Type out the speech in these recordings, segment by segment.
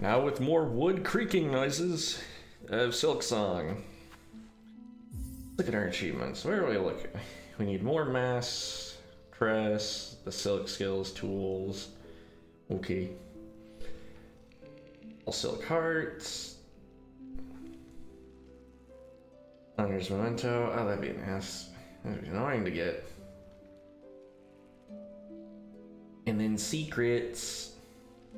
Now with more wood creaking noises of Silksong. Look at our achievements. Where are we looking? We need more mass, crest, the silk skills, tools. Okay. All silk hearts. Hunter's memento. Oh, that'd be nice. That'd be annoying to get. And then secrets.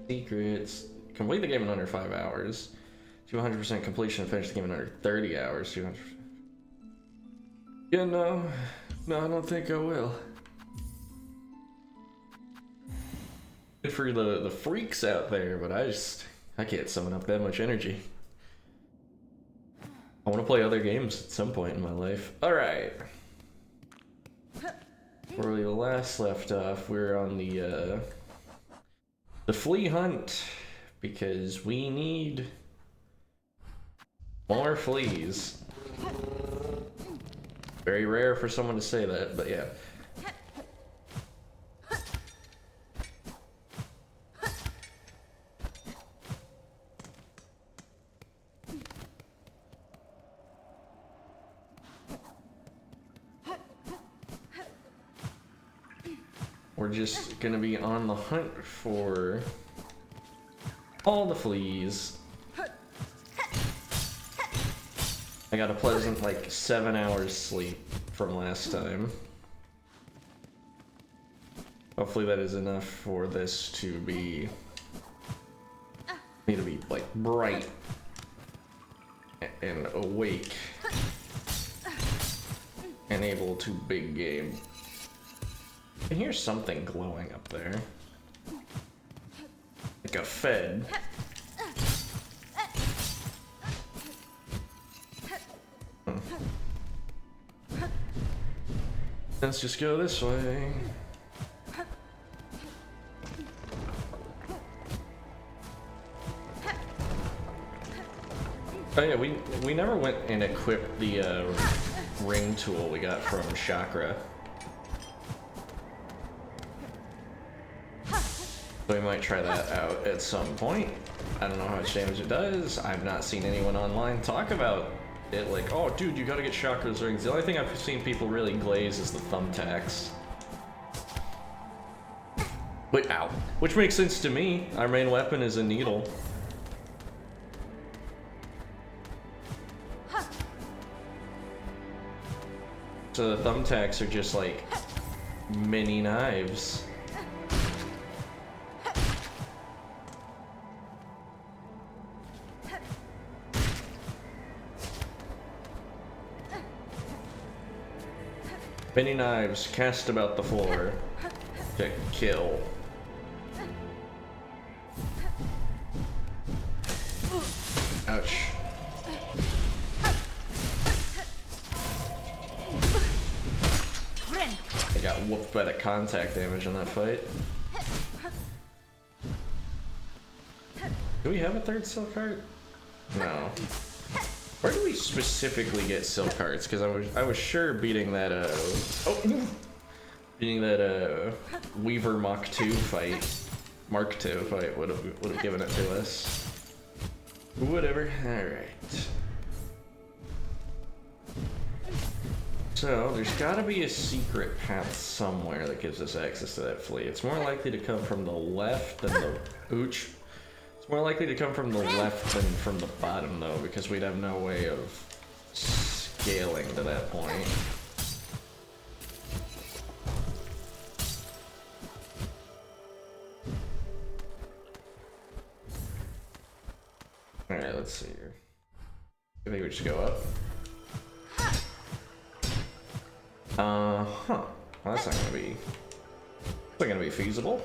Secrets. Complete the game in under 5 hours. 200% completion and finish the game in under 30 hours. 200%. Yeah, no, I don't think I will. Good for the freaks out there, but I can't summon up that much energy. I want to play other games at some point in my life. Alright. Where we last left off, we're on the flea hunt, because we need more fleas. Very rare for someone to say that, but yeah. We're just gonna be on the hunt for all the fleas. I got a pleasant, like, 7 hours sleep from last time. Hopefully that is enough for this to be... need to be, like, bright and awake and able to big game. I can hear something glowing up there. Like a fed. Let's just go this way. Oh yeah, we never went and equipped the ring tool we got from Chakra. So we might try that out at some point. I don't know how much damage it does. I've not seen anyone online talk about it, like, oh dude, you gotta get Chakra's rings. The only thing I've seen people really glaze is the thumbtacks. Wait, ow. Which makes sense to me. Our main weapon is a needle. So the thumbtacks are just like mini knives. Many knives cast about the floor to kill. Ouch. I got whooped by the contact damage on that fight. Do we have a third silk heart? No. Where do we specifically get silk hearts? Because I was sure beating that Weaver Mach 2 fight, Mark 2 fight would have given it to us. Whatever. All right. So there's got to be a secret path somewhere that gives us access to that flea. It's more likely to come from the left than the ooch. It's more likely to come from the left than from the bottom, though, because we'd have no way of scaling to that point. Alright, let's see here. I think we just go up. Well, that's not gonna be feasible.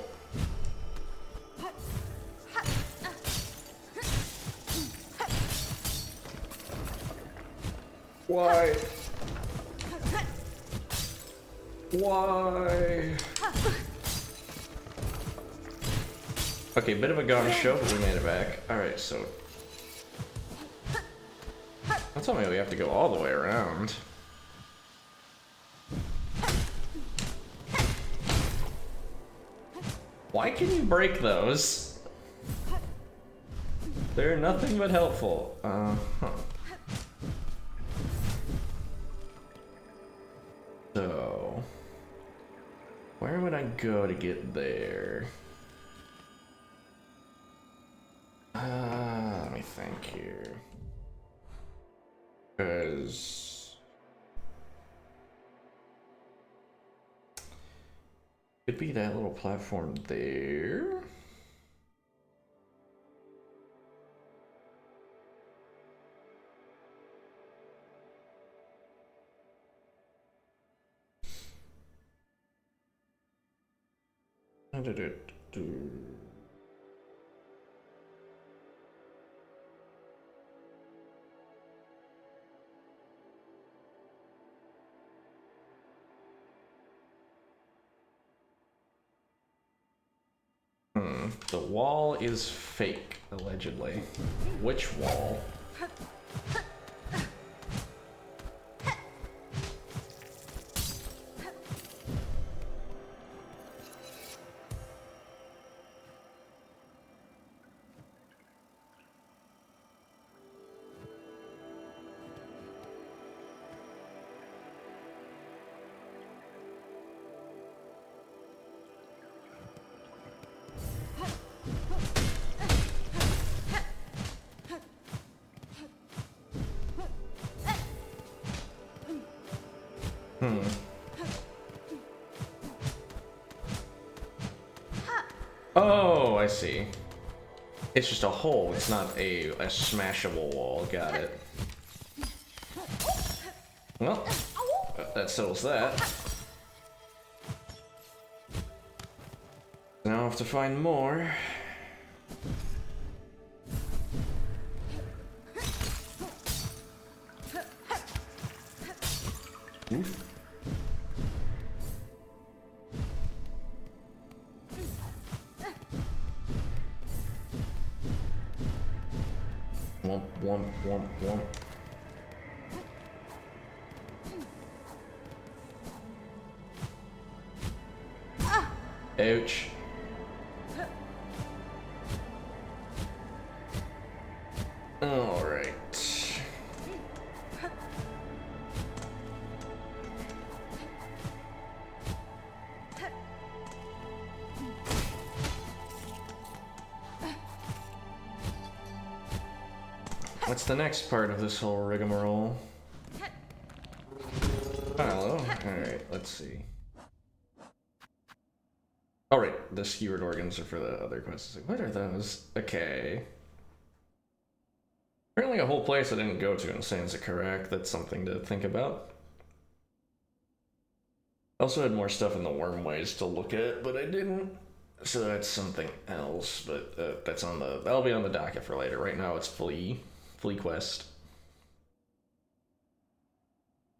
Why? Why? Okay, bit of a gong show, but we made it back. Alright, so... Don't tell me we have to go all the way around. Why can you break those? They're nothing but helpful. Huh. So, where would I go to get there? Let me think here. Because could be that little platform there. The wall is fake, allegedly. Which wall? Oh, I see. It's just a hole, it's not a smashable wall. Got it. Well, that settles that. Now I have to find more. Oof. Womp, womp, womp, womp. Ouch. All right. What's the next part of this whole rigmarole? Hello. Alright, let's see. Alright, the skewered organs are for the other quests. What are those? Okay. Apparently a whole place I didn't go to in Sansa. That's something to think about. I also had more stuff in the wormways to look at, but I didn't. So that's something else, but that's on the... That'll be on the docket for later. Right now it's Flea quest.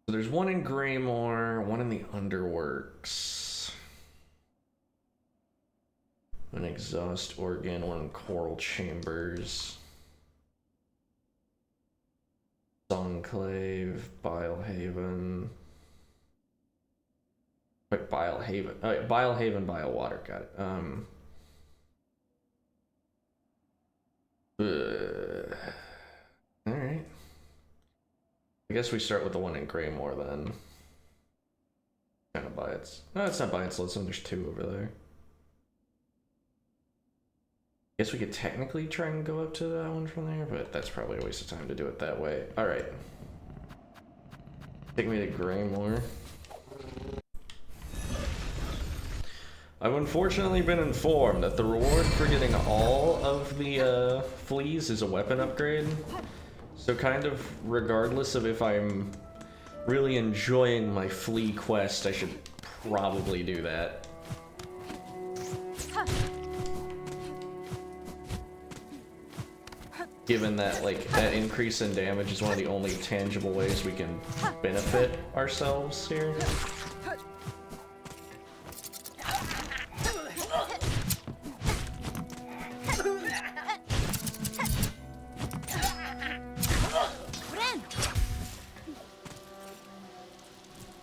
So there's one in Greymore, one in the Underworks, an exhaust organ, one in Coral Chambers, Enclave, Bilehaven. Wait, Bilehaven. Oh, yeah, Bilehaven, Bilewater. Got it. Alright. I guess we start with the one in Greymore then. Kind of by its... No, it's not by its lonesome. There's two over there. Guess we could technically try and go up to that one from there, but that's probably a waste of time to do it that way. Alright. Take me to Greymore. I've unfortunately been informed that the reward for getting all of the fleas is a weapon upgrade. So kind of regardless of if I'm really enjoying my flea quest, I should probably do that. Given that, like, that increase in damage is one of the only tangible ways we can benefit ourselves here.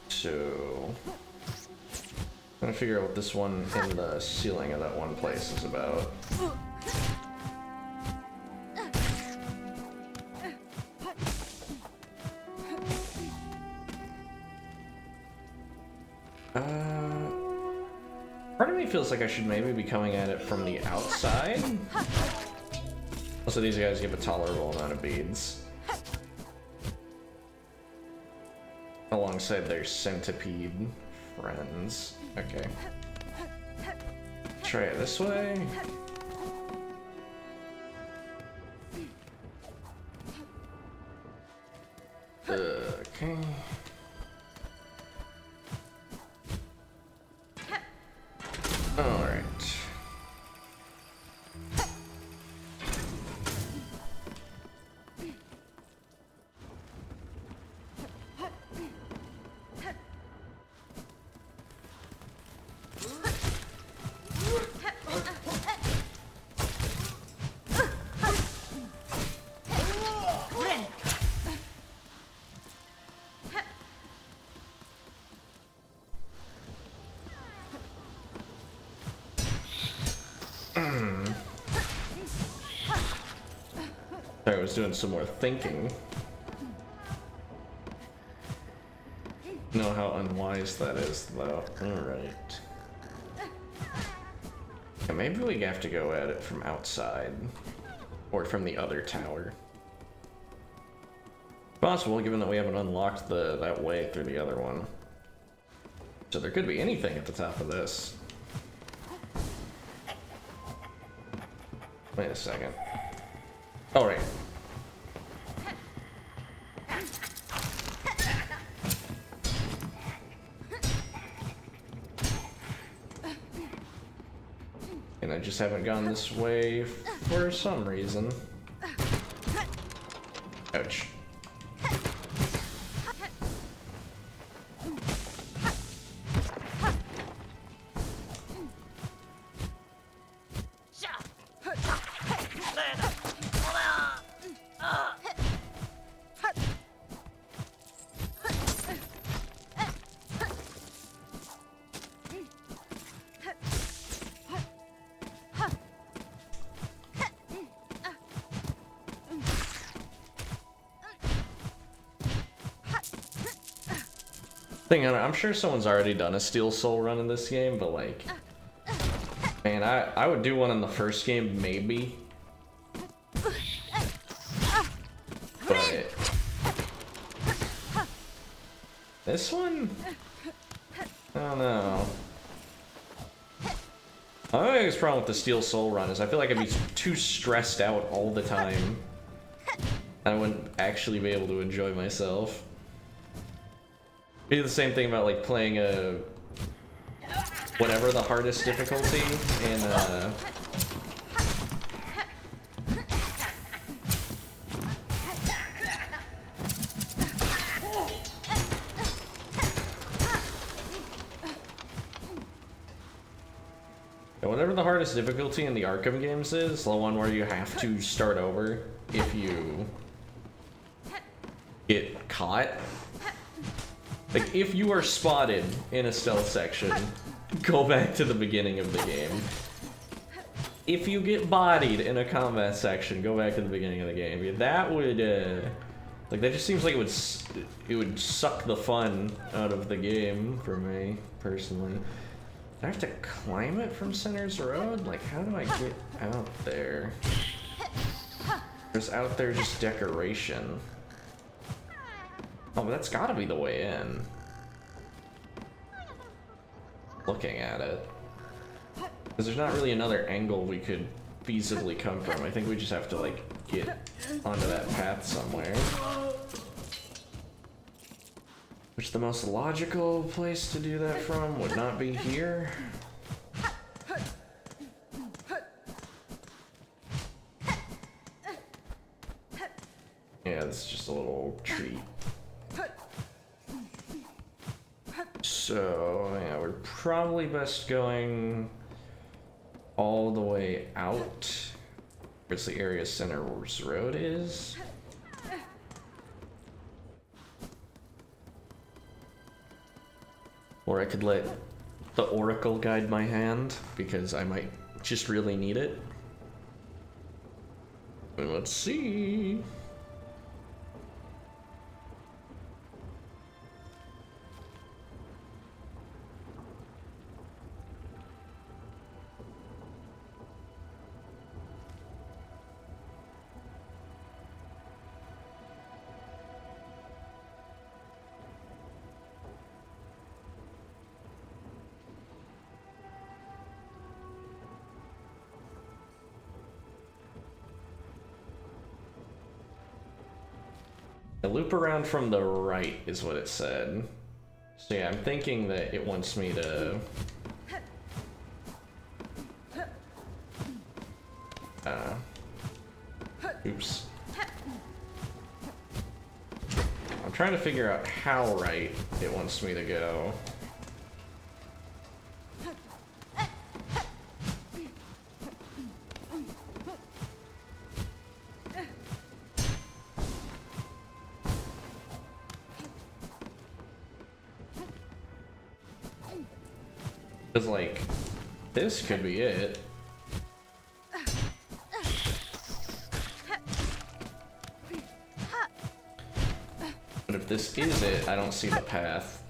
So, I'm trying to figure out what this one in the ceiling of that one place is about. Part of me feels like I should maybe be coming at it from the outside. Also, these guys give a tolerable amount of beads. Alongside their centipede friends. Okay. Try it this way. Okay. All right. I was doing some more thinking. Know how unwise that is, though. Alright. Yeah, maybe we have to go at it from outside. Or from the other tower. Possible, given that we haven't unlocked that way through the other one. So there could be anything at the top of this. Wait a second. Alright. And I just haven't gone this way for some reason. Ouch. I'm sure someone's already done a Steel Soul run in this game, but like, man, I would do one in the first game, maybe. But this one? I don't know. My biggest problem with the Steel Soul run is I feel like I'd be too stressed out all the time. I wouldn't actually be able to enjoy myself. It'd be the same thing about like playing a whatever the hardest difficulty in whatever the hardest difficulty in the Arkham games is, the one where you have to start over if you get caught. Like, if you are spotted in a stealth section, go back to the beginning of the game. If you get bodied in a combat section, go back to the beginning of the game. Yeah, that would, like, that just seems like it would suck the fun out of the game for me, personally. Do I have to climb it from Center's Road? Like, how do I get out there? There's out there just decoration. Oh, but that's gotta be the way in. Looking at it. Because there's not really another angle we could feasibly come from. I think we just have to, like, get onto that path somewhere. Which the most logical place to do that from would not be here. Yeah, this is just a little treat. So, yeah, we're probably best going all the way out. Where's the area Center's Road is? Or I could let the Oracle guide my hand, because I might just really need it. Let's see. loop around from the right is what it said. So yeah, I'm thinking that it wants me to... oops. I'm trying to figure out how right it wants me to go. Because, like, this could be it. But if this is it, I don't see the path.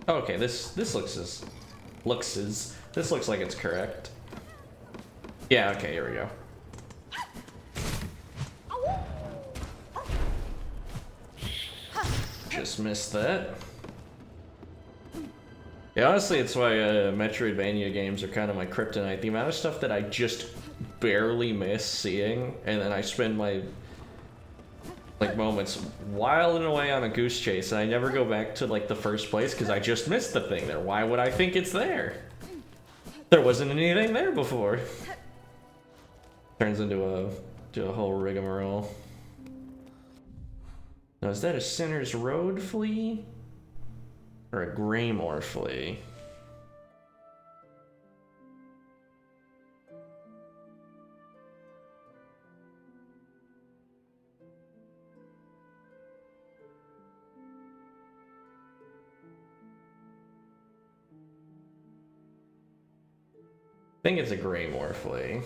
Okay, this looks like it's correct. Yeah, okay, here we go. Just missed that. Yeah, honestly, it's why Metroidvania games are kind of my kryptonite. The amount of stuff that I just barely miss seeing, and then I spend my like moments whiling away on a goose chase, and I never go back to like the first place because I just missed the thing there. Why would I think it's there? There wasn't anything there before. Turns into a whole rigmarole. Now, is that a Sinner's Road flea? Or a Greymore flea? I think it's a Greymore flea.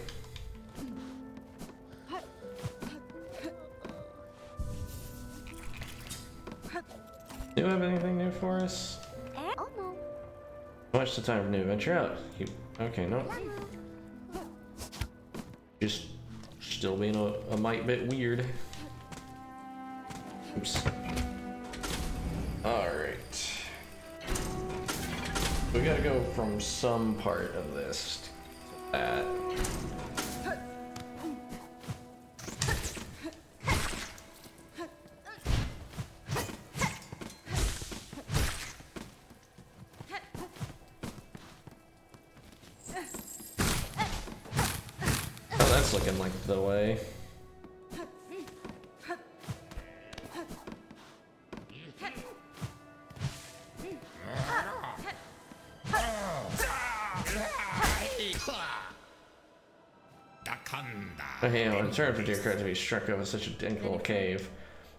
Do you have anything new for us? Watch the time for new adventure out. Okay, no. Just still being a mite bit weird. Oops. Alright. We gotta go from some part of this to that. Looking like the way. Okay, I'm returned for dear credit to be struck over such a dank little cave.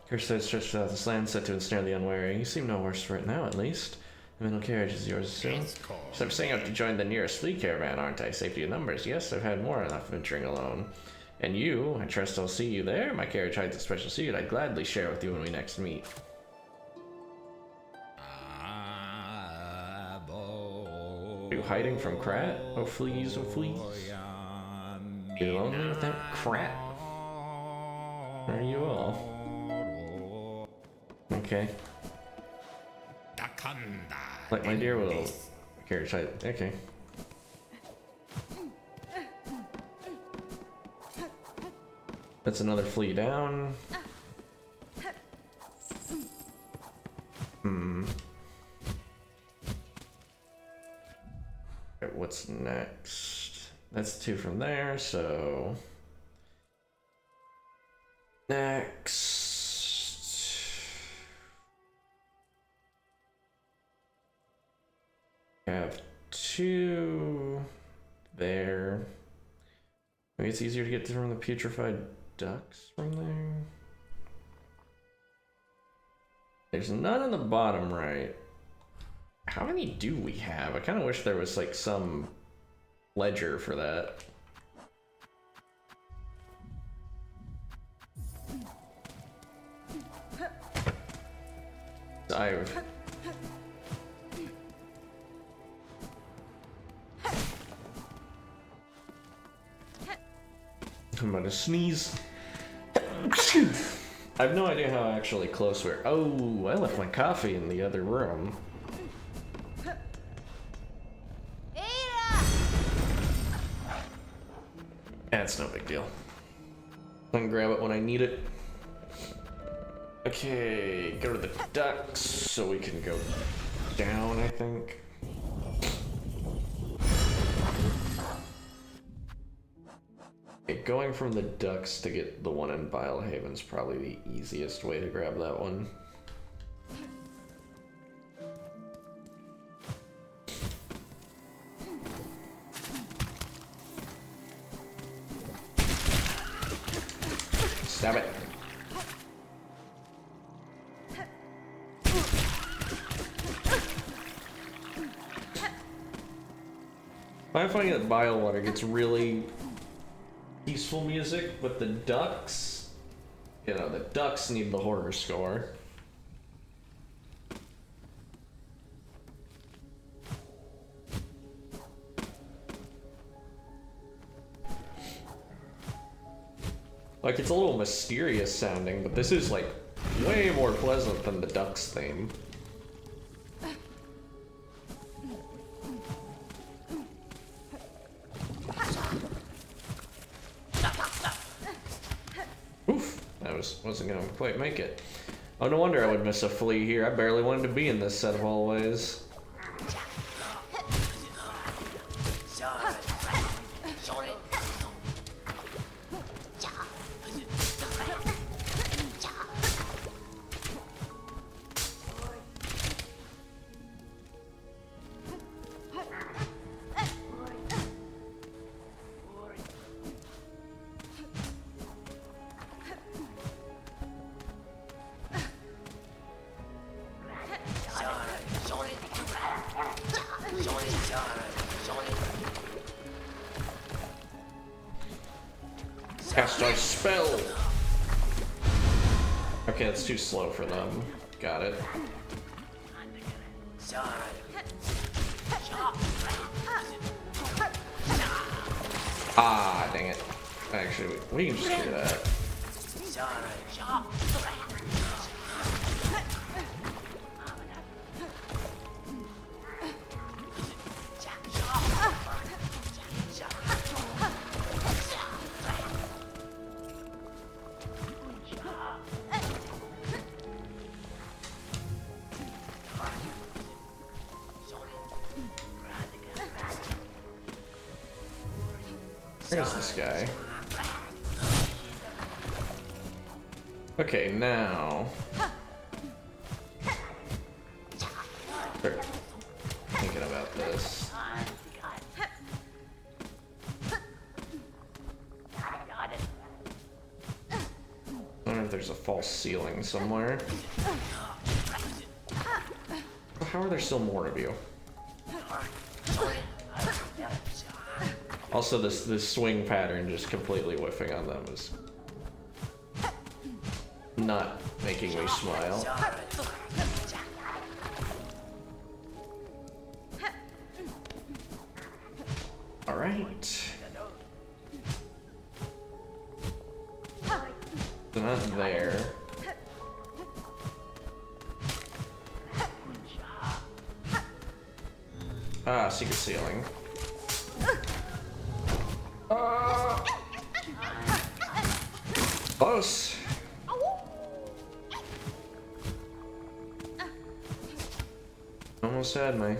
Curse that stretched out this land set to ensnare the unwary. You seem no worse for it now, at least. The middle carriage is yours soon. So I'm setting out to join the nearest flea caravan, aren't I? Safety in numbers. Yes, I've had more enough venturing alone. And you, I trust I'll see you there. My carriage hides a special secret I'd gladly share with you when we next meet. Are you hiding from Krat? Oh, fleas, oh, fleas. You lonely with that Krat? Are you all? Okay. Like my dear little carriage hide. Okay. That's another flea down. Right, what's next? That's two from there, so... Next... I have two there. Maybe it's easier to get from the putrefied ducks from there. There's none on the bottom right. How many do we have? I kind of wish there was like some ledger for that. I'm about to sneeze. I have no idea how actually close we're. Oh, I left my coffee in the other room. That's no big deal. I can grab it when I need it. Okay, go to the ducks so we can go down, I think. Okay, going from the ducks to get the one in Vilehaven's probably the easiest way to grab that one. Stab it. I'm finding that Biowater gets really peaceful music, but the ducks, you know, the ducks need the horror score. Like, it's a little mysterious sounding, but this is, like, way more pleasant than the ducks theme. Oof, wasn't gonna quite make it. Oh, no wonder I would miss a flea here. I barely wanted to be in this set of hallways. Cast our spell! Okay, that's too slow for them. Got it. Ah, dang it. Actually, we can just do that. Where's this guy? Okay, now... Start thinking about this. I wonder if there's a false ceiling somewhere. How are there still more of you? Also, this swing pattern just completely whiffing on them is not making me smile. All right. They're not there. Ah, secret ceiling. Close. Almost had me.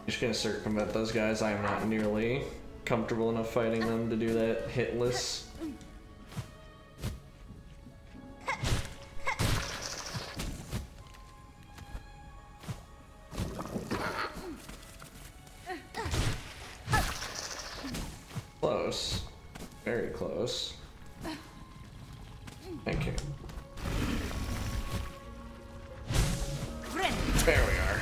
Just gonna circumvent those guys. I am not nearly comfortable enough fighting them to do that hitless. Close. Very close. Thank you. There we are.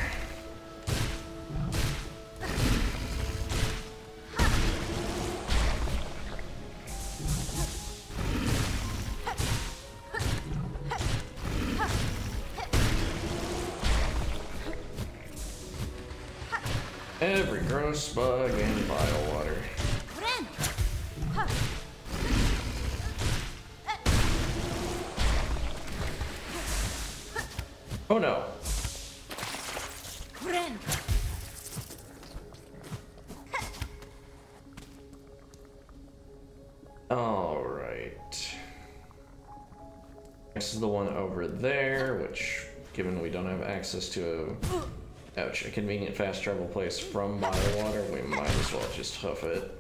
every gross bug and bile water. Oh no. Alright. This is the one over there, which, given we don't have access to a convenient fast travel place from bottled water, we might as well just hoof it.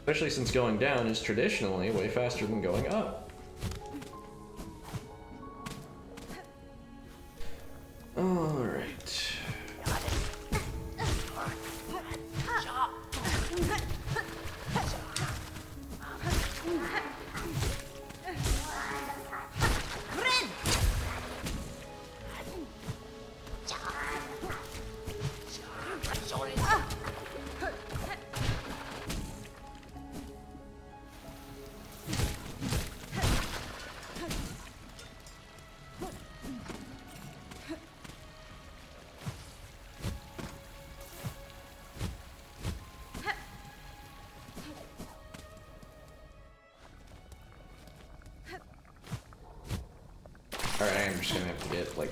Especially since going down is traditionally way faster than going up. Alright. Alright, I'm just gonna have to get, like,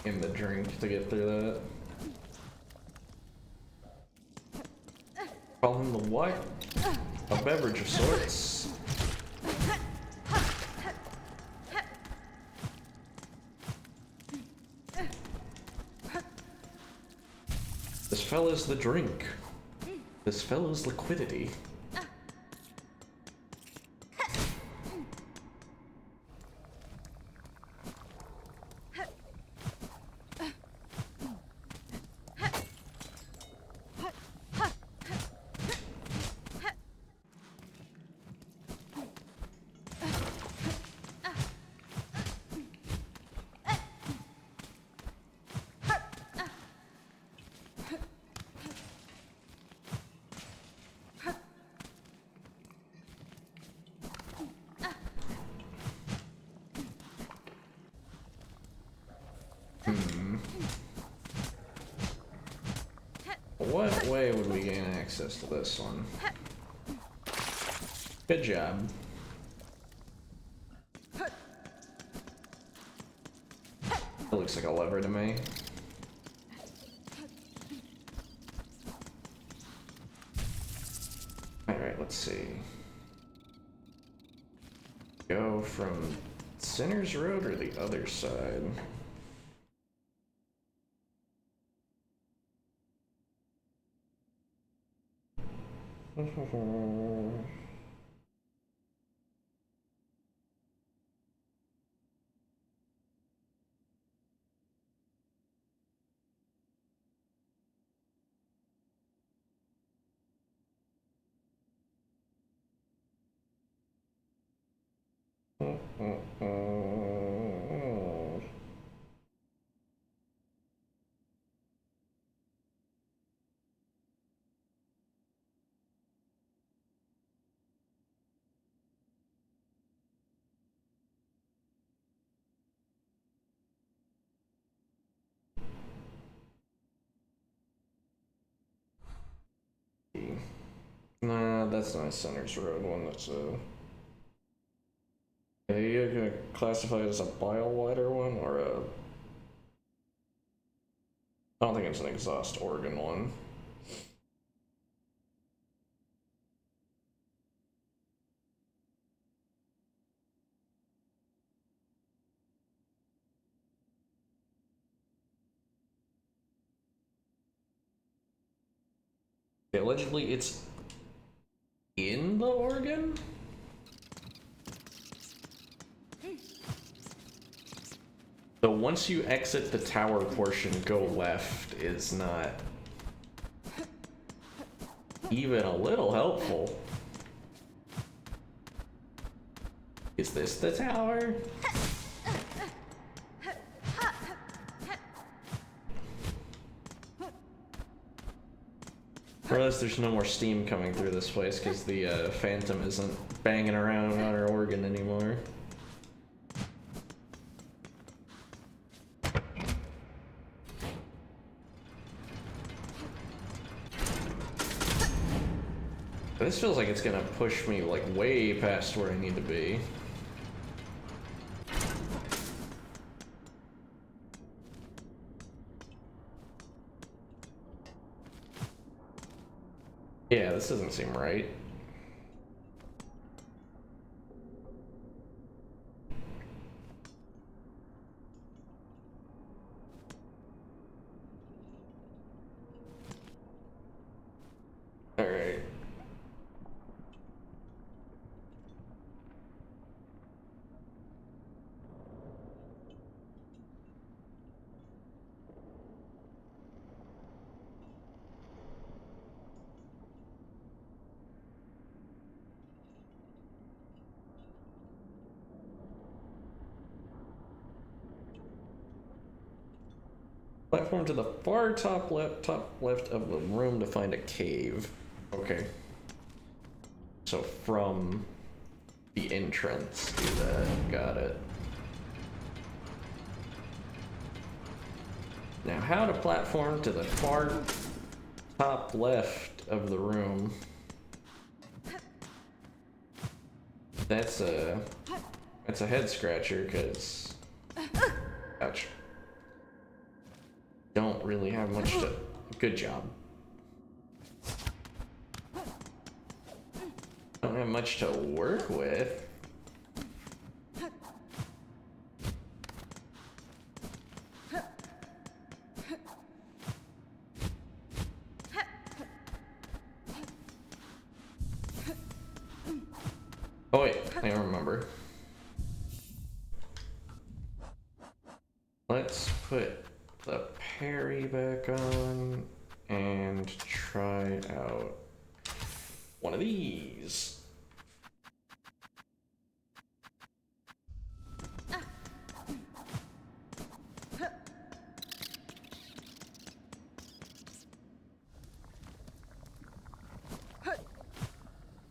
in the drink to get through that. Call him the what? A beverage of sorts. This fella's the drink. This fella's liquidity. What way would we gain access to this one? Good job. It looks like a lever to me. Alright, let's see. Go from Center's Road or the other side? Nah, that's not a Center's Road one, that's a... Are you gonna classify it as a bile water one, or a... I don't think it's an exhaust organ one. Allegedly, it's in the organ? So once you exit the tower portion, go left is not even a little helpful. Is this the tower? realize there's no more steam coming through this place because the Phantom isn't banging around on her organ anymore. This feels like it's gonna push me like way past where I need to be. Yeah, this doesn't seem right. All right. Platform to the far top left of the room to find a cave. Okay. So from the entrance, do that. Got it. Now, how to platform to the far top left of the room? That's a head scratcher, because ouch. Don't really have much to. Good job. Don't have much to work with. Oh wait, I remember. Let's put the parry back on and try out one of these.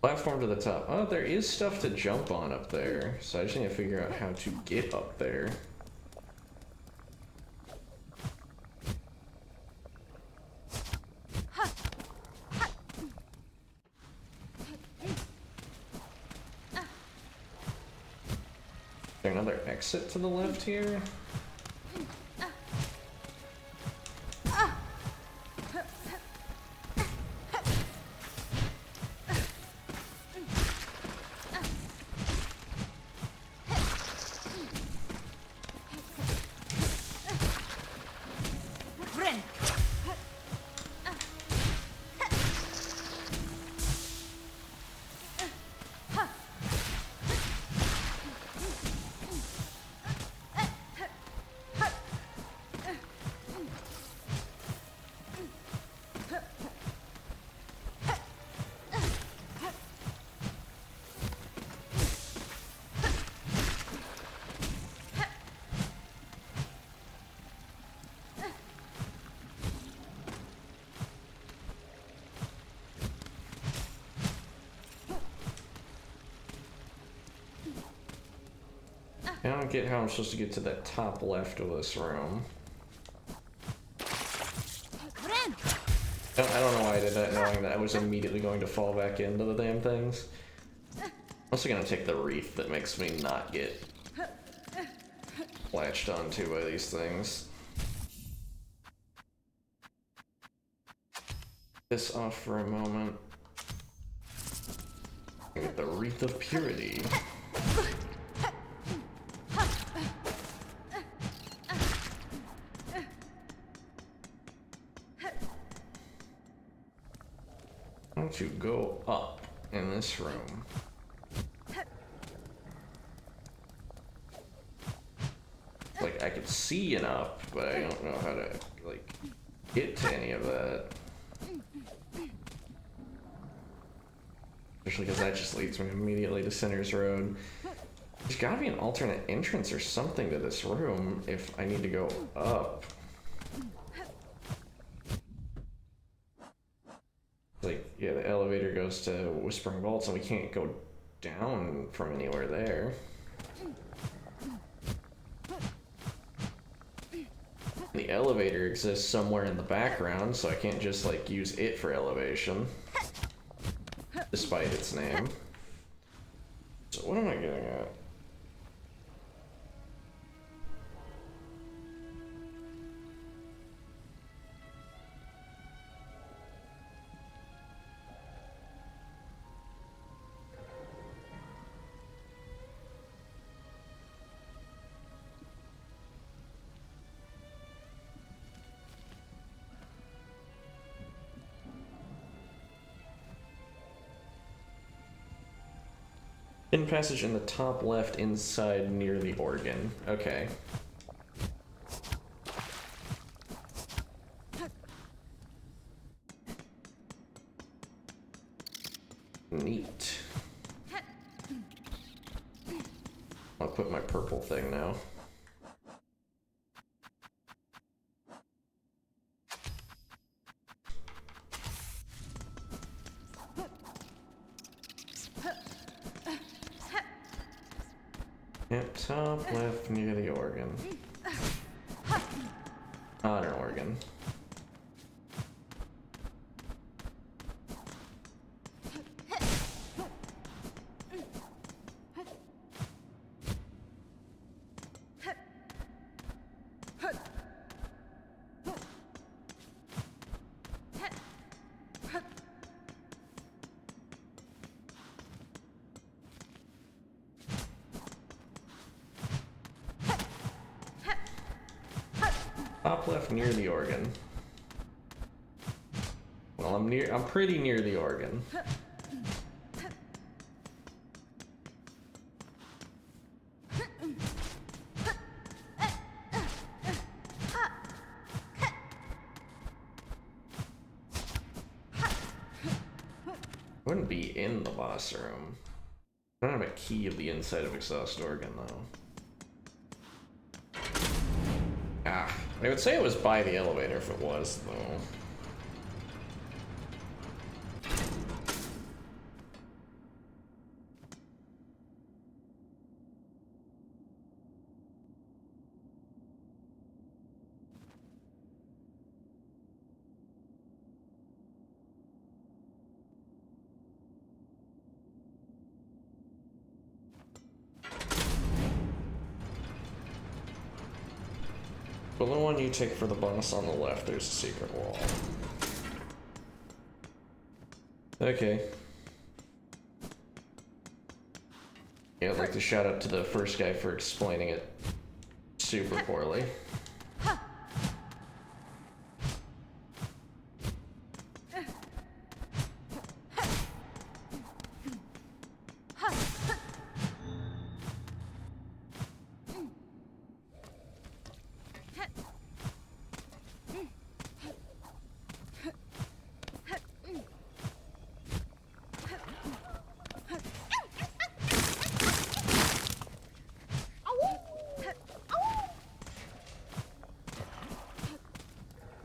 Platform to the top. Oh, there is stuff to jump on up there, so I just need to figure out how to get up there. Is there another exit to the left here? I don't get how I'm supposed to get to that top left of this room. I don't know why I did that, knowing that I was immediately going to fall back into the damn things. I'm also gonna take the wreath that makes me not get latched onto by these things. This off for a moment. Get the wreath of purity. To go up in this room. Like, I could see an up, but I don't know how to, like, get to any of that. Especially because that just leads me immediately to Sinner's Road. There's gotta be an alternate entrance or something to this room if I need to go up. Like, yeah, the elevator goes to Whispering Vaults, and we can't go down from anywhere there. The elevator exists somewhere in the background, so I can't just, like, use it for elevation, despite its name. So what am I getting at? Hidden passage in the top left inside near the organ. Okay. Neat. I'll put my purple thing now. Yep, top left near the organ. Not an organ. Top left near the organ. Well, I'm pretty near the organ. Wouldn't be in the boss room. I don't have a key of the inside of exhaust organ though. Ah, I would say it was by the elevator if it was, though. Well, the one you take for the boss on the left, there's a secret wall. Okay. Yeah, I'd like to shout out to the first guy for explaining it super poorly.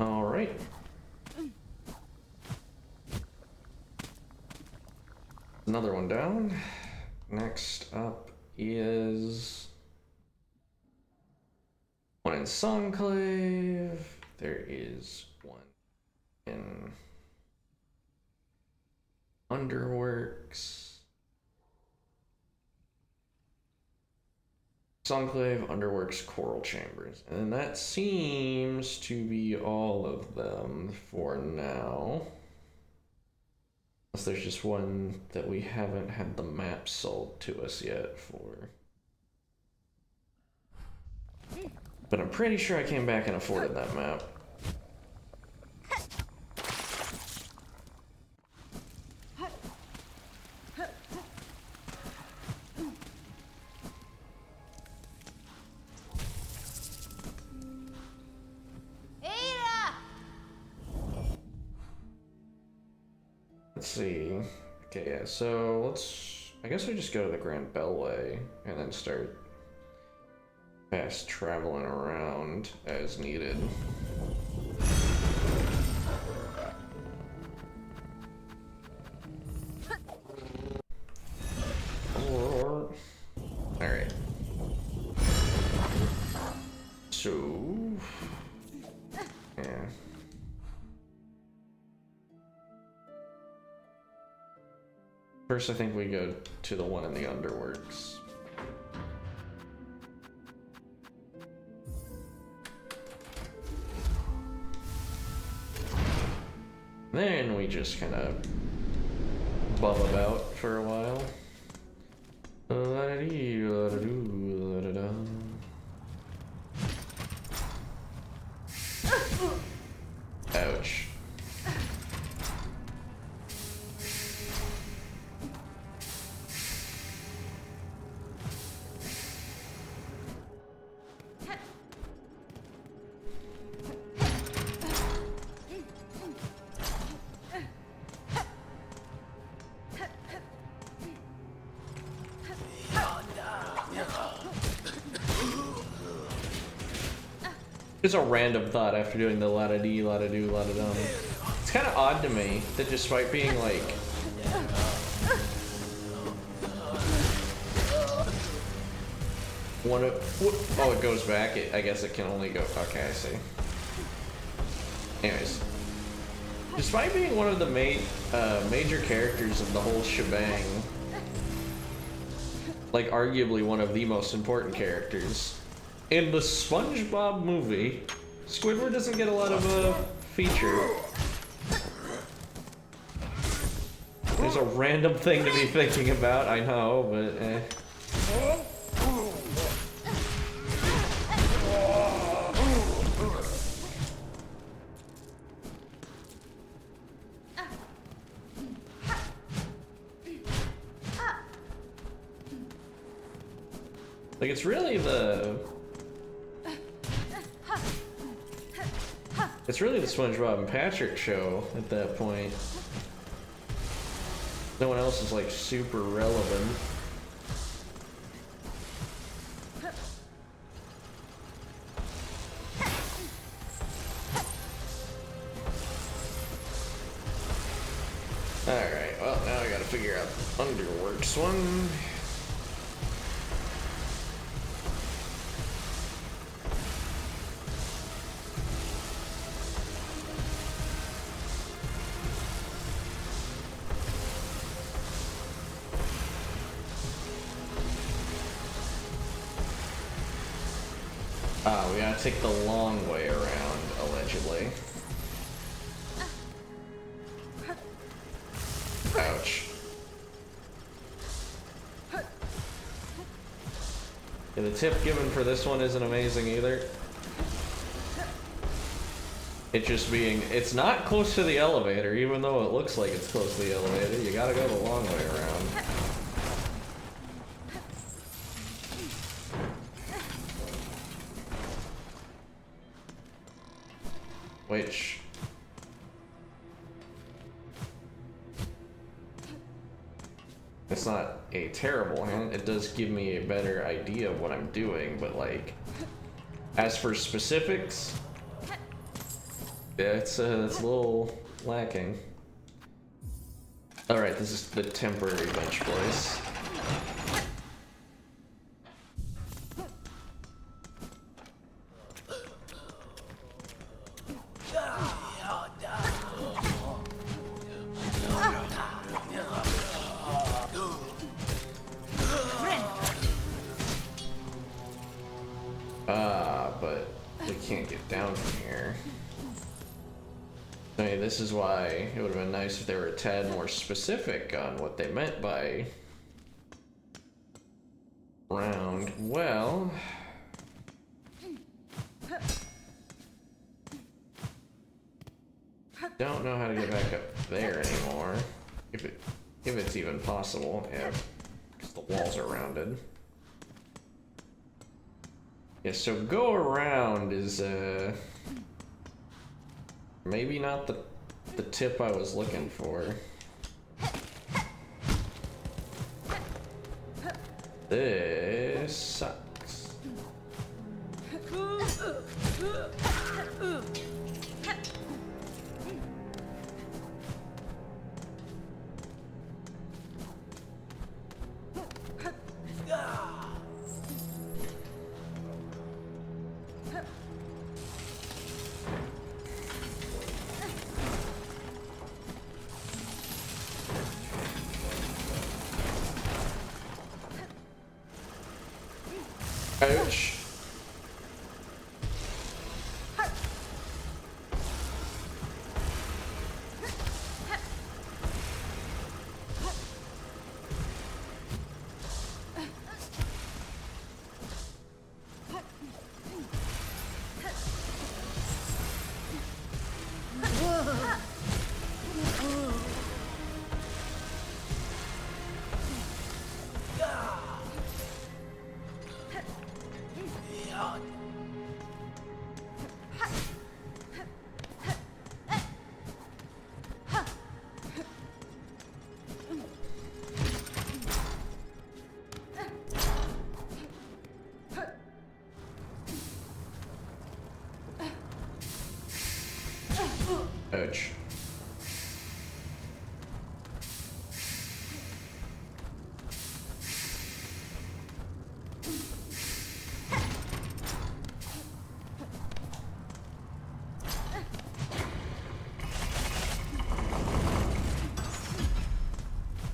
Alright. Another one down. Next up is one in Songclave. There is one in Underworks. Songclave, Underworks, Coral Chambers. And that seems to be all of them for now. Unless there's just one that we haven't had the map sold to us yet for. But I'm pretty sure I came back and afforded that map. Let's see. Okay, yeah, so I guess we just go to the Grand Bellway and then start fast traveling around as needed. First, I think we go to the one in the underworks. Then we just kind of bum about for a while. Ouch. It's a random thought after doing the la-da-dee, la-da-doo, la-da-dum. It's kind of odd to me that despite being like... one of... Oh, it goes back. I guess it can only go... Okay, I see. Anyways. Despite being one of the major characters of the whole shebang, like arguably one of the most important characters, in the SpongeBob movie, Squidward doesn't get a lot of feature. It's a random thing to be thinking about, I know, but eh. Like, it's really the... It's really the SpongeBob and Patrick show at that point. No one else is, like, super relevant. Alright, well, now I gotta figure out the Underworks one. We gotta take the long way around, allegedly. Ouch. Yeah, the tip given for this one isn't amazing either. It just being, it's not close to the elevator, even though it looks like it's close to the elevator. You gotta go the long way around. Which... It's not a terrible hint. It does give me a better idea of what I'm doing, but like... As for specifics... Yeah, it's a little lacking. Alright, this is the temporary bench place. But we can't get down from here. I mean, this is why it would have been nice if they were a tad more specific on what they meant by round. Well, don't know how to get back up there anymore. If it's even possible. Yeah, because the walls are rounded. Yeah, so go around is maybe not the tip I was looking for. This sucks. Ouch. Ouch.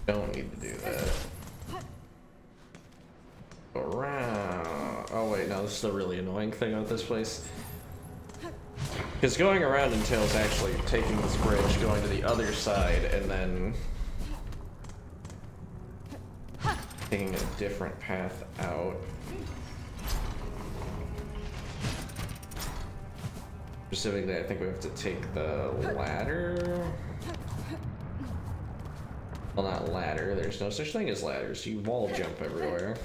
Don't need to do that. Around. Oh wait, no, this is the really annoying thing about this place. Because going around entails actually taking this bridge, going to the other side, and then taking a different path out. Specifically, I think we have to take the ladder. Well, not ladder. There's no such thing as ladders. You wall jump everywhere.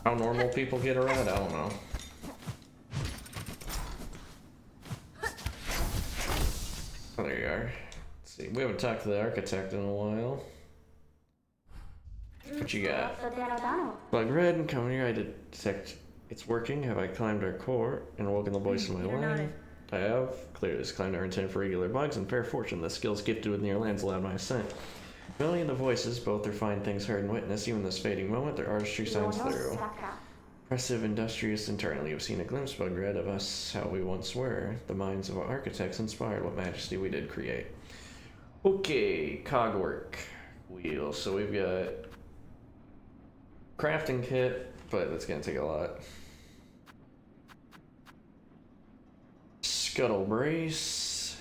How normal people get around, I don't know. Oh, there you are. Let's see. We haven't talked to the architect in a while. What you got? Bug red, come here. I detect it's working. Have I climbed our core and awoken the voice of my line? I have. Clear this climbed our intent for regular bugs and fair fortune. The skills gifted with near lands allowed my ascent. Dwelling in the voices, both are fine things heard and witnessed. Even this fading moment, there are true signs through. Impressive, industrious, internally, you've seen a glimpse, bug red, of us, how we once were. The minds of our architects inspired what majesty we did create. Okay, cogwork wheel. So we've got crafting kit, but that's gonna take a lot. Scuttle brace.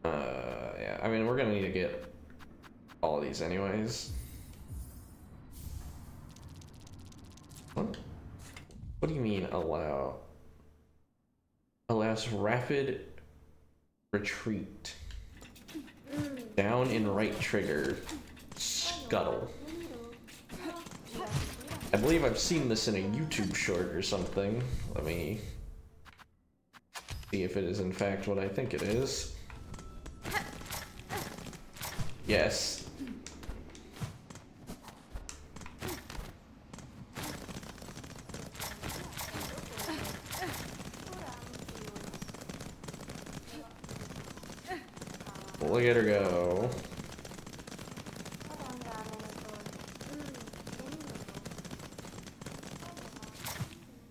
Yeah, I mean, we're gonna need to get all of these anyways. What do you mean allow? Allows rapid retreat. Down in right trigger. Scuttle. I believe I've seen this in a YouTube short or something. Let me see if it is in fact what I think it is. Yes. Look at her go.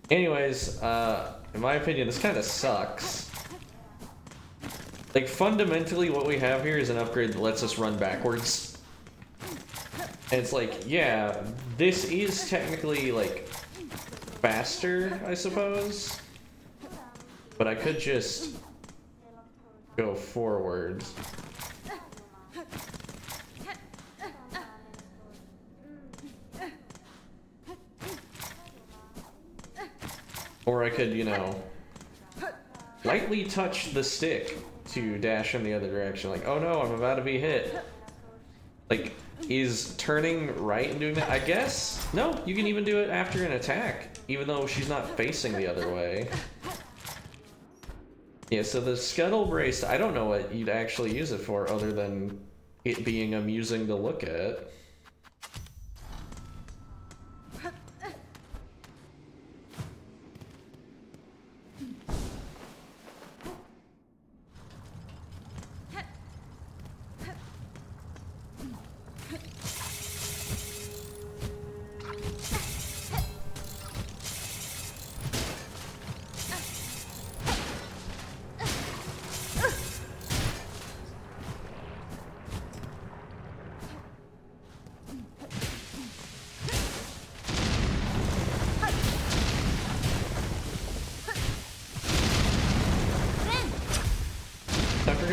Anyways, in my opinion, this kind of sucks. Like, fundamentally, what we have here is an upgrade that lets us run backwards. And it's like, yeah, this is technically, like, faster, I suppose. But I could just go forward. Or I could, you know, lightly touch the stick to dash in the other direction. Like, oh no, I'm about to be hit. Like, is turning right and doing that? I guess? No, you can even do it after an attack, even though she's not facing the other way. Yeah, so the scuttle brace, I don't know what you'd actually use it for other than it being amusing to look at.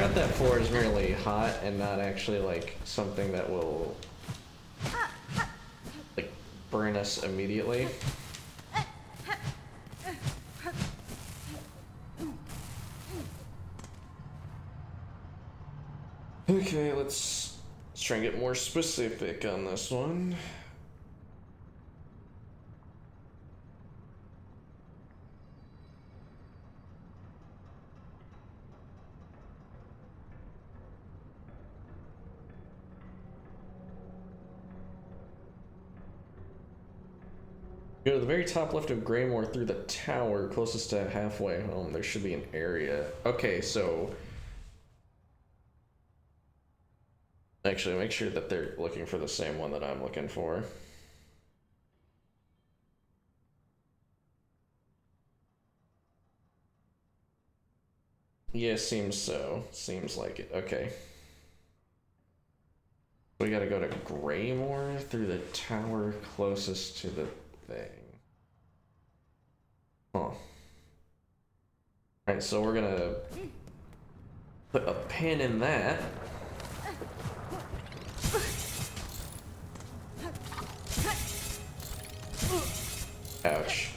forgot that floor is merely hot and not actually like something that will like burn us immediately. Okay, let's try and get more specific on this one. Go to the very top left of Greymore through the tower closest to halfway home. There should be an area. Okay, so actually make sure that they're looking for the same one that I'm looking for. Yeah, seems so. Seems like it. Okay. We gotta go to Greymore through the tower closest to the thing. Huh. Alright, so we're gonna put a pin in that. Ouch.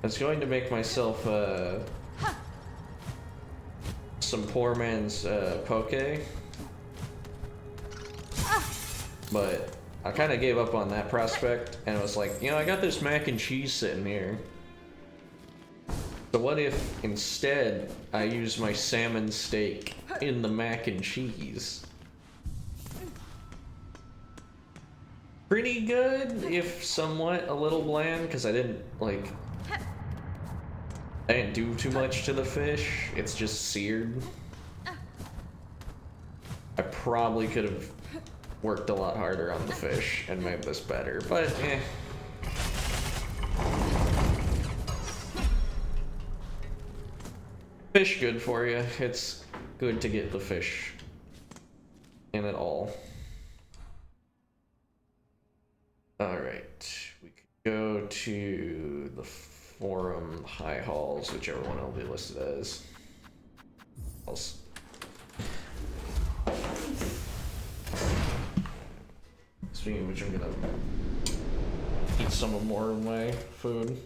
I was going to make myself some poor man's poke, but I kind of gave up on that prospect and was like, you know, I got this mac and cheese sitting here. So what if instead I use my salmon steak in the mac and cheese? Pretty good, if somewhat a little bland, because I didn't do too much to the fish. It's just seared. I probably could have worked a lot harder on the fish and made this better, but eh. Fish good for you. It's good to get the fish in it all. Alright, we could go to the forum high halls, whichever one will be listed as. Speaking of which, I'm gonna eat some more of my food.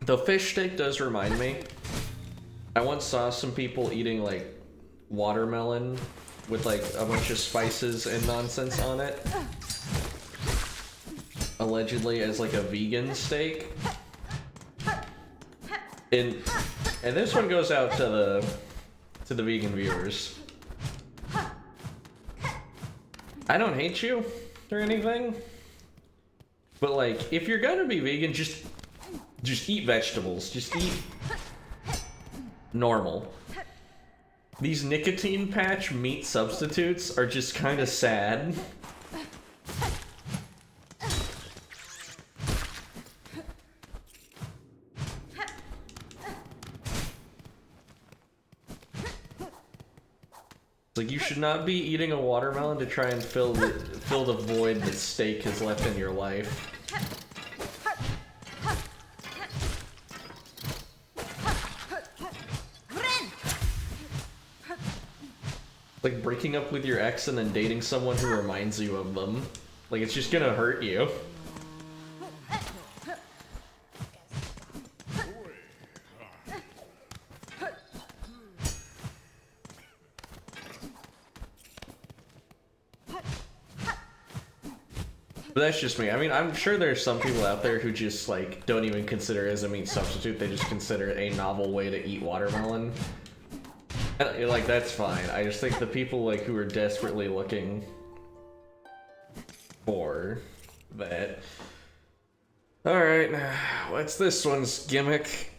The fish steak does remind me. I once saw some people eating like watermelon with like a bunch of spices and nonsense on it, allegedly as like a vegan steak. And this one goes out to the vegan viewers. I don't hate you or anything, but like if you're gonna be vegan, just eat vegetables. Just eat normal. These nicotine patch meat substitutes are just kind of sad. Like, you should not be eating a watermelon to try and fill the void that steak has left in your life. Like breaking up with your ex and then dating someone who reminds you of them. Like, it's just gonna hurt you. But that's just me. I mean, I'm sure there's some people out there who just, like, don't even consider it as a meat substitute. They just consider it a novel way to eat watermelon. And, like, that's fine. I just think the people, like, who are desperately looking for that. Alright, what's this one's gimmick?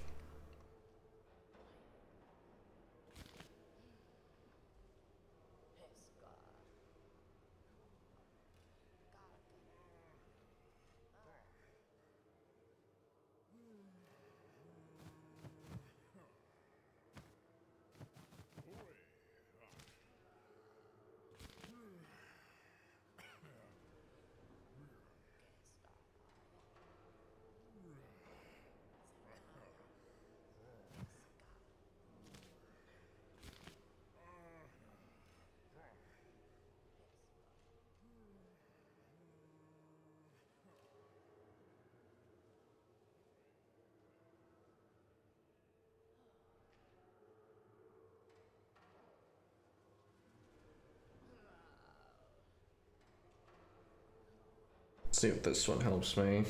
Let's see if this one helps me.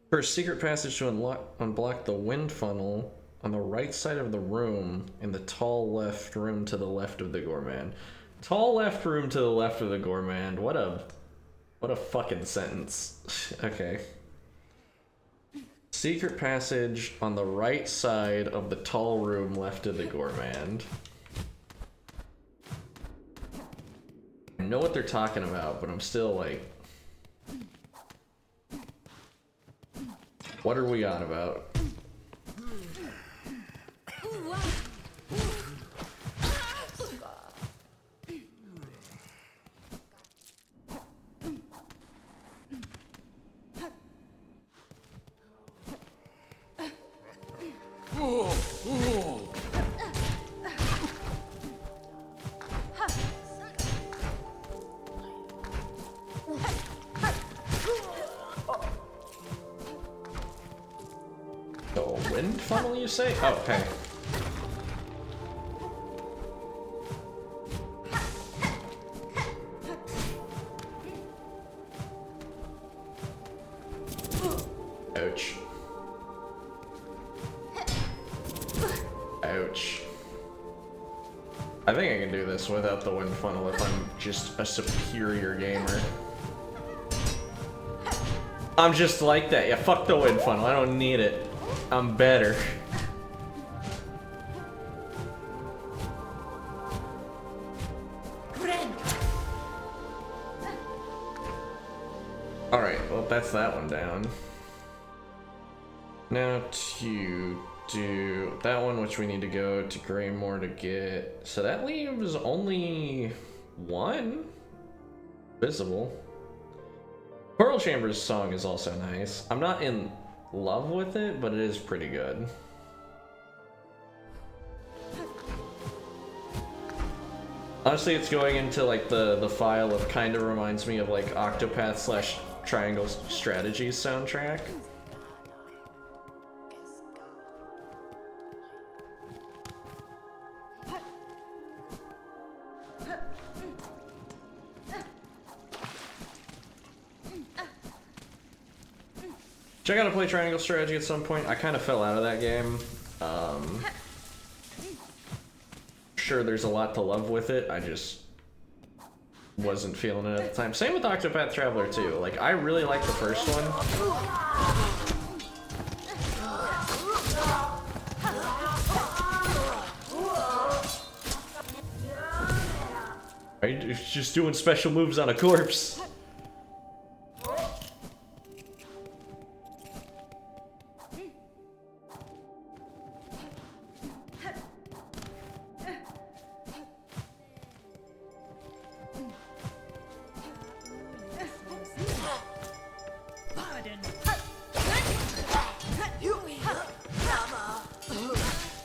For a secret passage to unblock the wind funnel on the right side of the room in the tall left room to the left of the gourmand. Tall left room to the left of the gourmand. What a fucking sentence. Okay. Secret passage on the right side of the tall room left of the gourmand. I know what they're talking about, but I'm still like, what are we on about? Wind funnel, you say? Oh, hey. Ouch. Ouch. I think I can do this without the wind funnel if I'm just a superior gamer. I'm just like that. Yeah, fuck the wind funnel. I don't need it. I'm better. Alright, well that's that one down. Now to do that one, which we need to go to Greymore to get. So that leaves only one visible. Coral Chambers song is also nice. I'm not in love with it, but it is pretty good. Honestly, it's going into like the file of kind of reminds me of like Octopath / Triangle Strategies soundtrack. I gotta play Triangle Strategy at some point. I kind of fell out of that game. Sure, there's a lot to love with it. I just wasn't feeling it at the time. Same with Octopath Traveler too. Like, I really like the first one. Right? It's just doing special moves on a corpse.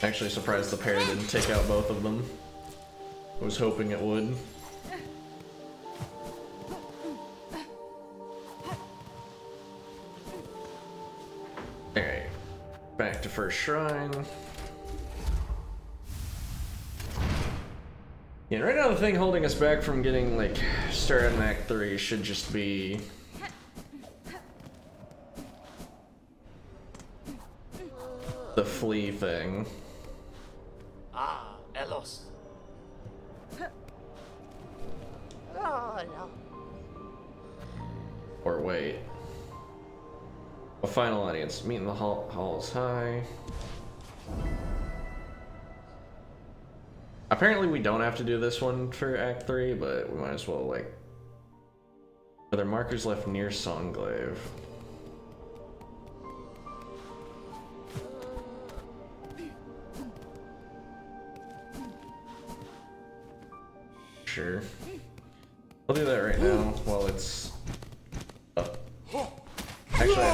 Actually surprised the pair didn't take out both of them. I was hoping it would. Alright, back to first shrine. Yeah, right now the thing holding us back from getting, like, started in Act 3 should just be the flea thing. Ah, Elos. Or wait. A final audience. Meet in the halls high. Apparently we don't have to do this one for Act 3, but we might as well, like... Are there markers left near Songglaive? Sure. I'll do that right now while it's up. Actually,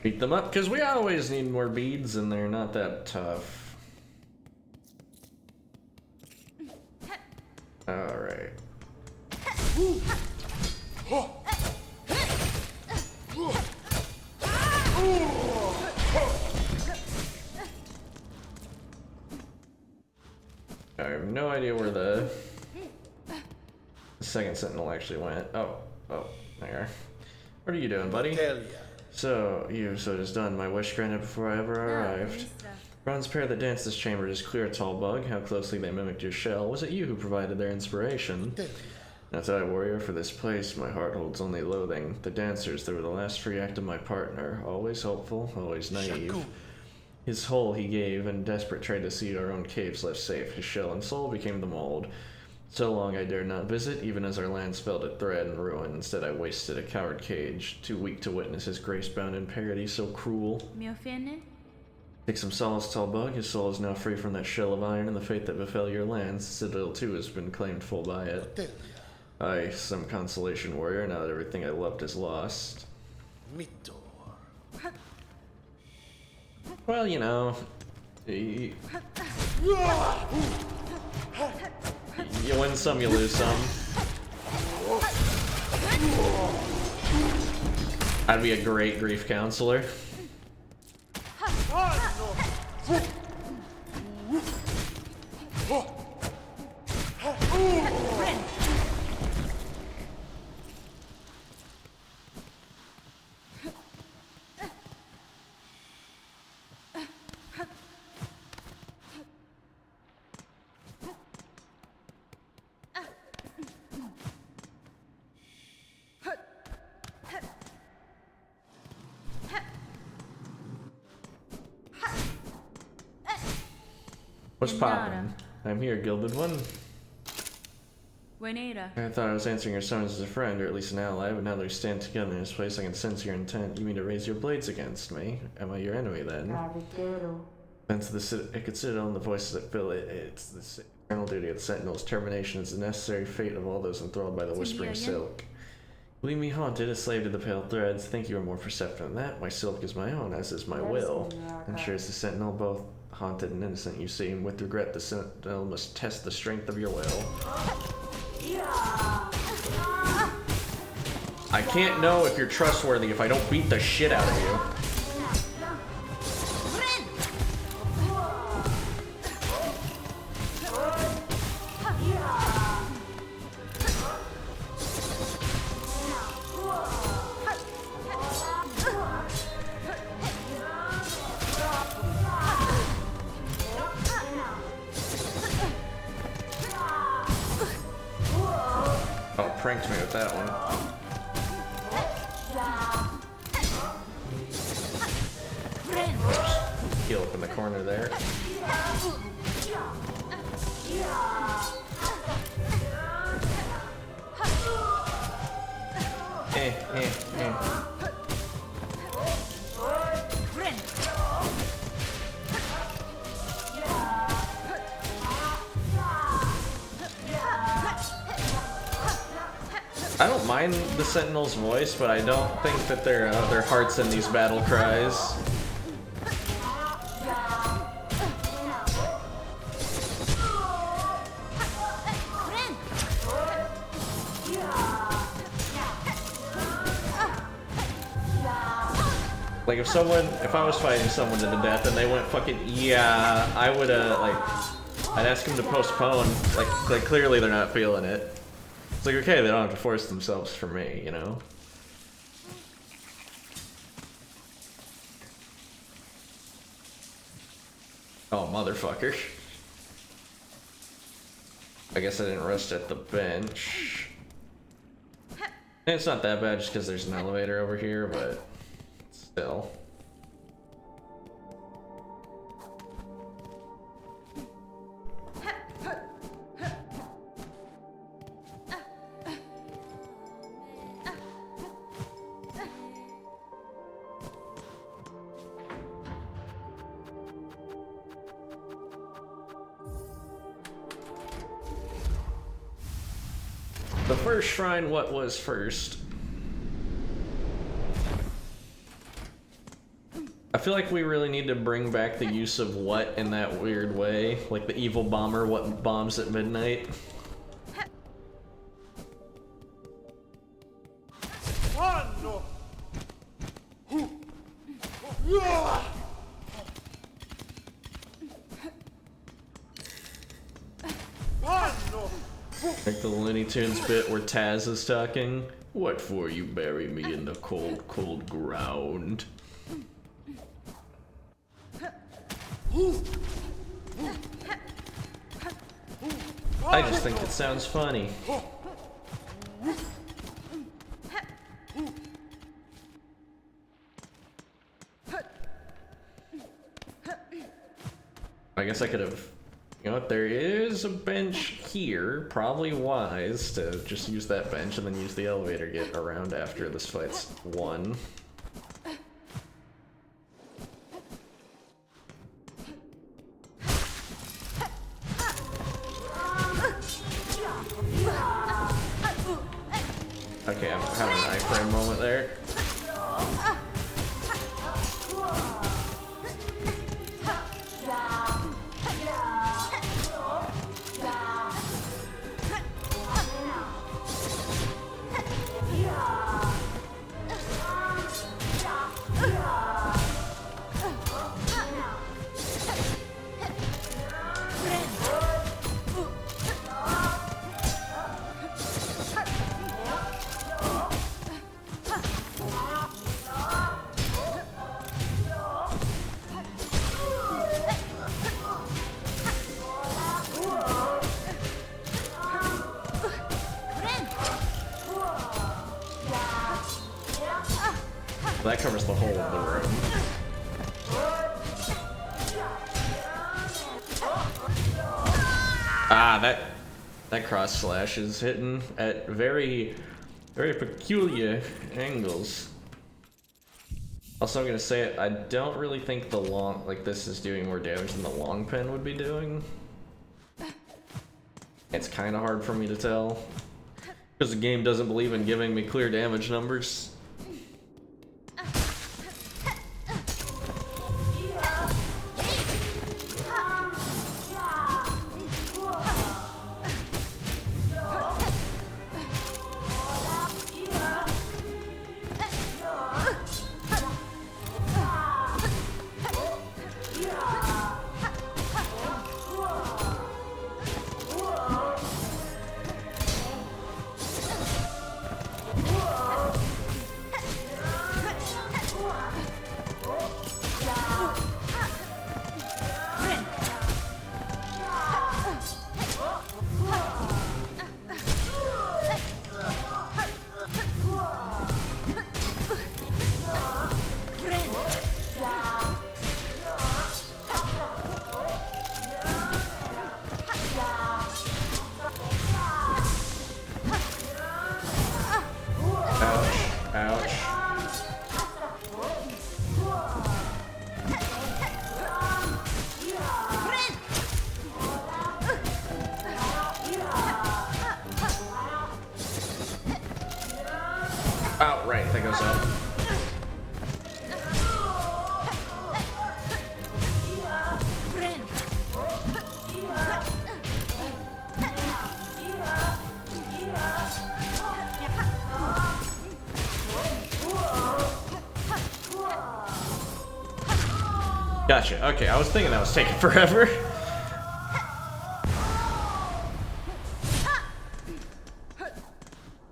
beat them up, because we always need more beads and they're not that tough. Alright. I have no idea where the second sentinel actually went. Oh, there you are. What are you doing, buddy? So it is done. My wish granted before I ever arrived. Bronze pair that danced this chamber is clear, tall bug. How closely they mimicked your shell. Was it you who provided their inspiration? That's I, warrior, for this place. My heart holds only loathing. The dancers, they were the last free act of my partner. Always hopeful, always naive. His whole he gave, and desperate tried to see our own caves left safe. His shell and soul became the mold. So long I dared not visit, even as our lands fell to thread and ruin. Instead I wasted a coward cage, too weak to witness his grace-bound imparity so cruel. Take some solace, tall bug. His soul is now free from that shell of iron, and the fate that befell your lands, Citadel too has been claimed full by it. Aye, some consolation, warrior, now that everything I loved is lost. Well, you know... You win some, you lose some. I'd be a great grief counselor. What's poppin'? I'm here, Gilded One. I thought I was answering your summons as a friend, or at least an ally, but now that we stand together in this place, I can sense your intent. You mean to raise your blades against me? Am I your enemy, then? Then to the Citadel and the voices that fill it, it's the eternal duty of the Sentinels. Termination is the necessary fate of all those enthralled by the Whispering Silk. Leave me haunted, a slave to the pale threads. Think you are more perceptive than that. My silk is my own, as is my will. Ensure as the Sentinel, both haunted and innocent, you see, and with regret the Sentinel must test the strength of your will. I can't know if you're trustworthy if I don't beat the shit out of you. Pranked me with that one. Oops. Heal up in the corner there. I don't mind the Sentinel's voice, but I don't think that their heart's in these battle cries. Like if I was fighting someone to the death and they went fucking, yeah, I would, I'd ask them to postpone. Like clearly they're not feeling it. It's like, okay, they don't have to force themselves for me, you know? Oh, motherfucker. I guess I didn't rest at the bench. And it's not that bad just because there's an elevator over here, but still. The first shrine, what was first? I feel like we really need to bring back the use of what in that weird way. Like the evil bomber, what bombs at midnight. Like the Looney Tunes bit where Taz is talking. What for you bury me in the cold, cold ground? I just think it sounds funny. I guess I could have... You know what, there is a bench here. Probably wise to just use that bench and then use the elevator to get around after this fight's won. Okay, I'm having an iframe moment there. That covers the whole of the room. Ah, that cross slash is hitting at very peculiar angles. Also, I'm gonna say it, I don't really think the long, like this is doing more damage than the long pen would be doing. It's kind of hard for me to tell because the game doesn't believe in giving me clear damage numbers. Oh, right, that goes up. Gotcha. Okay, I was thinking that was taking forever.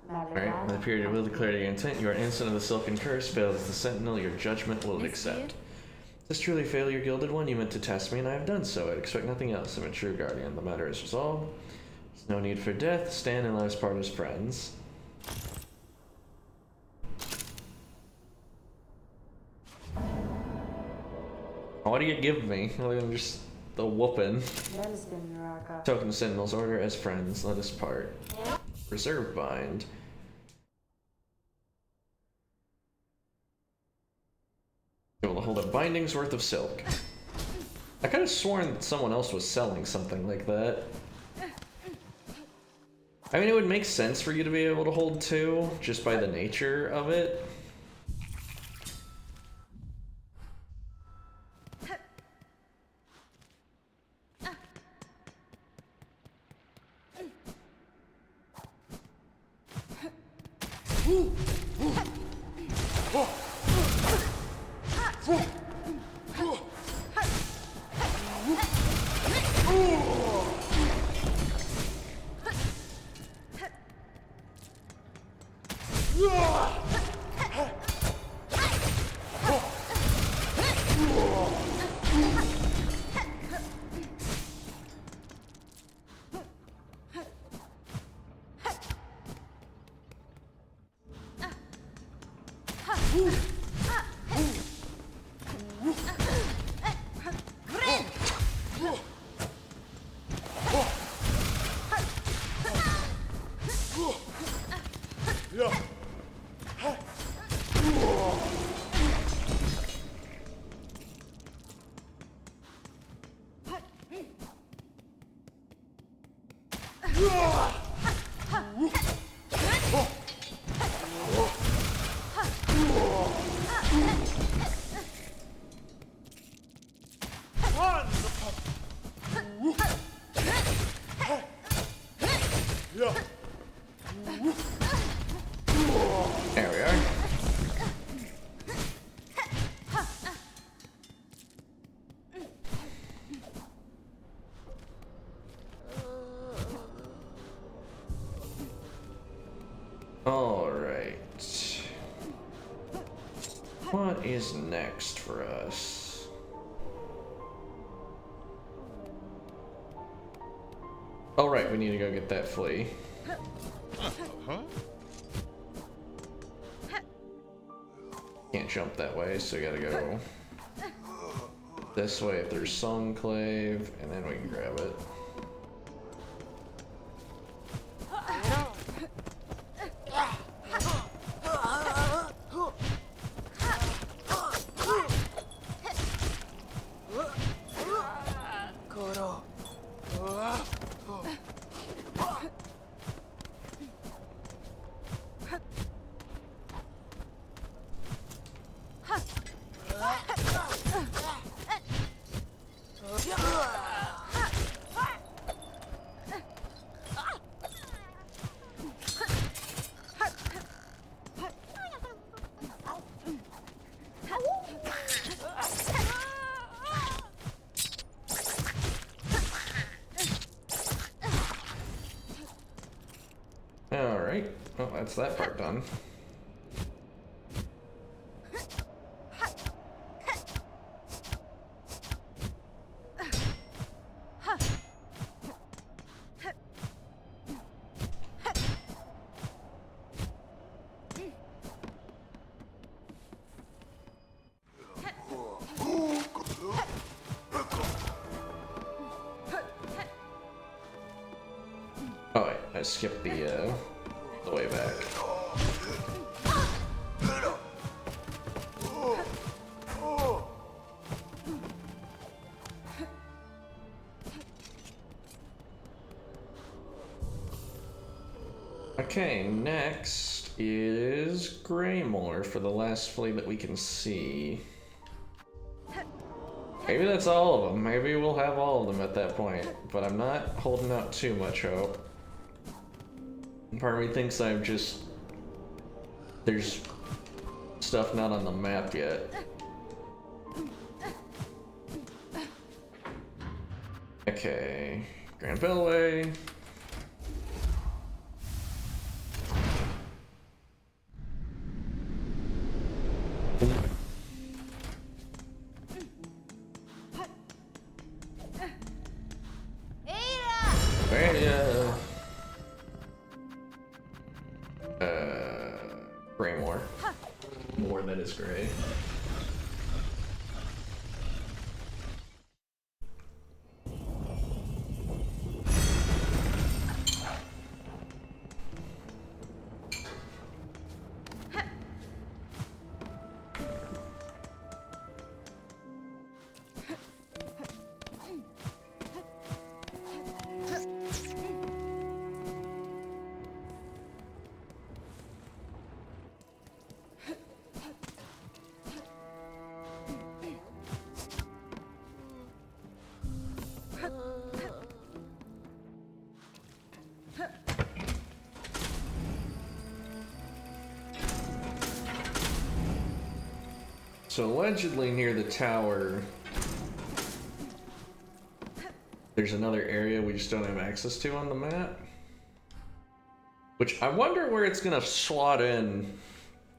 Alright, when the period will declare your intent, you are innocent of the Silken Curse. Failed as the Sentinel, your judgment will accept. This truly fail your gilded one. You meant to test me, and I have done so. I'd expect nothing else. I'm a true guardian. The matter is resolved. There's no need for death. Stand and let us part as friends. What do you give me? Other than just the whooping. Token Sentinels, order as friends. Let us part. Reserve bind. Able to hold a binding's worth of silk. I could have sworn that someone else was selling something like that. I mean, it would make sense for you to be able to hold two, just by the nature of it. There we are. All right. What is next for us? Oh, right, we need to go get that flea. Can't jump that way, so we gotta go this way through Songclave, and then we can grab it. Alright, well, that's that part done. Oh wait, I skipped the way back. Okay, next is Greymore for the last flea that we can see. Maybe that's all of them. Maybe we'll have all of them at that point, but I'm not holding out too much hope. Part of me thinks there's stuff not on the map yet. Okay. Grand Bellway. Gray more. More that is gray. So allegedly near the tower, there's another area we just don't have access to on the map. Which I wonder where it's gonna slot in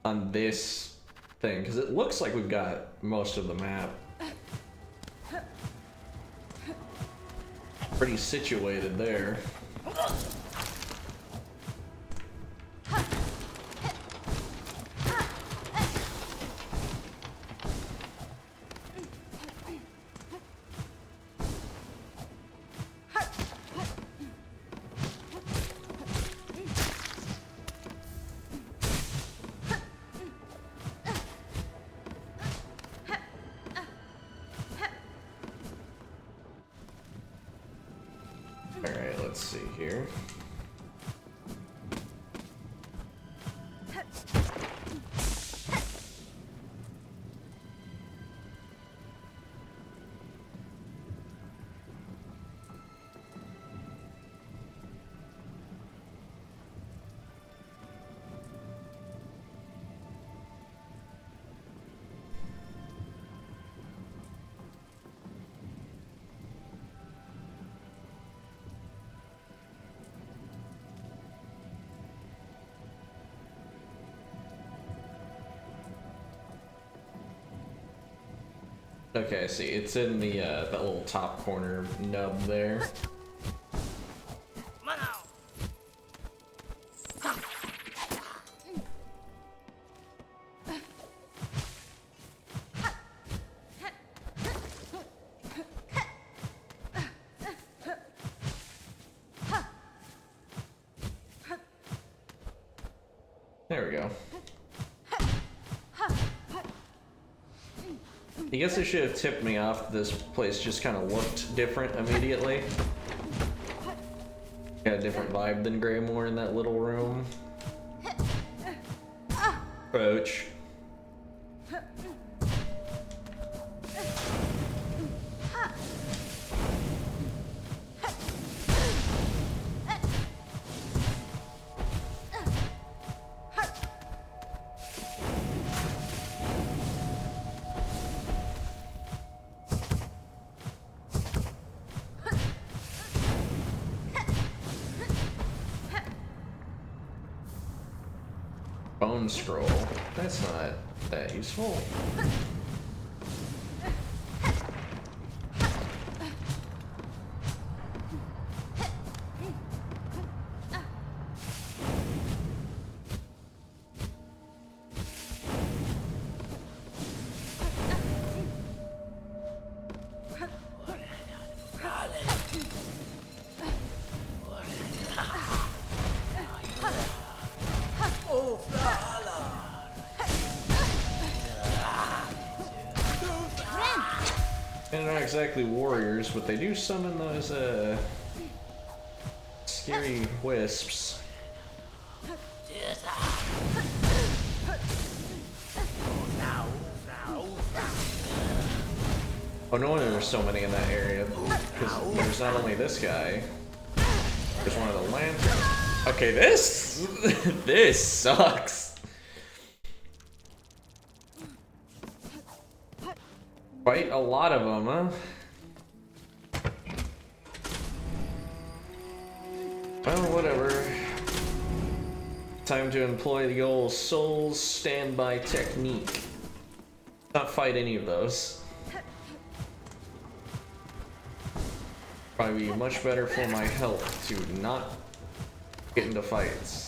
on this thing, because it looks like we've got most of the map pretty situated there. Alright, let's see here. Okay, I see. It's in the that little top corner nub there. There we go. I guess they should have tipped me off that this place just kind of looked different immediately. Got a different vibe than Greymore in that little room. Approach. Bone scroll. That's not that useful. And they're not exactly warriors, but they do summon those scary wisps. Oh, no wonder there's so many in that area, because there's not only this guy, there's one of the lanterns. Okay, this this sucks. Quite a lot of them, huh? Well, whatever. Time to employ the old Soul's standby technique. Not fight any of those. Probably be much better for my health to not get into fights.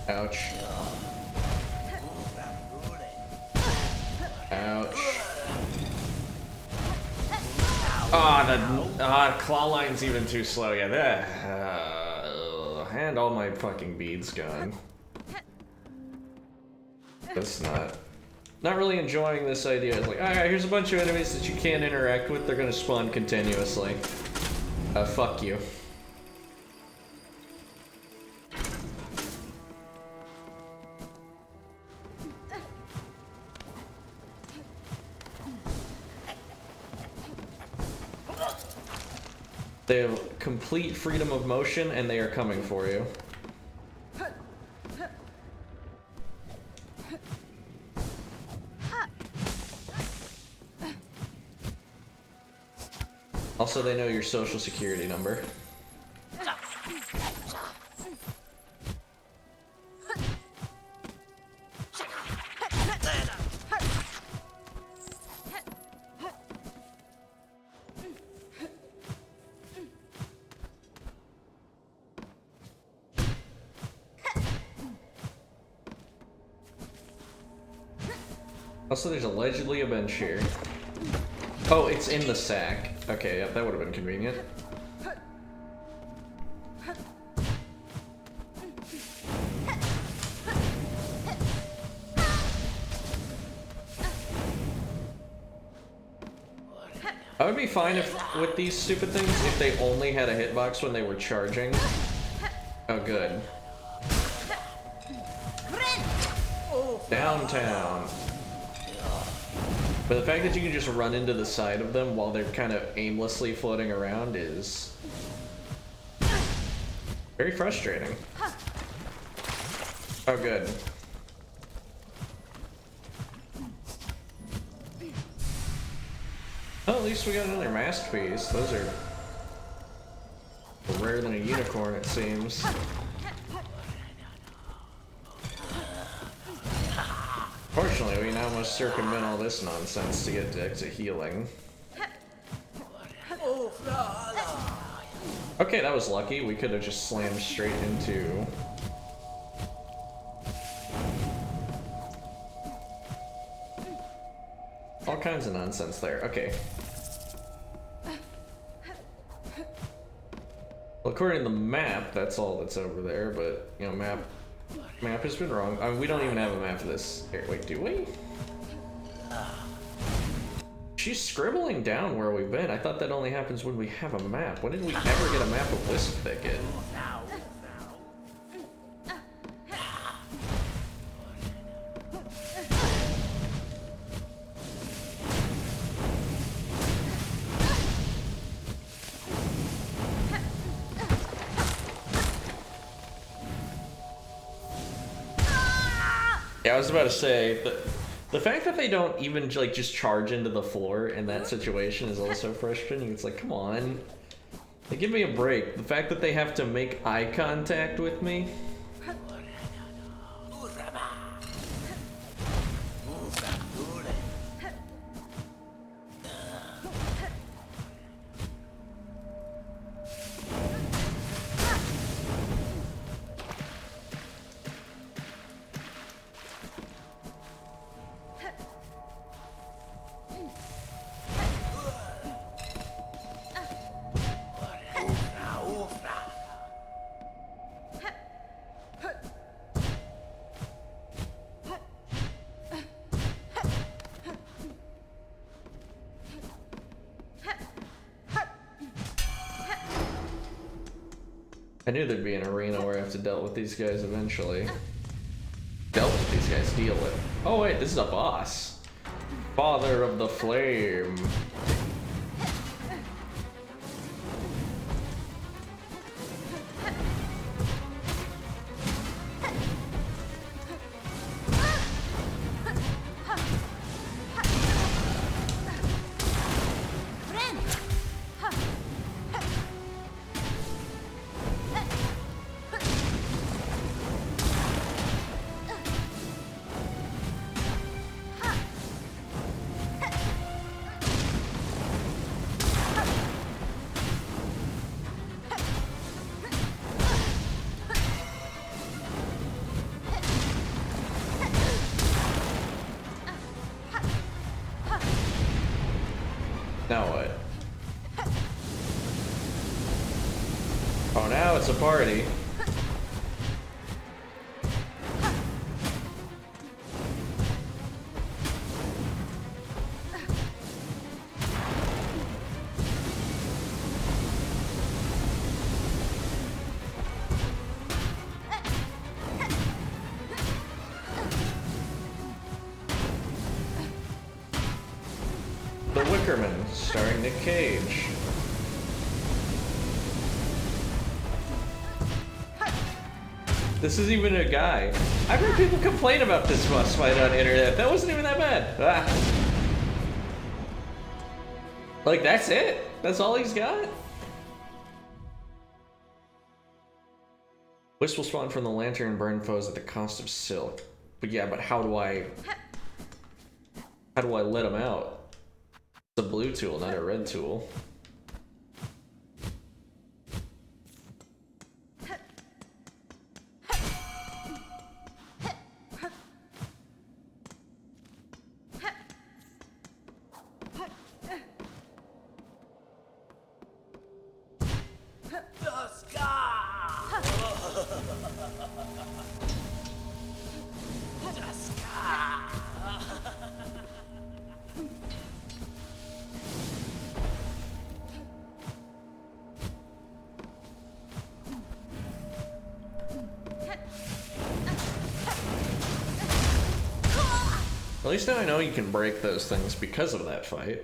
Ouch. Ouch. Ah, the claw line's even too slow. Yeah, that. And all my fucking beads gone. That's not really enjoying this idea. It's like, alright, here's a bunch of enemies that you can't interact with. They're gonna spawn continuously. Fuck you. They have complete freedom of motion, and they are coming for you. Also, they know your social security number. Also, there's allegedly a bench here. Oh, it's in the sack. Okay, yeah, that would have been convenient. I would be fine if, with these stupid things, if they only had a hitbox when they were charging. Oh, good. Downtown. But the fact that you can just run into the side of them while they're kind of aimlessly floating around is very frustrating. Oh, good. Well, at least we got another masterpiece. Those are rarer than a unicorn, it seems. Fortunately, we now must circumvent all this nonsense to get to exit healing. Okay, that was lucky. We could have just slammed straight into... all kinds of nonsense there. Okay. Well, according to the map, that's all that's over there, but, you know, map has been wrong. I mean, we don't even have a map of this. Here, wait, do we? She's scribbling down where we've been. I thought that only happens when we have a map. When did we ever get a map of Wisp Thicket? Yeah, I was about to say, the fact that they don't even like just charge into the floor in that situation is also frustrating. It's like, come on. Like, give me a break. The fact that they have to make eye contact with me. knew there'd be an arena where I have to deal with these guys eventually. Dealt with these guys, deal with. Oh wait, this is a boss. Father of the Flame. Now what? Oh, now it's a party. The Wickerman, starring Nick Cage. This is even a guy. I've heard people complain about this boss fight on the internet. That wasn't even that bad. Ah. Like, that's it? That's all he's got? Wisp will spawn from the lantern and burn foes at the cost of silk. But yeah, but how do I let him out? It's a blue tool, not a red tool. At least now I know you can break those things because of that fight.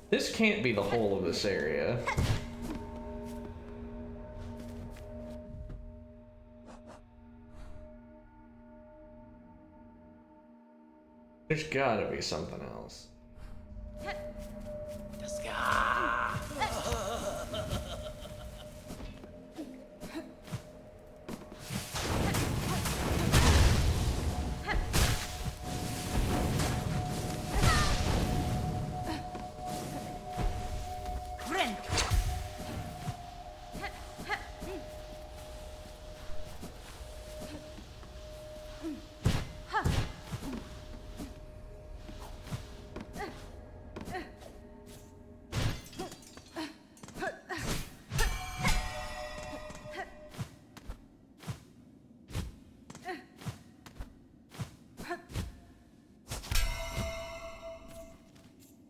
This can't be the whole of this area. There's gotta be something else.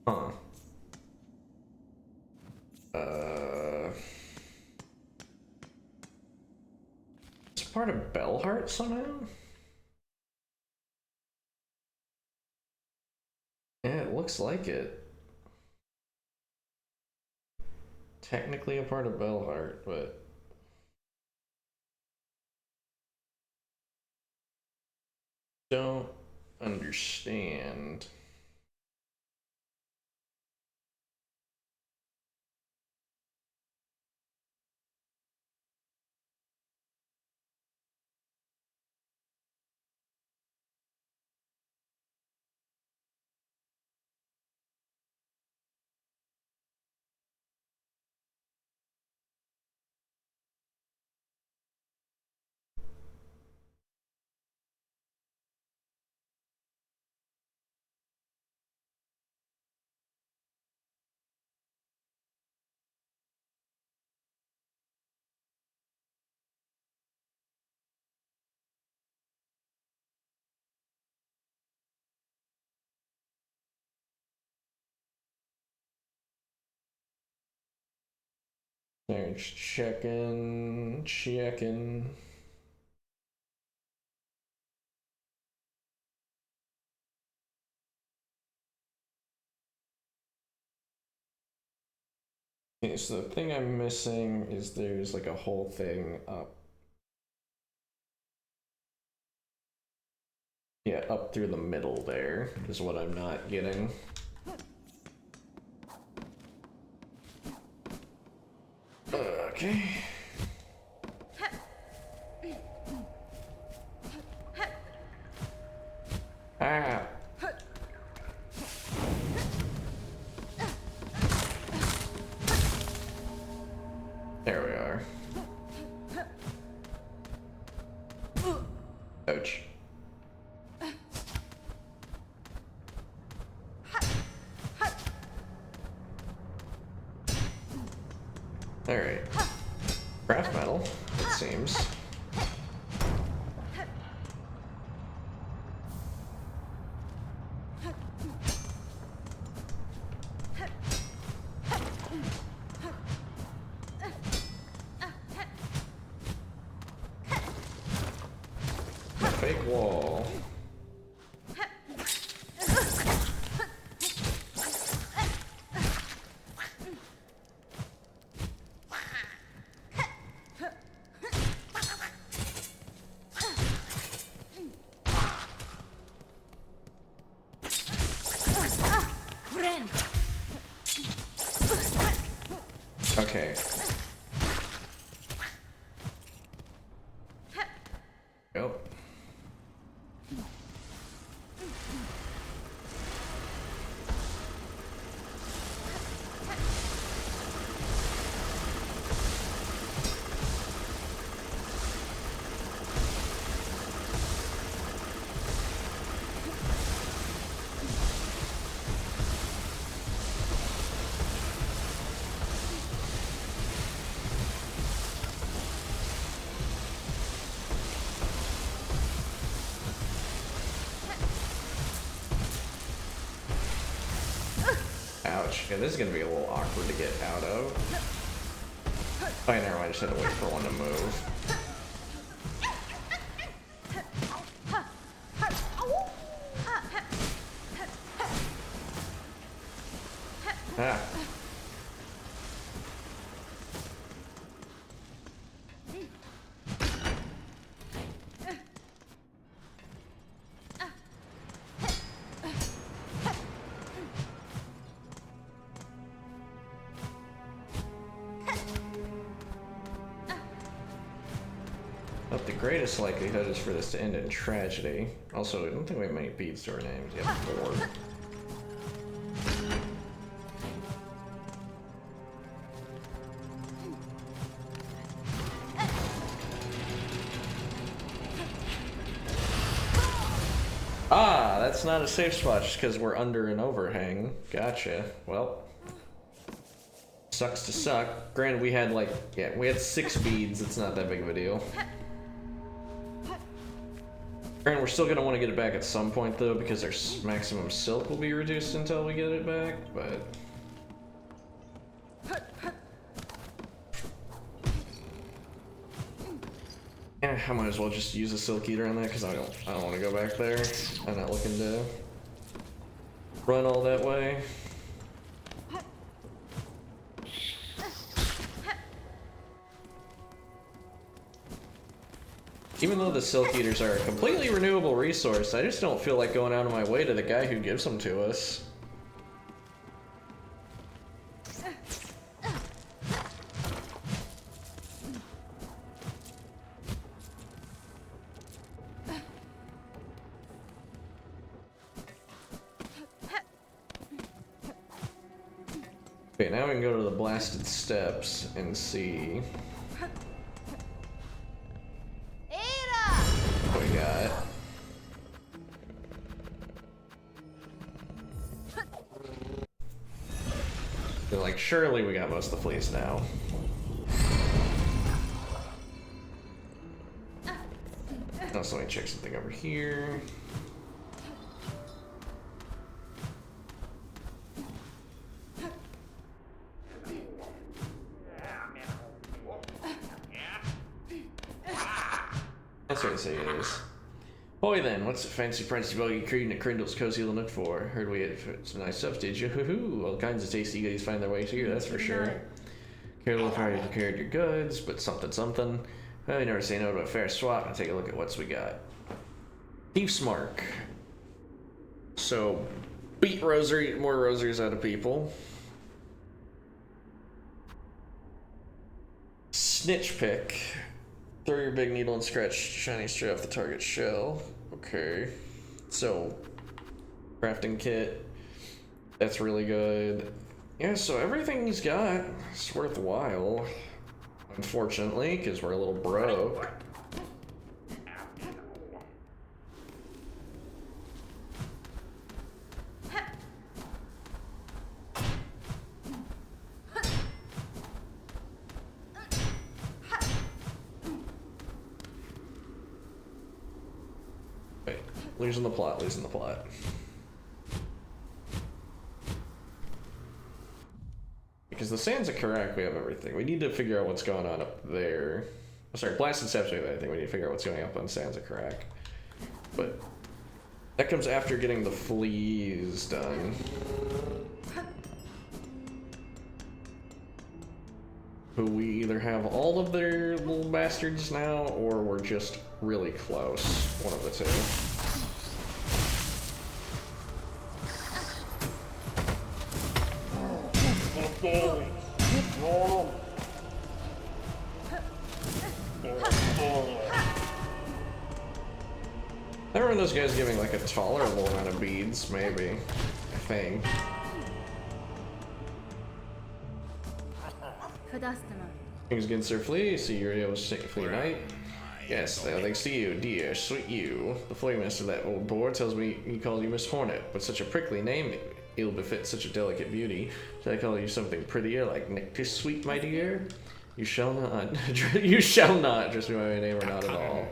Huh. It's part of Bellheart somehow? Yeah, it looks like it. Technically a part of Bellheart, but don't understand. They're checking. Okay, so the thing I'm missing is there's like a whole thing up. Yeah, up through the middle there is what I'm not getting. Okay. Ah. There we are. Ouch. Alright. Craft metal, it seems. Fake wall. Okay. Go. Ouch. Yeah, this is gonna be a little awkward to get out of. Oh, never mind. I just had to wait for one to move. Ah. But the greatest likelihood is for this to end in tragedy. Also, I don't think we have many beads to our names. We have 4. Ah, that's not a safe spot just because we're under an overhang. Gotcha. Well, sucks to suck. Granted, we had we had 6 beads. It's not that big of a deal. Granted, we're still gonna want to get it back at some point though, because our maximum silk will be reduced until we get it back. But yeah, I might as well just use a silk eater on that because I don't want to go back there. I'm not looking to run all that way. Even though the silk eaters are a completely renewable resource, I just don't feel like going out of my way to the guy who gives them to us. Okay, now we can go to the blasted steps and see what we got. They're like, surely we got most of the fleas now. Also, let me check something over here. That's what I say it is. Boy then, what's the fancy princey buggy creeding at Crindle's cozy little nook for? Heard we had some nice stuff, did you? Hoo-hoo! All kinds of tasty goodies find their way here, that's for sure. Careful of how you prepared your goods, but something. Well, you never say no to a fair swap, and take a look at what's we got. Thief's Mark. So, beat rosary, more rosaries out of people. Snitch pick. Throw your big needle and scratch shiny straight off the target's shell. Okay. So, crafting kit. That's really good. Yeah, so everything he's got is worthwhile. Unfortunately, because we're a little broke. Losing the plot. Because the sands of Karak, we have everything. We need to figure out what's going on up there. Oh, sorry, Blasted Steps, we have anything. We need to figure out what's going up on Sands of Karak. But that comes after getting the fleas done. Who we either have all of their little bastards now, or we're just really close. One of the two. I remember those guys giving like a tolerable amount of beads, maybe. I think. Things against their flea, see you're able to take a flea night. Yes, thanks to you, dear, sweet you. The flea master of that old boar tells me he calls you Miss Hornet, but such a prickly name ill befits such a delicate beauty. Should I call you something prettier, like Nectar Sweet, my dear? You shall not. You shall not address me by my name or not at all.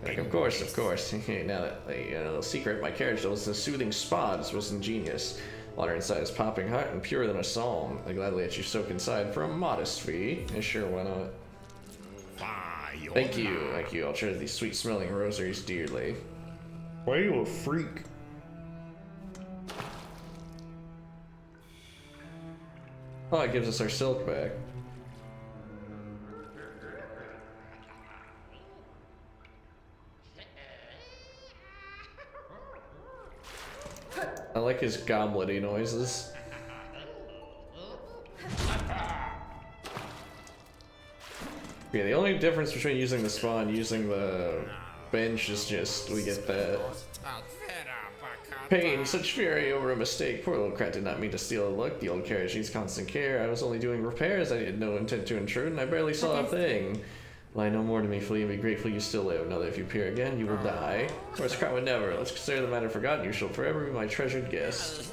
Like, of course. Now that the secret, my carriage was a soothing spa. This was ingenious. Water inside is popping hot and purer than a psalm. I gladly let you soak inside for a modest fee. Yeah, sure, why not? Thank you. I'll treasure these sweet-smelling rosaries dearly. Why are you a freak? Oh, it gives us our silk back. I like his goblety noises. Yeah, the only difference between using the spa and using the bench is just we get that pain, such fury over a mistake. Poor little Krat did not mean to steal a look. The old carriage needs constant care. I was only doing repairs. I had no intent to intrude, and I barely saw a thing. Lie no more to me, flea, and be grateful you still live. Know that if you appear again, you will die. Of course, Krat would never. Let's consider the matter forgotten. You shall forever be my treasured guest.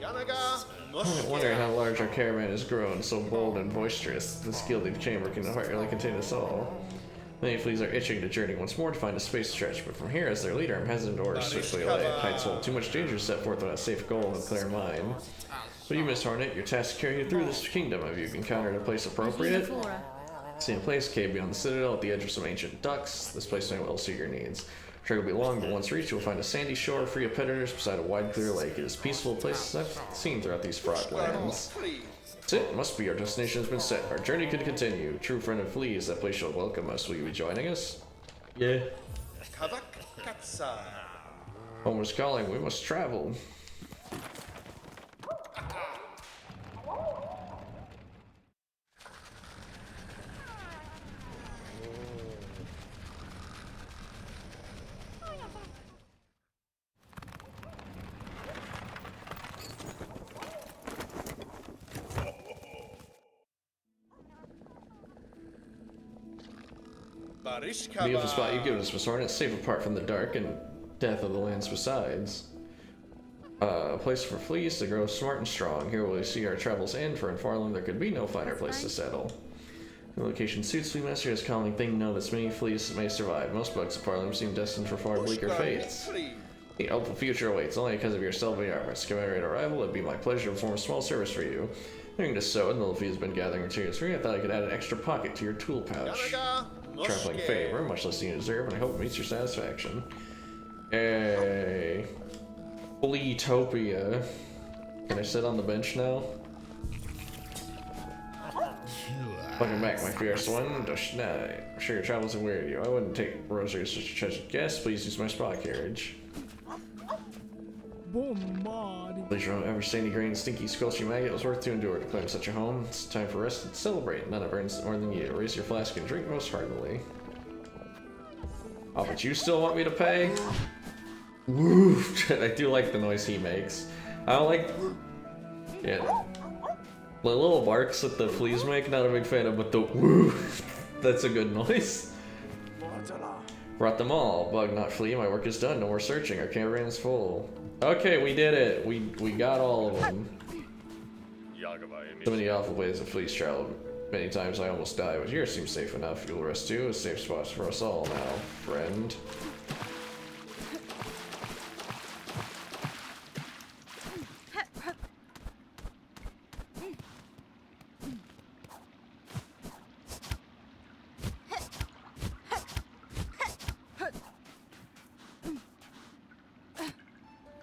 I'm wondering how large our caravan has grown, so bold and boisterous. This gilded chamber can hardly contain us all. Many fleas are itching to journey once more to find a space stretch, but from here, as their leader, I'm hesitant to order swiftly away. Heights hold too much danger to set forth without a safe goal and a clear mind. But you, Miss Hornet, your task to carry you through this kingdom. Have you encountered a place appropriate? Same place, cave beyond the citadel, at the edge of some ancient ducks. This place may well suit your needs. Sure will be long, but once reached, you will find a sandy shore free of predators beside a wide, clear lake. It is peaceful places I've seen throughout these fraught lands. That's it. Must be. Our destination has been set. Our journey could continue. True friend of fleas, that place shall welcome us. Will you be joining us? Yeah. Home is calling. We must travel. Beautiful spot you've given us, Miss Hornet. Safe apart from the dark and death of the lands besides. A place for fleas to grow smart and strong. Here we'll see our travels end, for in Farland there could be no finer place to settle. The location suits Flea Master as calming thing to know that many fleas may survive. Most bugs of Farland seem destined for far bleaker fates. The hopeful future awaits only because of your stealthy armor. To commemorate our arrival, it'd be my pleasure to perform a small service for you. Hearing to sew, and the Luffy has been gathering materials for you, I thought I could add an extra pocket to your tool pouch. Traveling favor, much less than you deserve, and I hope it meets your satisfaction. Hey. Fleetopia. Can I sit on the bench now? Welcome back, my fierce one. I'm sure your travels have wearied you. I wouldn't take Rosary as such a treasured guest. Please use my spa carriage. Please remember, every sandy grain, stinky, squelchy maggot was worth to endure to claim such a home. It's time for rest and celebrate. None of earns more than you. Raise your flask and drink most heartily. Oh, but you still want me to pay? Woo! I do like the noise he makes. I don't like... Yeah. The little barks that the fleas make, not a big fan of, but the woo! That's a good noise. Brought them all. Bug, not flea. My work is done. No more searching. Our caravan is full. Okay, we did it. We got all of them. So many awful ways of fleas traveled. Many times I almost died, but here seems safe enough. You'll rest too. A safe spot for us all now, friend.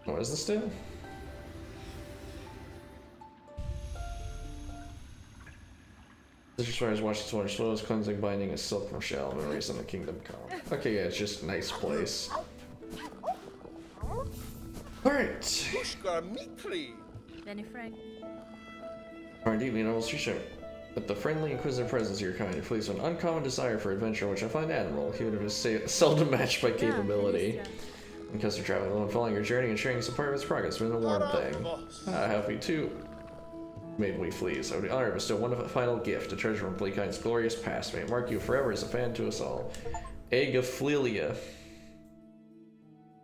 What does this do? This requires watch this water slows, cleansing, binding a silk from shell, and raising the kingdom come. Okay, yeah, it's just a nice place. Alright. Indeed, we almost appreciate but the friendly inquisitive presence of your kind inflates an uncommon desire for adventure, which I find admirable, even if it's seldom matched by capability. Because you're traveling alone, following your journey and sharing some part of its progress with a warm thing. Happy too. Made we fleas. I would be honored to bestow one final gift, a treasure from Bleakind's glorious past. May it mark you forever as a fan to us all. Agaflelia.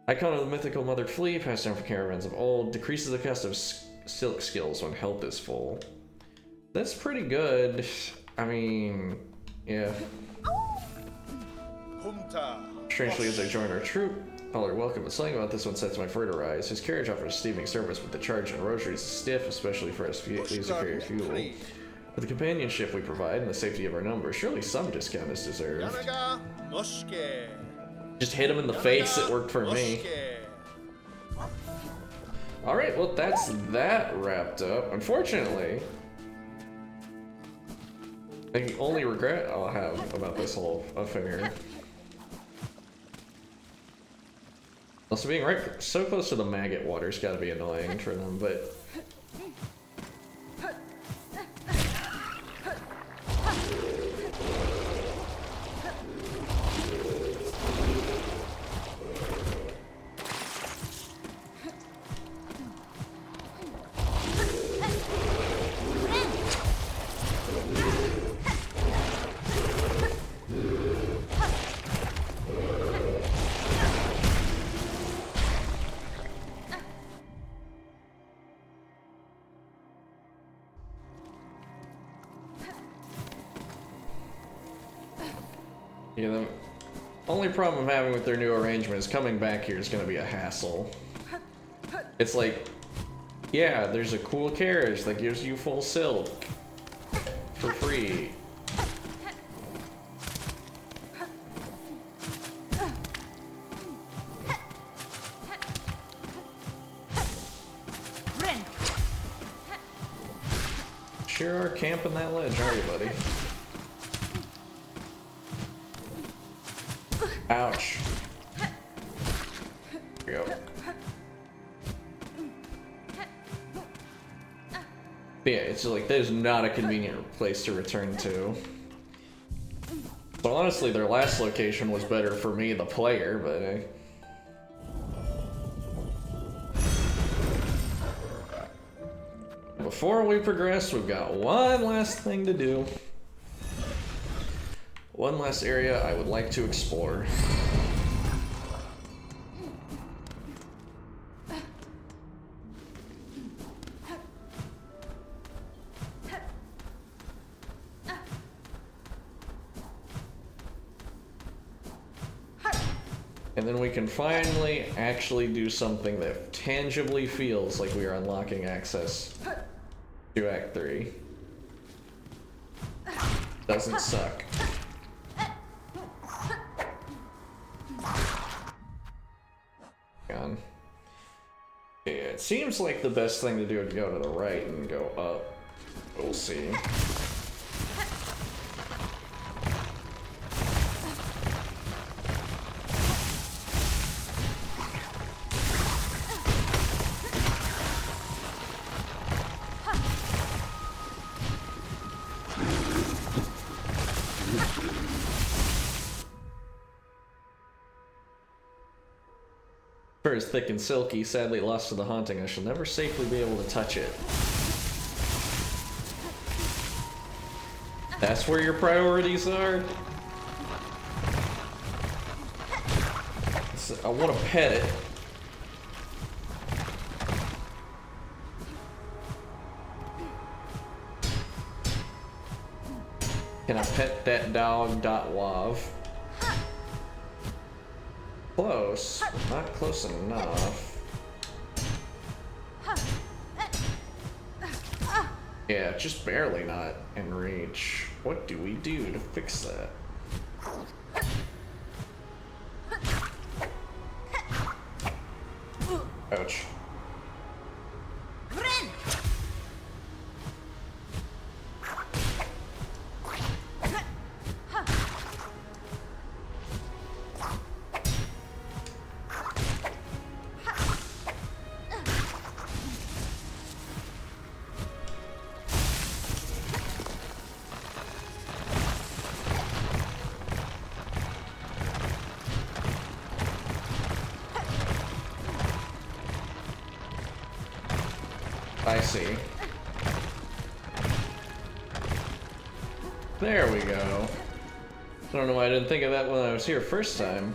Icon of the mythical mother flea, passed down from caravans of old, decreases the cost of silk skills when health is full. That's pretty good. I mean, yeah. Strangely, as I join our troop, all are welcome, but something about this one sets my fur to rise. His carriage offers steaming service, but the charge and rosary is stiff, especially for us fleas who carry fuel. With the companionship we provide and the safety of our numbers, surely some discount is deserved. Just hit him in the face, it worked for me. Alright, well that's that wrapped up. Unfortunately, the only regret I'll have about this whole affair. Also, being right so close to the maggot water's gotta be annoying for them, but... Yeah, the only problem I'm having with their new arrangement is coming back here is going to be a hassle. It's like, yeah, there's a cool carriage that gives you full silk for free. Sure are camping that ledge, are you, buddy? Ouch. There we go. But yeah, it's like there's not a convenient place to return to. So honestly, their last location was better for me, the player, but before we progress, we've got one last thing to do. One last area I would like to explore. And then we can finally actually do something that tangibly feels like we are unlocking access to Act 3. Doesn't suck. On. Yeah, it seems like the best thing to do is go to the right and go up. We'll see. Fur is thick and silky, sadly lost to the haunting. I shall never safely be able to touch it. That's where your priorities are? I want to pet it. Can I pet that dog? Wav. Close, but not close enough. Yeah, just barely not in reach. What do we do to fix that? Ouch. I see. There we go. I don't know why I didn't think of that when I was here first time.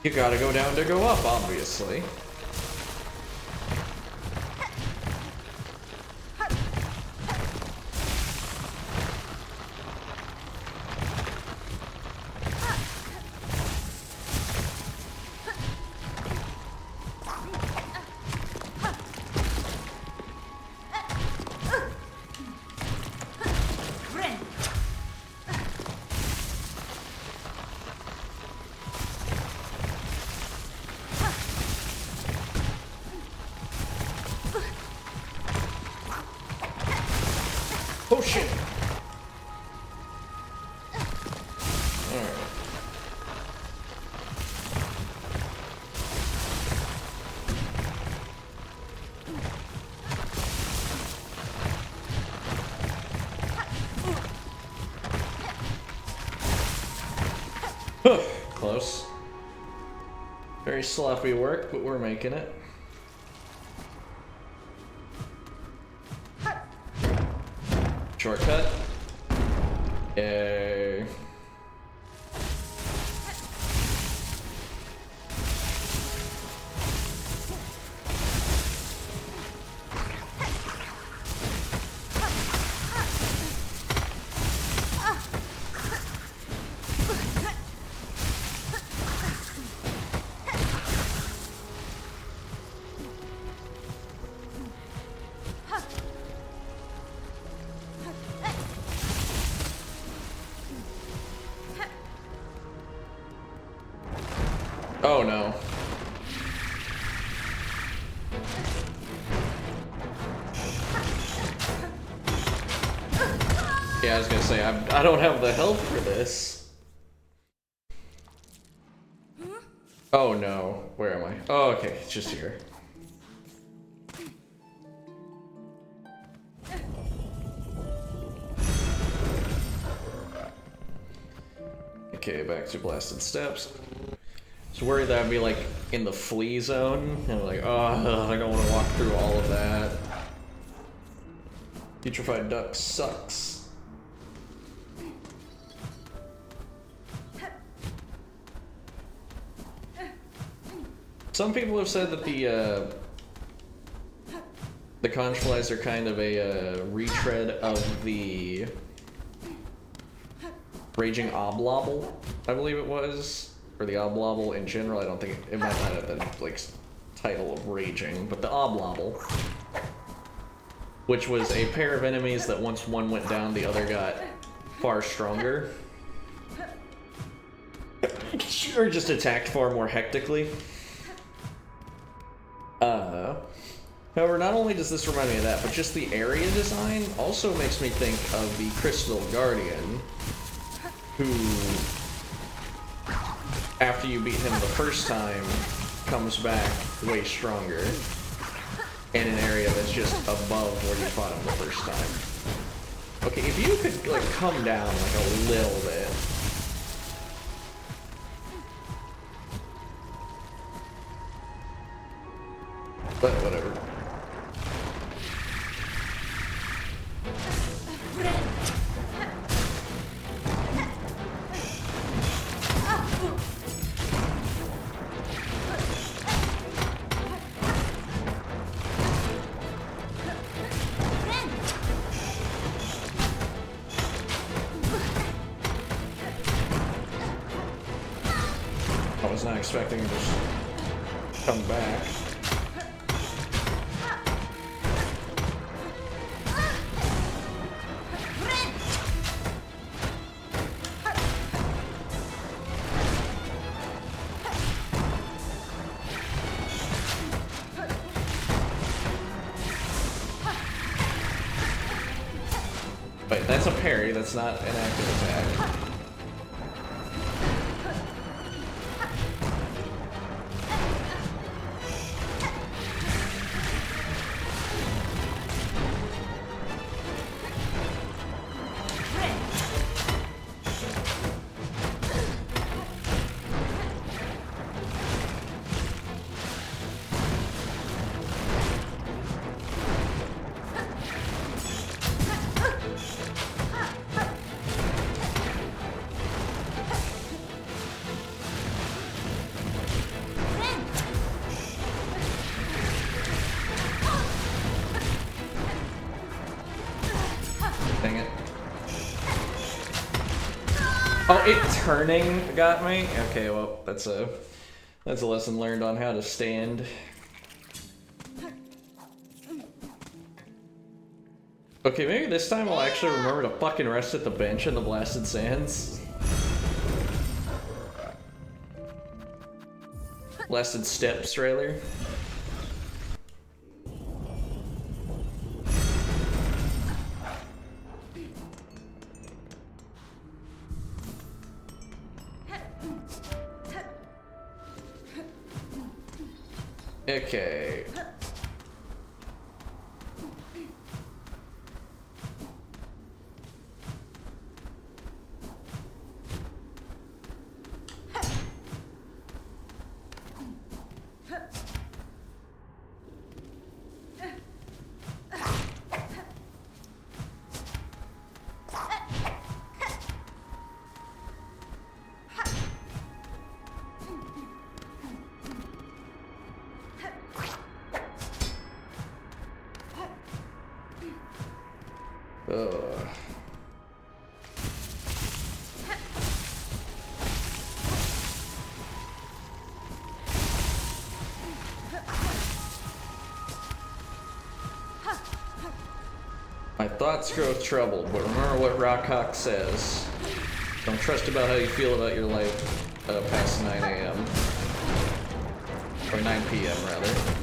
You gotta go down to go up, obviously. Oh shit! Alright. Close. Very sloppy work, but we're making it. Shortcut. Yay. Oh no. Yeah, I was gonna say, I don't have the health for this. Oh no. Where am I? Oh, okay. It's just here. Okay, back to blasted steps. I was worried that I'd be like in the flea zone, and I'm like, oh, I don't want to walk through all of that. Putrefied duck sucks. Some people have said that the conch flies are kind of a retread of the Raging Oblobble, I believe it was. Or the Oblobble in general. I don't think it might not have the like title of Raging, but the Oblobble. which was a pair of enemies that once one went down, the other got far stronger. Or just attacked far more hectically. However, not only does this remind me of that, but just the area design also makes me think of the Crystal Guardian, who, after you beat him the first time, comes back way Stronger in an area that's just above where you fought him the first time. Okay, if you could, like, come down, like, a little bit. But whatever. I was not expecting him to just come back. Wait, that's a parry, that's not an active attack. Dang it. Oh, it turning got me? Okay, well, that's a lesson learned on how to stand. Okay, maybe this time I'll actually remember to fucking rest at the bench in the Blasted Sands. Blasted Steps, rather. Okay. My thoughts grow troubled, but remember what Rockhawk says. Don't trust about how you feel about your life past 9 a.m. Or 9 p.m. rather.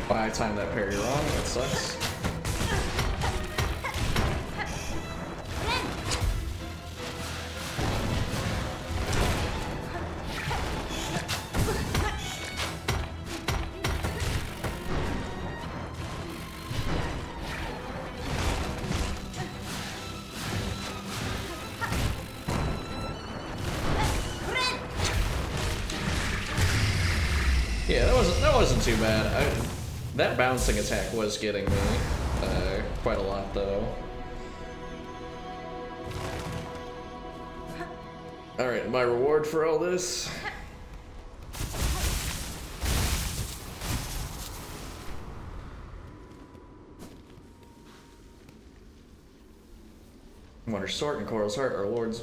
But I timed that parry wrong, that sucks. Yeah, that wasn't too bad. That bouncing attack was getting me quite a lot, though. All right, my reward for all this. Wonder Sword and Coral's Heart, our Lord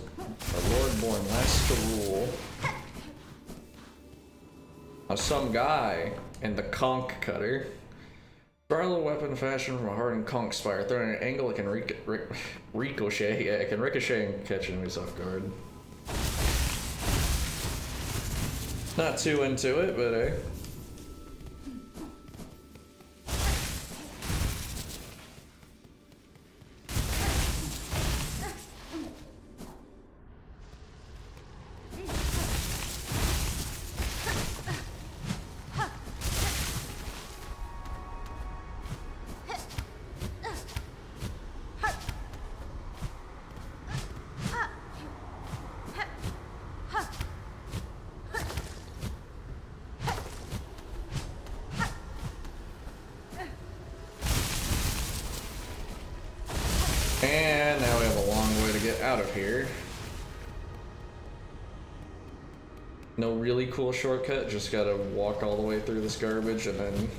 born last to rule. Some guy in the conch cutter. Scarlet weapon fashioned from a hardened conch spire. Thrown at an angle, it can ricochet. Yeah, it can ricochet and catch enemies off guard. Not too into it, but hey. And now we have a long way to get out of here. No really cool shortcut, just gotta walk all the way through this garbage and then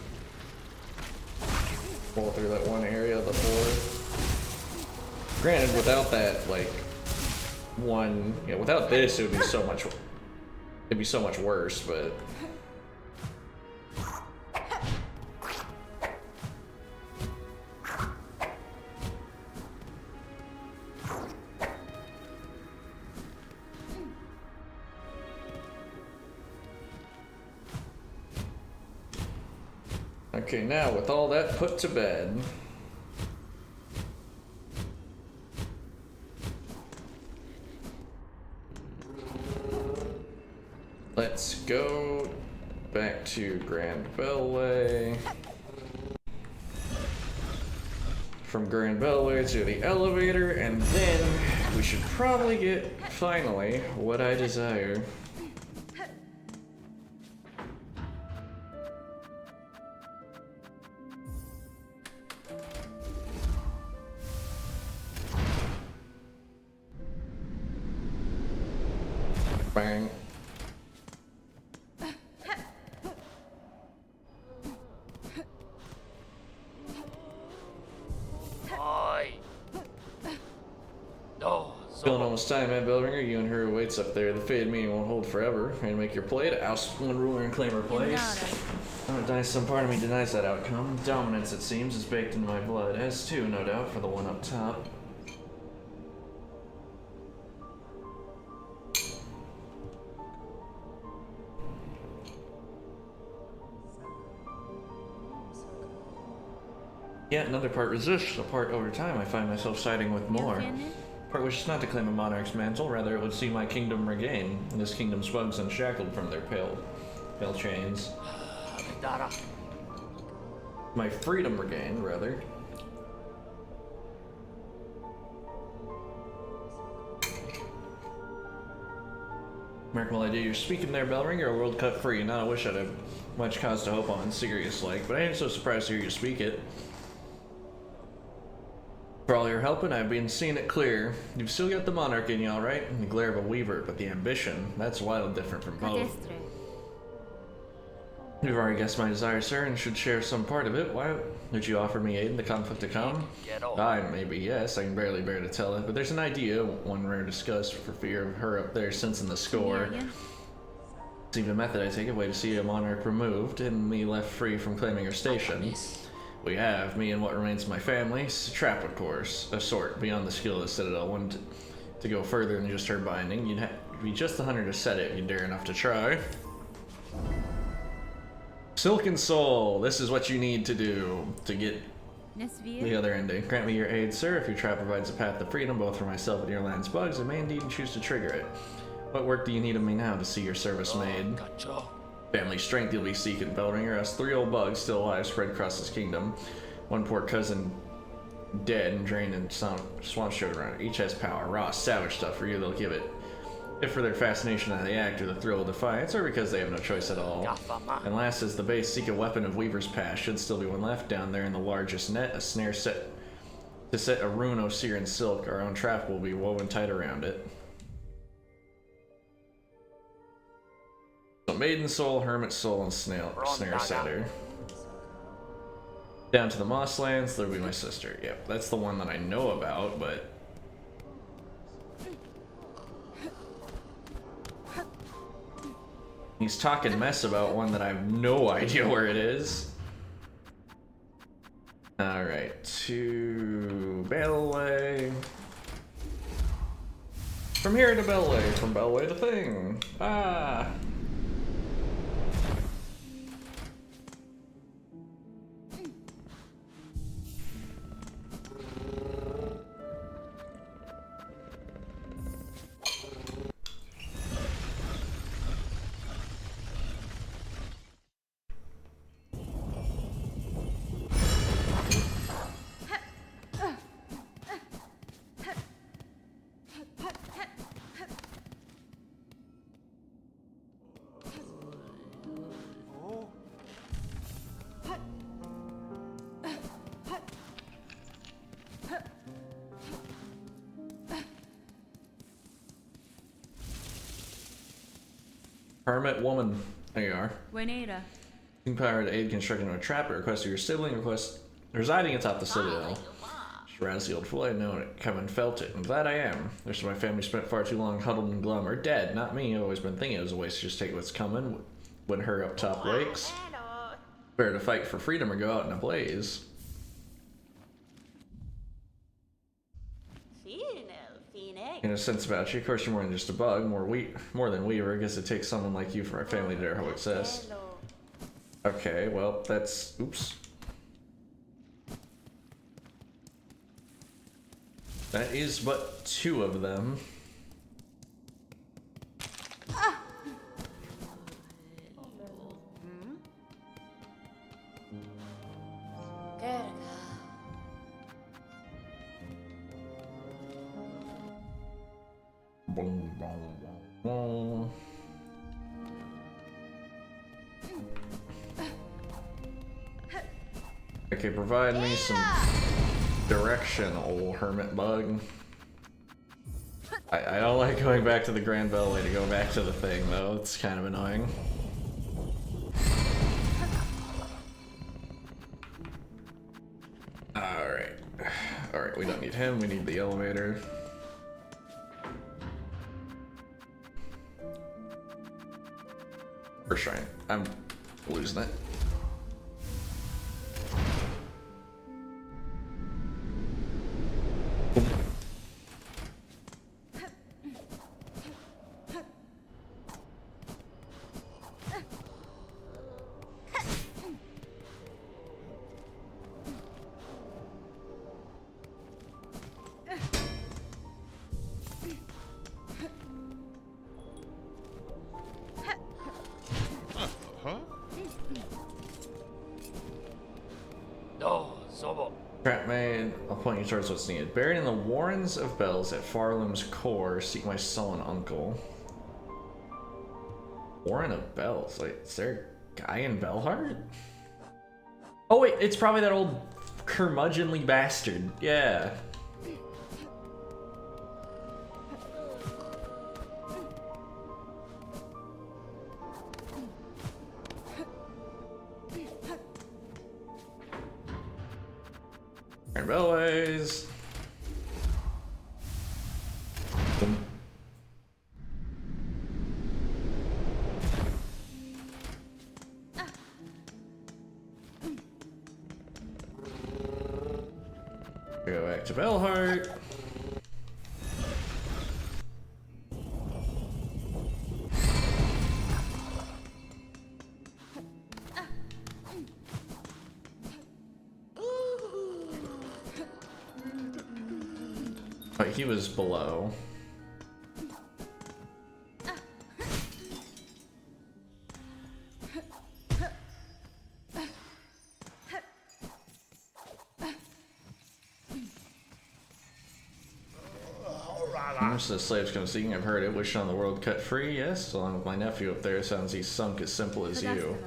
pull through that one area of the floor. Granted, without that, like, without this, it would be so much, it'd be so much worse, but... Okay, now with all that put to bed, let's go back to Grand Bellway. From Grand Bellway to the elevator, and then we should probably get, finally, what I desire. Bang. Feeling almost time, man, Bellringer. You and her waits up there. The faded meeting won't hold forever. And make your play to oust one ruler and claim her place. Some part of me denies that outcome. Dominance, it seems, is baked into my blood. As too, no doubt, for the one up top. Yet another part resists. A part over time I find myself siding with more. Part wishes not to claim a monarch's mantle, rather it would see my kingdom regain, and this kingdom's bugs unshackled from their pale chains. My freedom regained, rather. Remarkable idea you're speaking there, Bellringer, a world cut free. Now I wish I'd have much cause to hope on, serious like, but I ain't so surprised to hear you speak it. For all your helping, I've been seeing it clear. You've still got the monarch in you, alright? The glare of a weaver, but the ambition, that's wildly different from both. You've already guessed my desire, sir, and should share some part of it. Why would you offer me aid in the conflict to come? Aye, maybe, yes. I can barely bear to tell it, but there's an idea, one rare discussed for fear of her up there sensing the score. Seemed a method, I take it, way to see a monarch removed and me left free from claiming her station. We have, me and what remains of my family, trap, of course, a sort, beyond the skill of the Citadel. One to go further than just her binding. You'd be just the hunter to set it if you dare enough to try. Silken Soul, this is what you need to do to get the other ending. Grant me your aid, sir. If your trap provides a path to freedom, both for myself and your land's bugs, I may indeed choose to trigger it. What work do you need of me now to see your service made? Family strength you'll be seeking, Bellringer. Us 3 old bugs still alive spread across this kingdom. One poor cousin dead and drained in swamp showed around. Each has power, raw, savage stuff. For you, they'll give it. If for their fascination of the act or the thrill of defiance, or because they have no choice at all. And last is the base, seek a weapon of Weaver's Past. Should still be one left down there in the largest net. A snare set to set a rune of seer and silk. Our own trap will be woven tight around it. So Maiden Soul, Hermit Soul, and Snare Setter. Down to the Mosslands, there'll be my sister. Yep, that's the one that I know about, but... He's talking mess about one that I have no idea where it is. Alright, to Bellway. From here to Bellway, from Bellway to Thing. Ah! Hermit woman. There you are. Buenera. King power to aid constructing a trap at request of your sibling, request residing atop the citadel. She rattles the old fool. I had known it, come and felt it. I'm glad I am. The rest of my family spent far too long huddled and glum, or dead. Not me. I've always been thinking it was a waste to just take what's coming when her up top wakes. Better to fight for freedom or go out in a blaze. In a sense about you, of course you're more than just a bug, more than Weaver. I guess it takes someone like you for our family to dare exist. Okay, well, that's... oops. That is but 2 of them. Okay, provide me some direction, old hermit bug. I don't like going back to the Grand Bellway to go back to the thing, though. It's kind of annoying. Alright. Alright, we don't need him. We need the elevator. For shrine. I'm losing it. Trap made. I'll point you towards what's needed. Buried in the Warrens of Bells at Farlam's core, seek my sullen uncle. Warren of Bells? Like, is there a guy in Belheart? Oh wait, it's probably that old curmudgeonly bastard. Yeah. Bellways. Go back to Belheart. wait, he was below. The slaves come seeking, I've heard it. Wish on the world cut free, yes, along with my nephew up there. Sounds he's sunk as simple as you.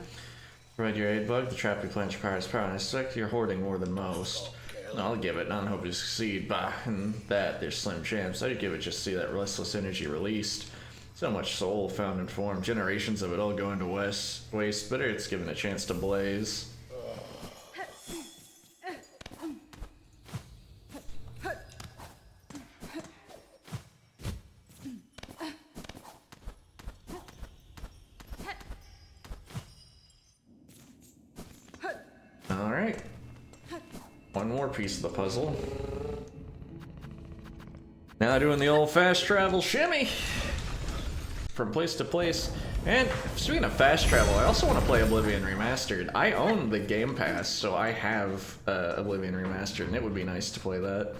Provide your aid, Bug. The trap you plant requires power, and I suspect you're hoarding more than most. No, I'll give it, not hope to succeed. Bah, and that, there's slim chance. I'd give it just to see that restless energy released. So much soul found in form. Generations of it all going to waste. Better it's given a chance to blaze. Alright. One more piece of the puzzle. Now doing the old fast travel shimmy from place to place. And speaking of fast travel, I also want to play Oblivion Remastered. I own the Game Pass, so I have Oblivion Remastered, and it would be nice to play that.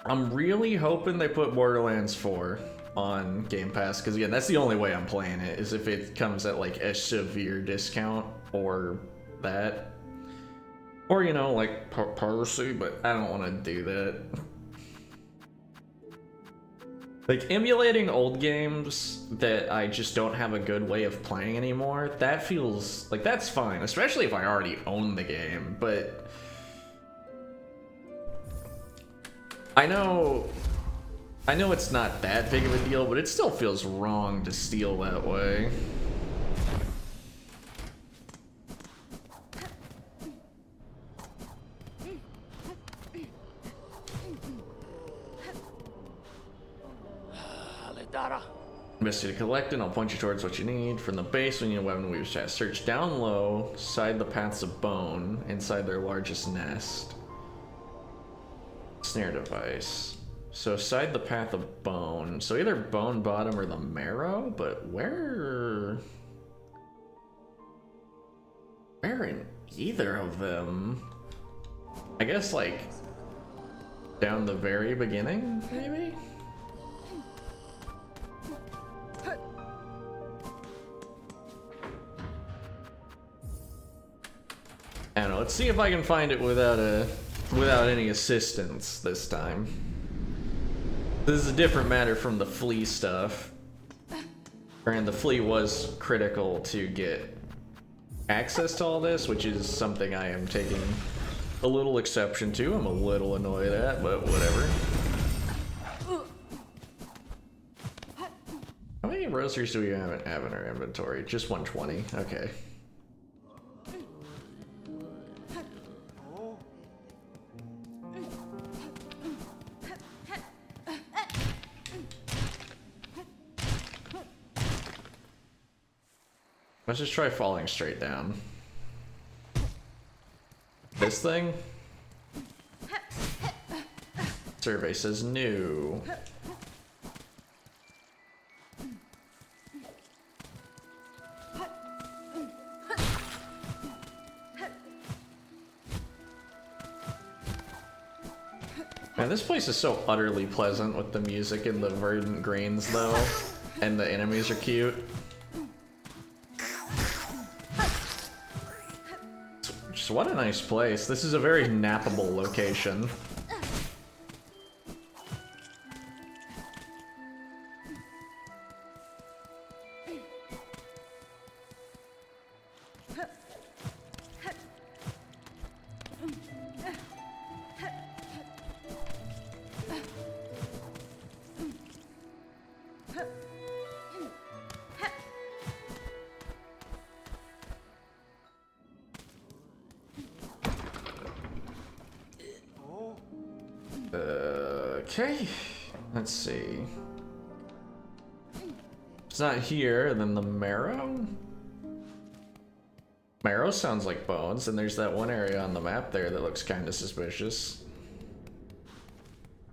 I'm really hoping they put Borderlands 4 on Game Pass, because again, that's the only way I'm playing it, is if it comes at like a severe discount or that. Or, you know, like piracy, but I don't want to do that. Like, emulating old games that I just don't have a good way of playing anymore, that feels like that's fine, especially if I already own the game, but I know it's not that big of a deal, but it still feels wrong to steal that way. Investigate to collect it, I'll point you towards what you need. From the base, when you need a weapon weaver's chest. Search down low, side the paths of bone, inside their largest nest. Snare device. So side the path of bone. So either bone bottom or the marrow, but where in either of them? I guess like down the very beginning, maybe? I don't know, let's see if I can find it without any assistance this time. This is a different matter from the flea stuff. And the flea was critical to get access to all this, which is something I am taking a little exception to. I'm a little annoyed at, but whatever. How many rosaries do we have in our inventory? Just 120, okay. Let's just try falling straight down. This thing? Survey says new. Man, this place is so utterly pleasant with the music and the verdant greens though, and the enemies are cute. Just what a nice place. This is a very nappable location. Okay, let's see. If it's not here, then the marrow? Marrow sounds like bones, and there's that one area on the map there that looks kind of suspicious.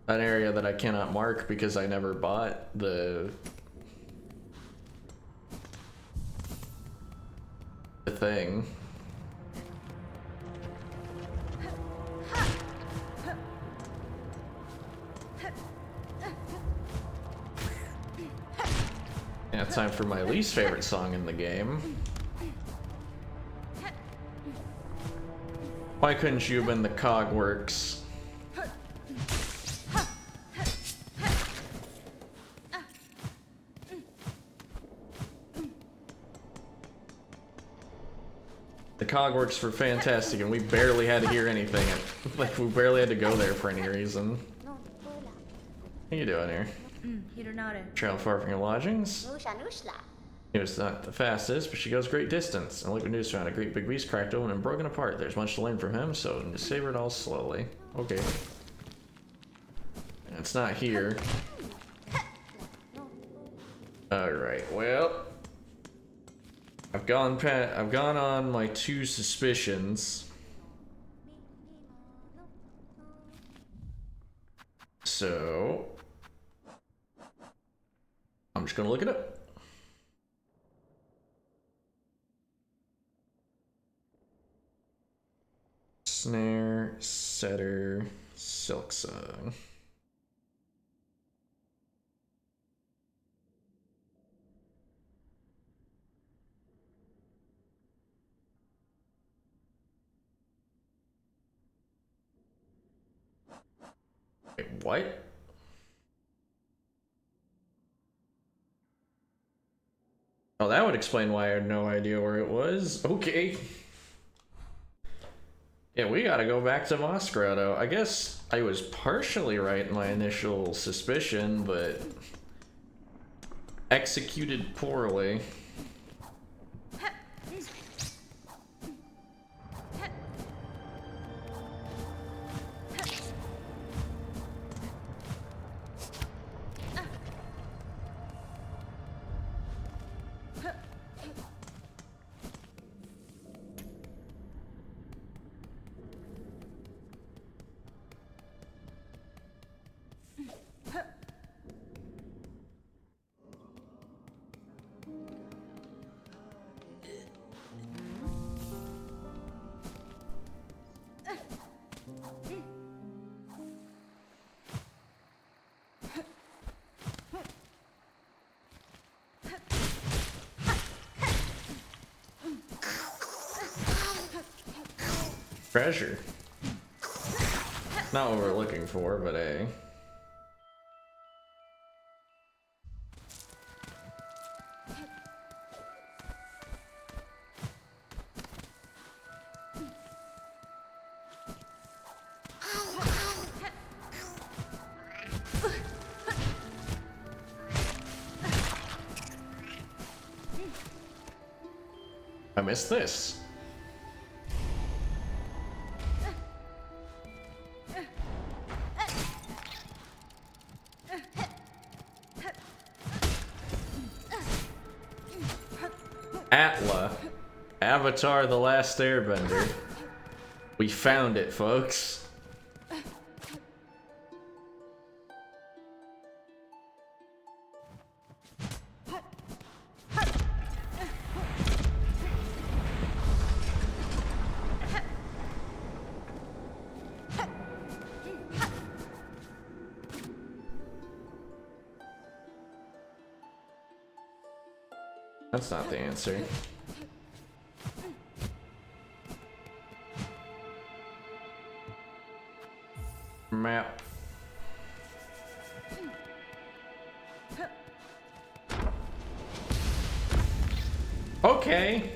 An area that I cannot mark because I never bought the thing. time for my least favorite song in the game. Why couldn't you have been the Cogworks? The Cogworks were fantastic, and we barely had to hear anything. Like, we barely had to go there for any reason. What are you doing here? Travel far from your lodgings? It was not the fastest, but she goes great distance. And look what news found. A great big beast cracked open and broken apart. There's much to learn from him, so just savor it all slowly. Okay. And it's not here. Alright, well. I've gone on my 2 suspicions. So I'm just gonna look it up. Snare setter Silksong. Wait, what? Oh, that would explain why I had no idea where it was. Okay. Yeah, we gotta go back to Mosgrotto. I guess I was partially right in my initial suspicion, but executed poorly. Treasure. Not what we're looking for, but hey. I missed this. Atla. Avatar: The Last Airbender. We found it, folks. That's not the answer. Map. Okay.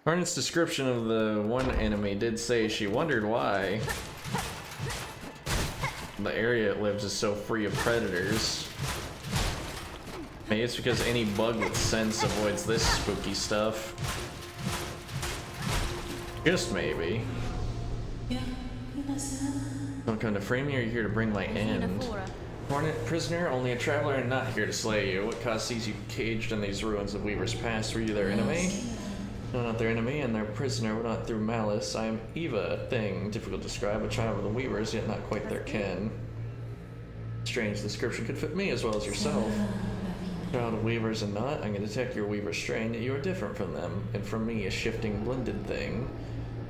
Hornet's description of the one enemy did say she wondered why the area it lives is so free of predators. Maybe it's because any bug with sense avoids this spooky stuff. Just maybe. Don't come to frame me, or you're here to bring my end. Hornet, prisoner, only a traveler and not here to slay you. What cause sees you caged in these ruins of Weaver's Past? Were you their enemy? No, not their enemy, and their prisoner, but not through malice. I am Eva, a thing. Difficult to describe, a child of the Weavers, yet not quite their kin. Strange description could fit me as well as yourself. Child of weavers and not, I can detect your weaver strain, that you are different from them, and from me, a shifting, blended thing.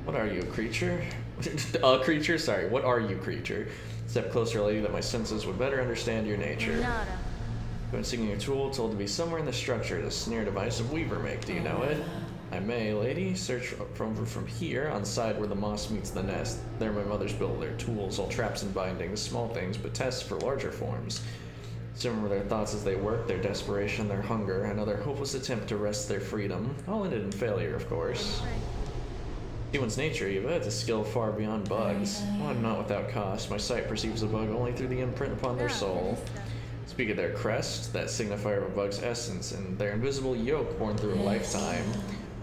What are you, a creature? A creature? Sorry, what are you, creature? Step closer, lady, that my senses would better understand your nature. Nada. When seeking a tool, told to be somewhere in the structure, the snare device of weaver make. Do you know it? I may, lady. Search from here, on side where the moss meets the nest. There my mothers built their tools, all traps and bindings, small things, but tests for larger forms. Similar their thoughts as they work, their desperation, their hunger, another hopeless attempt to wrest their freedom. All ended in failure, of course. See one's nature, Eva. It's a skill far beyond bugs. Oh, I'm not without cost. My sight perceives a bug only through the imprint upon their soul. Speak of their crest, that signifier of a bug's essence, and their invisible yoke born through a lifetime.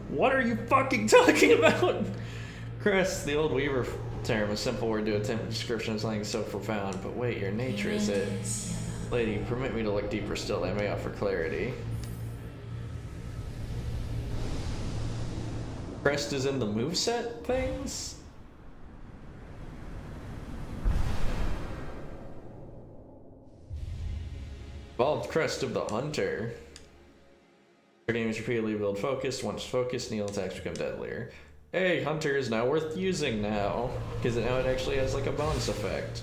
What are you fucking talking about? Crest, the old weaver term, a simple word to attempt a description of something so profound. But wait, your nature is it. Lady, permit me to look deeper still. I may offer clarity. Crest is in the moveset things? Evolved Crest of the Hunter. Your damage repeatedly build focus. Once focused, Neil attacks become deadlier. Hey, Hunter is now worth using now. Because now it actually has like a bonus effect.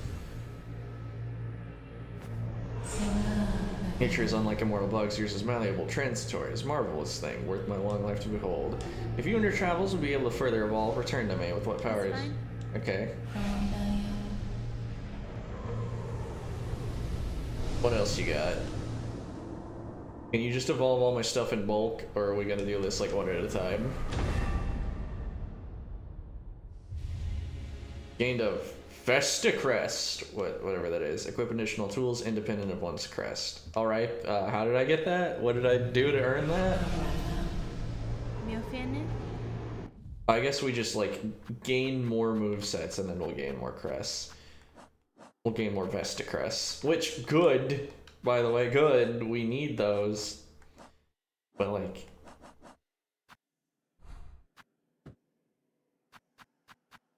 Nature is unlike immortal bugs, yours is malleable, transitory, is a marvelous thing, worth my long life to behold. If you and your travels will be able to further evolve, return to me with what powers. Okay. What else you got? Can you just evolve all my stuff in bulk, or are we gonna do this like one at a time? Gained a Vesta Crest, whatever that is. Equip additional tools independent of one's crest. Alright, how did I get that? What did I do to earn that? I guess we just like gain more movesets and then we'll gain more crests. We'll gain more Vesta Crests. Which, good, by the way, good. We need those. But like...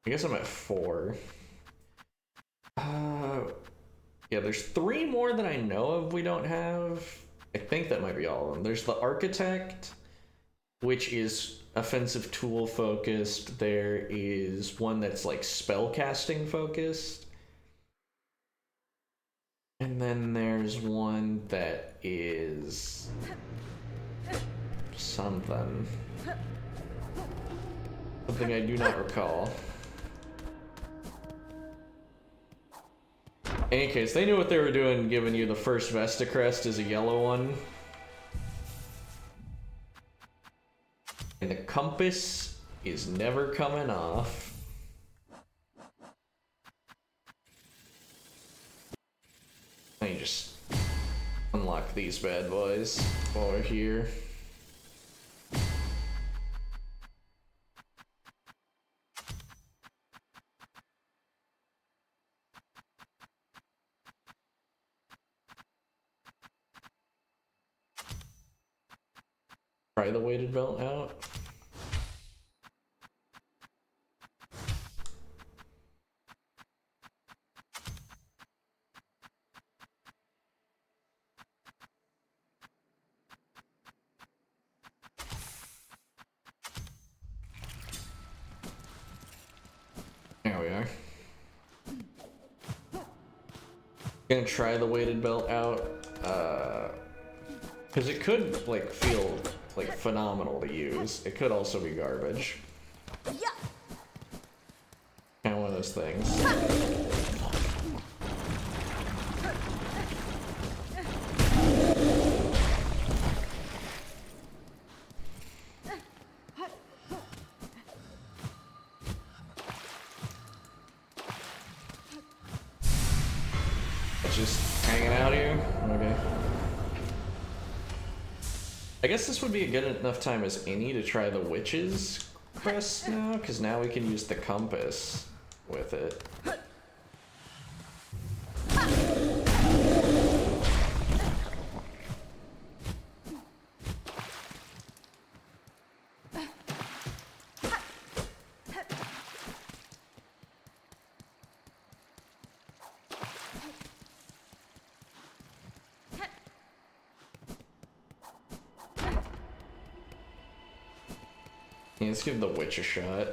I guess I'm at 4. Yeah, there's 3 more that I know of we don't have. I think that might be all of them. There's the Architect, which is offensive tool focused. There is one that's like spell casting focused. And then there's one that is something I do not recall. In any case, they knew what they were doing, giving you the first Vesta Crest as a yellow one. And the compass is never coming off. Let me just unlock these bad boys while we're here. Try the weighted belt out. There we are. Gonna try the weighted belt out, because it could like feel like phenomenal to use. It could also be garbage. Kind of one of those things. Just hanging out here? Okay. I guess this would be a good enough time as any to try the witch's crest now, because now we can use the compass with it. Yeah, let's give the witch a shot.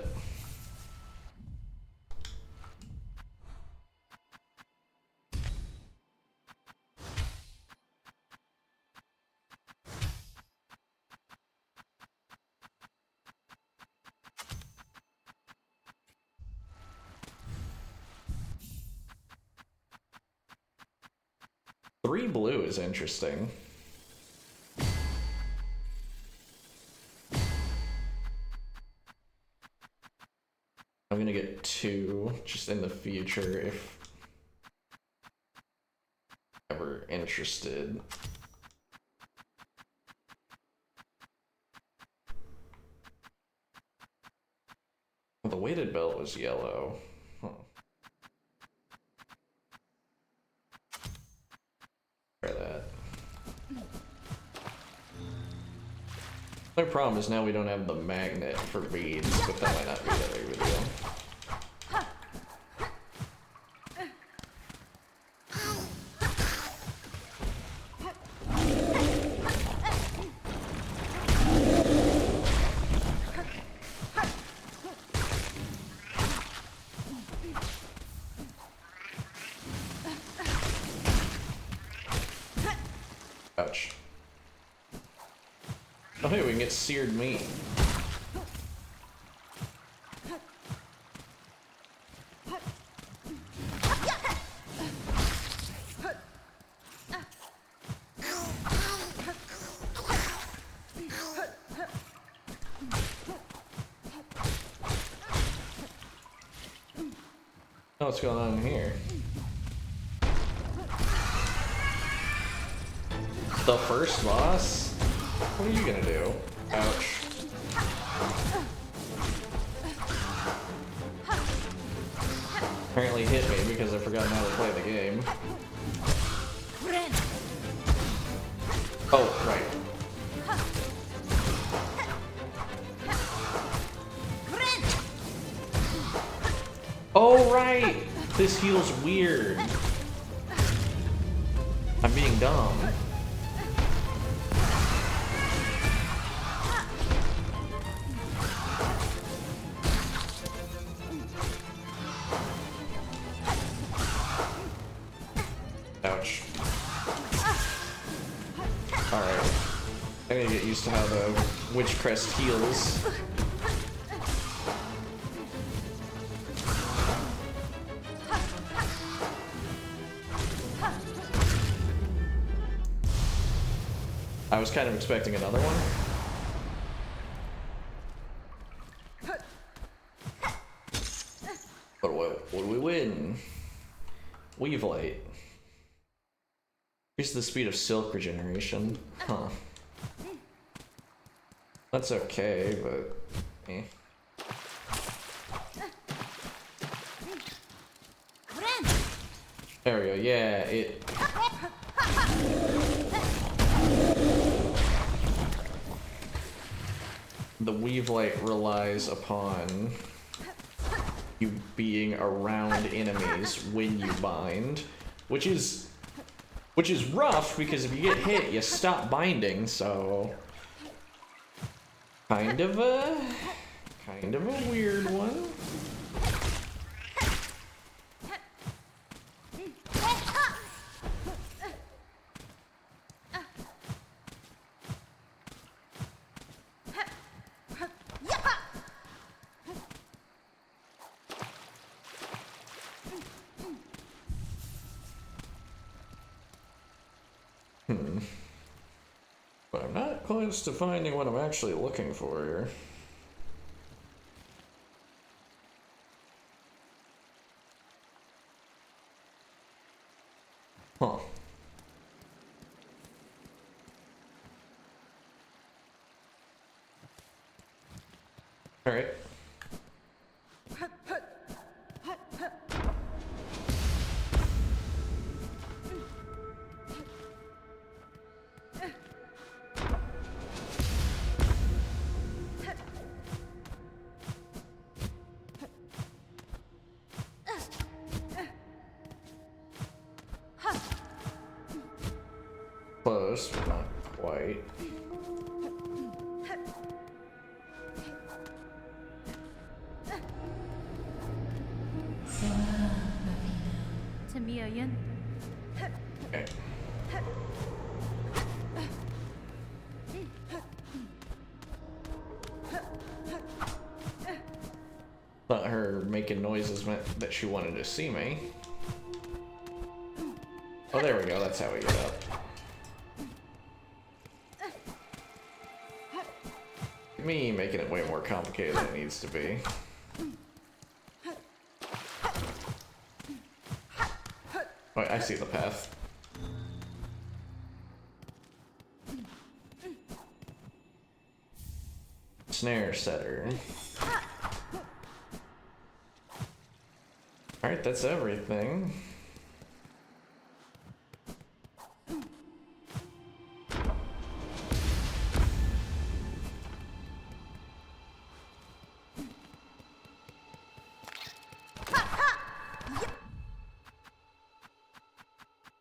Three blue is interesting. I'm gonna get 2 just in the future if ever interested. The weighted belt was yellow. Huh. Try that. My problem is now we don't have the magnet for beads, but that might not be that big of a deal. Ouch. Oh hey, we can get seared meat. Oh, what's going on here? The first boss? What are you gonna do? Ouch. Apparently hit me because I've forgotten how to play the game. Oh, right. Oh, right! This feels weird. I'm being dumb. Ouch. Alright. I gotta get used to how the witch crest heals. I was kind of expecting another one. But what do we win? Weave light. Increase the speed of silk regeneration. Huh. That's okay, but eh. There we go, yeah, it... The weave light relies upon you being around enemies when you bind, which is rough because if you get hit, you stop binding, so kind of a weird one. But I'm not close to finding what I'm actually looking for here. Huh. Alright. Close, but not quite. Okay. Thought her making noises meant that she wanted to see me. Oh, there we go. That's how we get up. Me making it way more complicated than it needs to be. Oh, I see the path. Snare setter. Alright, that's everything.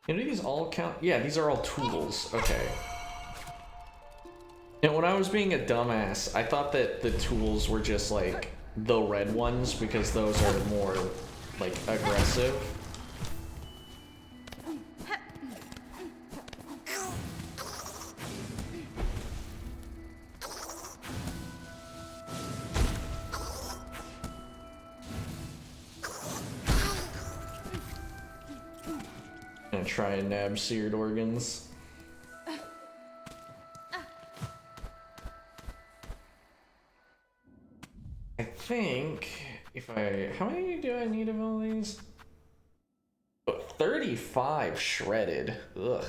Do these all count? Yeah, these are all tools. Okay. And when I was being a dumbass, I thought that the tools were just like the red ones because those are more like aggressive. Gonna try and nab seared organs. I think if how many do I need of all these? Oh, 35 shredded. Ugh.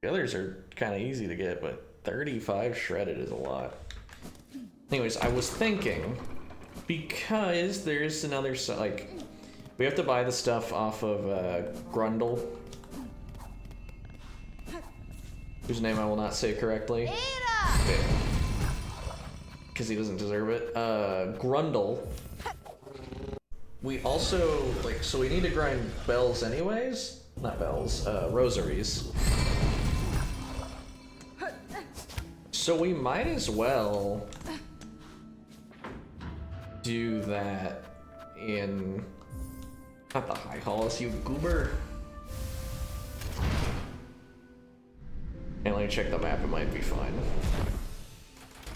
The others are kind of easy to get, but 35 shredded is a lot. Anyways, I was thinking, because there's another, like, we have to buy the stuff off of Grundle, whose name I will not say correctly. Because he doesn't deserve it. Grundle. We also, like, so we need to grind bells anyways? Not bells, rosaries. So we might as well do that in, not the High Halls, you goober. And let me check the map, it might be fine.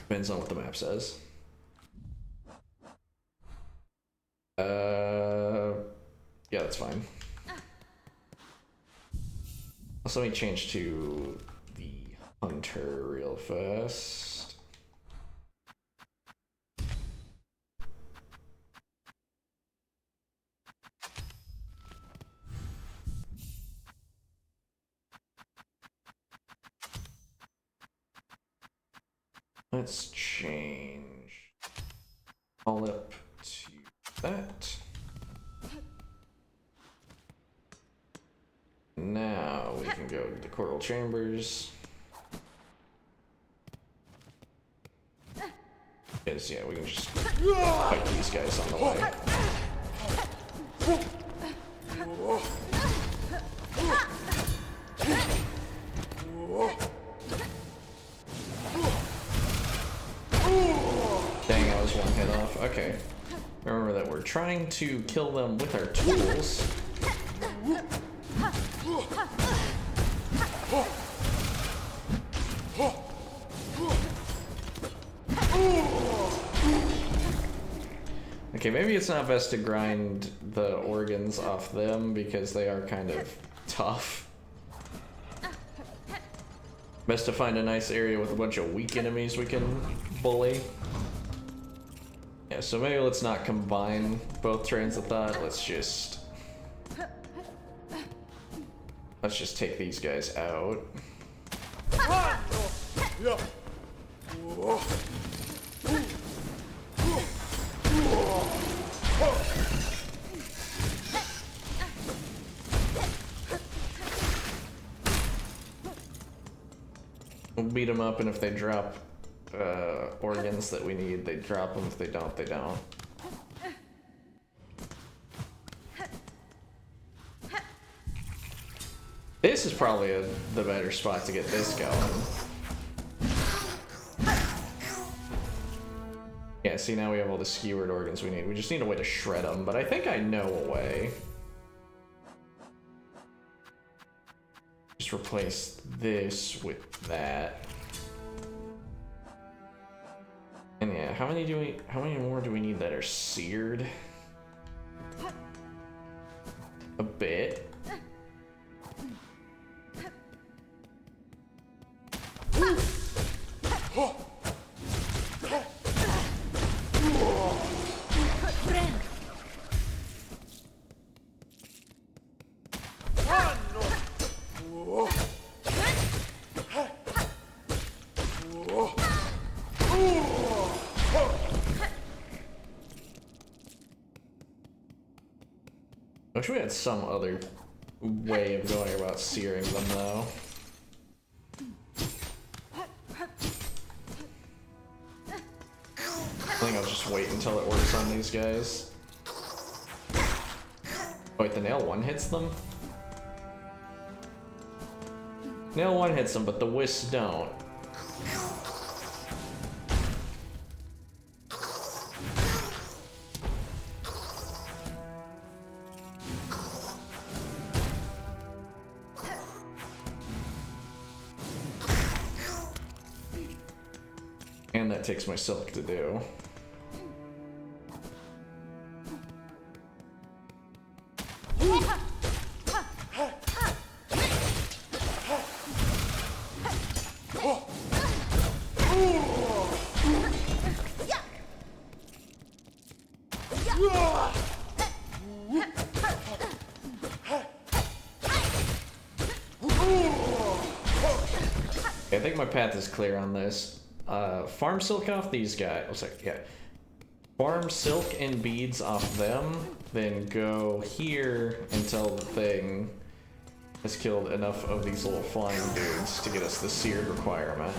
Depends on what the map says. Yeah, that's fine. Also, let me change to the Hunter real fast. Let's change all up to that. Now we can go to the coral chambers. Because, yeah, we can just fight these guys on the way. Dang, I was one hit off. Okay. Remember that we're trying to kill them with our tools. Okay, maybe it's not best to grind the organs off them because they are kind of tough. Best to find a nice area with a bunch of weak enemies we can bully. Yeah, so maybe let's not combine both trains of thought. Let's just take these guys out. We'll beat them up, and if they drop organs that we need, they drop them. If they don't, they don't. This is probably the better spot to get this going. Yeah, see, now we have all the skewered organs we need. We just need a way to shred them, but I think I know a way. replace this with that. And yeah, how many more do we need that are seared? A bit. I wish we had some other way of going about searing them, though. I think I'll just wait until it works on these guys. Wait, the nail one hits them? Nail one hits them, but the wisps don't. And that takes my silk to do. I think my path is clear on this. Farm silk off these guys. Looks like, yeah. Farm silk and beads off them, then go here until the thing has killed enough of these little flying dudes to get us the seared requirement.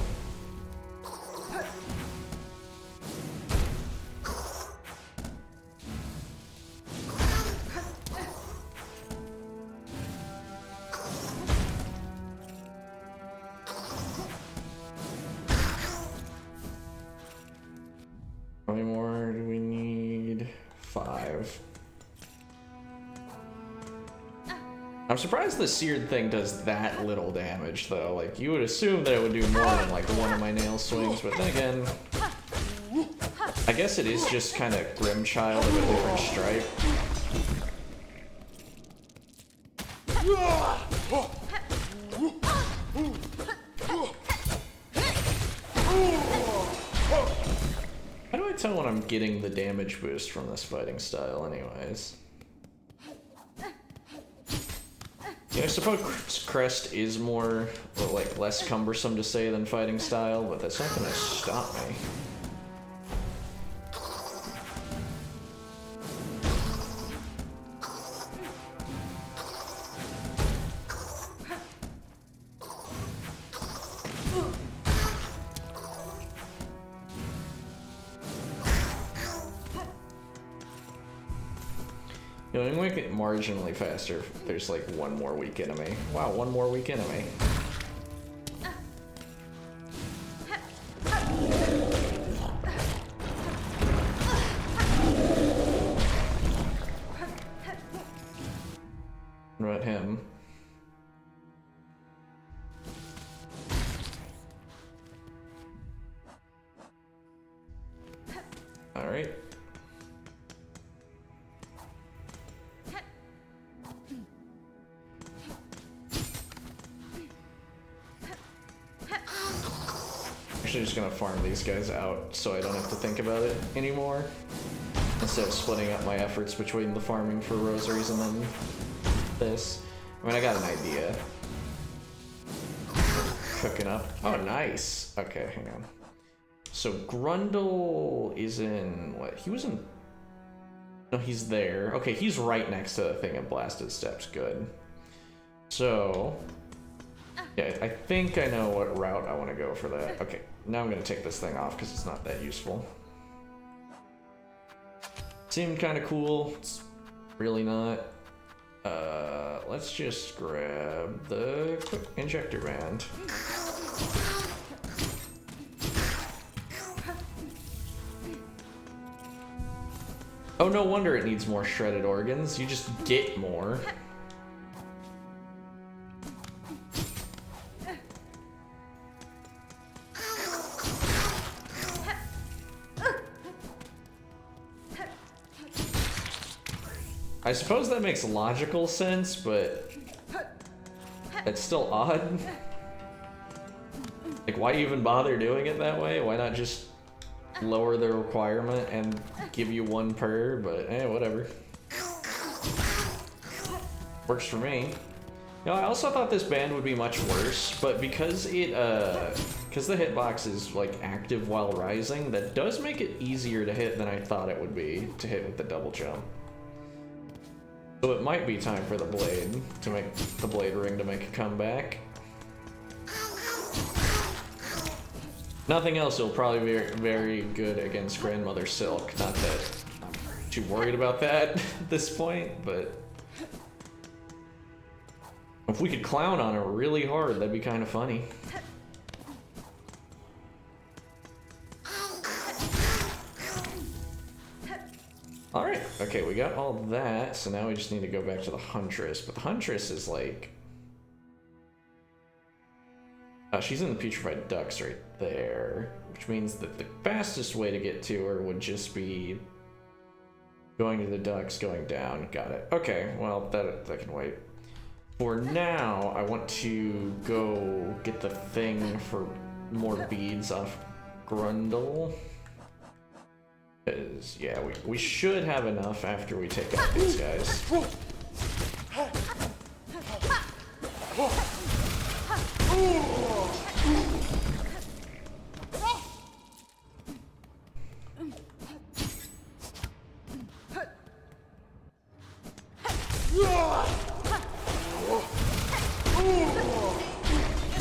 How many more do we need? 5. I'm surprised the seared thing does that little damage, though. Like, you would assume that it would do more than, like, one of my nail swings, but then again, I guess it is just kind of Grimchild of a different stripe. How do I tell when I'm getting the damage boost from this fighting style, anyways? Yeah, I suppose Crest is more, like, less cumbersome to say than fighting style, but that's not gonna stop me. You know, we can make it marginally faster if there's like one more weak enemy. Wow, one more weak enemy. What about him? All right. Just gonna farm these guys out so I don't have to think about it anymore, instead of splitting up my efforts between the farming for rosaries and then this. I mean, I got an idea. Cooking up. Oh, nice. Okay, hang on. So Grundle is in what? He was in. No, he's there. Okay, he's right next to the thing in Blasted Steps. Good. So yeah, I think I know what route I want to go for that. Okay, now I'm going to take this thing off because it's not that useful. Seemed kind of cool. It's really not. Let's just grab the quick injector band. Oh, no wonder it needs more shredded organs. You just get more. I suppose that makes logical sense, but it's still odd. Like, why even bother doing it that way? Why not just lower the requirement and give you 1 per? But, whatever. Works for me. You know, I also thought this band would be much worse, but because it, because the hitbox is, like, active while rising, that does make it easier to hit than I thought it would be to hit with the double jump. So it might be time for the blade to make the blade ring to make a comeback. Nothing else will probably be very good against Grandmother Silk. Not that I'm too worried about that at this point, but if we could clown on her really hard, that'd be kind of funny. Alright, okay, we got all that, so now we just need to go back to the Huntress, but the Huntress is like... she's in the Putrefied Ducks right there, which means that the fastest way to get to her would just be going to the ducks, going down. Got it. Okay, well, that can wait. For now, I want to go get the thing for more beads off Grundle. Because, yeah, we should have enough after we take out these guys.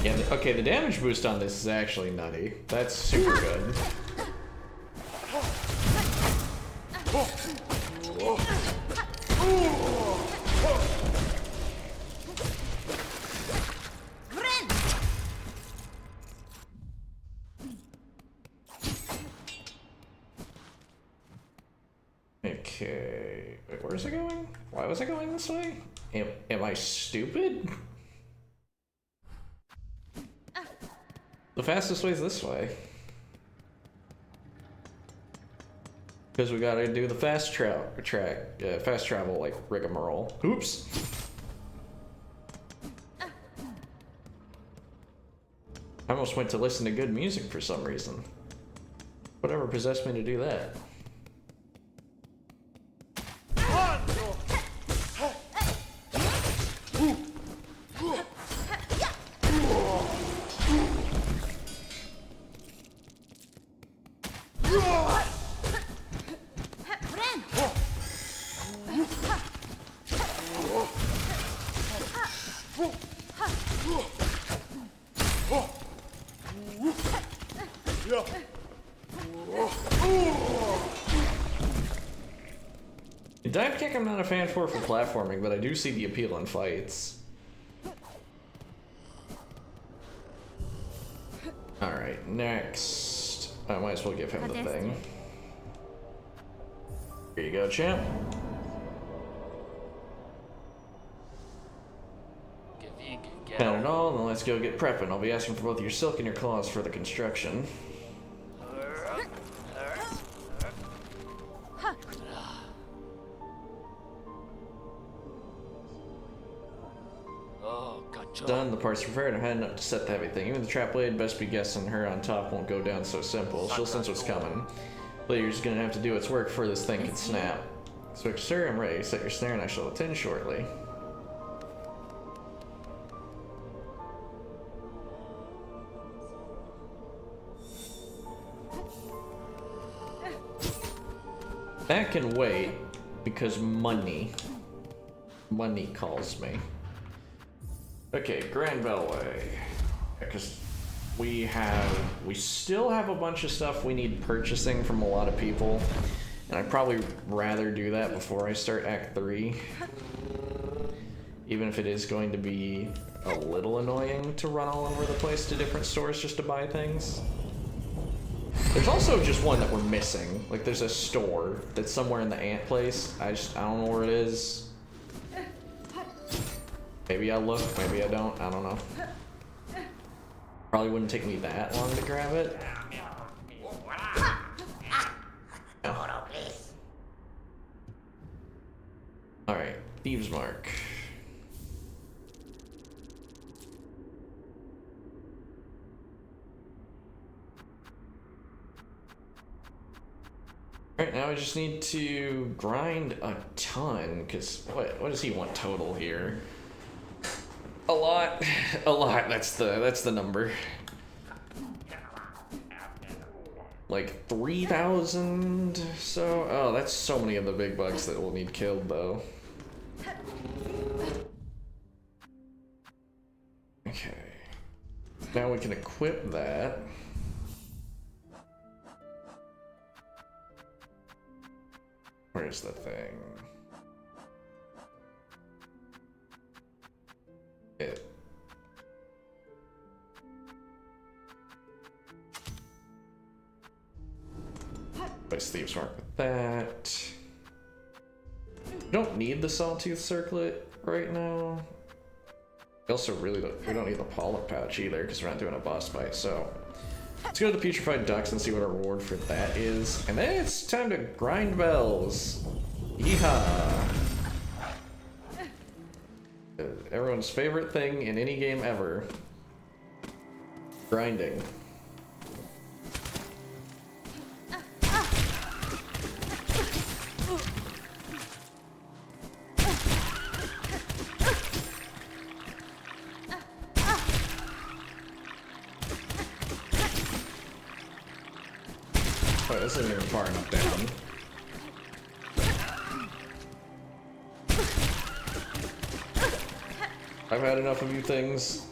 Yeah, okay, the damage boost on this is actually nutty. That's super good. Okay, wait, where's it going? Why was it going this way? Am I stupid? The fastest way is this way. Because we gotta do the fast travel like rigmarole. Oops. I almost went to listen to good music for some reason. Whatever possessed me to do that. Dive kick I'm not a fan for platforming, but I do see the appeal in fights. Alright, next. I might as well give him the thing. Here you go, champ. Not at all, then let's go get prepping. I'll be asking for both your silk and your claws for the construction. Done, the parts prepared. I'm heading up to set the heavy thing. Even the trap blade, best be guessing her on top won't go down so simple. She'll sense what's coming. Blader's gonna have to do its work before this thing can snap. So, sir, I'm ready. Set your snare and I shall attend shortly. That can wait, because money calls me. Okay, Grand Bellway. Because we still have a bunch of stuff we need purchasing from a lot of people, and I'd probably rather do that before I start Act 3. Even if it is going to be a little annoying to run all over the place to different stores just to buy things. There's also just one that we're missing. Like, there's a store that's somewhere in the ant place. I don't know where it is. Maybe I look, maybe I don't know. Probably wouldn't take me that long to grab it. No. Alright, Thieves' Mark. Alright, now I just need to grind a ton, because what does he want total here? A lot. A lot, that's the number. Like 3,000, so... Oh, that's so many of the big bugs that we'll need killed, though. Okay. Now we can equip that. Where's the thing? It. Place Thieves' Mark with that. We don't need the Sawtooth Circlet right now. We also really don't, we don't need the Polyp Pouch either because we're not doing a boss fight, so let's go to the Putrefied Ducks and see what our reward for that is. And then it's time to grind bells. Yeehaw! Everyone's favorite thing in any game ever. Grinding. Oh, this isn't even far enough down. I've had enough of you things.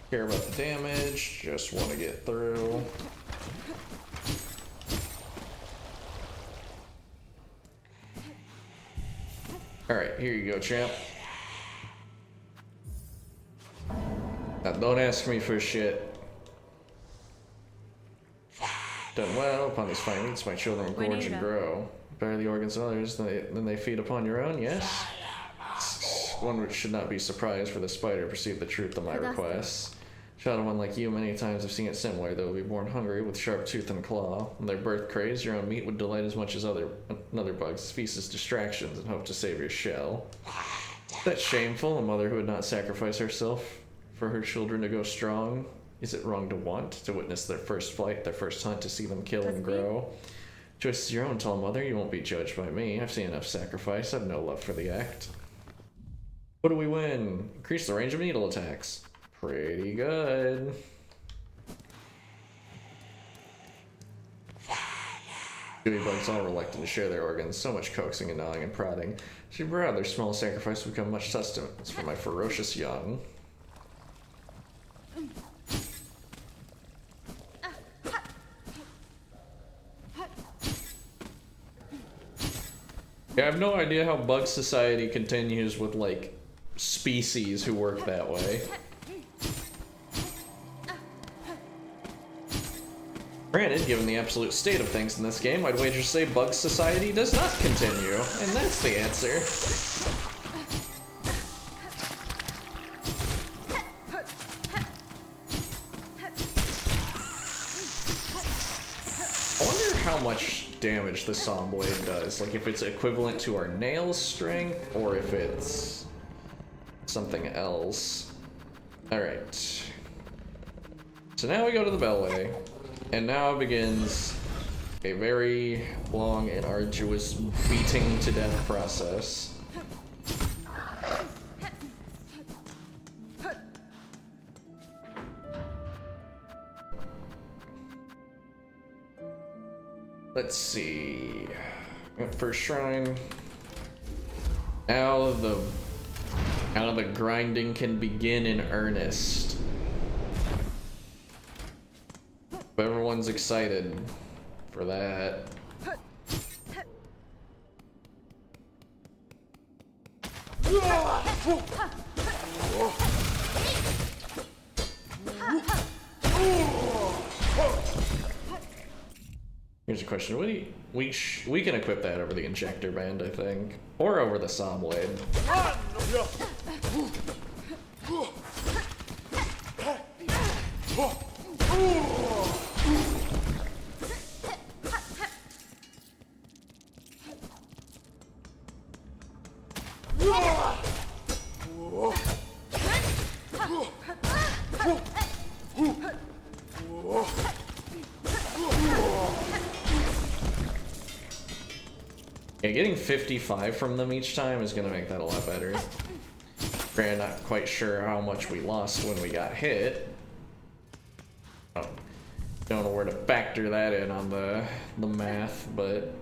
Care about the damage, just want to get through. Alright, here you go, champ. Now, don't ask me for shit. Done well, upon these fine meats, my children gorge and grow. Better the organs of others than they feed upon your own, yes? One which should not be surprised, for the spider perceived the truth of my requests. Child of one like you, many times have seen it similar. They will be born hungry with sharp tooth and claw. In their birth craze, your own meat would delight as much as another bug's. Feast as distractions and hope to save your shell. That's shameful, a mother who would not sacrifice herself for her children to go strong. Is it wrong to want to witness their first flight, their first hunt, to see them kill and grow? Choice is your own, tall mother. You won't be judged by me. I've seen enough sacrifice. I've no love for the act. What do we win? Increase the range of needle attacks. Pretty good. Gooey bugs all reluctant to share their organs. So much coaxing and gnawing and prodding. She proud their small sacrifice will become much sustenance for my ferocious young. Yeah, I have no idea how Bug Society continues with, like, species who work that way. Granted, given the absolute state of things in this game, I'd wager to say Bug Society does not continue, and that's the answer. I wonder how much damage the Saw Blade does, like if it's equivalent to our nail strength, or if it's something else. Alright. So now we go to the Bellway. And now begins a very long and arduous beating to death process. Let's see. First shrine. Now the grinding can begin in earnest. Everyone's excited for that. Here's a question. What do you, we can equip that over the injector band, I think. Or over the saw blade. Yeah, getting 55 from them each time is gonna make that a lot better. Granted, not quite sure how much we lost when we got hit. Oh, don't know where to factor that in on the math, but...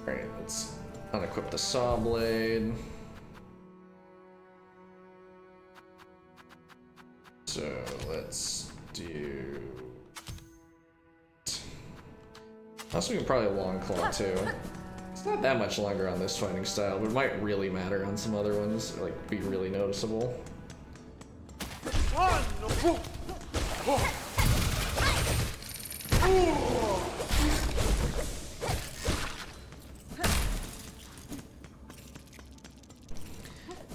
Alright, let's unequip the saw blade. So let's do... Also, we can probably long claw too. It's not that much longer on this fighting style, but it might really matter on some other ones, or, like, be really noticeable.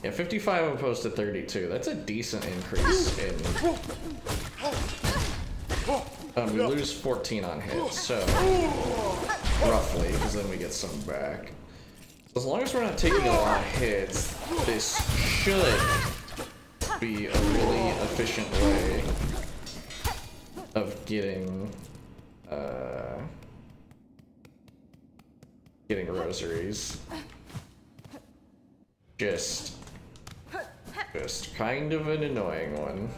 Yeah, 55 opposed to 32. That's a decent increase in... we lose 14 on hits, so roughly, because then we get some back. As long as we're not taking a lot of hits, this should be a really efficient way of getting rosaries. Just kind of an annoying one.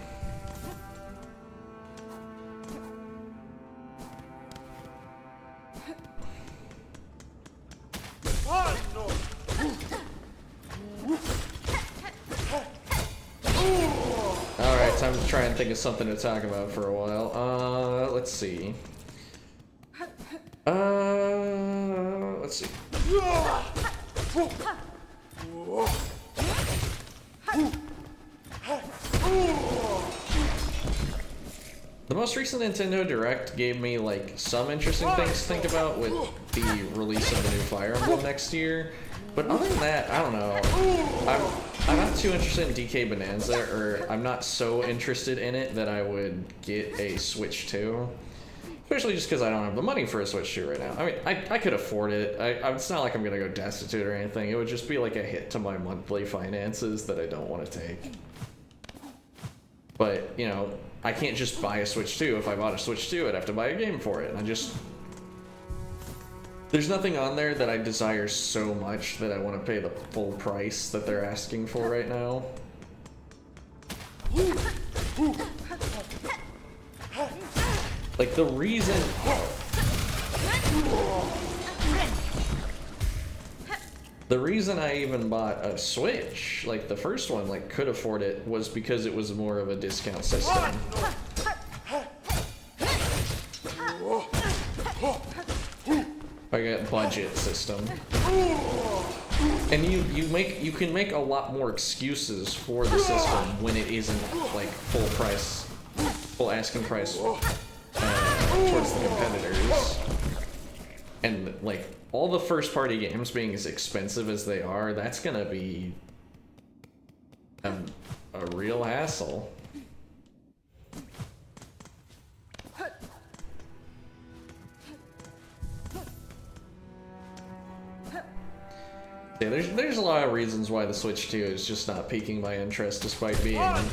Alright, time to try and think of something to talk about for a while. Let's see. Let's see. The most recent Nintendo Direct gave me, like, some interesting things to think about with the release of the new Fire Emblem next year. But other than that, I don't know. I'm not too interested in DK Bonanza, or I'm not so interested in it that I would get a Switch 2. Especially just because I don't have the money for a Switch 2 right now. I mean, I could afford it. It's not like I'm gonna go destitute or anything. It would just be like a hit to my monthly finances that I don't want to take. But, you know, I can't just buy a Switch 2. If I bought a Switch 2, I'd have to buy a game for it. And there's nothing on there that I desire so much that I want to pay the full price that they're asking for right now. Like, the reason... The reason I even bought a Switch, like the first one, like, could afford it, was because it was more of a discount system. Like a budget system. And you can make a lot more excuses for the system when it isn't, like, full asking price towards the competitors. And, like, all the first-party games being as expensive as they are, that's gonna be a real hassle. Yeah, there's a lot of reasons why the Switch 2 is just not piquing my interest, despite being like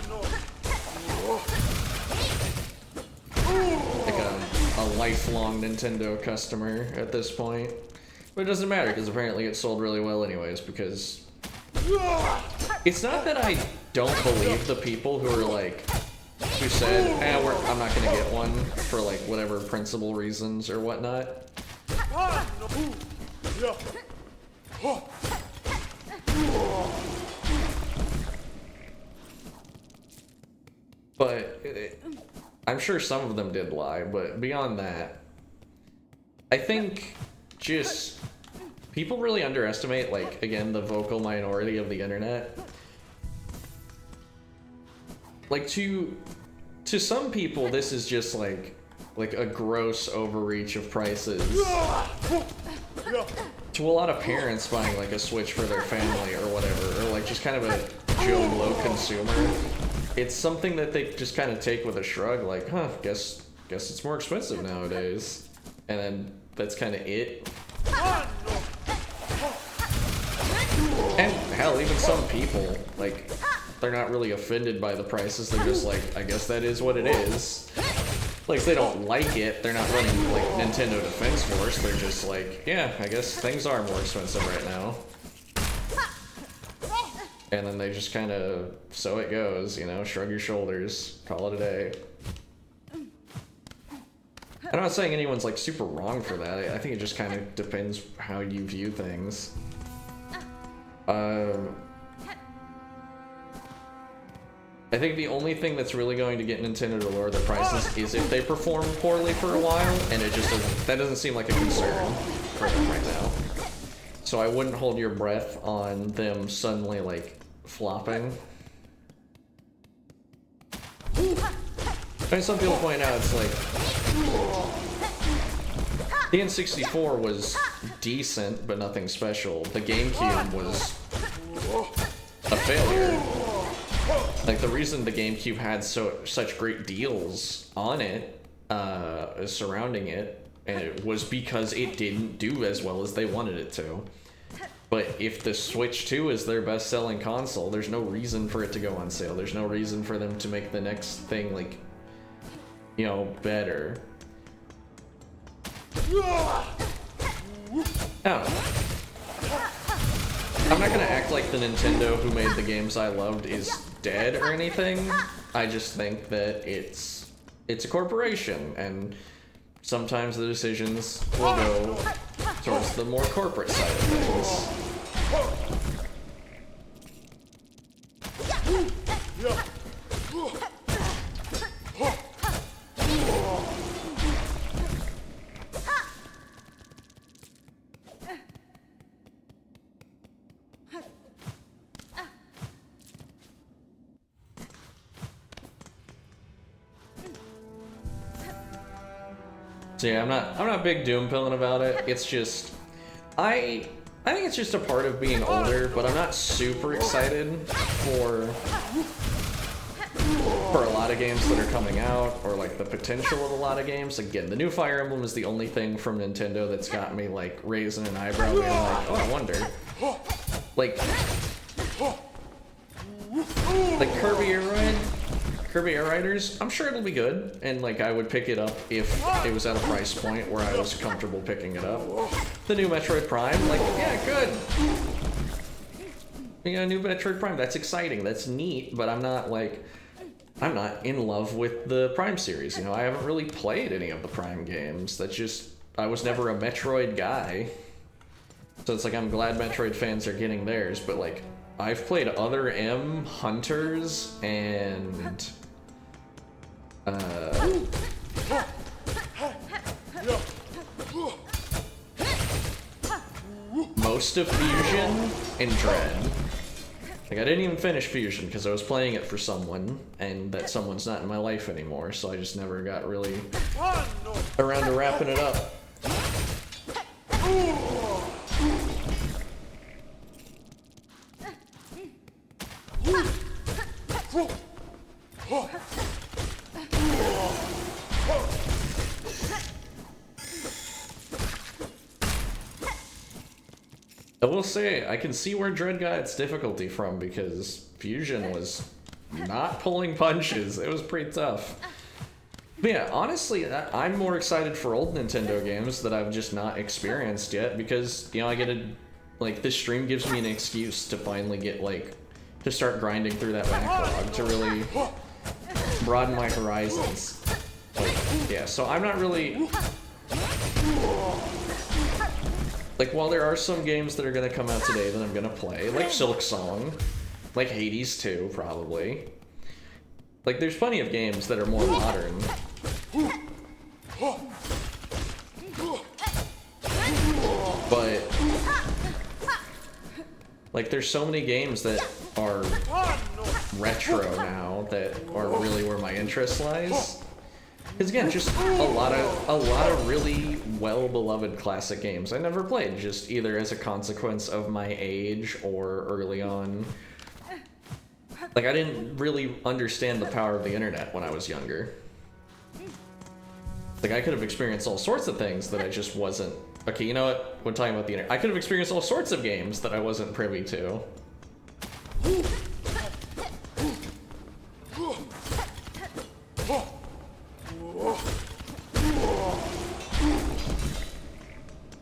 a lifelong Nintendo customer at this point. But it doesn't matter, because apparently it sold really well anyways, because... It's not that I don't believe the people who are like... who said, I'm not gonna get one for, like, whatever principal reasons or whatnot. But I'm sure some of them did lie, but beyond that, I think just people really underestimate, like, again, the vocal minority of the internet. Like, to some people, this is just like like a gross overreach of prices to a lot of parents buying like a Switch for their family or whatever, or like just kind of a Joe Blow consumer. It's something that they just kind of take with a shrug, like, huh, guess it's more expensive nowadays. And then that's kind of it. And hell, even some people, like, they're not really offended by the prices. They're just like, I guess that is what it is. Like, if they don't like it, they're not running, like, Nintendo Defense Force. They're just like, yeah, I guess things are more expensive right now. And then they just kind of, so it goes, you know, shrug your shoulders, call it a day. I'm not saying anyone's, like, super wrong for that. I think it just kind of depends how you view things. I think the only thing that's really going to get Nintendo to lower their prices is if they perform poorly for a while, and it just doesn't seem like a concern for them right now. So I wouldn't hold your breath on them suddenly, like, flopping. I mean, some people point out it's like the N64 was decent, but nothing special. The GameCube was a failure. Like, the reason the GameCube had such great deals on it, surrounding it, and it was because it didn't do as well as they wanted it to. But if the Switch 2 is their best-selling console, there's no reason for it to go on sale. There's no reason for them to make the next thing, like, you know, better. I don't know. I'm not gonna act like the Nintendo who made the games I loved is dead or anything. I just think that it's a corporation, and sometimes the decisions will go towards the more corporate side of things. So yeah, I'm not big doom pilling about it. It's just I think it's just a part of being older, but I'm not super excited for a lot of games that are coming out, or like the potential of a lot of games. Again, the new Fire Emblem is the only thing from Nintendo that's got me like raising an eyebrow, being like, oh, I wonder. Like Kirby Air Riders, I'm sure it'll be good, and like I would pick it up if it was at a price point where I was comfortable picking it up. The new Metroid Prime, like, yeah, good. You got a new Metroid Prime, that's exciting, that's neat, but I'm not in love with the Prime series, you know. I haven't really played any of the Prime games. That's just, I was never a Metroid guy. So it's like, I'm glad Metroid fans are getting theirs, but like, I've played other M Hunters and most of Fusion and Dread. Like, I didn't even finish Fusion because I was playing it for someone, and that someone's not in my life anymore, so I just never got really around to wrapping it up. I will say, I can see where Dread got its difficulty from, because Fusion was not pulling punches. It was pretty tough. But yeah, honestly, I'm more excited for old Nintendo games that I've just not experienced yet, because, you know, I get like, this stream gives me an excuse to finally get, like, to start grinding through that backlog, to really broaden my horizons. Like, yeah, so I'm not really... Like, while there are some games that are gonna come out today that I'm gonna play, like Silksong, like Hades 2, probably. Like, there's plenty of games that are more modern. But, like, there's so many games that are retro now that are really where my interest lies. Because again, just a lot of really well-beloved classic games I never played, just either as a consequence of my age or early on. Like, I didn't really understand the power of the internet when I was younger. Like, I could have experienced all sorts of things that I just wasn't... Okay, you know what? When talking about the internet, I could have experienced all sorts of games that I wasn't privy to.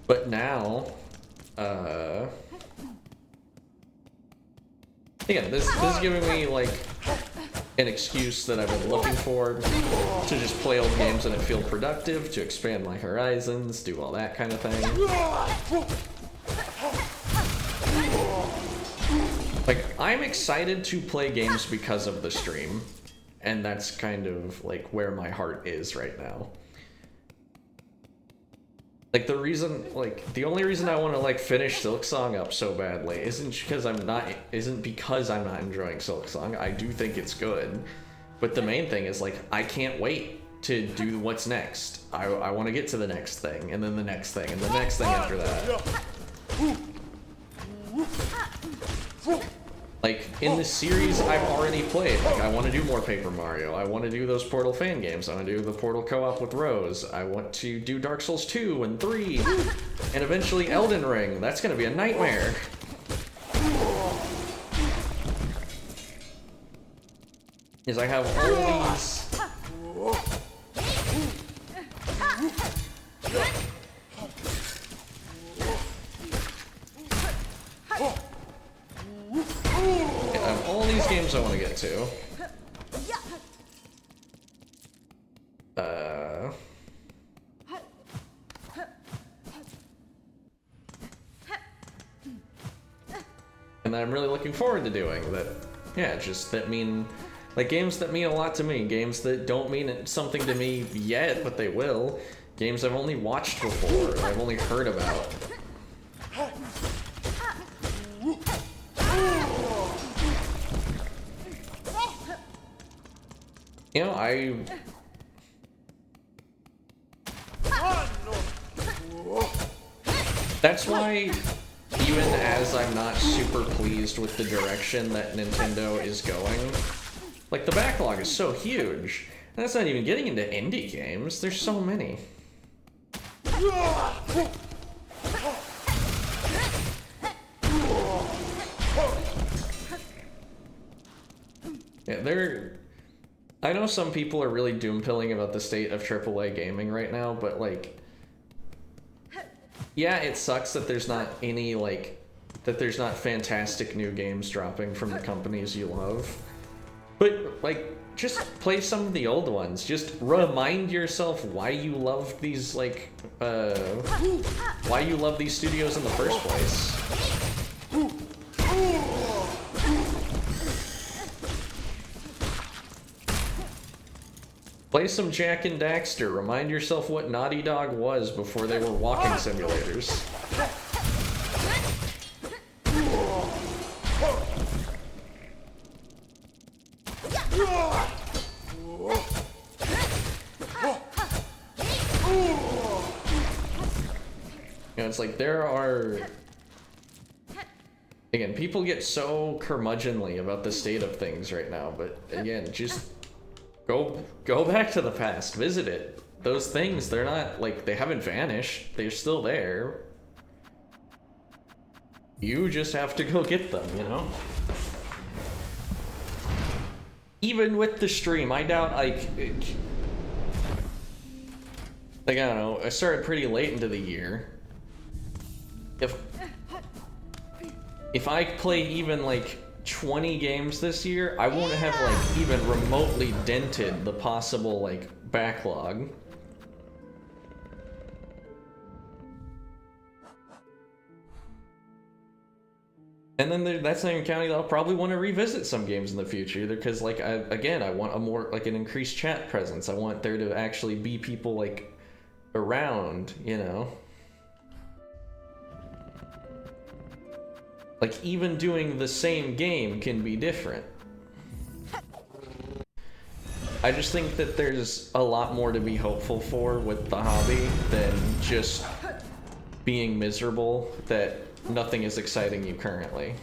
But now, again, this is giving me, like, an excuse that I've been looking for to just play old games and it feel productive, to expand my horizons, do all that kind of thing. Like, I'm excited to play games because of the stream, and that's kind of, like, where my heart is right now. Like, the only reason I want to, like, finish Silksong up so badly isn't because I'm not enjoying Silksong. I do think it's good. But the main thing is, like, I can't wait to do what's next. I want to get to the next thing, and then the next thing, and the next thing after that. Like, in the series I've already played, like, I want to do more Paper Mario, I want to do those Portal fan games, I want to do the Portal co-op with Rose, I want to do Dark Souls 2 and 3, and eventually Elden Ring. That's gonna be a nightmare. Is I have all these... I have all these games I want to get to. And I'm really looking forward to doing that. Yeah, just that mean, like, games that mean a lot to me, games that don't mean something to me yet, but they will. Games I've only watched before, I've only heard about. You know, that's why, even as I'm not super pleased with the direction that Nintendo is going, like, the backlog is so huge. And that's not even getting into indie games. There's so many. Yeah, I know some people are really doom-pilling about the state of AAA gaming right now, but, like, yeah, it sucks that there's not any, like, that there's not fantastic new games dropping from the companies you love. But, like, just play some of the old ones. Just remind yourself why you love these, like, why you love these studios in the first place. Play some Jak and Daxter. Remind yourself what Naughty Dog was before they were walking simulators. You know, it's like there are... Again, people get so curmudgeonly about the state of things right now, but again, just... Go back to the past, visit it. Those things, they're not, like, they haven't vanished. They're still there. You just have to go get them, you know? Even with the stream, I doubt, like, I don't know, I started pretty late into the year. If I play even, like, 20 games this year, I won't have, like, even remotely dented the possible, like, backlog. And then that's not even counting that I'll probably want to revisit some games in the future, because, like, I want a more, like, an increased chat presence. I want there to actually be people, like, around, you know? Like, even doing the same game can be different. I just think that there's a lot more to be hopeful for with the hobby than just being miserable that nothing is exciting you currently.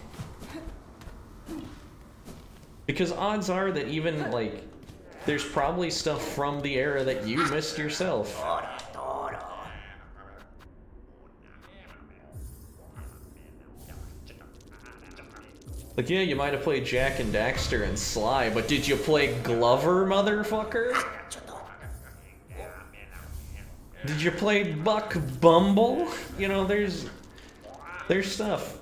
Because odds are that even, like, there's probably stuff from the era that you missed yourself. Like, yeah, you might have played Jak and Daxter and Sly, but did you play Glover, motherfucker? Did you play Buck Bumble? You know, there's stuff.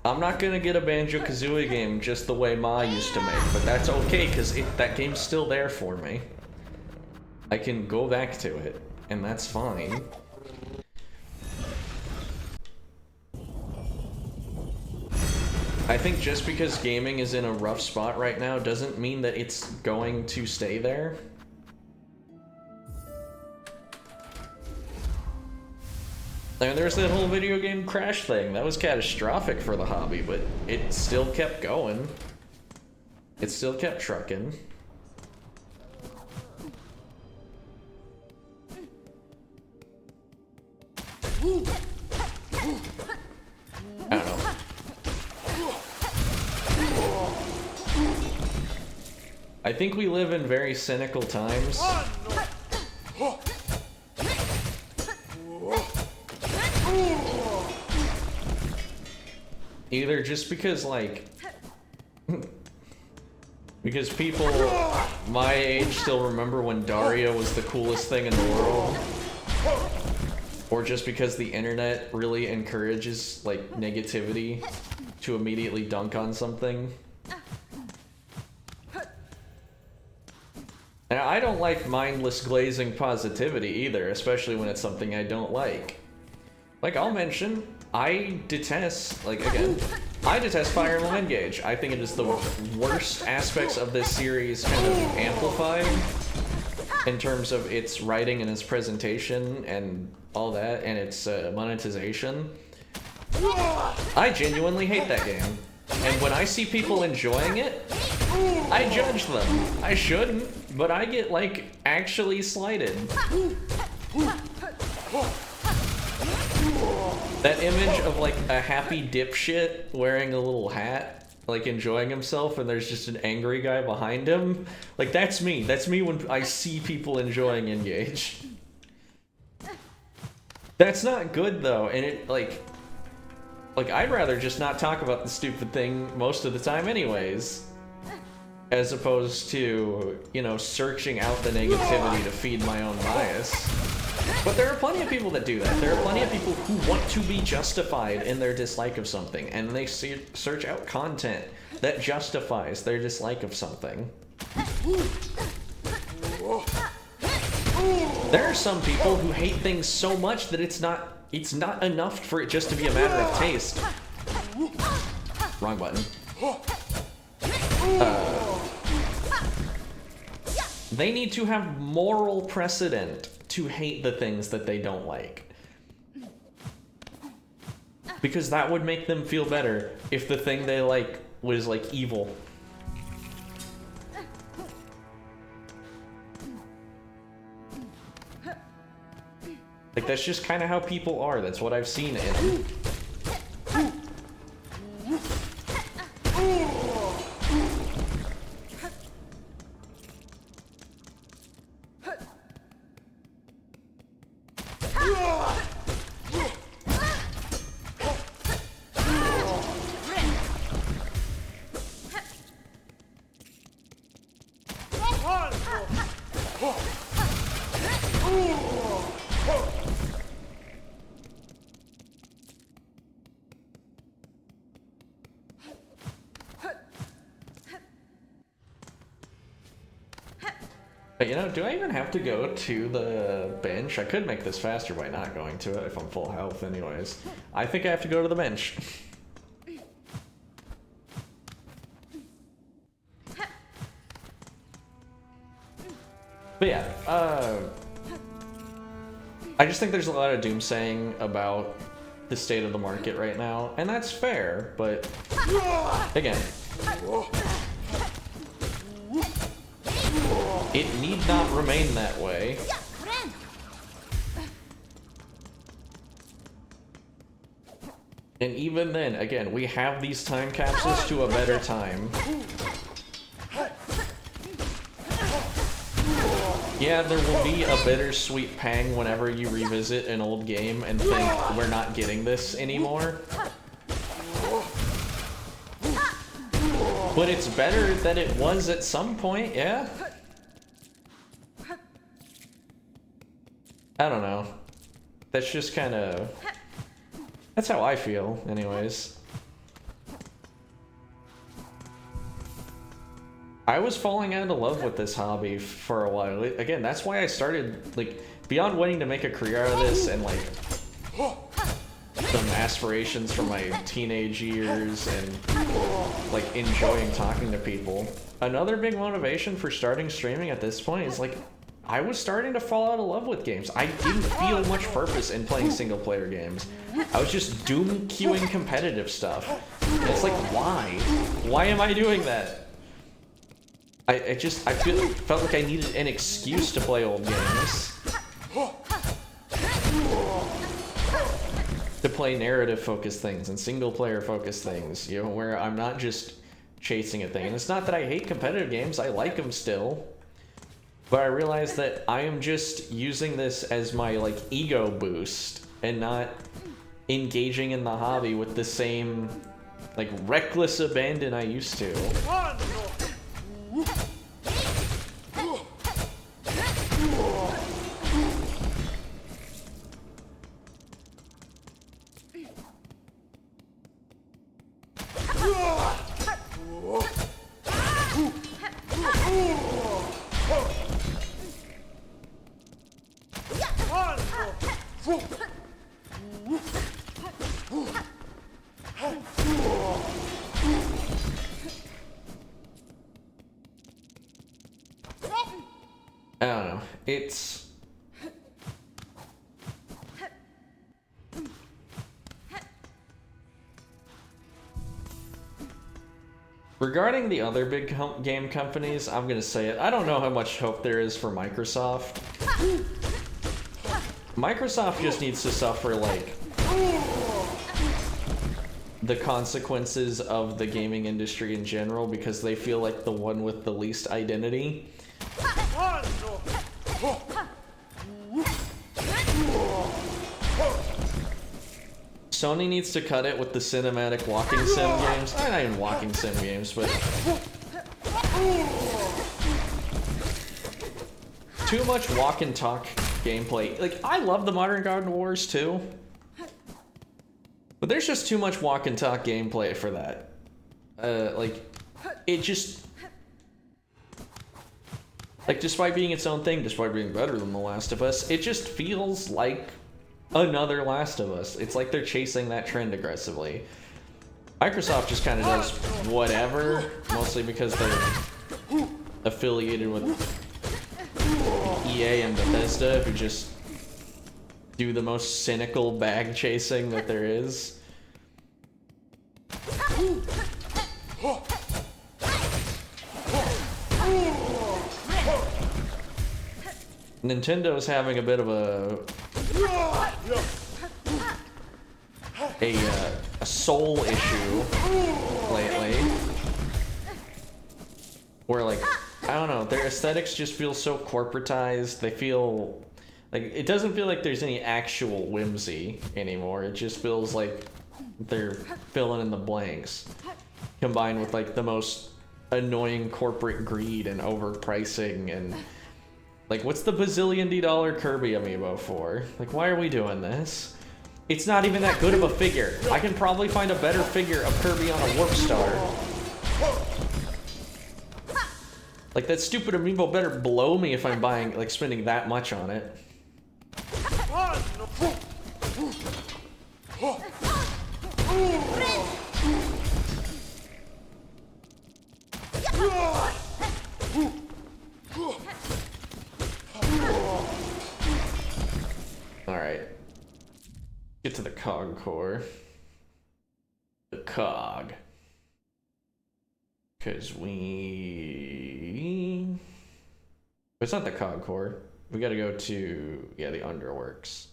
I'm not gonna get a Banjo-Kazooie game just the way Ma used to make, but that's okay, because that game's still there for me. I can go back to it, and that's fine. I think just because gaming is in a rough spot right now doesn't mean that it's going to stay there. And there's that whole video game crash thing. That was catastrophic for the hobby, but it still kept going. It still kept trucking. I don't know. I think we live in very cynical times. Either just because, like, because people my age still remember when Daria was the coolest thing in the world, or just because the internet really encourages, like, negativity to immediately dunk on something. And I don't like mindless glazing positivity either, especially when it's something I don't like. Like, I'll mention, I detest, like, again, I detest Fire Emblem Engage. I think it is the worst aspects of this series kind of amplified in terms of its writing and its presentation and all that, and its monetization. I genuinely hate that game. And when I see people enjoying it, I judge them. I shouldn't, but I get, like, actually slighted. That image of, like, a happy dipshit wearing a little hat, like, enjoying himself, and there's just an angry guy behind him. Like, that's me. That's me when I see people enjoying Engage. That's not good, though, and it, like, I'd rather just not talk about the stupid thing most of the time anyways. As opposed to, you know, searching out the negativity to feed my own bias. But there are plenty of people that do that. There are plenty of people who want to be justified in their dislike of something, and they search out content that justifies their dislike of something. There are some people who hate things so much that it's not enough for it just to be a matter of taste. Wrong button. They need to have moral precedent to hate the things that they don't like. Because that would make them feel better if the thing they like was, like, evil. Like, that's just kind of how people are. That's what I've seen in. You know, do I even have to go to the bench? I could make this faster by not going to it if I'm full health anyways. I think I have to go to the bench. But yeah, I just think there's a lot of doomsaying about the state of the market right now, and that's fair, but again, it need not remain that way. And even then, again, we have these time capsules to a better time. Yeah, there will be a bittersweet pang whenever you revisit an old game and think, we're not getting this anymore. But it's better than it was at some point, yeah? I don't know. That's just kind of... That's how I feel, anyways. I was falling out of love with this hobby for a while. Again, that's why I started, like, beyond wanting to make a career out of this and, like, some aspirations from my teenage years and, like, enjoying talking to people. Another big motivation for starting streaming at this point is, like, I was starting to fall out of love with games. I didn't feel much purpose in playing single-player games. I was just doom queuing competitive stuff. And it's like, why? Why am I doing that? I felt like I needed an excuse to play old games. To play narrative-focused things and single-player-focused things, you know, where I'm not just chasing a thing. And it's not that I hate competitive games, I like them still. But I realized that I am just using this as my, like, ego boost and not engaging in the hobby with the same, like, reckless abandon I used to. I don't know. It's... Regarding the other big game companies, I'm gonna say it. I don't know how much hope there is for Microsoft. Microsoft just needs to suffer, like, the consequences of the gaming industry in general because they feel like the one with the least identity. Sony needs to cut it with the cinematic walking sim games. Not even walking sim games, but... too much walk and talk gameplay. Like, I love the modern God Wars too. But there's just too much walk and talk gameplay for that. Like, it just... Like, despite being its own thing, despite being better than The Last of Us, it just feels like another Last of Us. It's like they're chasing that trend aggressively. Microsoft just kind of does whatever, mostly because they're affiliated with EA and Bethesda, who just do the most cynical bag chasing that there is. Nintendo's having a bit of a soul issue lately, where, like, I don't know, their aesthetics just feel so corporatized. They feel like it doesn't feel like there's any actual whimsy anymore. It just feels like they're filling in the blanks, combined with, like, the most annoying corporate greed and overpricing and, like, what's the bazillion-dollar Kirby amiibo for? Like, why are we doing this? It's not even that good of a figure. I can probably find a better figure of Kirby on a Warp Star. Like, that stupid amiibo better blow me if I'm buying, like, spending that much on it. Alright. Get to the car. cog core. The cog. Because we... It's not the cog core. We gotta go to, yeah, the underworks.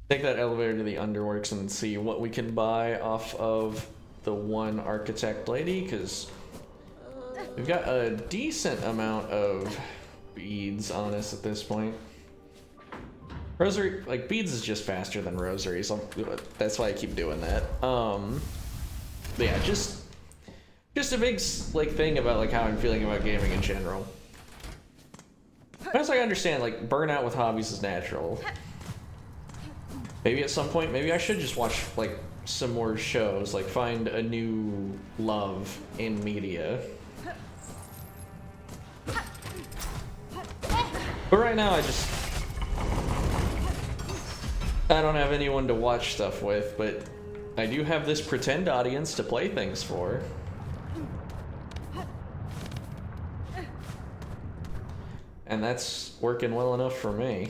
Take that elevator to the underworks and see what we can buy off of the one architect lady, because we've got a decent amount of beads on us at this point. Rosary, like, beads is just faster than rosaries. That's why I keep doing that. Yeah, just a big, like, thing about, like, how I'm feeling about gaming in general. As I understand, like, burnout with hobbies is natural. Maybe at some point, maybe I should just watch, like, some more shows, like, find a new love in media. But right now, I don't have anyone to watch stuff with, but I do have this pretend audience to play things for. And that's working well enough for me.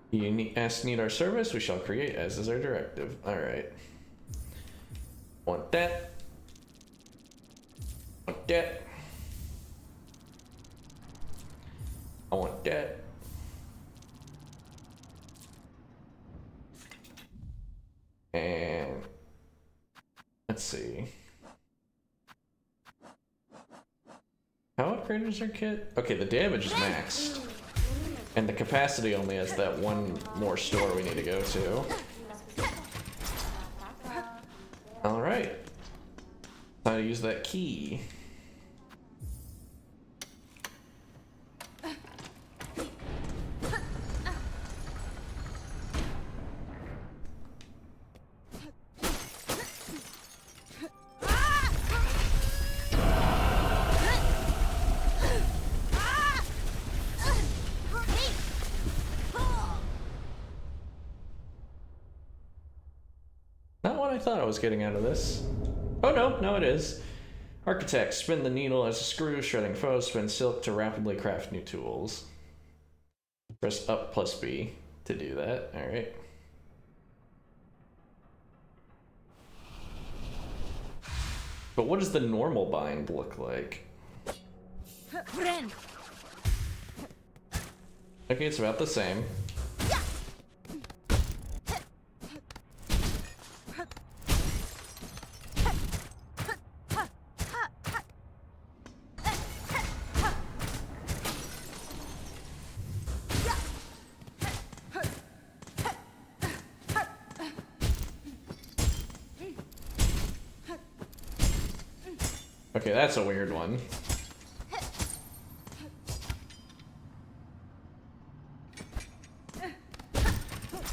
You need our service, we shall create as is our directive. Alright. Want that. Want that. I want that. And let's see. How upgraded is our kit? Okay, the damage is maxed. And the capacity only has that one more store we need to go to. Alright. How to use that key. I thought I was getting out of this. Oh no, it is. Architect, spin the needle as a screw, shredding foes, spin silk to rapidly craft new tools. Press up plus B to do that, alright. But what does the normal bind look like? Okay, it's about the same. Okay, that's a weird one.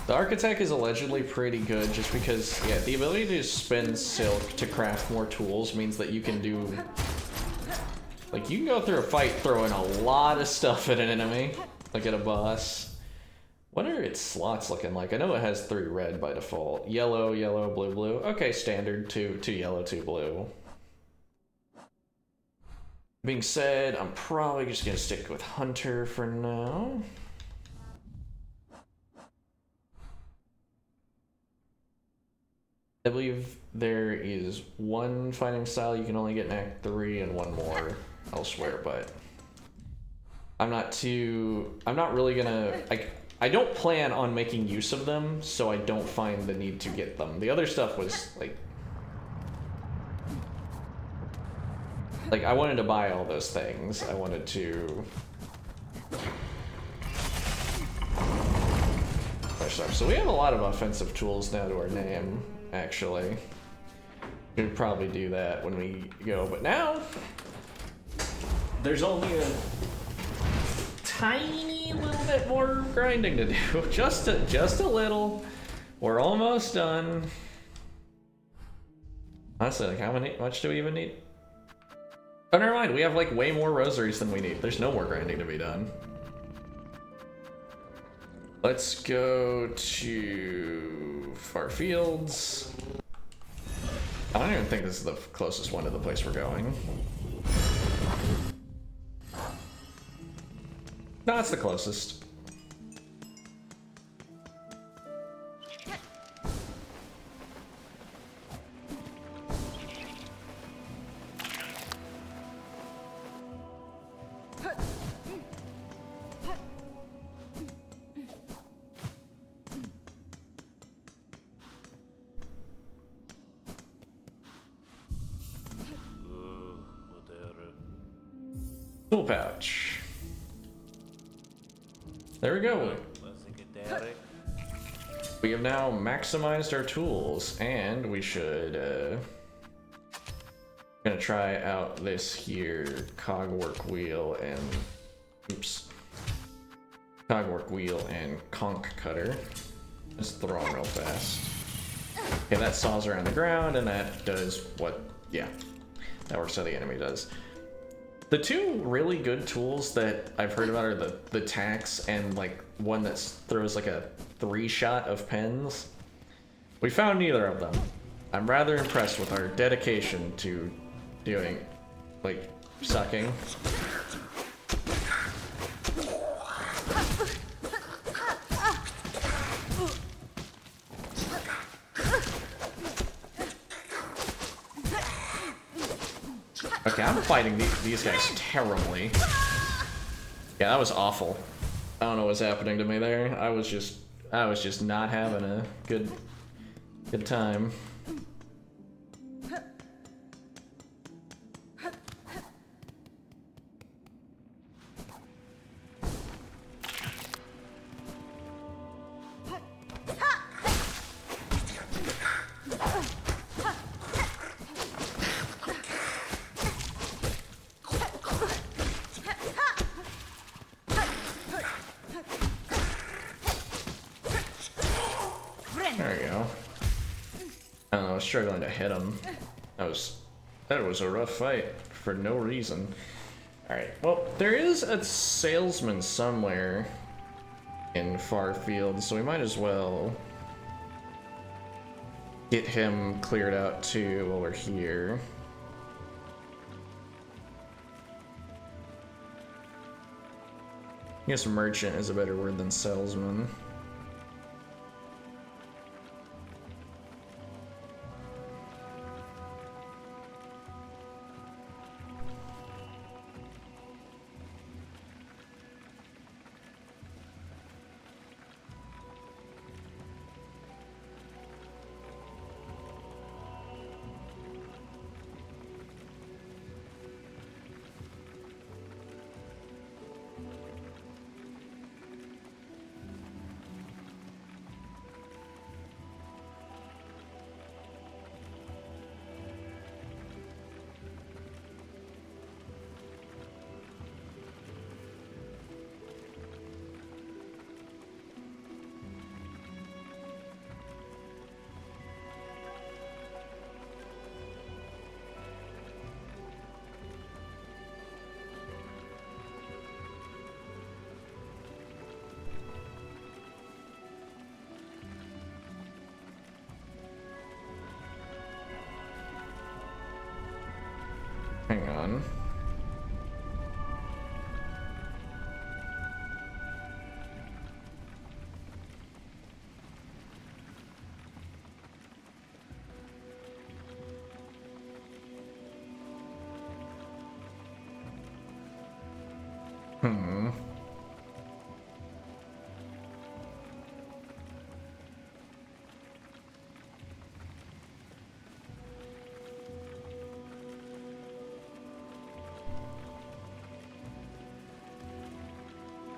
The Architect is allegedly pretty good just because, yeah, the ability to spin silk to craft more tools means that you can do... Like, you can go through a fight throwing a lot of stuff at an enemy, like at a boss. What are its slots looking like? I know it has 3 red by default. Yellow, yellow, blue, blue. Okay, standard, 2 yellow, 2 blue. Being said, I'm probably just gonna stick with Hunter for now. I believe there is 1 fighting style you can only get in Act 3 and 1 more elsewhere, but I'm not really gonna, I don't plan on making use of them, so I don't find the need to get them. The other stuff was like I wanted to buy all those things. I wanted to so we have a lot of offensive tools now to our name, actually. We'd probably do that when we go, but now there's only a tiny little bit more grinding to do. Just a little. We're almost done. Honestly, like how much do we even need? Oh, never mind. We have like way more rosaries than we need. There's no more grinding to be done. Let's go to Far Fields. I don't even think this is the closest one to the place we're going. No, it's the closest. Tool pouch. There we go. We have now maximized our tools, and we should gonna try out this here cogwork wheel and cogwork wheel and conch cutter. Just throw them real fast. Okay, that saws around the ground, and that does what? Yeah, that works how the enemy does. The two really good tools that I've heard about are the tacks and like one that throws like a 3-shot of pens. We found neither of them. I'm rather impressed with our dedication to doing, like, sucking. Okay, I'm fighting these guys terribly. Yeah, that was awful. I don't know what's happening to me there. I was just not having a good time. There we go. I don't know, I was struggling to hit him. That was a rough fight for no reason. Alright, well, there is a salesman somewhere in Farfield, so we might as well get him cleared out too while we're here. I guess merchant is a better word than salesman. Hang on.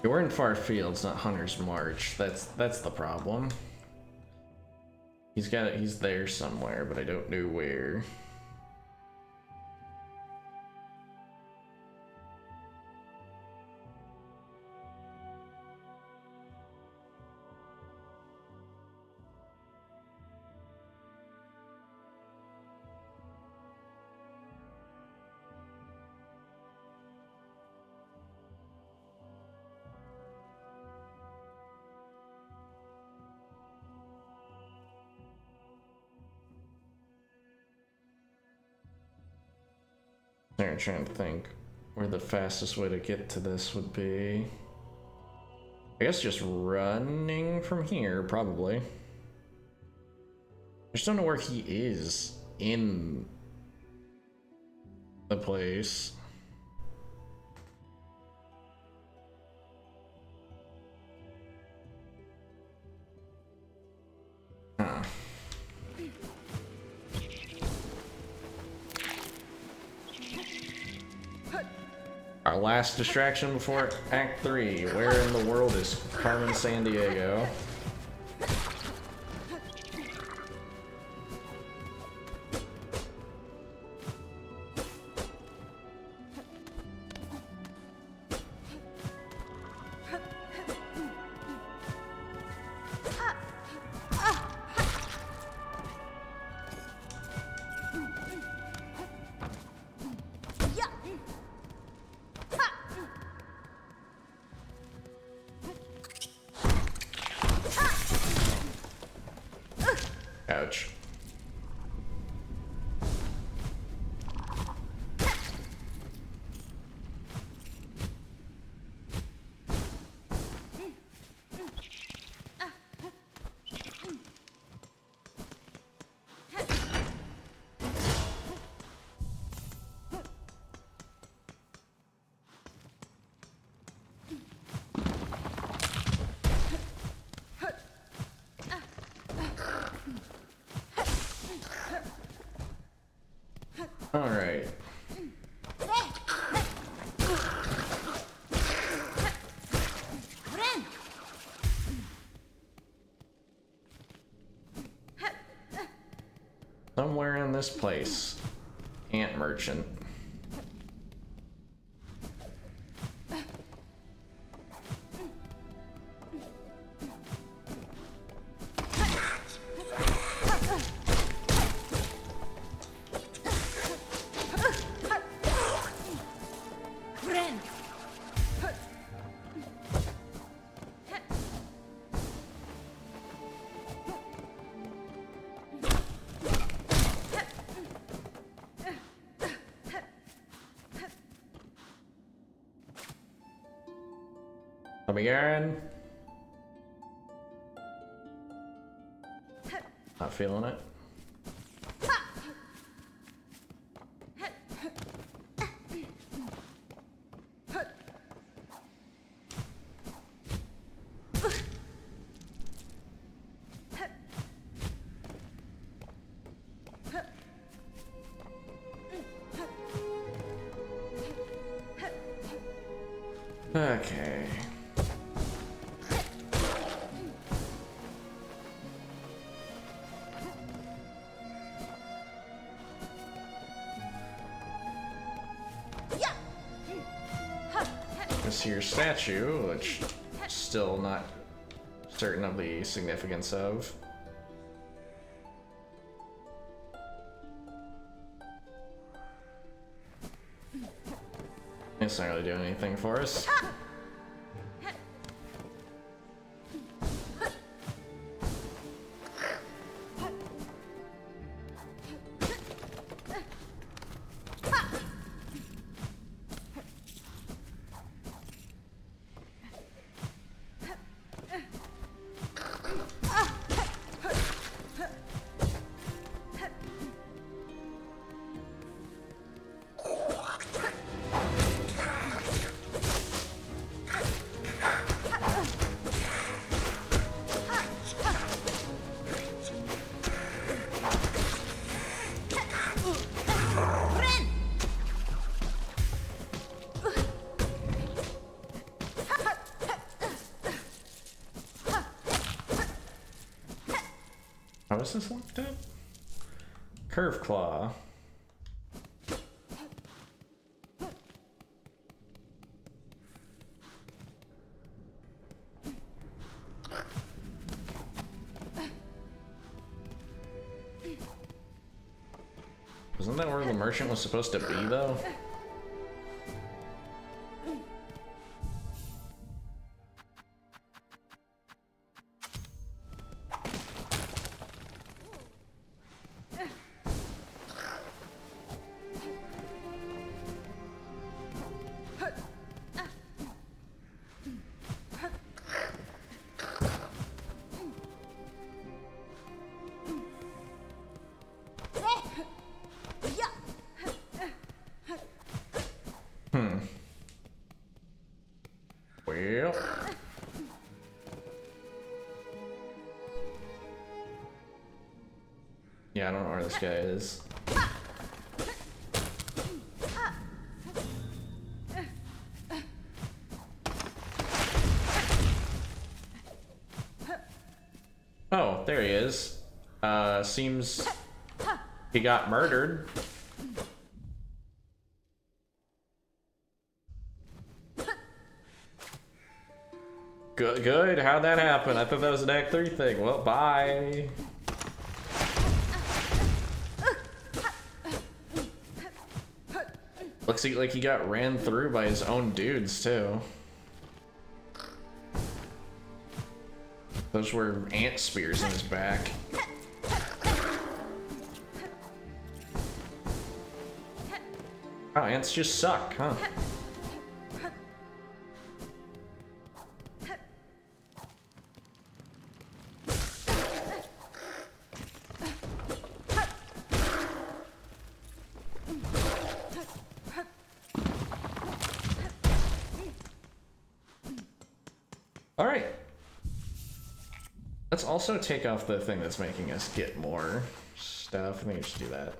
We're in far fields, not Hunter's March. That's the problem. He's there somewhere, but I don't know where. I'm trying to think where the fastest way to get to this would be. I guess just running from here, probably. I just don't know where he is in the place. Huh. Our last distraction before Act 3. Where in the world is Carmen Sandiego? Ouch. All right. Somewhere in this place. Ant merchant. Come again. Not feeling it. Okay. This here statue, which still not certain of the significance of. It's not really doing anything for us. How is this locked up? Curve claw. Isn't that where the merchant was supposed to be, though? Well. Yeah, I don't know where this guy is. Oh, there he is. Seems he got murdered. Good, good. How'd that happen? I thought that was an Act 3 thing. Well, bye. Looks like he got ran through by his own dudes, too. Those were ant spears in his back. Oh, ants just suck, huh? Alright. Let's also take off the thing that's making us get more stuff. I think we should do that.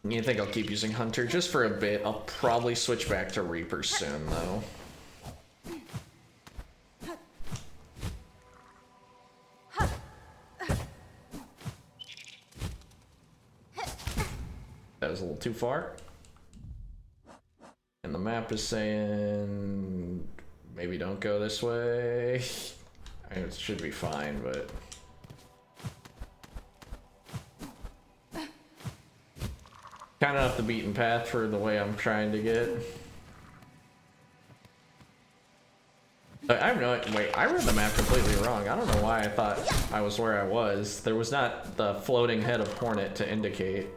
You think I'll keep using Hunter just for a bit? I'll probably switch back to Reaper soon, though. That was a little too far. And the map is saying maybe don't go this way. I mean, it should be fine, but... kind of off the beaten path for the way I'm trying to get. I have no... wait, I read the map completely wrong. I don't know why I thought I was where I was. There was not the floating head of Hornet to indicate.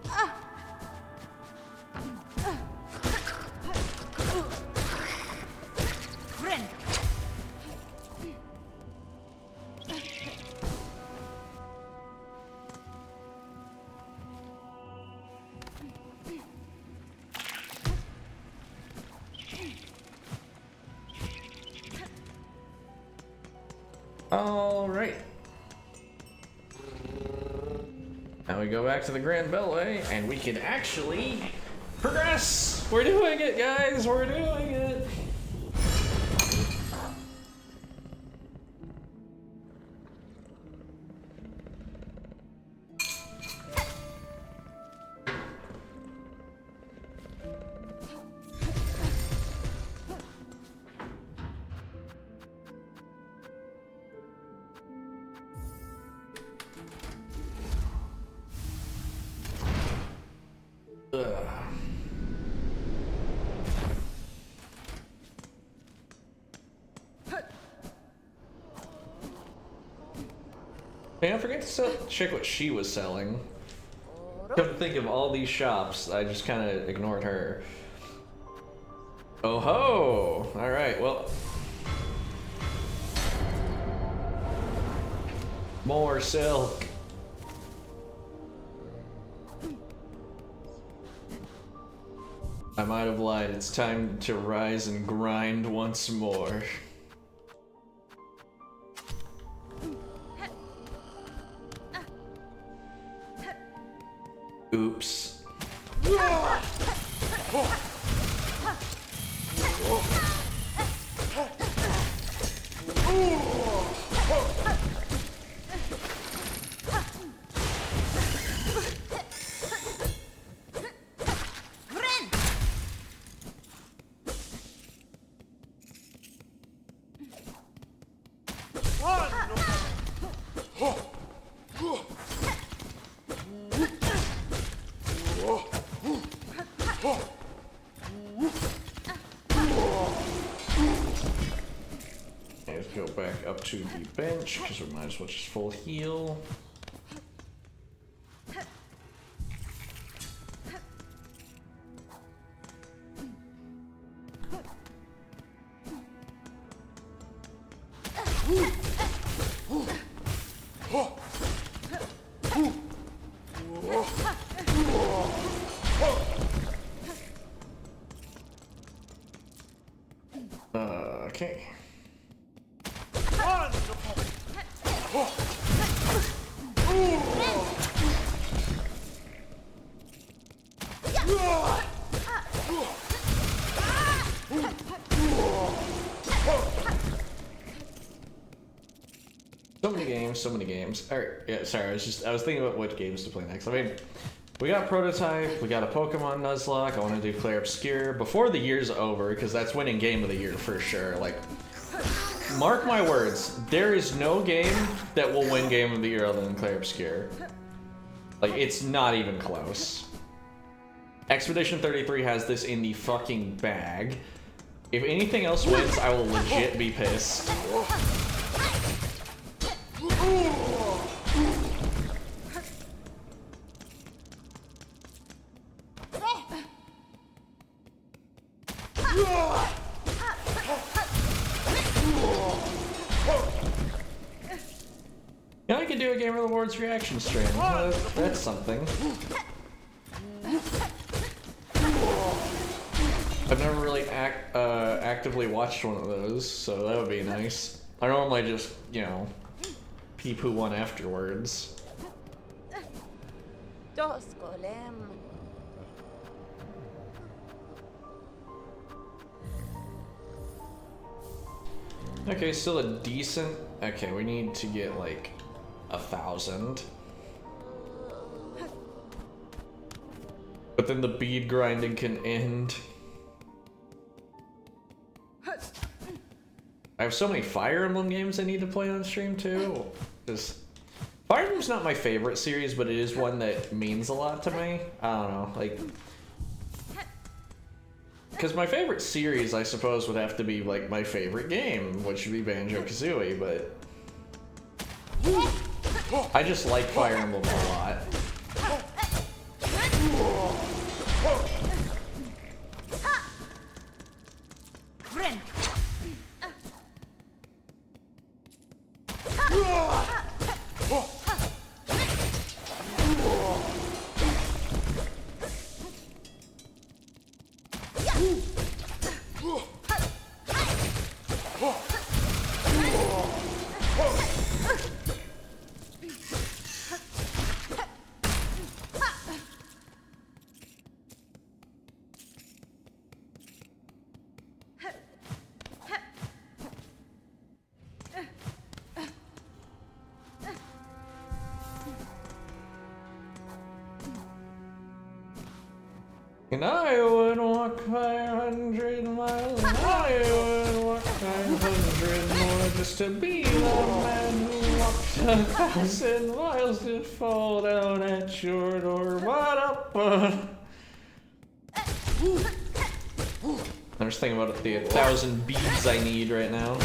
Alright. Now we go back to the Grand Beltway, and we can actually progress! We're doing it, guys! We're doing it! Man, I forget to check what she was selling. Come to think of all these shops, I just kind of ignored her. Oh ho! Alright, well. More silk. I might have lied. It's time to rise and grind once more. Oops. Let's go back up to the bench because we might as well just full heal. Okay. So many games. Alright, yeah, sorry, I was thinking about what games to play next. I mean, we got Prototype, we got a Pokemon Nuzlocke, I want to do Clair Obscure before the year's over, because that's winning Game of the Year for sure. Like, mark my words, there is no game that will win Game of the Year other than Clair Obscure. Like, it's not even close. Expedition 33 has this in the fucking bag. If anything else wins, I will legit be pissed. Yeah, I could do a Gamer Awards reaction stream. That's something. I've never really actively watched one of those, so that would be nice. I normally just, you know, pee-poo one afterwards. Okay, still a decent... Okay, we need to get, like, 1,000. But then the bead grinding can end. I have so many Fire Emblem games I need to play on stream, too. Just... Fire Emblem's not my favorite series, but it is one that means a lot to me. I don't know, like... Because my favorite series, I suppose, would have to be, like, my favorite game, which would be Banjo-Kazooie, but... I just like Fire Emblem a lot. And I would walk 500 miles, and I would walk 500 more just to be the man who walked 1,000 miles to fall down at your door. What up? I'm just thinking about the 1,000 beads I need right now.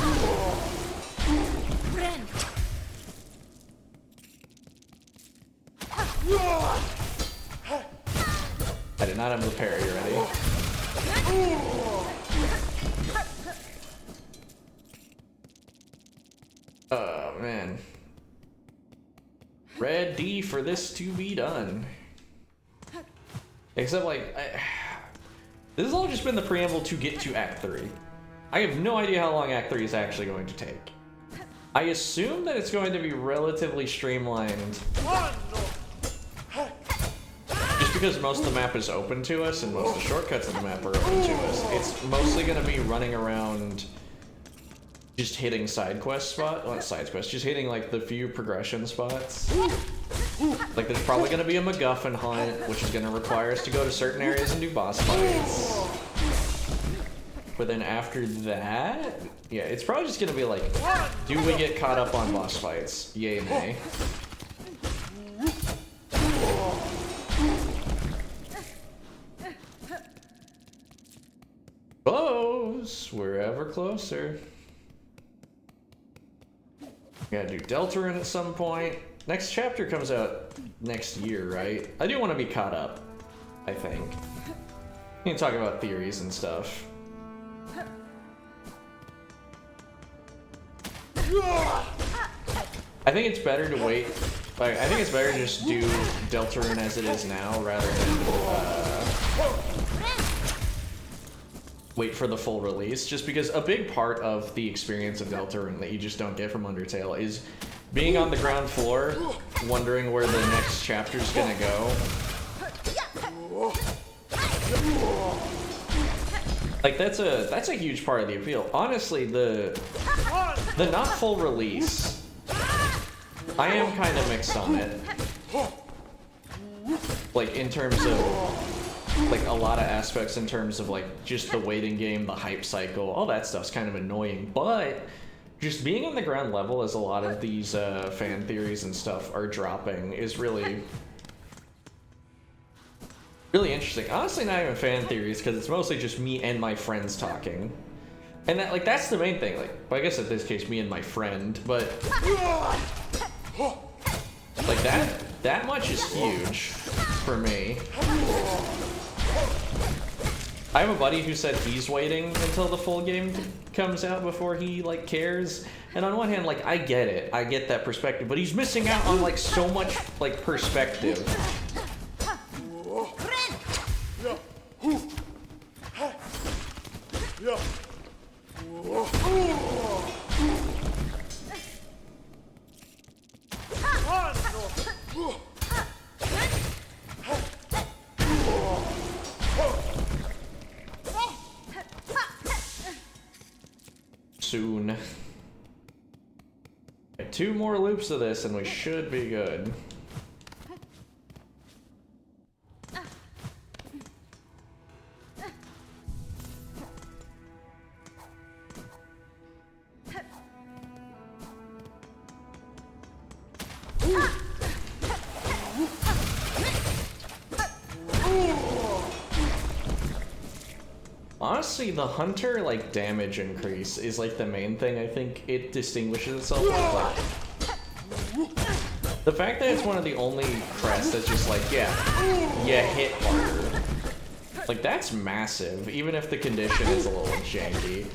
I did not have the parry ready. Oh, man. Ready for this to be done. Except, like, this has all just been the preamble to get to Act 3. I have no idea how long Act 3 is actually going to take. I assume that it's going to be relatively streamlined. Because most of the map is open to us and most of the shortcuts in the map are open to us, it's mostly going to be running around just hitting side quest spots. Well, not side quests, just hitting like the few progression spots. Like there's probably going to be a MacGuffin hunt, which is going to require us to go to certain areas and do boss fights. But then after that, yeah, it's probably just going to be like, do we get caught up on boss fights? Yay, nay. Close. We're ever closer. Gotta do Deltarune at some point. Next chapter comes out next year, right? I do want to be caught up, I think. We can talk about theories and stuff. I think it's better to wait. Like, I think it's better to just do Deltarune as it is now rather than wait for the full release. Just because a big part of the experience of Deltarune that you just don't get from Undertale is being on the ground floor, wondering where the next chapter's gonna go. Like that's a huge part of the appeal. Honestly, the not full release, I am kind of mixed on it. Like in terms of like a lot of aspects in terms of like just the waiting game, the hype cycle, all that stuff's kind of annoying. But just being on the ground level as a lot of these fan theories and stuff are dropping is really interesting. Honestly, not even fan theories, because it's mostly just me and my friends talking. And that, like, that's the main thing. Like, well, I guess in this case, me and my friend, but like that much is huge for me. I have a buddy who said he's waiting until the full game comes out before he like cares. And on one hand, like, I get it. I get that perspective, but he's missing out on like so much like perspective. Soon. Okay, 2 more loops of this and we should be good. Honestly, the hunter like damage increase is like the main thing I think it distinguishes itself with. Like, the fact that it's one of the only crests that's just like, yeah, you hit harder. Like, that's massive, even if the condition is a little janky.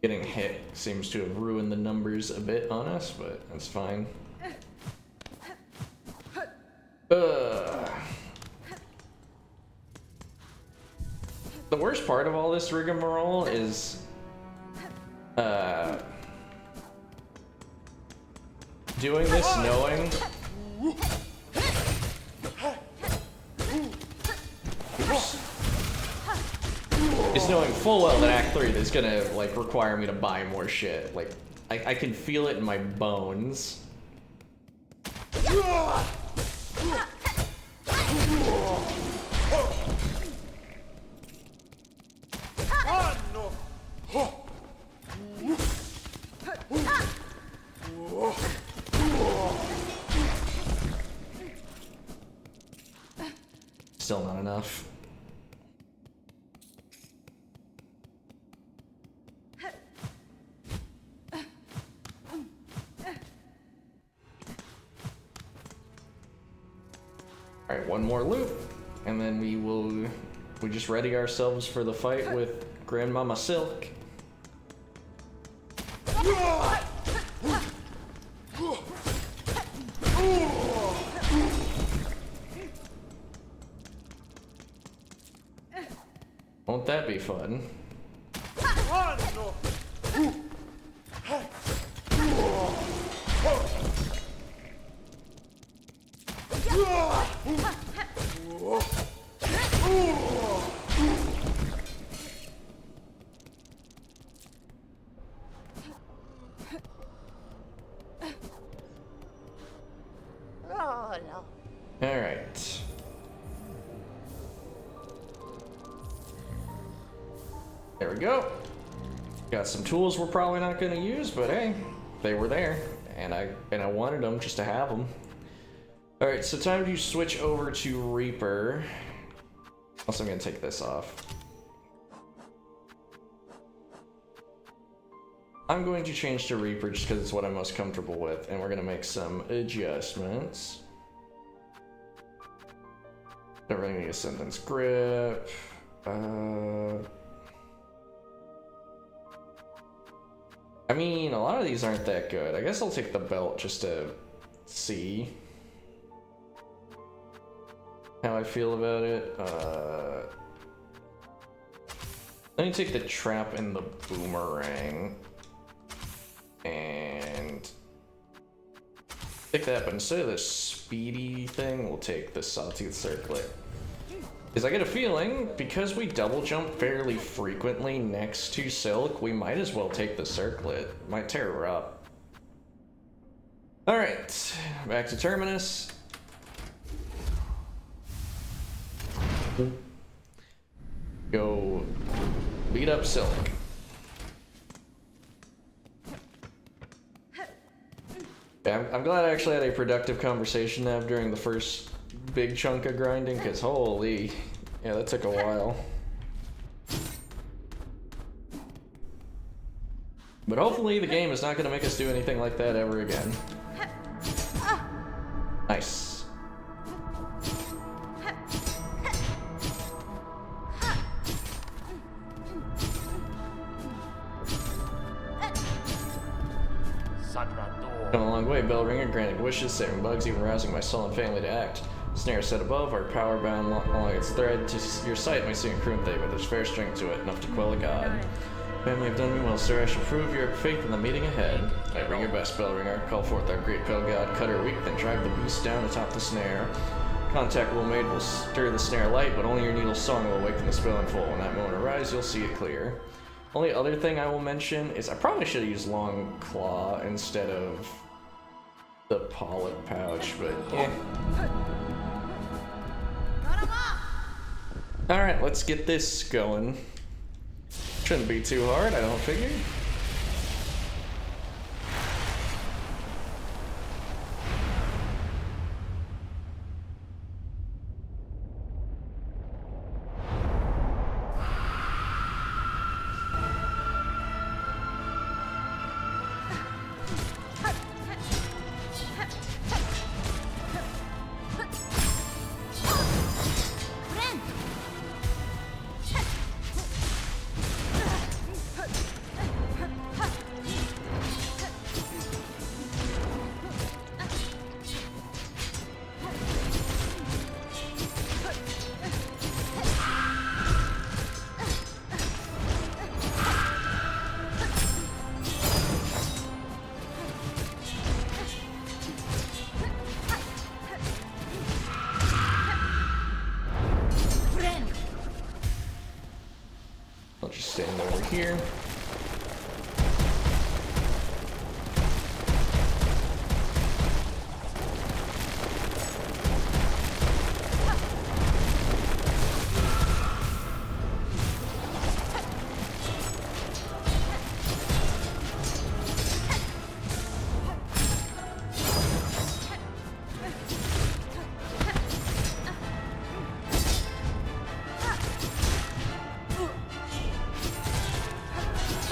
Getting hit seems to have ruined the numbers a bit on us, but that's fine. The worst part of all this rigmarole is doing this knowing is knowing full well that Act 3 is gonna like require me to buy more shit. Like I can feel it in my bones. Still not enough. Alright, one more loop, and then we just ready ourselves for the fight with Grandmama Silk. Won't that be fun? Alright. There we go. Got some tools we're probably not going to use, but hey, they were there, and I wanted them just to have them. Alright, so time to switch over to Reaper. Also, I'm going to take this off. I'm going to change to Reaper just because it's what I'm most comfortable with, and we're going to make some adjustments. Don't really need a sentence grip. I mean, a lot of these aren't that good. I guess I'll take the belt just to see how I feel about it. Let me take the trap and the boomerang. And take that, but instead of the speedy thing, we'll take the Sawtooth Circlet. Because I get a feeling, because we double jump fairly frequently next to Silk, we might as well take the Circlet. Might tear her up. Alright, back to Terminus. Go beat up Silk. Yeah, I'm glad I actually had a productive conversation Nav during the first big chunk of grinding, because holy, yeah, that took a while. But hopefully the game is not going to make us do anything like that ever again. Nice. Come a long way, bell ringer, granting wishes, saving bugs, even rousing my soul and family to act. Snare set above, our power bound along its thread. To your sight may seem a crude thing, but there's fair strength to it, enough to quell a god. Family have done me well, sir. I shall prove your faith in the meeting ahead. I bring your best, bell ringer. Call forth our great bell god, cut her weak, then drive the beast down atop the snare. Contact well made will stir the snare light, but only your needle's song will awaken the spell in full. When that moment arrives, you'll see it clear. Only other thing I will mention is I probably should have used Long Claw instead of the polyp pouch, but eh. Alright, let's get this going. Shouldn't be too hard, I don't figure. I'll just stand over here.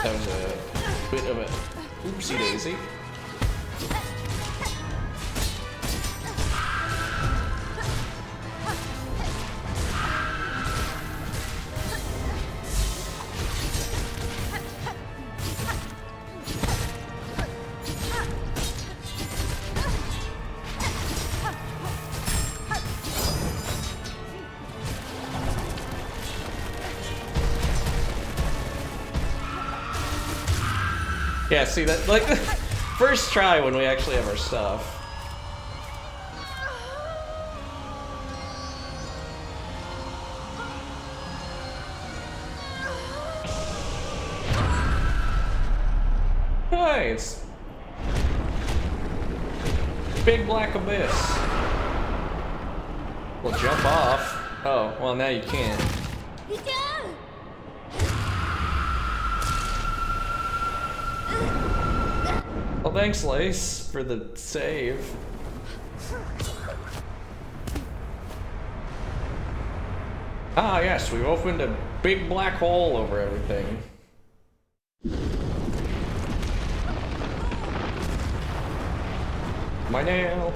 That was a bit of a oopsie daisy. Yeah, see that, like, first try when we actually have our stuff. Hey, it's Big Black Abyss. We'll jump off. Oh, well now you can't. Well, thanks, Lace, for the save. Ah, yes, we've opened a big black hole over everything. My nail.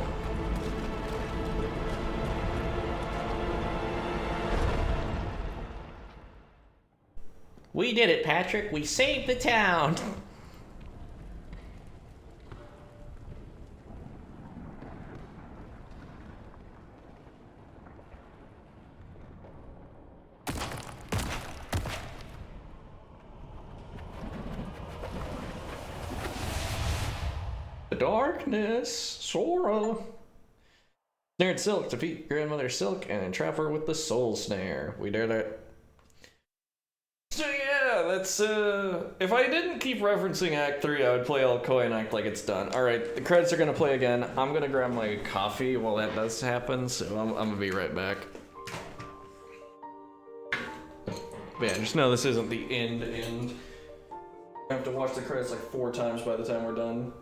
We did it, Patrick. We saved the town. The darkness, Sora. Snared Silk, defeat Grandmother Silk, and entrap her with the Soul Snare. We did it. So yeah, that's, if I didn't keep referencing Act 3, I would play all coy and act like it's done. Alright, the credits are gonna play again. I'm gonna grab my coffee while that does happen, so I'm gonna be right back. But yeah, just know this isn't the end. I have to watch the credits like 4 times by the time we're done.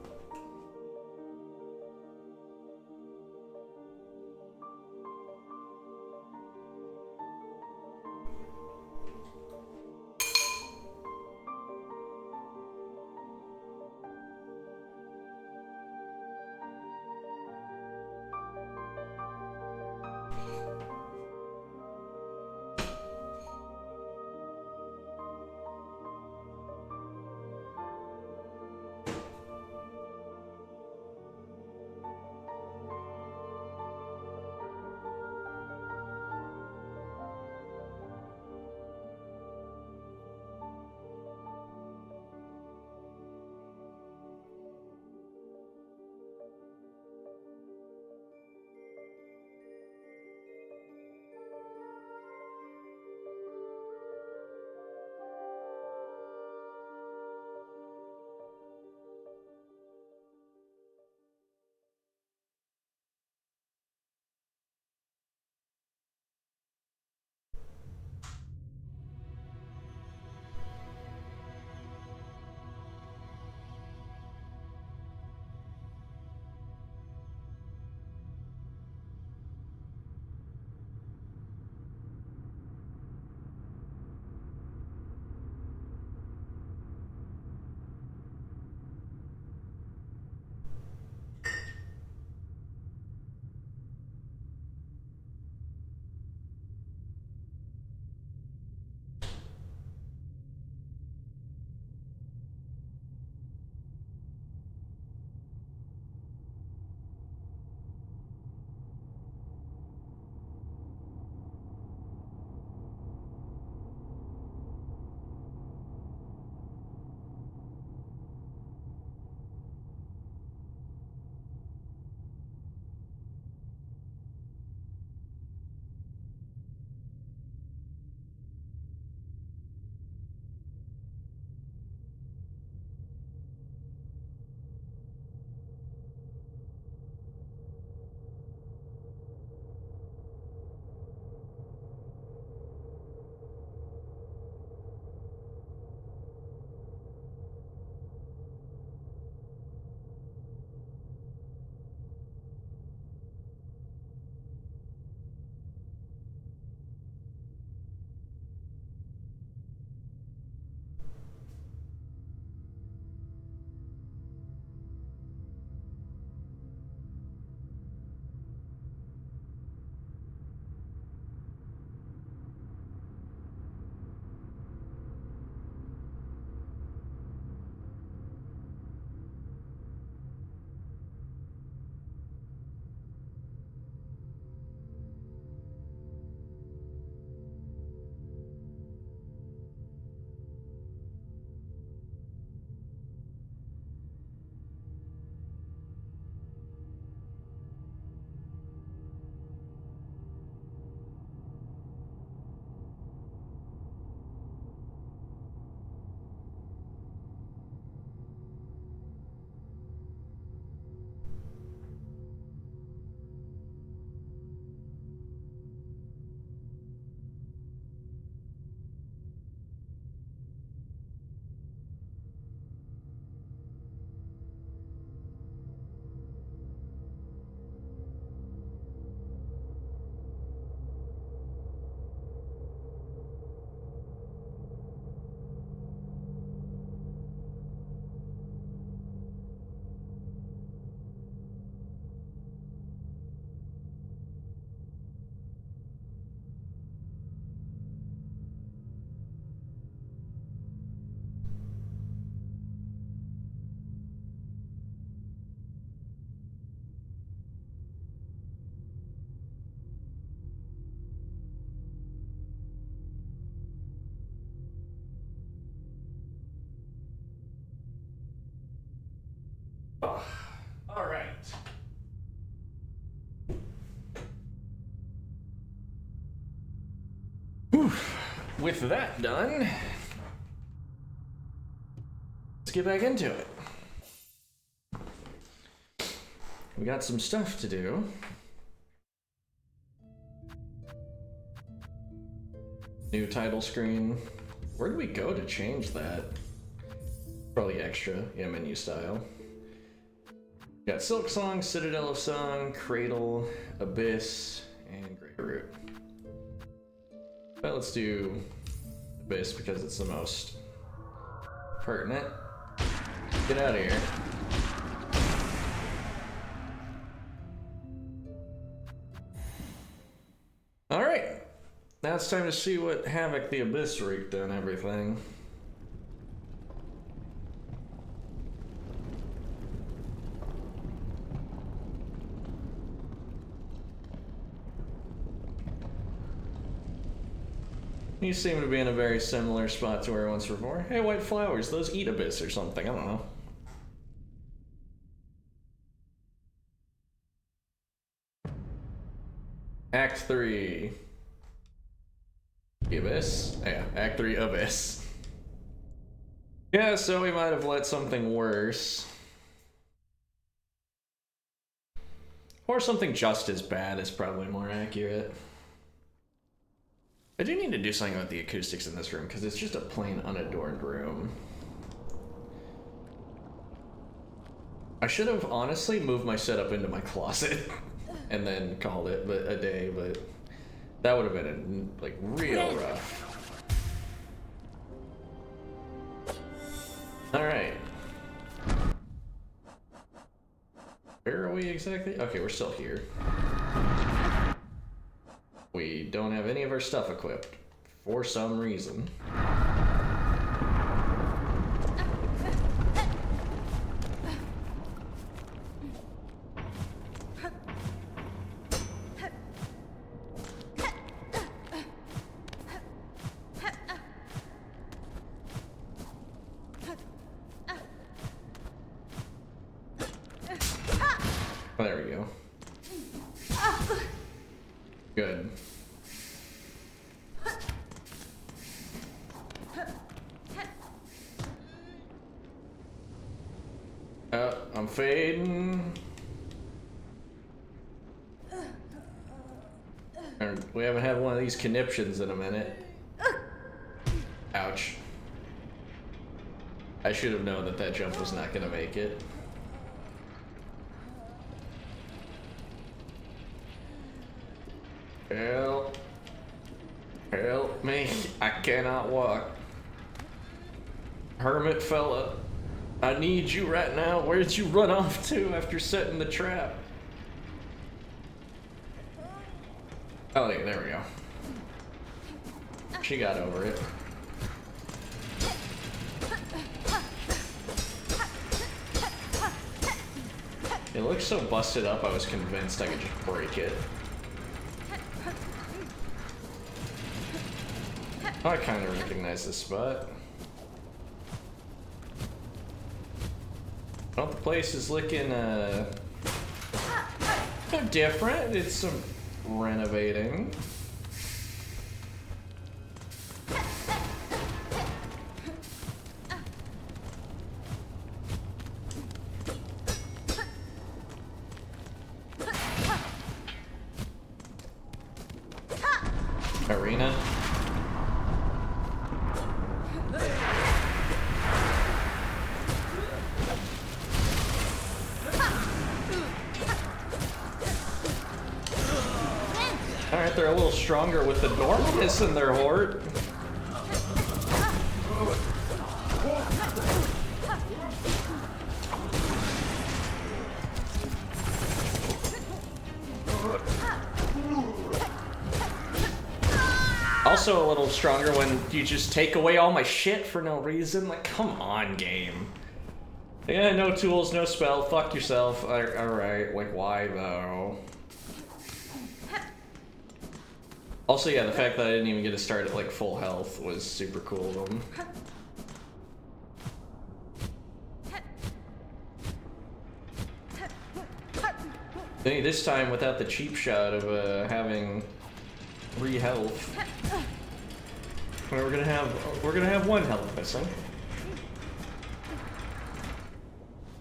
Oh, all right. Whew. With that done, let's get back into it. We got some stuff to do. New title screen. Where do we go to change that? Probably extra, yeah, menu style. Got Silksong, Citadel of Song, Cradle, Abyss, and Great Root. But let's do Abyss because it's the most pertinent. Get out of here. Alright. Now it's time to see what havoc the Abyss wreaked on everything. You seem to be in a very similar spot to where I once before. Hey, white flowers, those eat Abyss or something, I don't know. Act 3. Abyss? Yeah, Act 3 Abyss. Yeah, so we might have let something worse. Or something just as bad is probably more accurate. I do need to do something about the acoustics in this room, because it's just a plain unadorned room. I should have honestly moved my setup into my closet and then called it a day, but that would have been like real rough. Alright. Where are we exactly? Okay, we're still here. We don't have any of our stuff equipped, for some reason. Oh, there we go. Good. I'm fading. We haven't had one of these conniptions in a minute. Ouch. I should have known that that jump was not gonna make it. Help. Help me. I cannot walk. Hermit fella. I need you right now. Where'd you run off to after setting the trap? Oh, yeah, there we go. She got over it. It looks so busted up, I was convinced I could just break it. Oh, I kind of recognize this spot. Well, the place is looking, different. It's some renovating. Arena. Alright, they're a little stronger with the dormness in their horde. Also a little stronger when you just take away all my shit for no reason. Like, come on, game. Yeah, no tools, no spell, fuck yourself. Alright, like, why though? Also, yeah, the fact that I didn't even get to start at, like, full health was super cool of them. Hey, this time without the cheap shot of having 3 health. We're gonna have 1 health missing.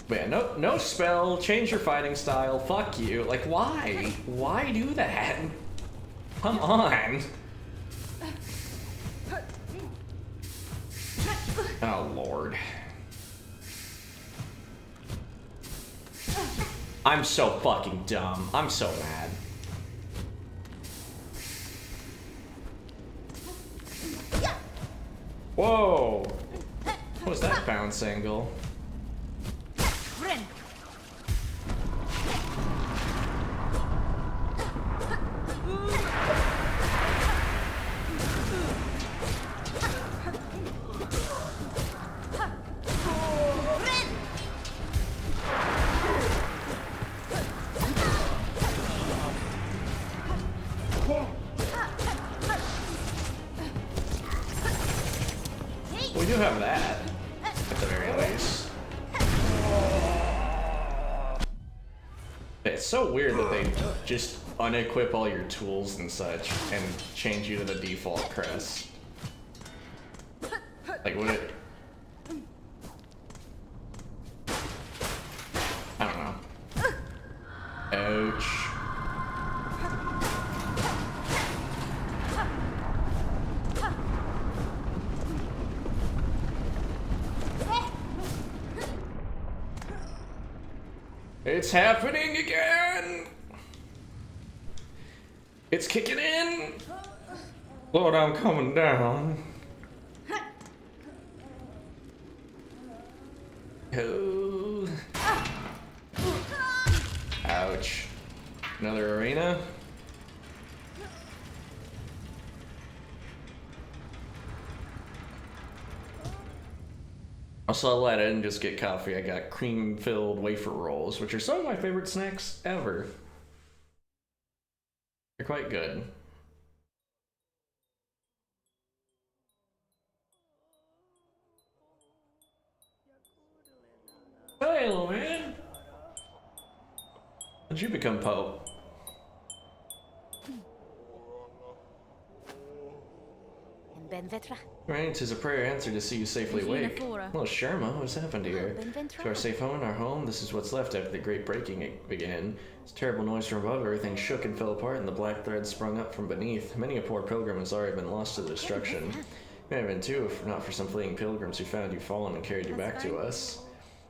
Man, no spell, change your fighting style, fuck you. Like, why? Why do that? Come on. Oh, Lord. I'm so fucking dumb. I'm so mad. Whoa! What was that bounce angle? We do have that, at the very least. It's so weird that they just unequip all your tools and such and change you to the default crest. Like, would it... I don't know. Ouch. It's happening again! It's kicking in! Lord, I'm coming down. Oh. Ouch. Another arena? Also, I didn't just get coffee, I got cream-filled wafer rolls, which are some of my favorite snacks ever. They're quite good. Hey, little man! How'd you become Pope? Right, 'tis a prayer answered to see you safely awake. Well, Sharma, what's happened here? To our safe home, our home, this is what's left after the great breaking began. It's a terrible noise from above, everything shook and fell apart, and the black thread sprung up from beneath. Many a poor pilgrim has already been lost to the destruction. May have been too, if not for some fleeing pilgrims who found you fallen and carried you back to us.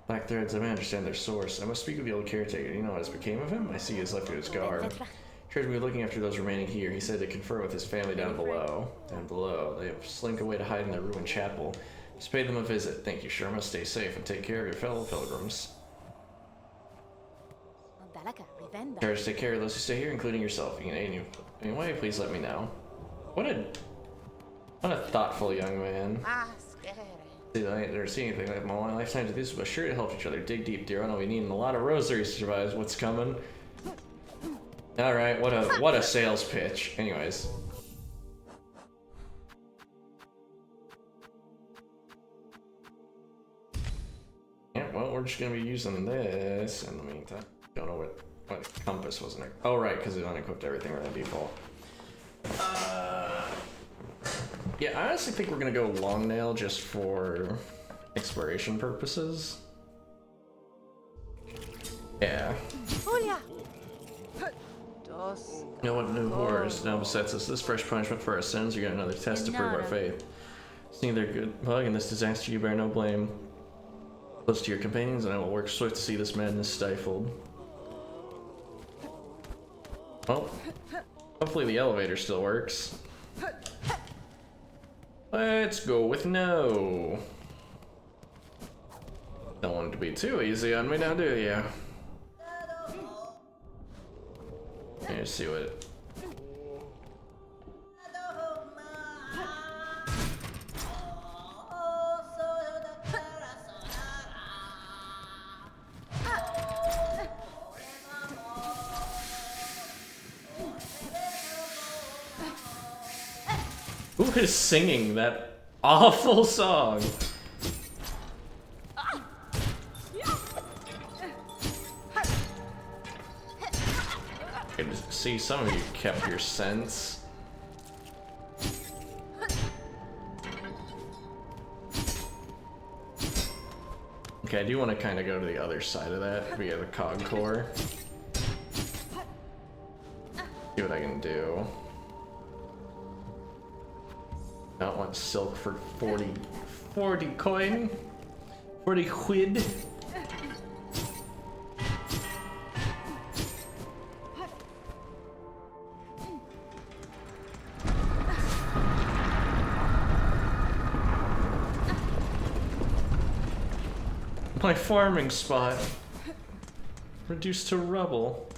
Black threads, I may understand their source. I must speak with the old caretaker. Do you know what has became of him? I see he has left you his garb. Charged me with looking after those remaining here. He said to confer with his family down below. Down below. They have slunk away to hide in their ruined chapel. Just pay them a visit. Thank you, Sharma. Stay safe and take care of your fellow pilgrims. Charged to take care of those who stay here, including yourself. You can aid you. Anyway, please let me know. What a thoughtful young man. I ain't never seen anything like my lifetime to this, but sure to help each other. Dig deep, dear. I know we need a lot of rosaries to survive what's coming. Alright, what a sales pitch. Anyways. Yeah, well, we're just gonna be using this in the meantime. Don't know what compass wasn't. Oh, right, because it unequipped everything by default. Yeah, I honestly think we're gonna go long nail just for exploration purposes. Yeah. No one new horrors now besets us. This fresh punishment for our sins, you got another test to prove our faith. It's neither good bug in this disaster, you bear no blame. Close to your companions, and I will work swift to see this madness stifled. Well, hopefully the elevator still works. Let's go with no. Don't want it to be too easy on me now, do ya? Let's see what. Who is singing that awful song? see some of you kept your sense. Okay, I do want to kind of go to the other side of that via the cog core. See what I can do. I don't want silk for 40 coin. 40 quid. My farming spot reduced to rubble.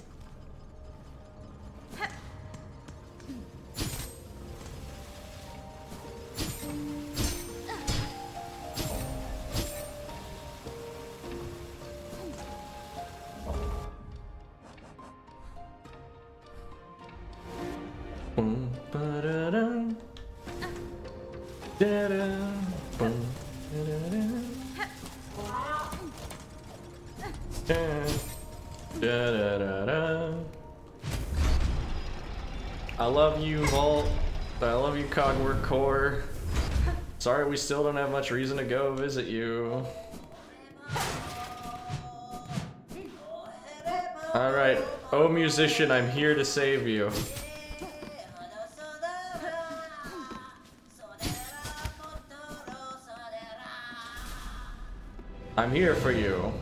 I love you, Vault. I love you, Cogwork Core. Sorry we still don't have much reason to go visit you. Alright. Oh, musician, I'm here to save you. I'm here for you.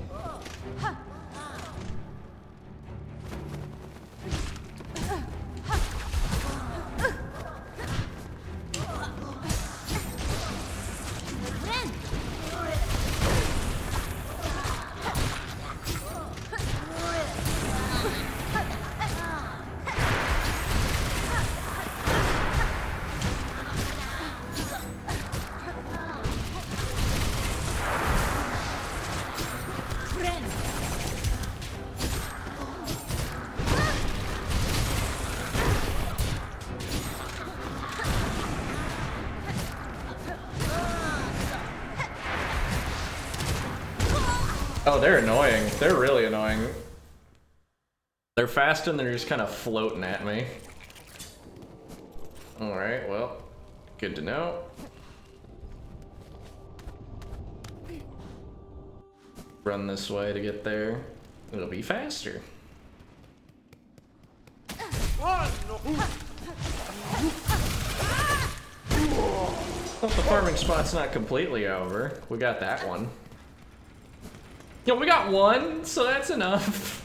Oh, they're annoying. They're really annoying. They're fast and they're just kind of floating at me. Alright, well, good to know. Run this way to get there. It'll be faster. Oh, the farming spot's not completely over. We got that one. Yo, we got one, so that's enough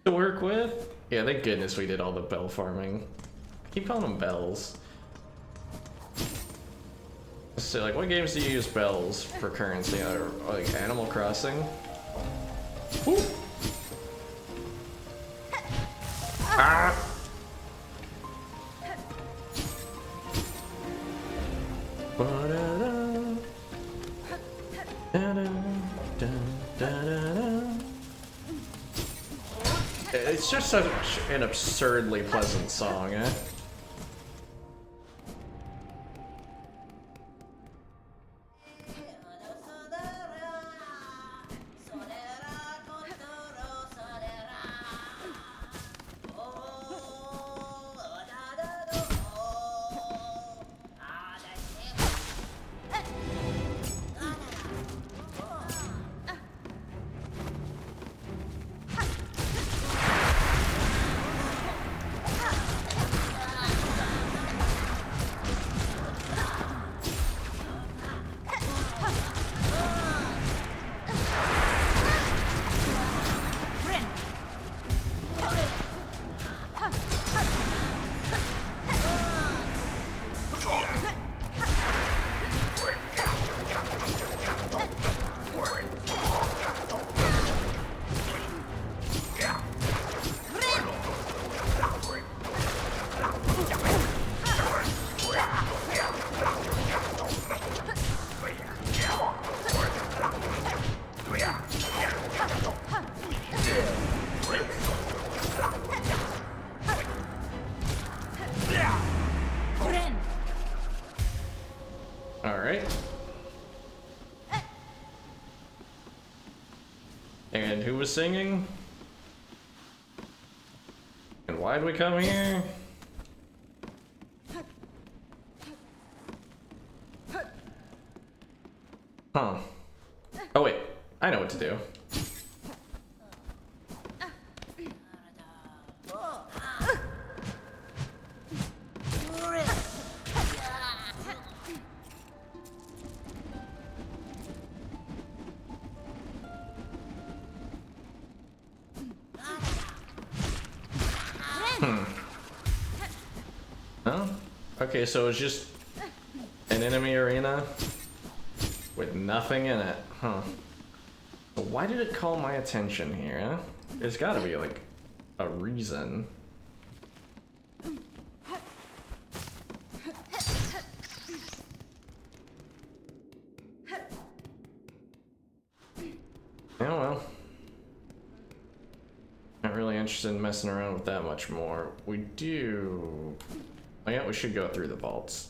to work with. Yeah, thank goodness we did all the bell farming. I keep calling them bells. So, like, what games do you use bells for currency? Or, like, Animal Crossing? Woo. Ah! It's just such an absurdly pleasant song, eh? And who was singing? why'd we come here? Huh. Oh wait, I know what to do. Oh, okay, so it's just an enemy arena with nothing in it, huh? So why did it call my attention here, huh? There's gotta be, like, a reason. Oh well. Not really interested in messing around with that much more. We do... Oh yeah, we should go through the vaults.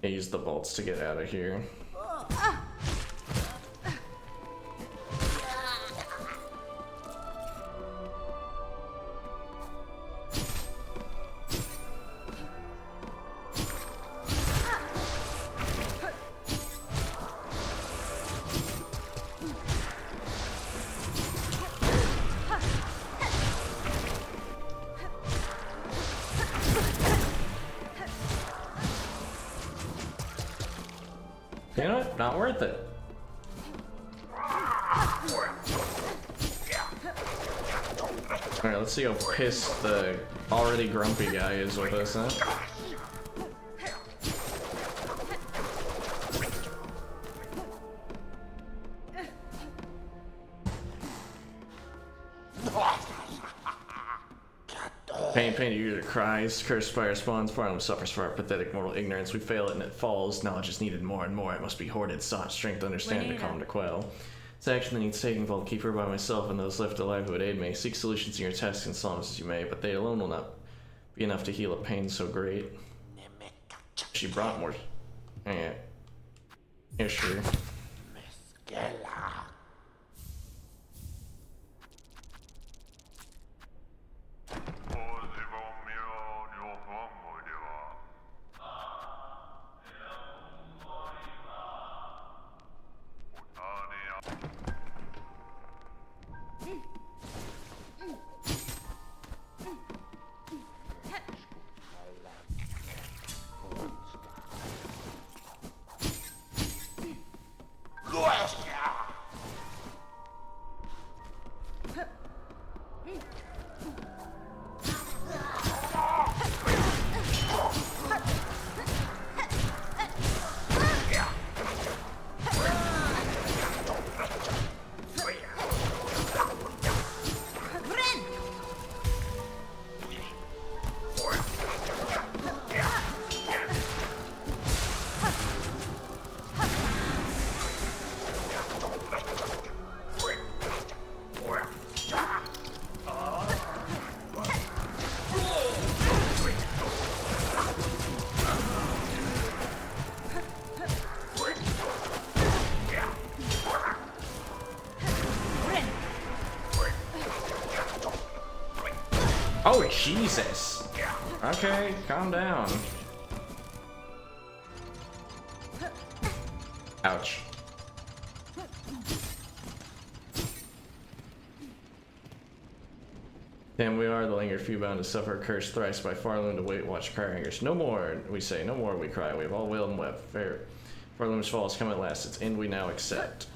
Use the vaults to get out of here. You know what? Not worth it. Alright, let's see how pissed the already grumpy guy is with us, huh? Pain to user cries, cursed fire spawns, Farnham suffers for our pathetic mortal ignorance. We fail it and it falls. Knowledge is needed more and more. It must be hoarded, sought, strength to understand, to calm, to quell. It's action that needs taking, Vault Keeper, by myself and those left alive who would aid me. Seek solutions in your tasks and psalms as you may, but they alone will not be enough to heal a pain so great. She brought more. Yeah. Yeah, sure. Oh, Jesus. Okay, calm down. Ouch. Damn, we are the lingered few bound to suffer, cursed thrice by Farloom to wait, watch car hangers. No more, we say, no more, we cry. We have all wailed and wept. Fair. Farloom's fall has come at last. Its end we now accept.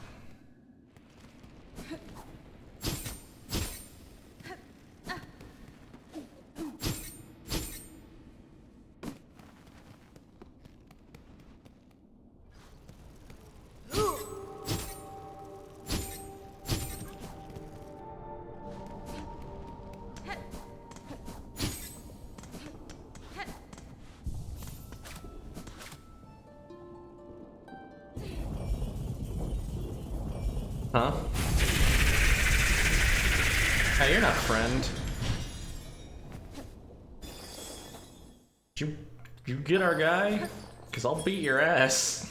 Huh? Hey, you're not friend. You get our guy? Cause I'll beat your ass.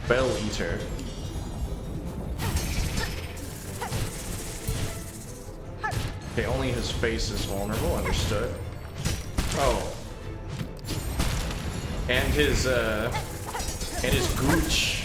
Bell Eater. Okay, only his face is vulnerable, understood. Oh. And his gooch.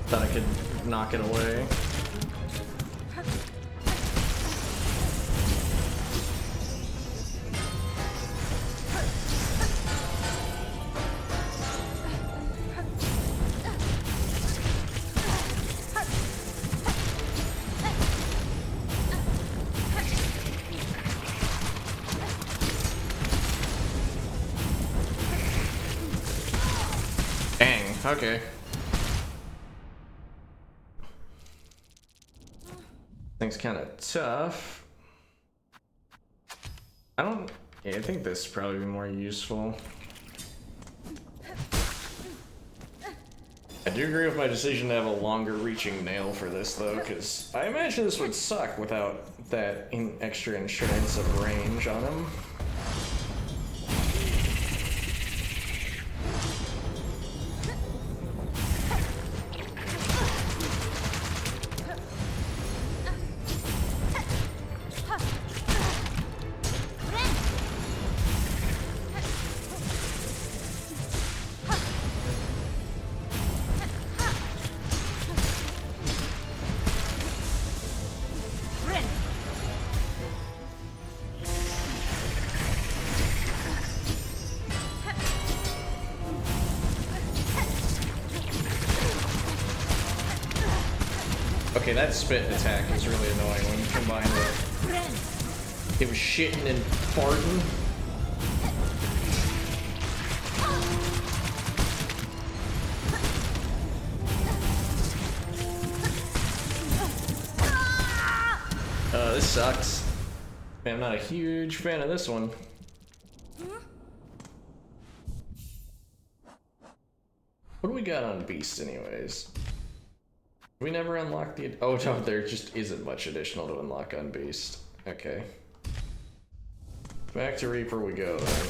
Thought I could knock it away. Dang, okay. Thing's kind of tough. Yeah, I think this would probably be more useful. I do agree with my decision to have a longer reaching nail for this though, because I imagine this would suck without that extra insurance of range on him. Okay, that spit attack is really annoying when you combine with him shitting and farting. This sucks. Man, I'm not a huge fan of this one. What do we got on Beast anyways? We never unlocked the... Oh no, there just isn't much additional to unlock on Beast. Okay. Back to Reaper we go then.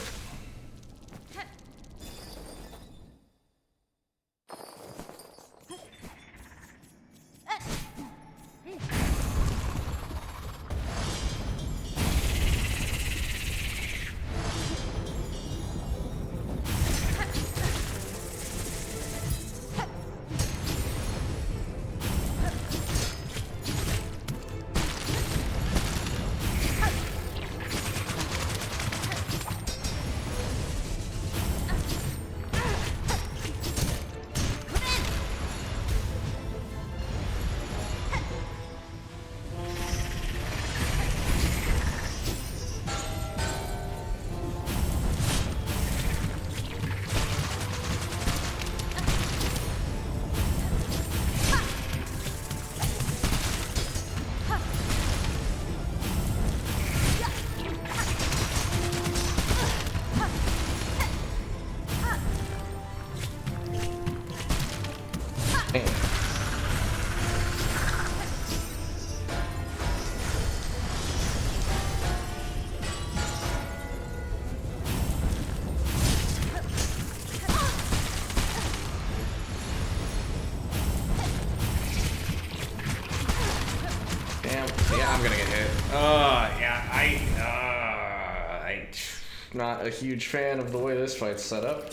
not a huge fan of the way this fight's set up.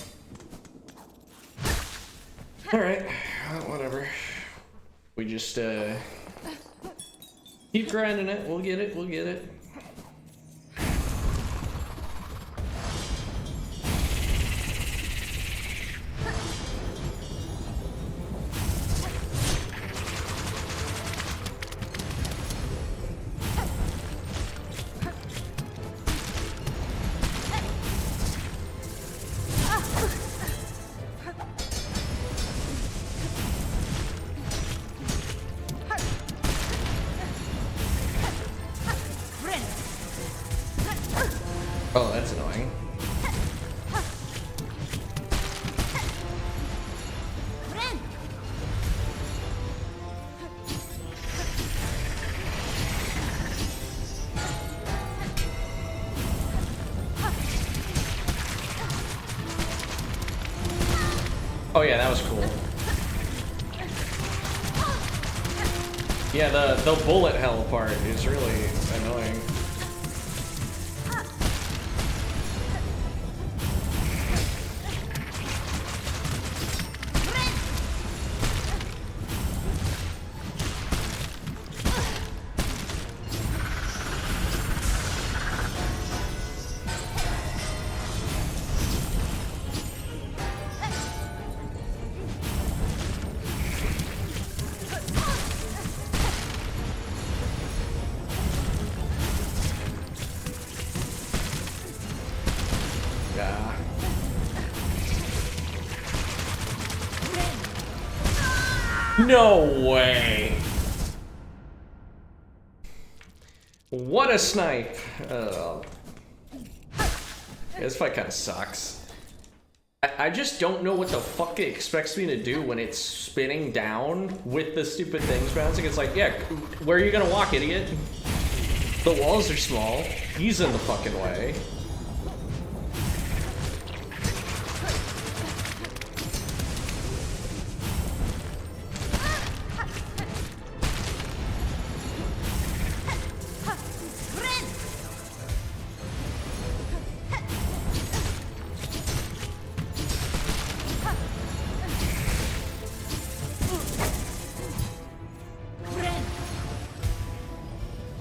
Alright, whatever. We just, keep grinding it. We'll get it, we'll get it. Oh, that's annoying. Oh yeah, that was cool. Yeah, the bullet hell part is really annoying. No way! What a snipe! Yeah, this fight kind of sucks. I just don't know what the fuck it expects me to do when it's spinning down with the stupid things bouncing. It's like, yeah, where are you gonna walk, idiot? The walls are small. He's in the fucking way.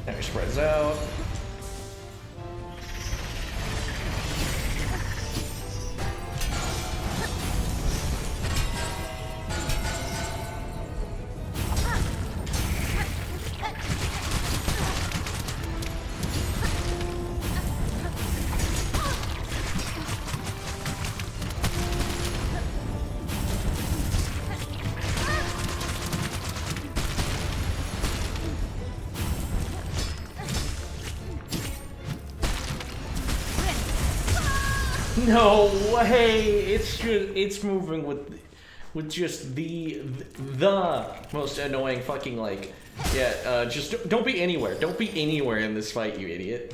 Now he spreads out. No way! It's moving with just the most annoying fucking, like, yeah, just don't be anywhere. Don't be anywhere in this fight, you idiot.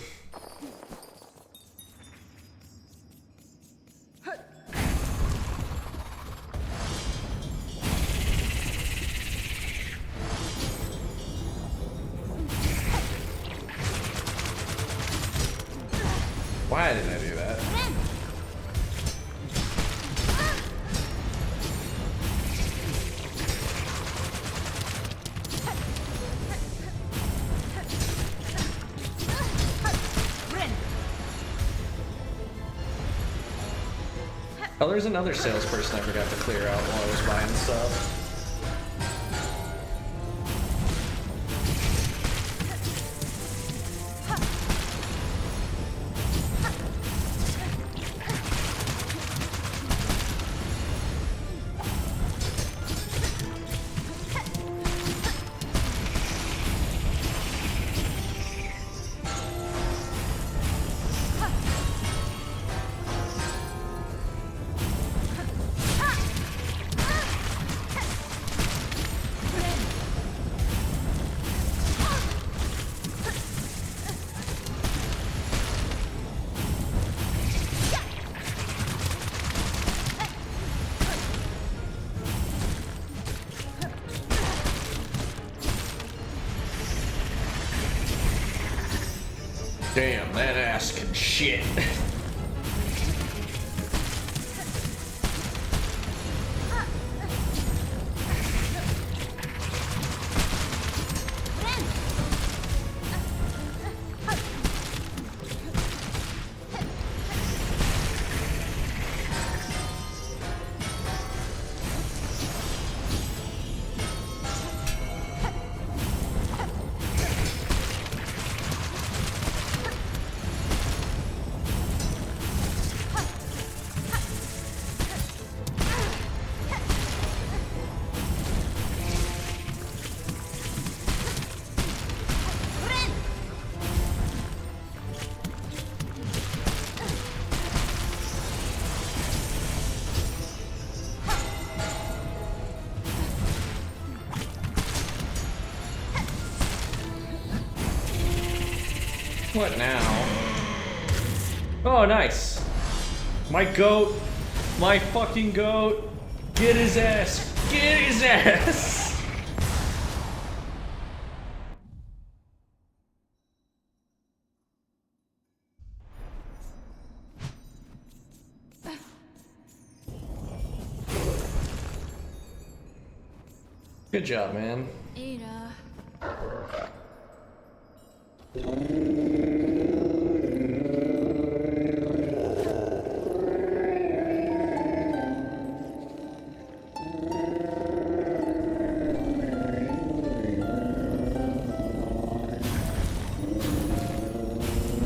Why did I do that? Oh, there's another salesperson I forgot to clear out while I was buying stuff. Damn, that ass can shit. What now? Oh, nice. My goat. My fucking goat. Get his ass. Get his ass. Good job, man. Ada.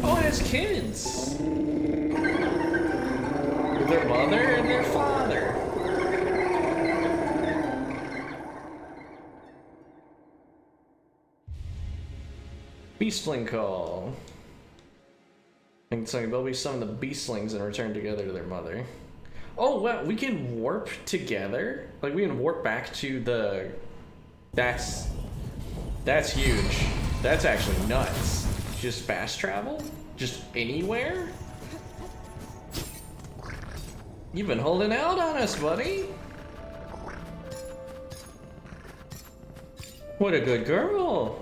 Oh, it has kids. With their mother and their father. Beastling call. And so they'll be some of the beastlings and return together to their mother. Oh wow, we can warp together? Like we can warp back to the... That's huge. That's actually nuts. Just fast travel? Just anywhere? You've been holding out on us, buddy. What a good girl.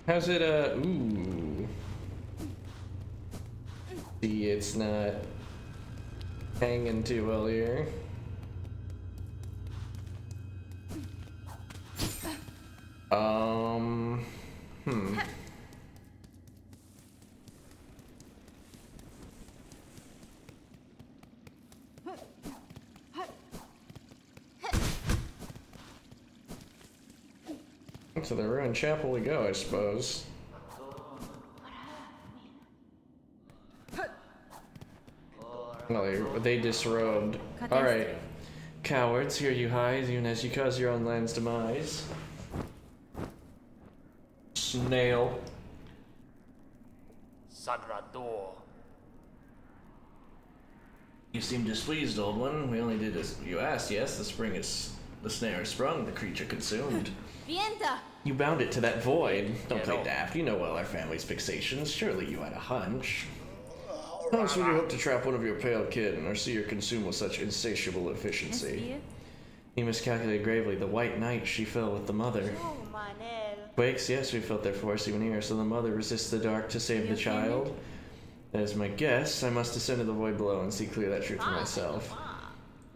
How's it, ooh. See, it's not hanging too well here. To the ruined chapel we go, I suppose. Well, they disrobed. Alright. Cowards, here you hide, even as you cause your own land's demise. Snail. Sagrador. You seem displeased, old one. We only did as you asked, yes. The snare is sprung, the creature consumed. Vienta. You bound it to that void. Don't play daft. You know well our family's fixations. Surely you had a hunch. How else would you hope to trap one of your pale kin, or see her consume with such insatiable efficiency? You miscalculated gravely. The white knight, she fell with the mother. Quakes, yes, we felt their force even here. So the mother resists the dark to save the child. That is my guess. I must descend to the void below and see clear that truth for myself.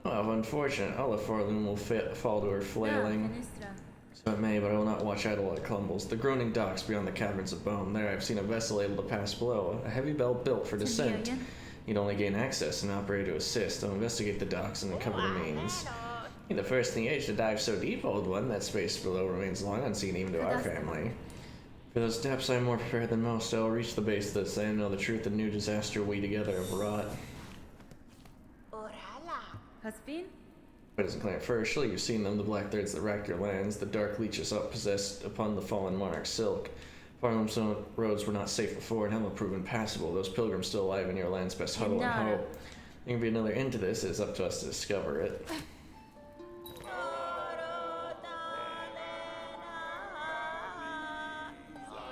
Oh, unfortunate. All the forloom will fall to her flailing. So it may, but I will not watch idle while it crumbles. The groaning docks beyond the caverns of bone. There I have seen a vessel able to pass below. A heavy bell built for descent. You'd only gain access, an operator to assist. I'll investigate the docks and uncover the means. You're the first in the age to dive so deep, old one. That space below remains long unseen even to our family. For those depths, I am more prepared than most. I will reach the base of this and know the truth. The new disaster we together have wrought. Husband? It isn't clear at first. Surely you've seen them, the black threads that rack your lands, the dark leeches up possessed upon the fallen monarch's silk. Farlam's roads were not safe before, and have proven passable. Those pilgrims still alive in your land's best huddle and hope. There can be another end to this. It is up to us to discover it.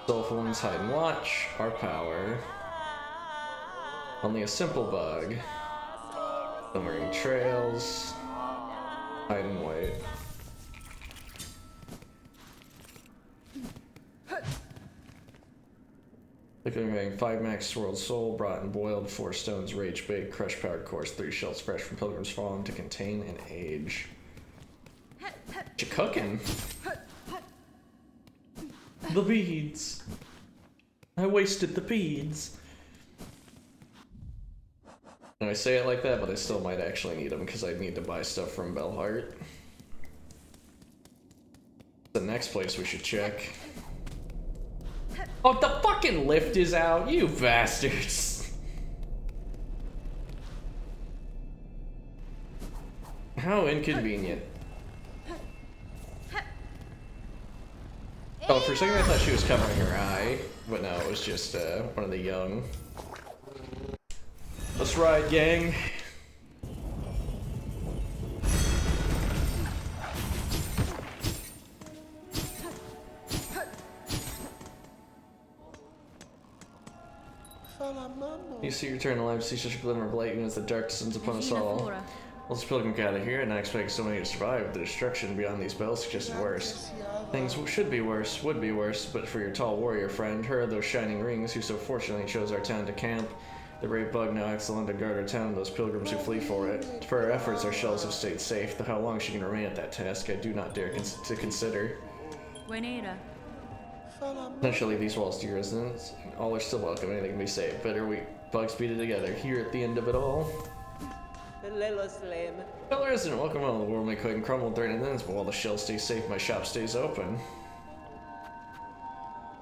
Soulful ones hide and watch. Our power. Only a simple bug. Glimmering trails. Hide and wait. Liquid 5 max swirled soul, brought and boiled, 4 stones, rage baked, crush powered course, 3 shells fresh from pilgrim's fallen to contain and age. What you cooking? The beads. I wasted the beads. And I say it like that, but I still might actually need them because I need to buy stuff from Bellheart. The next place we should check. Oh, the fucking lift is out, you bastards! How inconvenient. Oh, for a second I thought she was covering her eye, but no, it was just one of the young. Let's ride, gang. You see your turn alive, see such a glimmer of light even as the dark descends upon us all. Well, this pilgrim got here, and I expect so many to survive. The destruction beyond these bells suggested worse. Things should be worse, would be worse, but for your tall warrior friend, her those shining rings, who so fortunately chose our town to camp. The brave bug now excellent to guard our town and those pilgrims who flee for it. For our efforts, our shells have stayed safe, though how long she can remain at that task, I do not dare to consider. Buenera. Eventually, these walls to your residence, all are still welcome, anything can be saved. Better we bugs beat it together. Here at the end of it all. Fellow resident, welcome home. The world may quake and crumble and threaten ends, but while the shell stays safe, my shop stays open.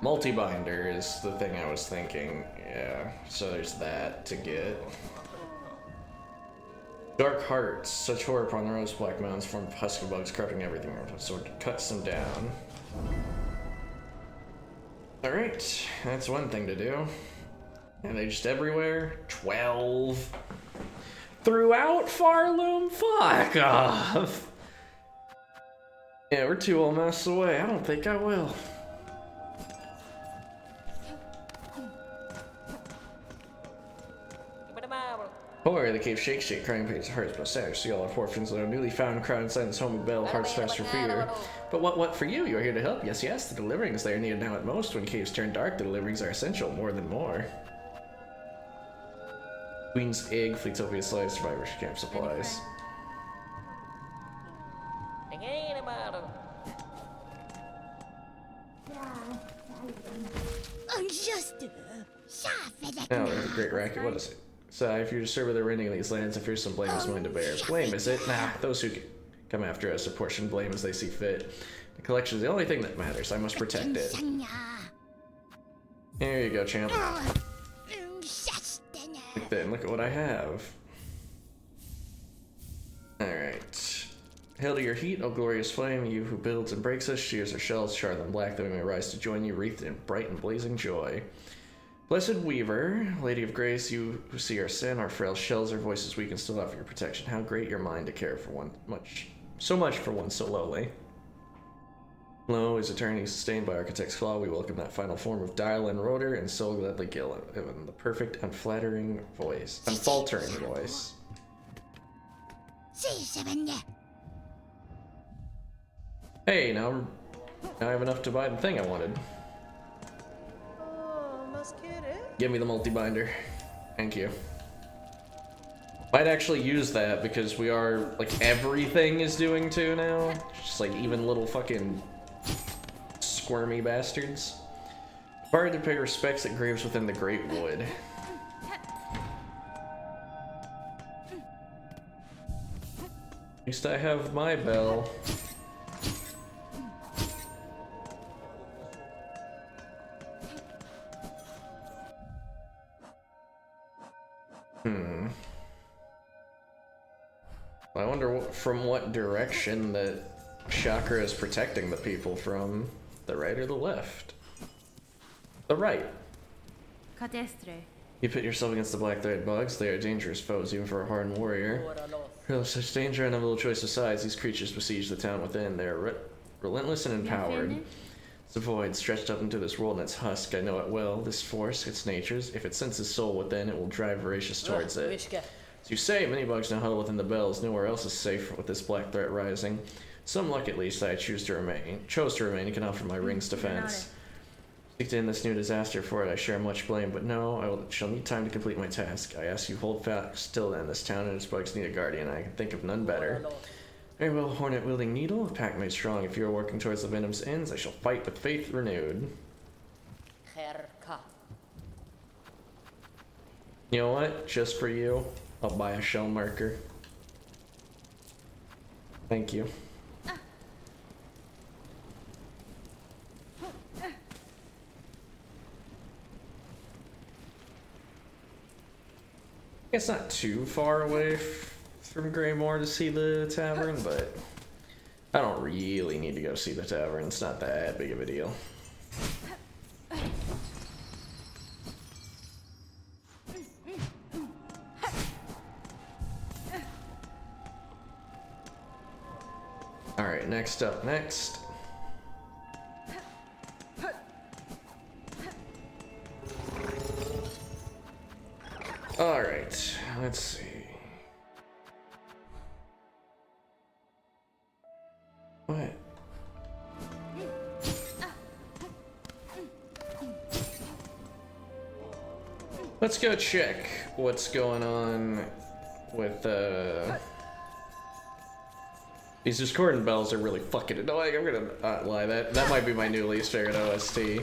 Multi-binder is the thing I was thinking. Yeah, so there's that to get. Dark hearts. Such horror upon the rose black mountains form of husky bugs corrupting everything. So it cuts them down. Alright, that's one thing to do. And they just everywhere. 12. Throughout Farloom? Fuck off! Yeah, we're 2 almost away. I don't think I will. Horror, the cave shake, crying pains, hearts, but savage. See all our orphans that are newly found crowd inside this home of Bell, hearts fast for fear. But what for you? You are here to help. Yes, the deliverings they are needed now at most. When caves turn dark, the deliverings are essential, more than more. Queen's egg, Fleetopia slide, survivors camp supplies. Now, the great racket, what is it? So, if you disturb the rending of these lands, I fear some blame is mine to bear. Blame, is it? Nah, those who come after us apportion blame as they see fit. The collection is the only thing that matters. I must protect it. Here you go, champ. Then look at what I have. Alright. Hail to your heat, O glorious flame, you who builds and breaks us, shears our shells, char them black, that we may rise to join you, wreathed in bright and blazing joy. Blessed Weaver, Lady of Grace, you who see our sin, our frail shells, our voices weak and still offer your protection. How great your mind to care for one so much for one so lowly. Lo, is eternity sustained by architect's claw, we welcome that final form of dial and rotor, and so gladly gill in the perfect, unfaltering voice. Hey, now I have enough to buy the thing I wanted. Give me the multi-binder. Thank you. Might actually use that because we are, like, everything is doing 2 now. Just like even little fucking squirmy bastards. Required to pay respects at graves within the Great Wood. At least I have my bell. I wonder from what direction that chakra is protecting the people from. The right or the left? The right. You put yourself against the black thread bugs. They are dangerous foes, even for a hardened warrior. Of such danger and a little choice of sides, these creatures besiege the town within. They are relentless and empowered. It's a void stretched up into this world and its husk. I know it well. This force, its natures. If it senses soul within, it will drive voracious towards it. As you say, many bugs now huddle within the bells. Nowhere else is safe with this black threat rising. Some luck at least I chose to remain. You can offer my ring's defense. Seek to end this new disaster. For it I share much blame, but no, shall need time to complete my task. I ask you hold fast still then. This town and its bugs need a guardian. I can think of none better. Very well, hornet-wielding needle, a pack made strong. If you are working towards the venom's ends, I shall fight with faith renewed. You know what? Just for you, I'll buy a shell marker. Thank you. It's not too far away from Greymore to see the tavern, but I don't really need to go see the tavern. It's not that big of a deal. Alright, next up, next. Alright, let's see. What? Let's go check what's going on with these discordant bells are really fucking annoying. I'm gonna not lie, that might be my new least favorite OST.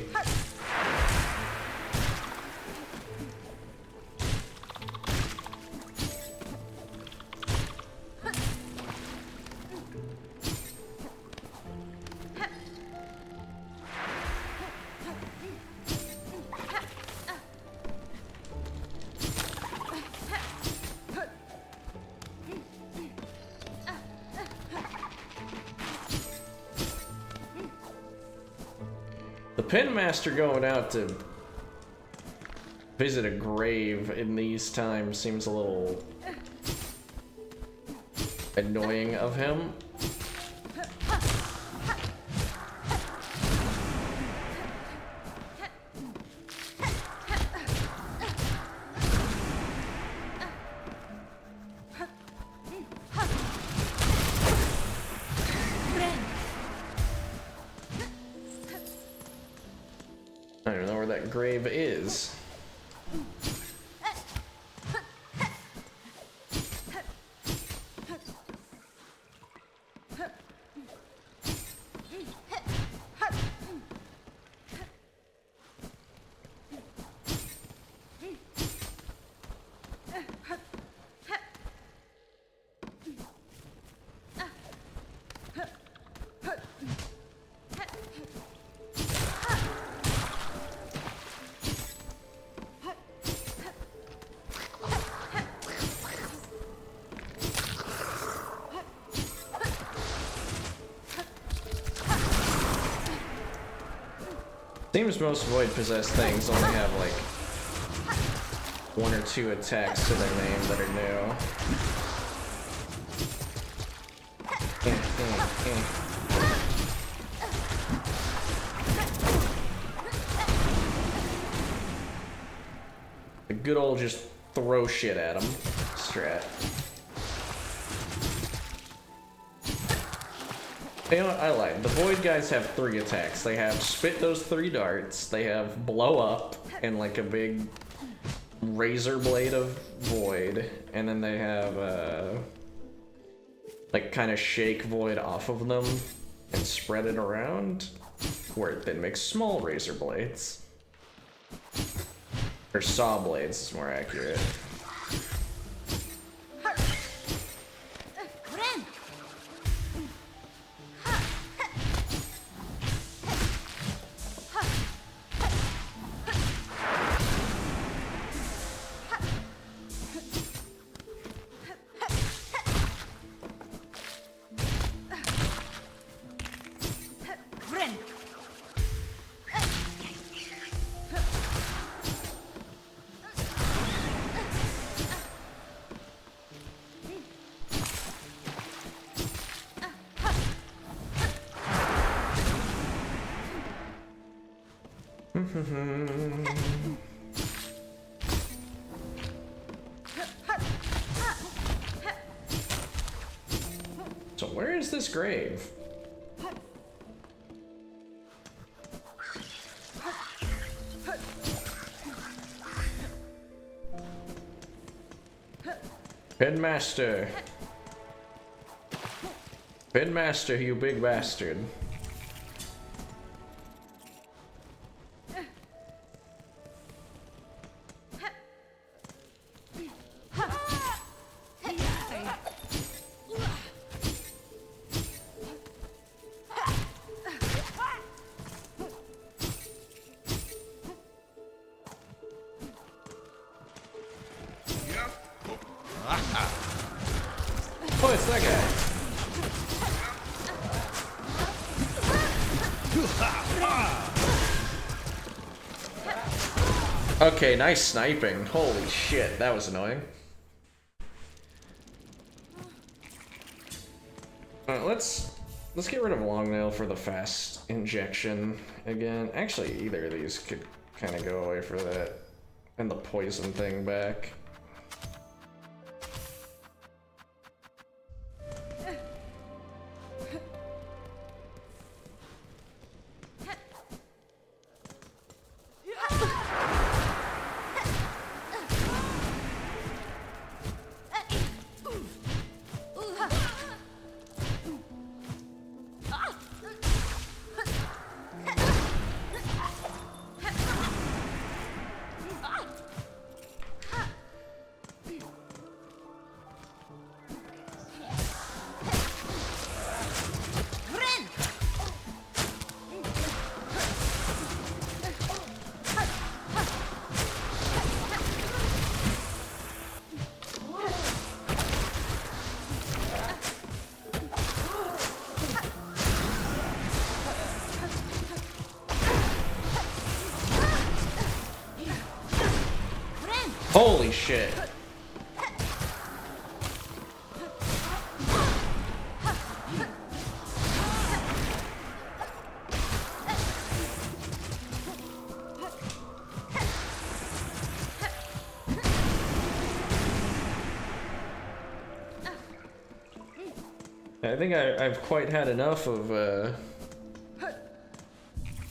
Pinmaster going out to visit a grave in these times seems a little annoying of him. I don't know where that grave is. Seems most void-possessed things only have like 1 or 2 attacks to their name that are new. The good old just throw shit at them strat. You know what? I lied. The Void guys have 3 attacks. They have spit those 3 darts, they have blow up and like a big razor blade of Void, and then they have like kind of shake Void off of them and spread it around, where it then makes small razor blades. Or saw blades is more accurate. So where is this grave? Headmaster. Headmaster, you big bastard. Oh, it's that guy. Okay, nice sniping. Holy shit, that was annoying. Alright, let's get rid of long nail for the fast injection again. Actually, either of these could kind of go away for that. And the poison thing back. Holy shit. I think I've quite had enough of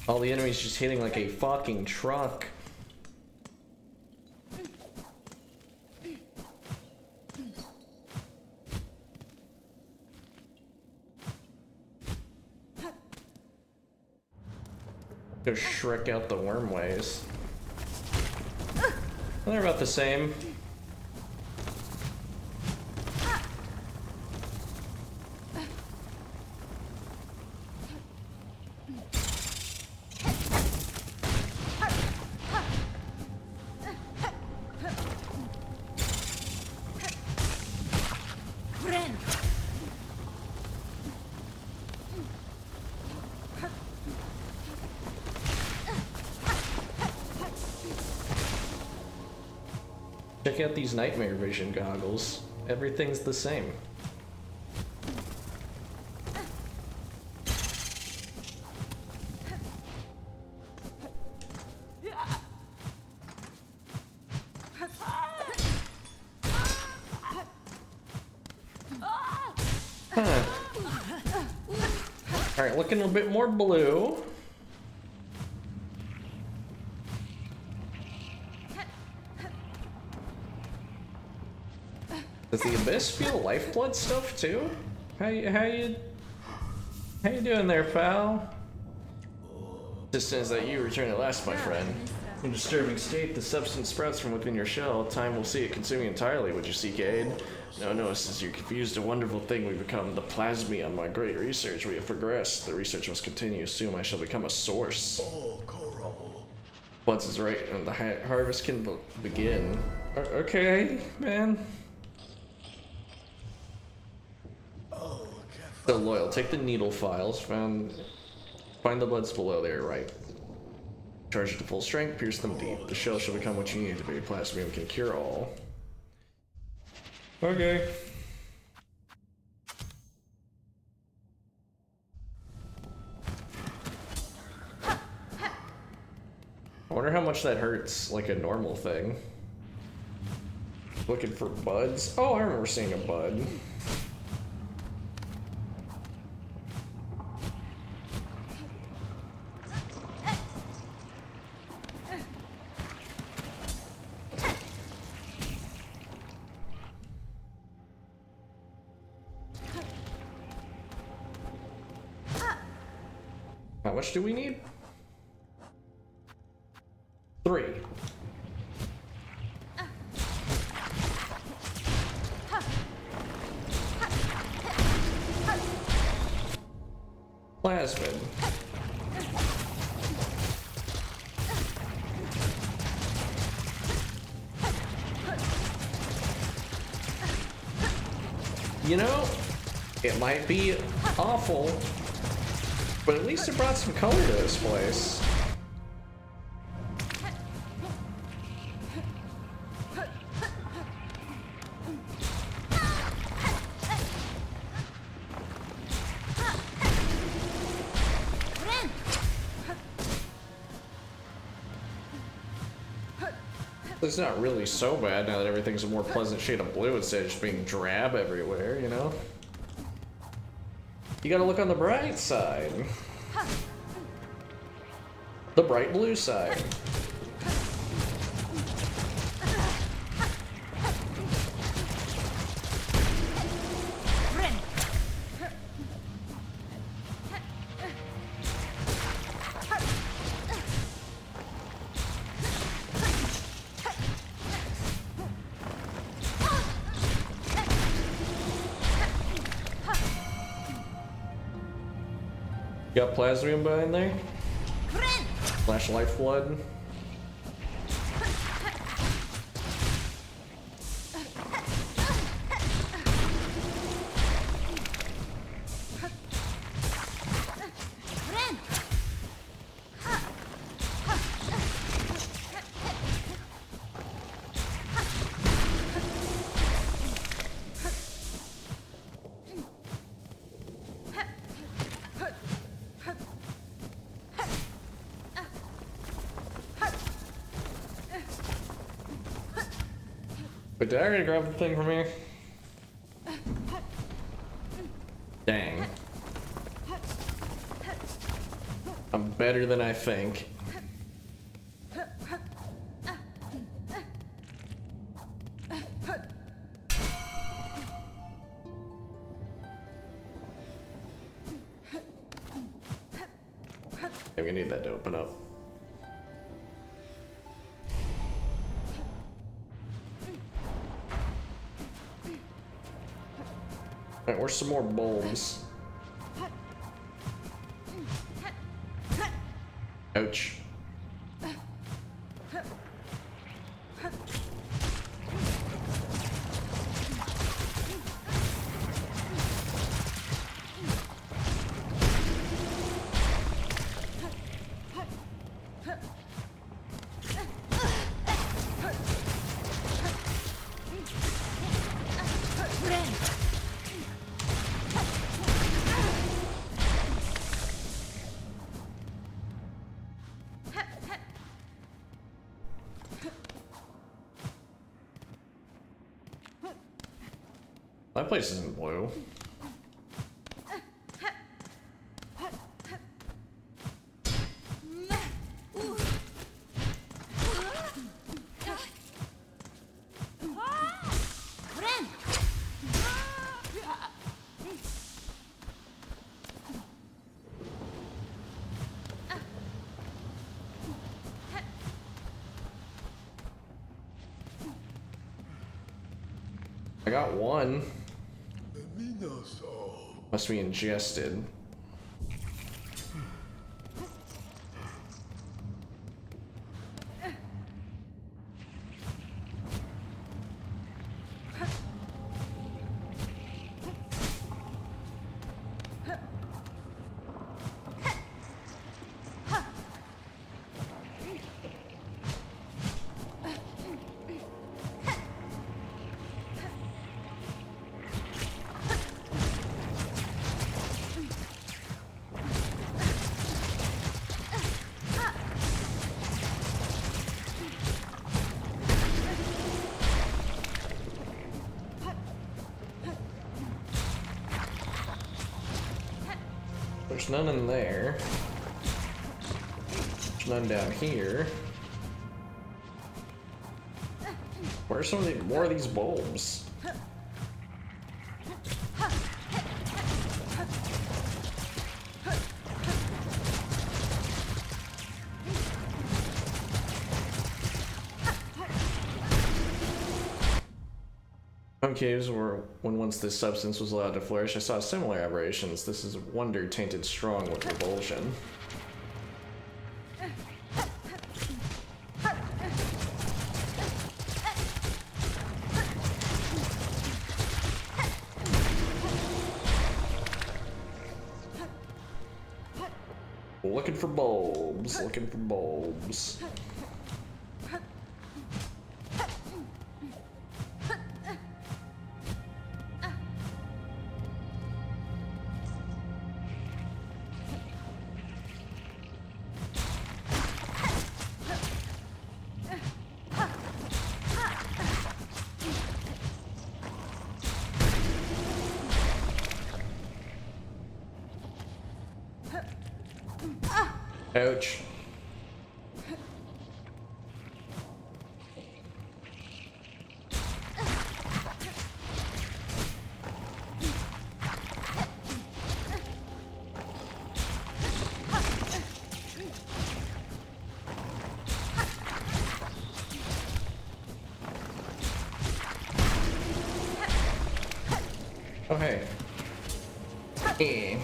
all the enemies just hitting like a fucking truck. Go Shrek out the worm ways. They're about the same. Check out these nightmare vision goggles. Everything's the same. Huh. Alright, looking a bit more blue. Does the Abyss feel lifeblood stuff too? How you doing there, pal? Just that you return at last, my friend. In a disturbing state, the substance sprouts from within your shell. Time will see it consuming entirely. Would you seek aid? No, since you're confused, a wonderful thing we've become. The plasmium, my great research. We have progressed. The research must continue. Soon I shall become a source. Once is right, and the harvest can begin. Okay, man. So loyal. Take the needle files. Find the bloods below there, right. Charge it to full strength, pierce them deep. The shell shall become what you need it to be. Plasmium can cure all. Okay. I wonder how much that hurts, like a normal thing. Looking for buds? Oh, I remember seeing a bud. How much do we need? 3. Plasmid. You know, it might be awful, but at least it brought some color to this place. It's not really so bad now that everything's a more pleasant shade of blue instead of just being drab everywhere, you know? You gotta look on the bright side. The bright blue side. Got plasmium behind there? Flash lifeblood. Wait, did I already grab the thing from here? Dang. I'm better than I think. I'm gonna need that to open up. Alright, where's some more bulbs? Ouch. My place isn't blue. I got one. Must be ingested. There's none in there. There's none down here. Where are some of the more of these bulbs? Some caves were when once this substance was allowed to flourish, I saw similar aberrations. This is wonder tainted strong with revulsion. Looking for bulbs, looking for bulbs. Ouch. Oh, hey. Hey.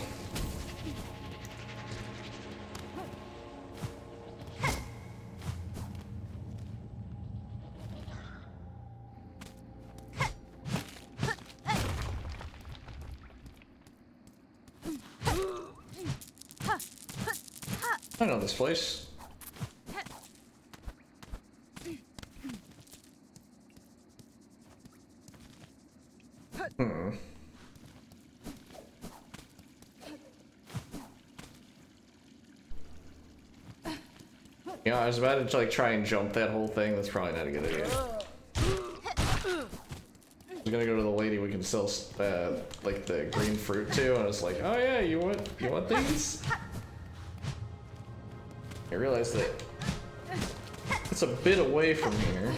I know this place. You know, I was about to like try and jump that whole thing. That's probably not a good idea. I'm gonna go to the lady we can sell like the green fruit to, and it's like, oh yeah, you want these? I realized that it's a bit away from here.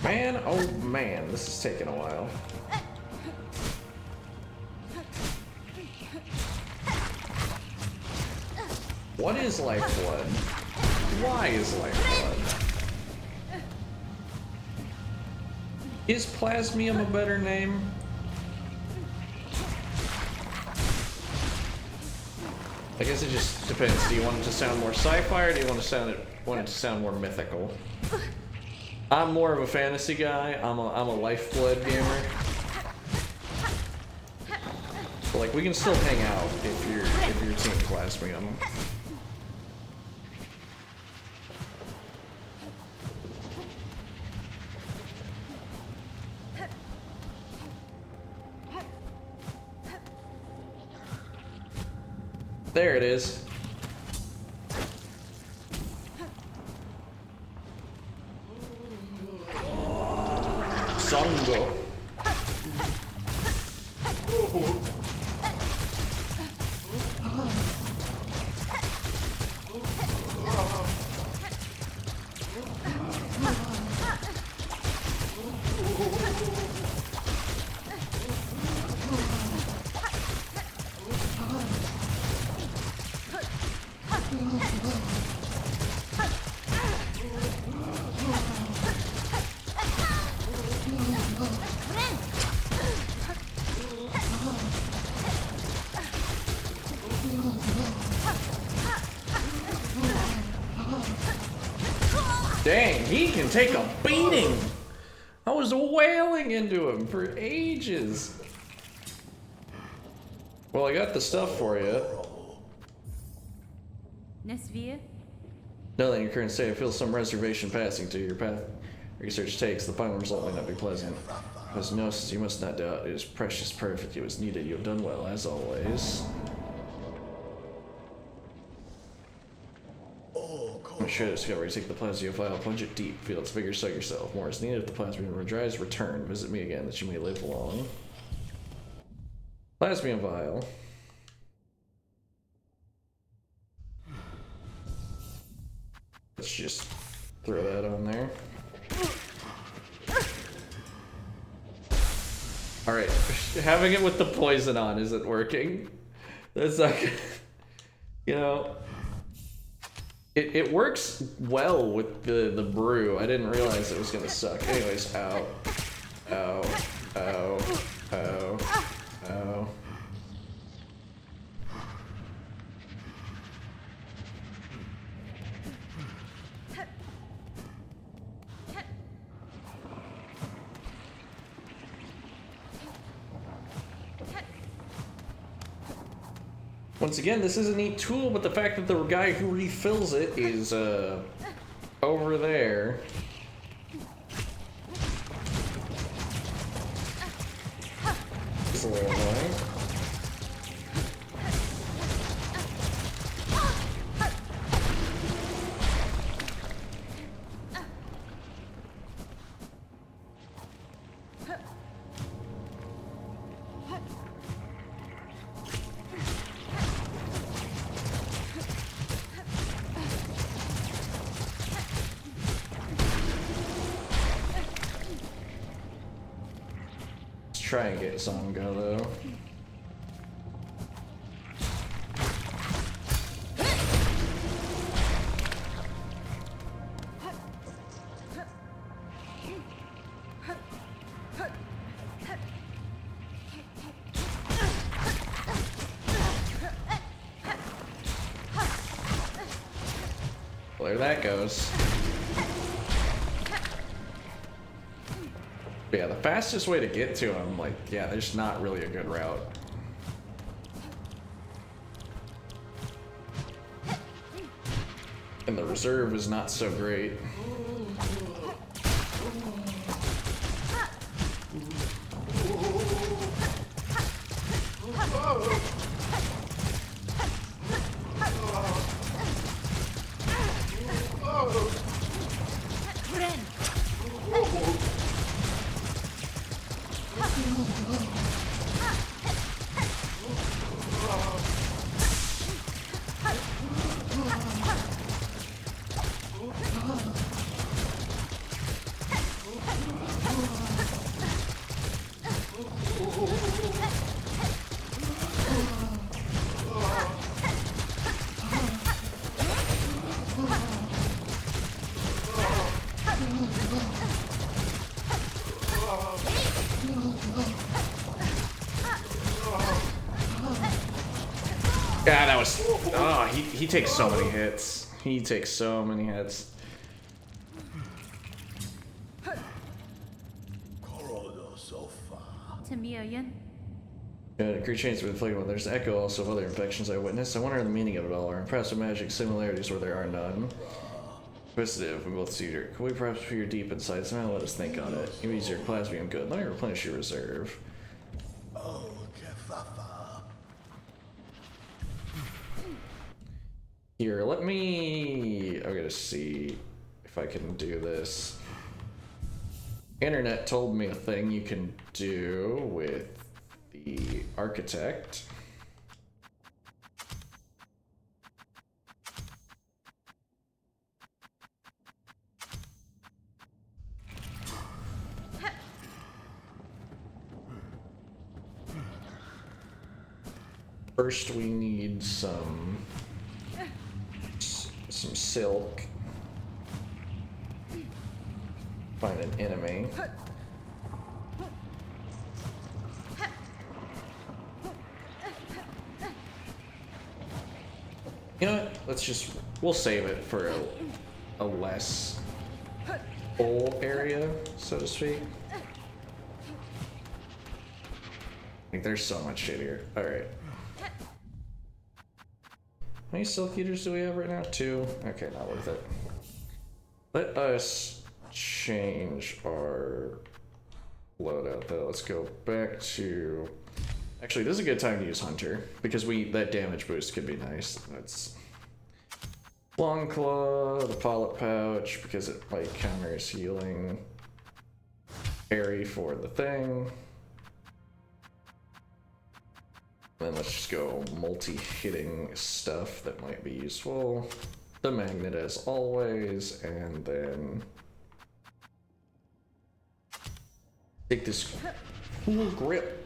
Man, oh man, this is taking a while. What is lifeblood? Why is lifeblood? Is plasmium a better name? I guess it just depends. Do you want it to sound more sci-fi, or do you want it to sound more mythical? I'm more of a fantasy guy. I'm a lifeblood gamer. But like, we can still hang out if you're team plasmium. There it is. Songo. Dang, he can take a beating! I was wailing into him for ages. Well, I got the stuff for you. Nesvia? Knowing your current state, I feel some reservation passing through your path. Research takes, the final result may not be pleasant. As gnosis, you must not doubt. It is precious, perfect, it was needed. You have done well, as always. I'm sure to discover, take the plasma vial, plunge it deep, feel its vigor, soak yourself. More is needed if the plasma dries, return. Visit me again, that you may live long. Plasma vial. Let's just throw that on there. Alright, having it with the poison on isn't working. That's not good. You know, it works well with the brew. I didn't realize it was gonna suck. Anyways, ow. Ow. Ow. Ow. Ow. Once again, this is a neat tool, but the fact that the guy who refills it is, over there. It's a little annoying. try and get Zongo though. Well, there that goes. But yeah, the fastest way to get to him, like, yeah, there's not really a good route. And the reserve is not so great. God, that was... Oh, he takes so many hits. He takes so many hits. Creature chains have been inflicted. There's echo also of other infections I witnessed. I wonder the meaning of it all. Are impressed with magic similarities where there are none. Inquisitive, we both see your. Could we perhaps peer deep inside? Somehow let us think on it. You use your plasmium good. Let me replenish your reserve. Here, let me... I'm gonna see if I can do this. Internet told me a thing you can do with the architect. First we need some silk. Find an enemy. You know what? We'll save it for a less full area, so to speak. Like, there's so much shit here. Alright. How many silk eaters do we have right now? 2? Okay, not worth it. Let us change our loadout though. Let's go back to... Actually, this is a good time to use Hunter, because that damage boost could be nice. That's Long Claw, the Polyp Pouch, because it like counters healing. Parry for the thing. Then let's just go multi-hitting stuff that might be useful. The magnet as always, and then take this cool grip.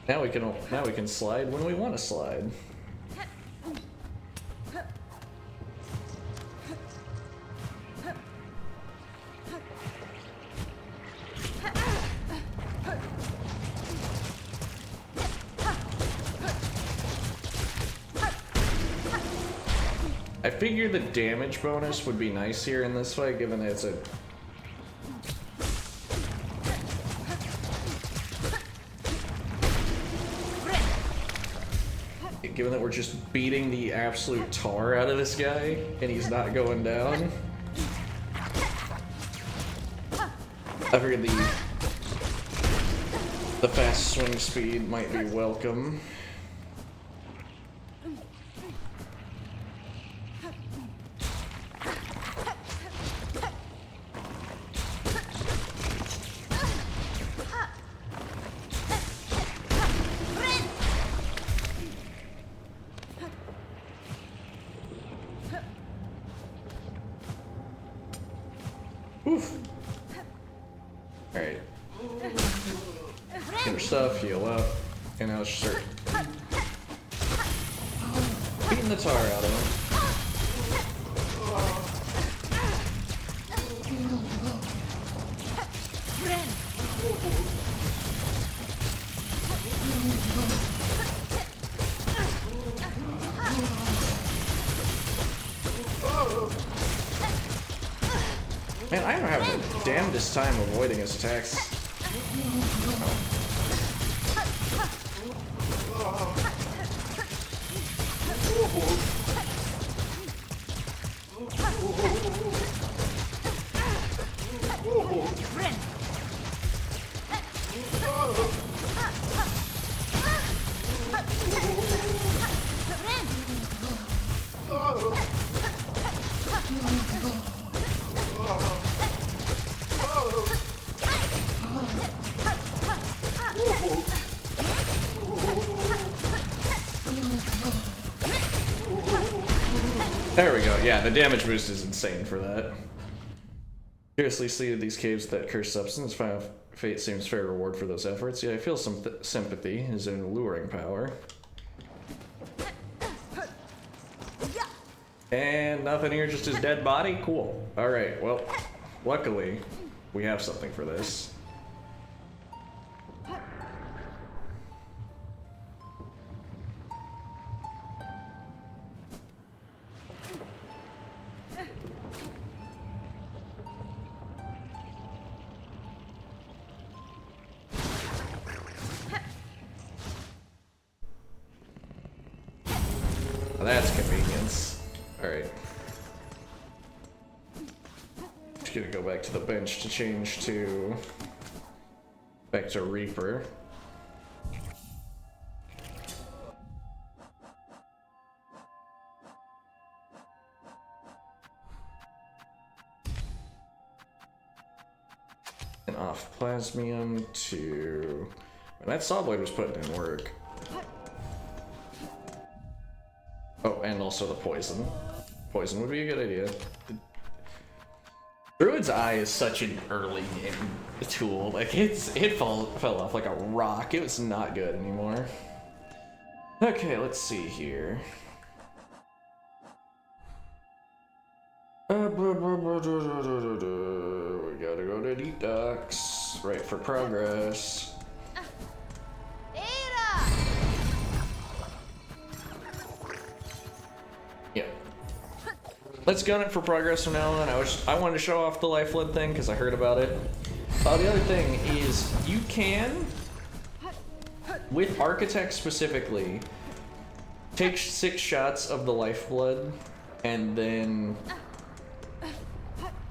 Now we can slide when we want to slide. I figure the damage bonus would be nice here in this fight, given that it's a... Given that we're just beating the absolute tar out of this guy, and he's not going down. I figured the fast swing speed might be welcome. Get her stuff, heal up, and now let's start beating the tar out of him. Man, I don't have the damnedest time avoiding his attacks. There we go. Yeah, the damage boost is insane for that. Curiously seeded these caves with that cursed substance. Final fate seems fair reward for those efforts. Yeah, I feel some sympathy. Is an alluring power. And nothing here, just his dead body? Cool. Alright, well, luckily, we have something for this. Well, that's convenience. Alright. Just gonna go back to the bench to change to... back to Reaper. And off Plasmium to... And that saw blade was putting in work. Oh, and also the poison. Poison would be a good idea. Druid's Eye is such an early game tool. Like, it fell off like a rock. It was not good anymore. Okay, let's see here. We gotta go to detox. Right for progress. Yeah. Let's gun it for progress from now on. I wanted to show off the lifeline thing because I heard about it. The other thing is you can, with Architect specifically, take 6 shots of the lifeblood and then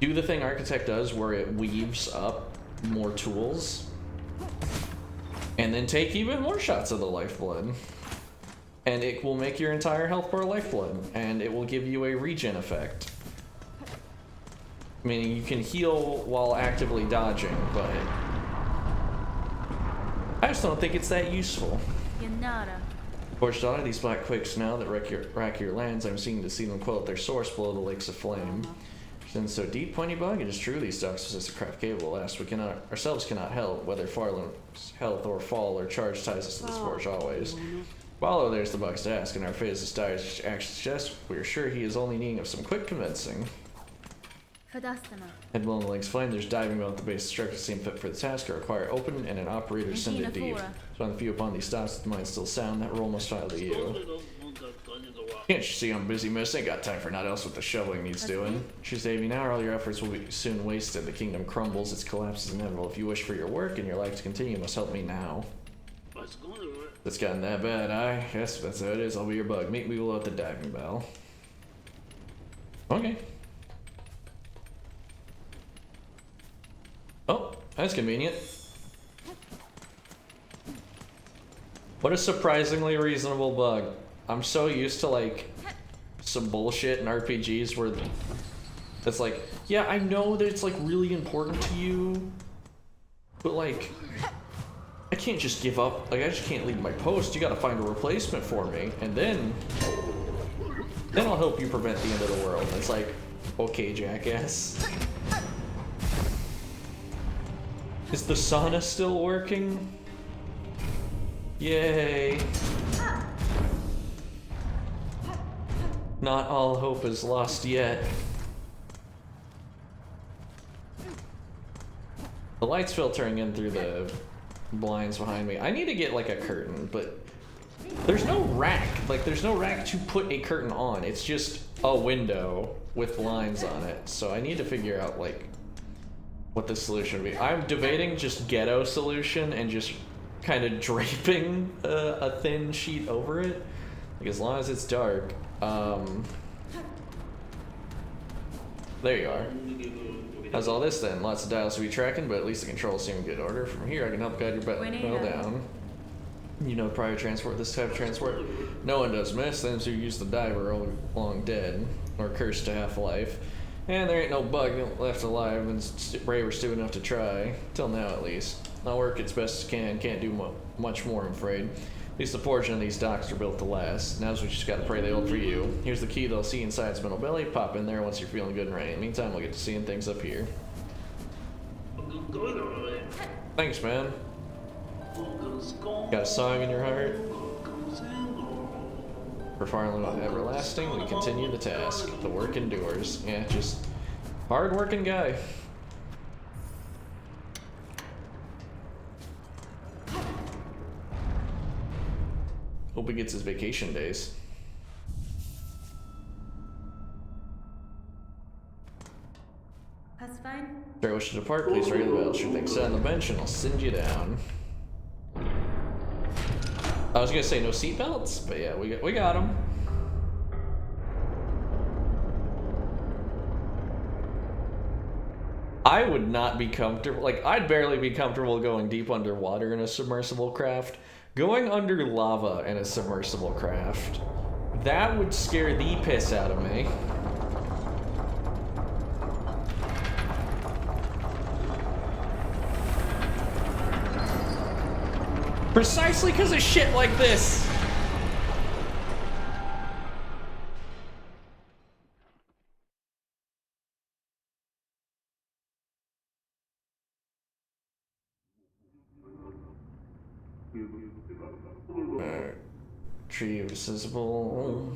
do the thing Architect does where it weaves up more tools, and then take even more shots of the lifeblood. And it will make your entire health bar lifeblood, and it will give you a regen effect. Meaning you can heal while actively dodging, but I just don't think it's that useful. Fortunately, these black quakes now that rack your lands, I'm seeking to see them quell at their source below the lakes of flame. Since so deep, pointy bug, it is true these stocks possess a craft capable of last. We ourselves cannot help, whether Farland's health or fall or charge ties us to this forge always. Follow, there's the bugs to ask, and our fate is as dire as actions suggest. We are sure he is only needing of some quick convincing. Head below the lake's flame, there's diving well at the base. Structures seem fit for the task, require open and an operator send it deep. So on the view upon these stops, with the mind still sound, that roll must file to you. Can't you see I'm busy, miss? Ain't got time for naught else what the shoveling needs doing. She's saving now, or all your efforts will be soon wasted. The kingdom crumbles, its collapse is inevitable. If you wish for your work and your life to continue, you must help me now. It's gotten that bad, yes, that's how it is. I'll be your bug. Meet me below at the diving bell. Okay. Oh, that's convenient. What a surprisingly reasonable bug. I'm so used to, like, some bullshit in RPGs where it's like, yeah, I know that it's, like, really important to you, but, like, I can't just give up. Like, I just can't leave my post. You gotta find a replacement for me, and then I'll help you prevent the end of the world. And it's like, okay, jackass. Is the sauna still working? Yay! Not all hope is lost yet. The light's filtering in through the blinds behind me. I need to get like a curtain, but there's no rack. Like, there's no rack to put a curtain on. It's just a window with blinds on it. So I need to figure out like what the solution would be. I'm debating just ghetto solution and just kind of draping a thin sheet over it. Like, as long as it's dark. There you are. How's all this then? Lots of dials to be tracking, but at least the controls seem in good order. From here, I can help guide your battle down. You know prior transport, this type of transport? No one does. Most things who use the diver are long dead, or cursed to half-life. And there ain't no bug left alive and brave or stupid enough to try. Till now, at least. I'll work as best as can. Can't do much more, I'm afraid. At least the fortune of these docks are built to last. Now's we just gotta pray they hold for you. Here's the key they'll see inside its middle belly. Pop in there once you're feeling good and ready. In the meantime, we'll get to seeing things up here. Thanks, man. Got a song in your heart? For far and everlasting, we continue the task. The work endures. Yeah, just hard-working guy. Hope he gets his vacation days. That's fine. Sir, wish to depart, please ring the bell. Sure thing. Sit on the bench and I'll send you down. I was gonna say no seatbelts, but yeah, we got them. I would not be comfortable. Like, I'd barely be comfortable going deep underwater in a submersible craft. Going under lava in a submersible craft, that would scare the piss out of me. Precisely because of shit like this. Tree visible.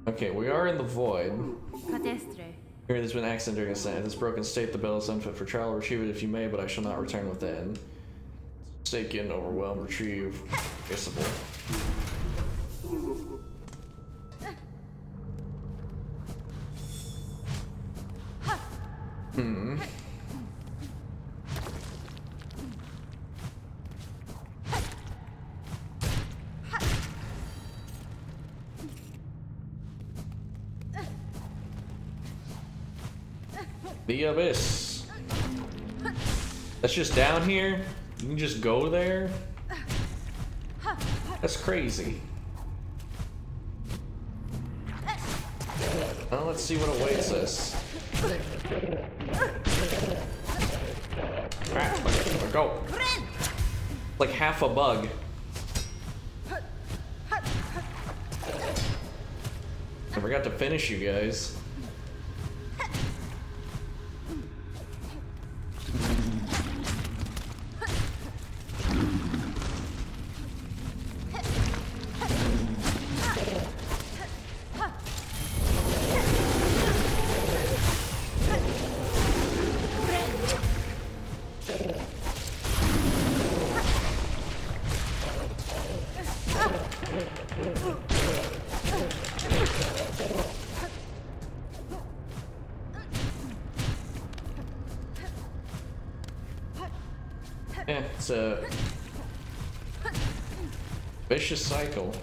Okay, we are in the void. Cadestre. Here, there's been an accident during ascent. In this broken state, the bell is unfit for trial. Retrieve it if you may, but I shall not return within. Stake in, overwhelm, retrieve, visible. The abyss. That's just down here? You can just go there? That's crazy. Well, let's see what awaits us. Alright, go. Like half a bug. I forgot to finish you guys. Yeah, it's a vicious cycle.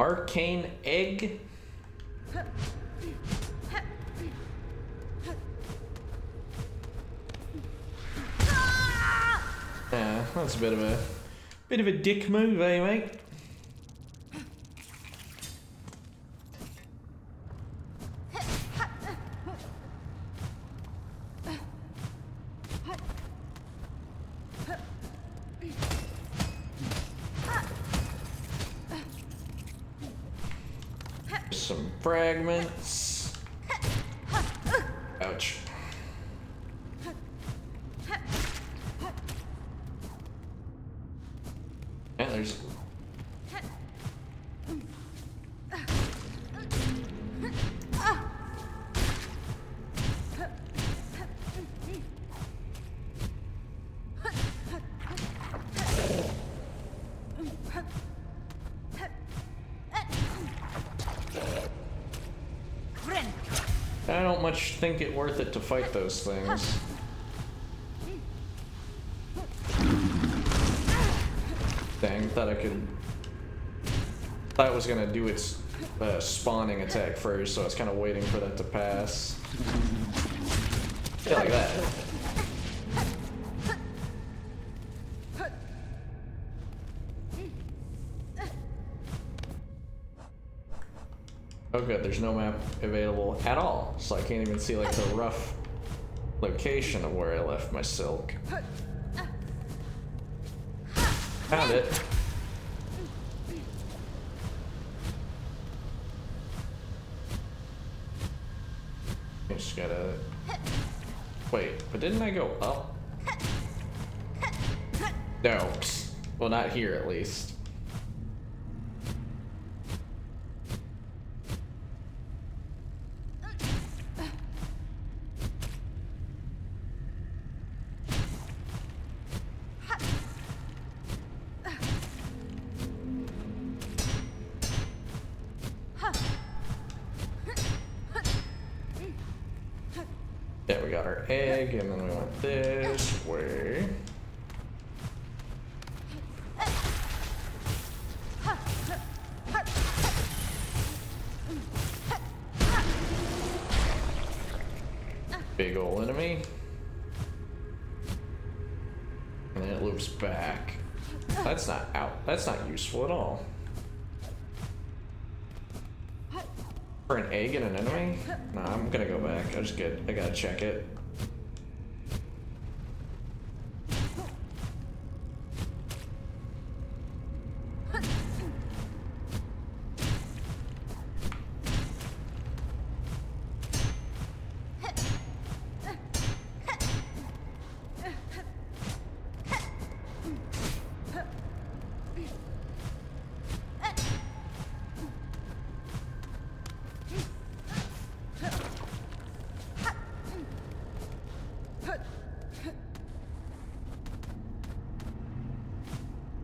arcane egg. Yeah, that's a bit of a dick move, eh, mate? Some fragments. Ouch. And there's I don't much think it worth it to fight those things. Dang, thought it was gonna do its spawning attack first, so I was kind of waiting for that to pass. Yeah, like that. Oh good, there's no map available at all, so I can't even see like the rough location of where I left my silk. Found it. I just gotta... Wait, but didn't I go up? No. Well, not here at least. Yeah, we got our egg, and then we went this way. Big ol' enemy. And then it loops back. That's not out. That's not useful at all. For an egg and an enemy? Nah, I'm gonna go back. I gotta check it.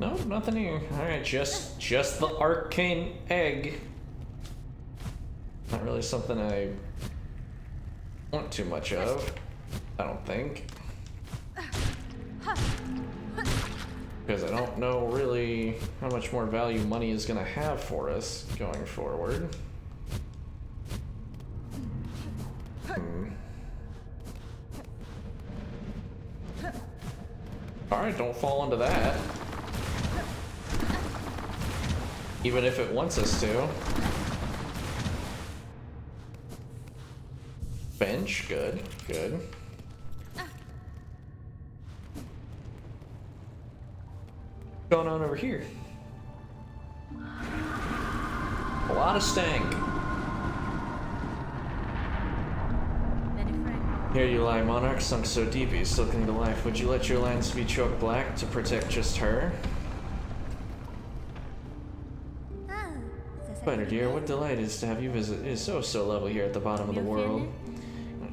No, nothing here. Alright, just the arcane egg. Not really something I want too much of, I don't think. Because I don't know really how much more value money is gonna have for us going forward. Alright, don't fall into that. Even if it wants us to. Bench, good, good. What's going on over here? A lot of stank. Here you lie, monarch, sunk so deep he's still clinging to life. Would you let your lands be choked black to protect just her? Spider dear, what delight it is to have you visit. It is so lovely here at the bottom of the world.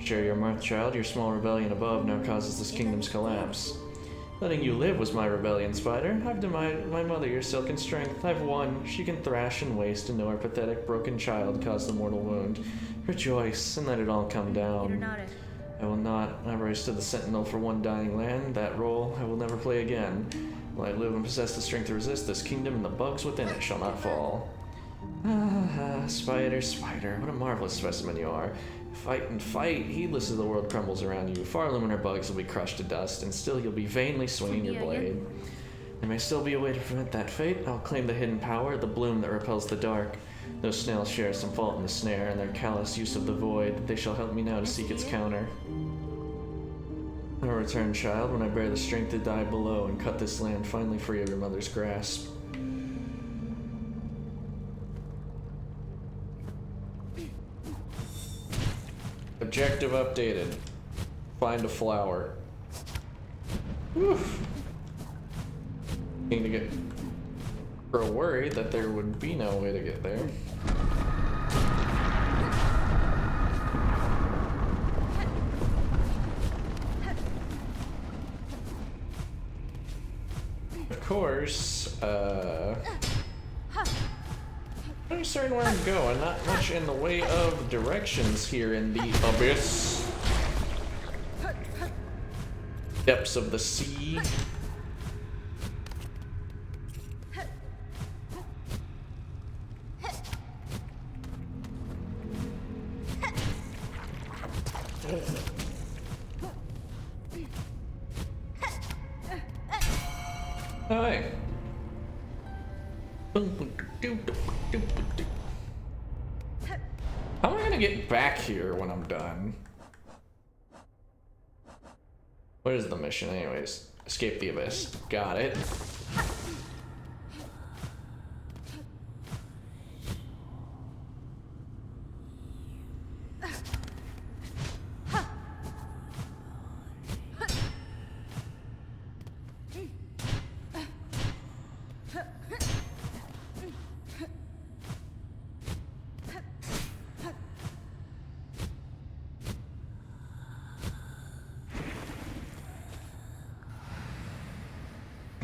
Share your mirth, child. Your small rebellion above now causes this kingdom's collapse. Letting you live was my rebellion, Spider. I've denied my mother your silken strength. I've won. She can thrash and waste and know our pathetic broken child caused the mortal wound. Rejoice and let it all come down. I will not. I've raised to the sentinel for one dying land. That role I will never play again. Will I live and possess the strength to resist this kingdom, and the bugs within it shall not fall. Ah, spider, spider, what a marvelous specimen you are. Fight and fight, heedless of the world crumbles around you. Far lunar bugs will be crushed to dust, and still you'll be vainly swinging your blade. There may still be a way to prevent that fate. I'll claim the hidden power, the bloom that repels the dark. Those snails share some fault in the snare, and their callous use of the void. They shall help me now to seek its counter. I'll return, child, when I bear the strength to die below and cut this land finally free of your mother's grasp. Objective updated. Find a flower. Woof. Need to grow worried that there would be no way to get there. Of course, I'm certain where I'm going. Not much in the way of directions here in the abyss. Depths of the sea. Hi. How am I gonna get back here when I'm done? What is the mission anyways? Escape the abyss. Got it.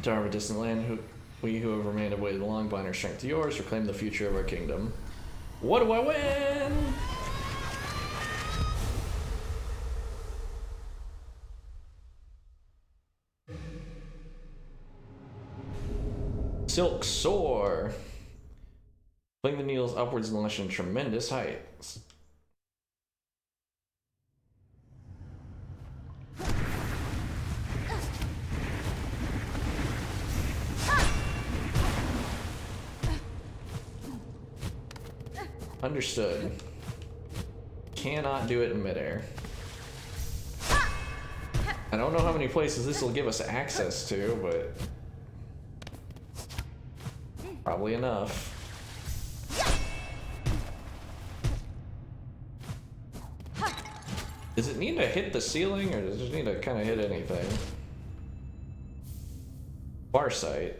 To our distant land, we who have remained have waited long, bind our strength to yours, reclaim the future of our kingdom. What do I win? Silksong. Fling the needles upwards and launch in tremendous heights. Understood. Cannot do it in midair. I don't know how many places this will give us access to, but probably enough. Does it need to hit the ceiling, or does it just need to kind of hit anything? Far sight.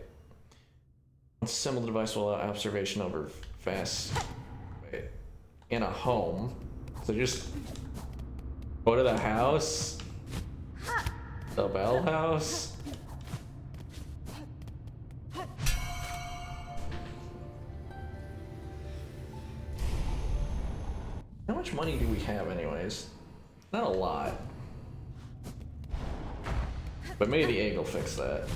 Assemble the device will allow observation over vast in a home. So just go to the house. The Bell House. How much money do we have anyways? Not a lot. But maybe the egg will fix that.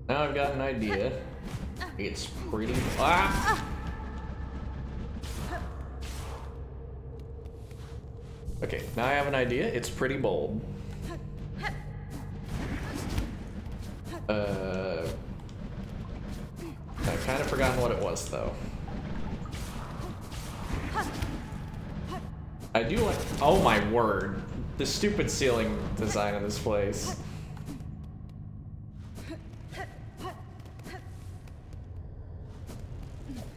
Now I've got an idea. It's pretty... Ah! Okay, now I have an idea. It's pretty bold. I've kind of forgotten what it was, though. I do like... Oh my word. The stupid ceiling design of this place.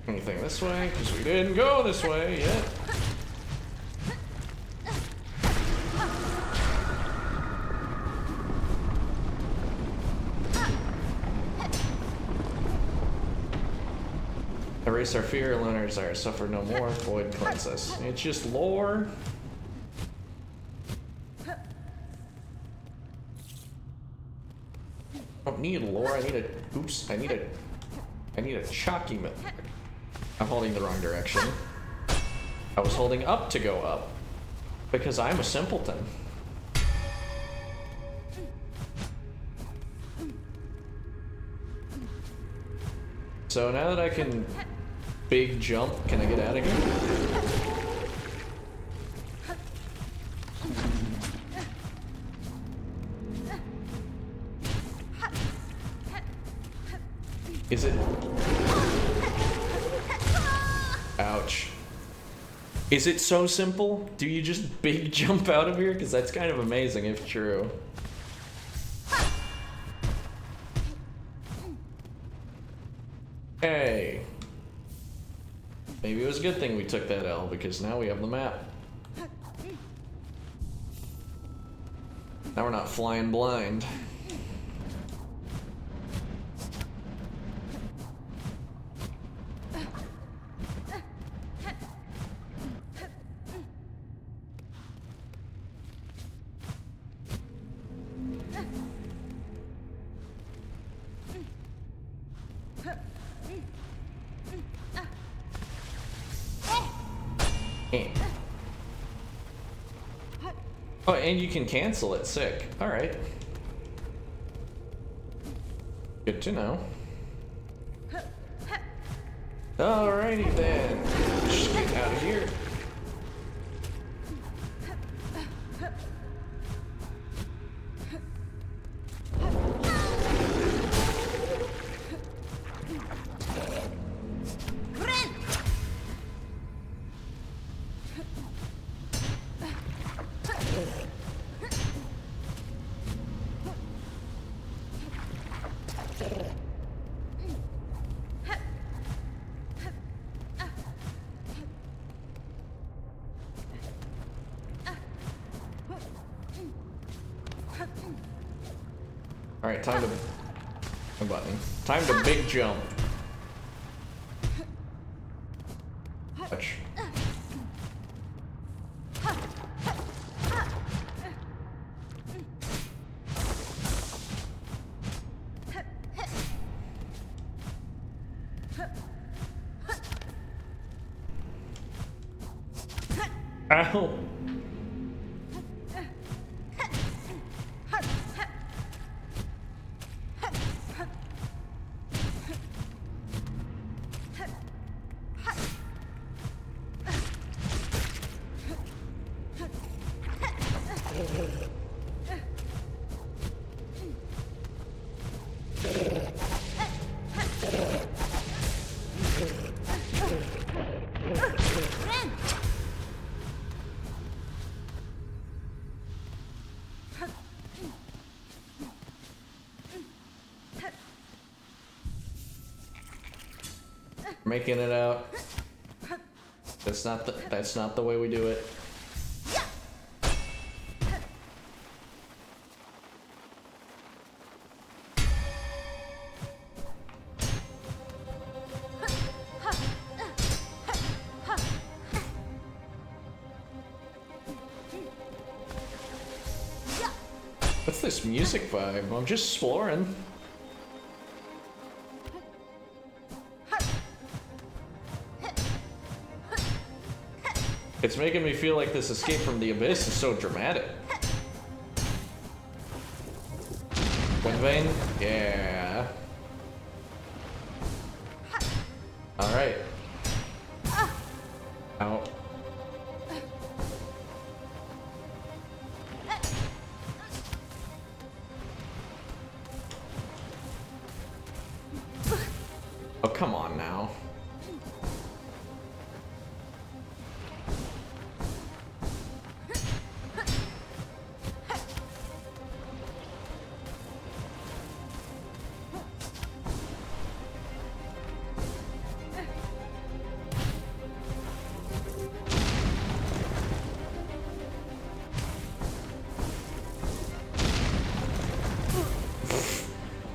Anything this way? Because we didn't go this way yet. I Erase our fear, alone our desire, suffer no more, void cleanse us. It's just lore. I don't need lore, I need a... Oops, I need a chalky method. I'm holding the wrong direction. I was holding up to go up. Because I'm a simpleton. So now that I can big jump, can I get out of here? Is it? Ouch. Is it so simple? Do you just big jump out of here? Because that's kind of amazing if true. Hey. Maybe it was a good thing we took that L, because now we have the map. Now we're not flying blind. Oh, and you can cancel it. Sick. Alright. Good to know. Alrighty then. Just get out of here. Alright, time to... A button. Time to big jump. Touch. Ow! Making it out. That's not the way we do it. What's this music vibe? I'm just exploring. It's making me feel like this escape from the abyss is so dramatic. Wind vein? Yeah. Alright. Ow. Oh, come on now.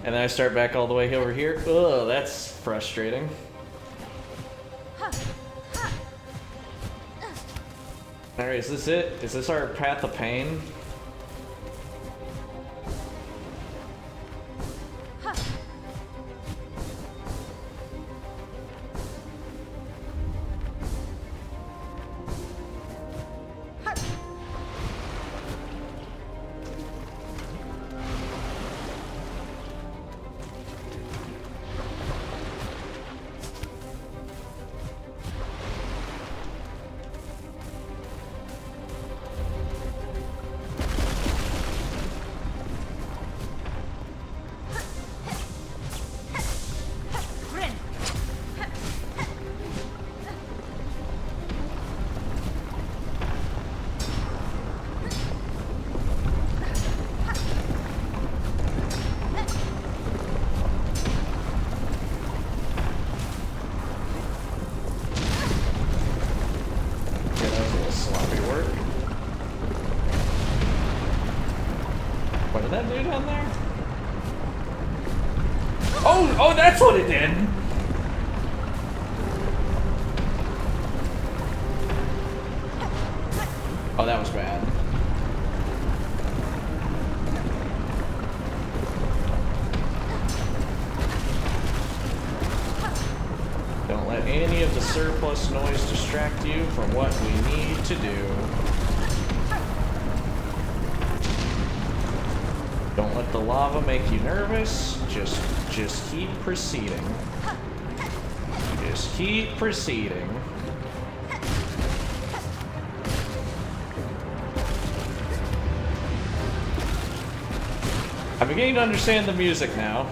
And then I start back all the way over here. Ugh, that's frustrating. Alright, is this it? Is this our path of pain? Oh, that's what it did! Oh, that was bad. Don't let any of the surplus noise distract you from what we need to do. Don't let the lava make you nervous. Just keep proceeding. Just keep proceeding. I'm beginning to understand the music now.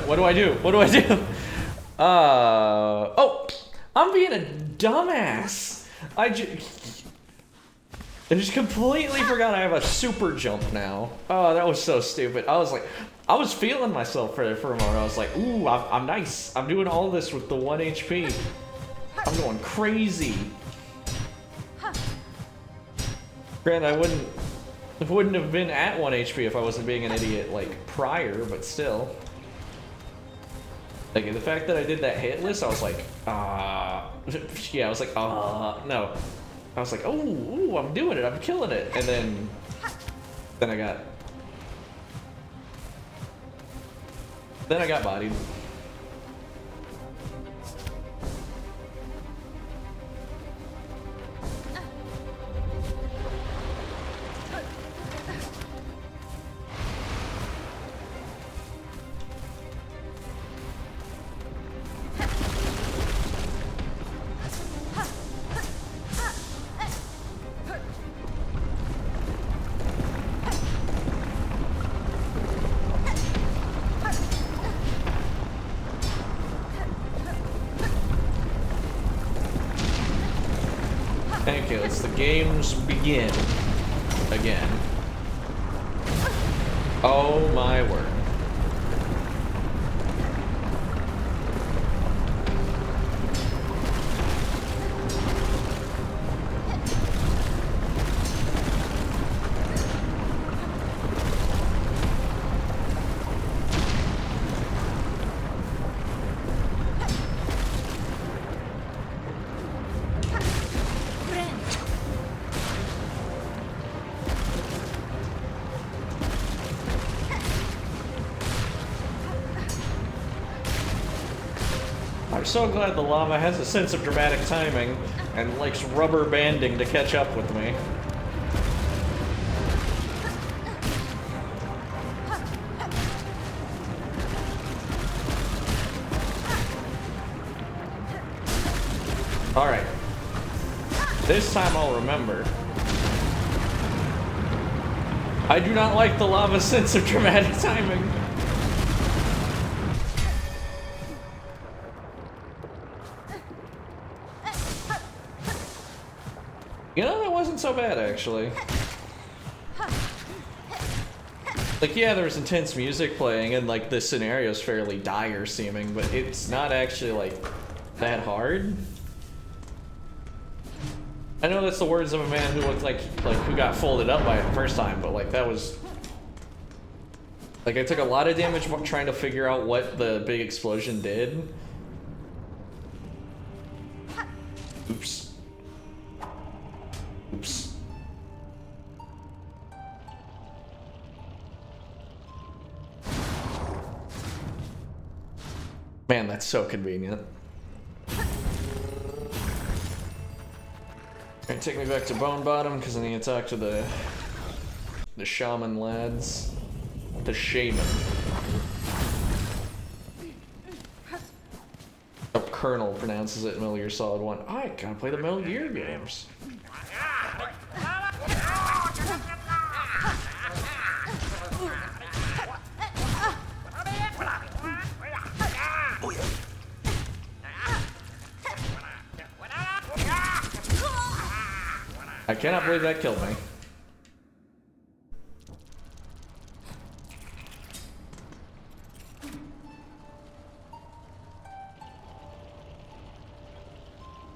What do I do? What do I do? Oh, I'm being a dumbass. I just completely forgot I have a super jump now. Oh, that was so stupid. I was feeling myself for a moment. I was like, ooh, I'm nice. I'm doing all this with the 1 HP. I'm going crazy. Granted, I wouldn't have been at 1 HP if I wasn't being an idiot, like, prior, but still. Like, the fact that I did that hit list, I was like, yeah, I was like, no. I was like, ooh, I'm doing it, I'm killing it. And then I got bodied. Okay, let's the games begin again. Oh my word. I'm so glad the lava has a sense of dramatic timing and likes rubber banding to catch up with me. Alright. This time I'll remember. I do not like the lava's sense of dramatic timing. You know, that wasn't so bad, actually. Like, yeah, there was intense music playing, and like the scenario's fairly dire seeming, but it's not actually like that hard. I know that's the words of a man who looked like who got folded up by it the first time, but like that was like I took a lot of damage trying to figure out what the big explosion did. Oops. Oops. Man, that's so convenient. Alright, take me back to Bone Bottom because I need to talk to the shaman lads. The shaman. Oh, Colonel pronounces it in Metal Gear Solid 1. I gotta play the Metal Gear games. I cannot believe that killed me.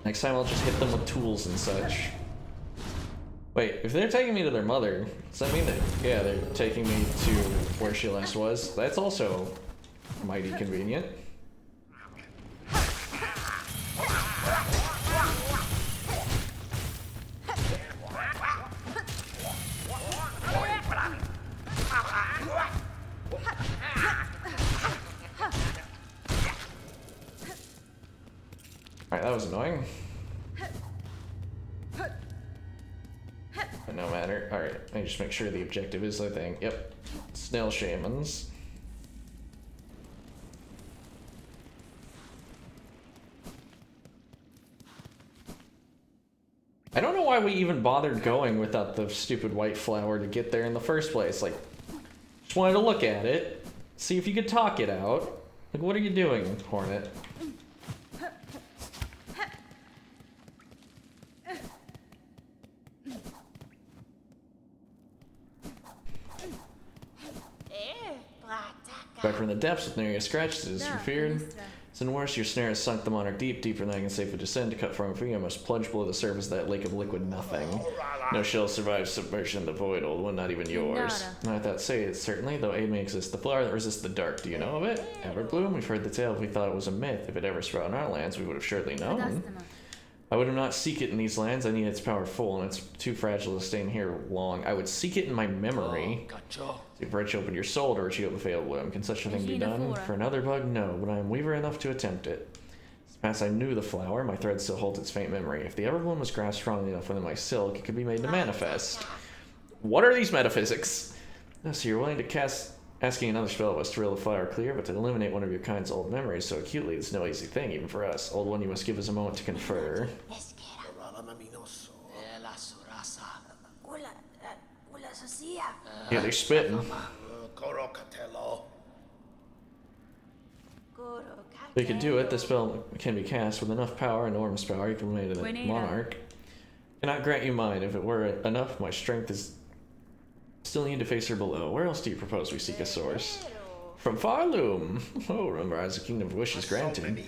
Next time I'll just hit them with tools and such. Wait, if they're taking me to their mother, does that mean that, yeah, they're taking me to where she last was? That's also mighty convenient. Alright, that was annoying. But no matter. Alright, let me just make sure the objective is the thing. Yep. Snail shamans. I don't know why we even bothered going without the stupid white flower to get there in the first place. Like, just wanted to look at it, see if you could talk it out. Like, what are you doing, Hornet? Back from the depths with nary a scratch, as you feared. It's in worse, your snare has sunk the monarch deeper than I can safely descend. To cut from for you, I must plunge below the surface of that lake of liquid nothing. No shell survives submersion in the void, old one, not even yours. Not that say it, certainly, though aid may exist. The flower that resists the dark, do you know of it? Everbloom? We've heard the tale, we thought it was a myth. If it ever sprouted in our lands, we would have surely known. I would not seek it in these lands. I need its power full, and it's too fragile to stay in here long. I would seek it in my memory. To breach open your soul to reach you the failed bloom. Can such a thing be done? For another bug? No, but I am weaver enough to attempt it. As I knew the flower, my thread still holds its faint memory. If the Everbloom was grasped strongly enough within my silk, it could be made to manifest. What are these metaphysics? So you're willing to cast... Asking another spell of us to reel the flower clear, but to eliminate one of your kind's old memories so acutely, it's no easy thing, even for us. Old one, you must give us a moment to confer. Yeah, they're spitting. They could do it. The spell can be cast with enough power, enormous power, you can make it a monarch. Cannot grant you mine. If it were enough, my strength is... Still need to face her below. Where else do you propose we seek a source? From Farloom! Oh, remember, as a kingdom of wishes granted.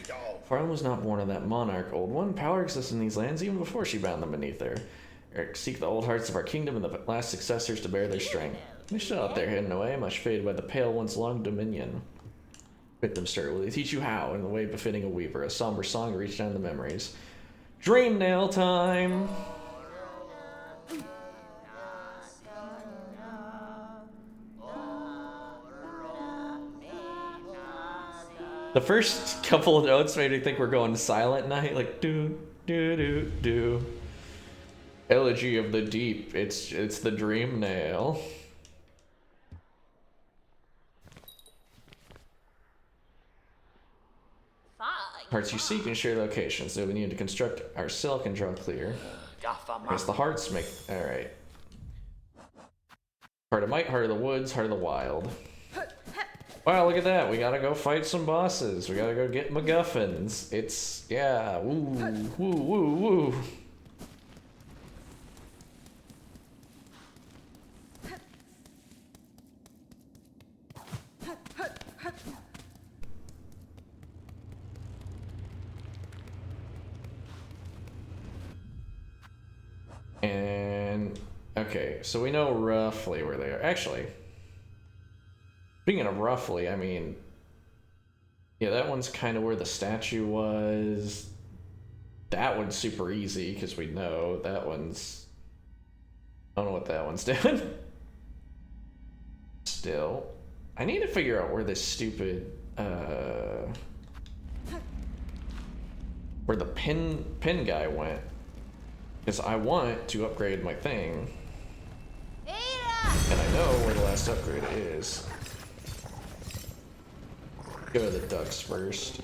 Farloom was not born of that monarch, old one. Power exists in these lands even before she bound them beneath her. Seek the old hearts of our kingdom and the last successors to bear their strength. They're still out there hidden away, much faded by the pale once long dominion. Victim stir, will they teach you how, in the way befitting a weaver, a somber song to reach down the memories. Dream nail time! The first couple of notes made me think we're going Silent Night, like do do do do. Elegy of the Deep. It's the dream nail. Hearts you seek and share locations. So we need to construct our silk and draw clear. I guess the hearts make. All right. Heart of might, heart of the woods, heart of the wild. Wow, look at that. We gotta go fight some bosses. We gotta go get MacGuffins. It's, yeah, woo, woo, woo, woo. And okay, so we know roughly where they are. Actually, speaking of roughly, I mean, yeah, that one's kind of where the statue was. That one's super easy because we know that one's. I don't know what that one's doing. Still, I need to figure out where this stupid where the pin guy went, because I want to upgrade my thing, and I know where the last upgrade is. Go to the ducks first.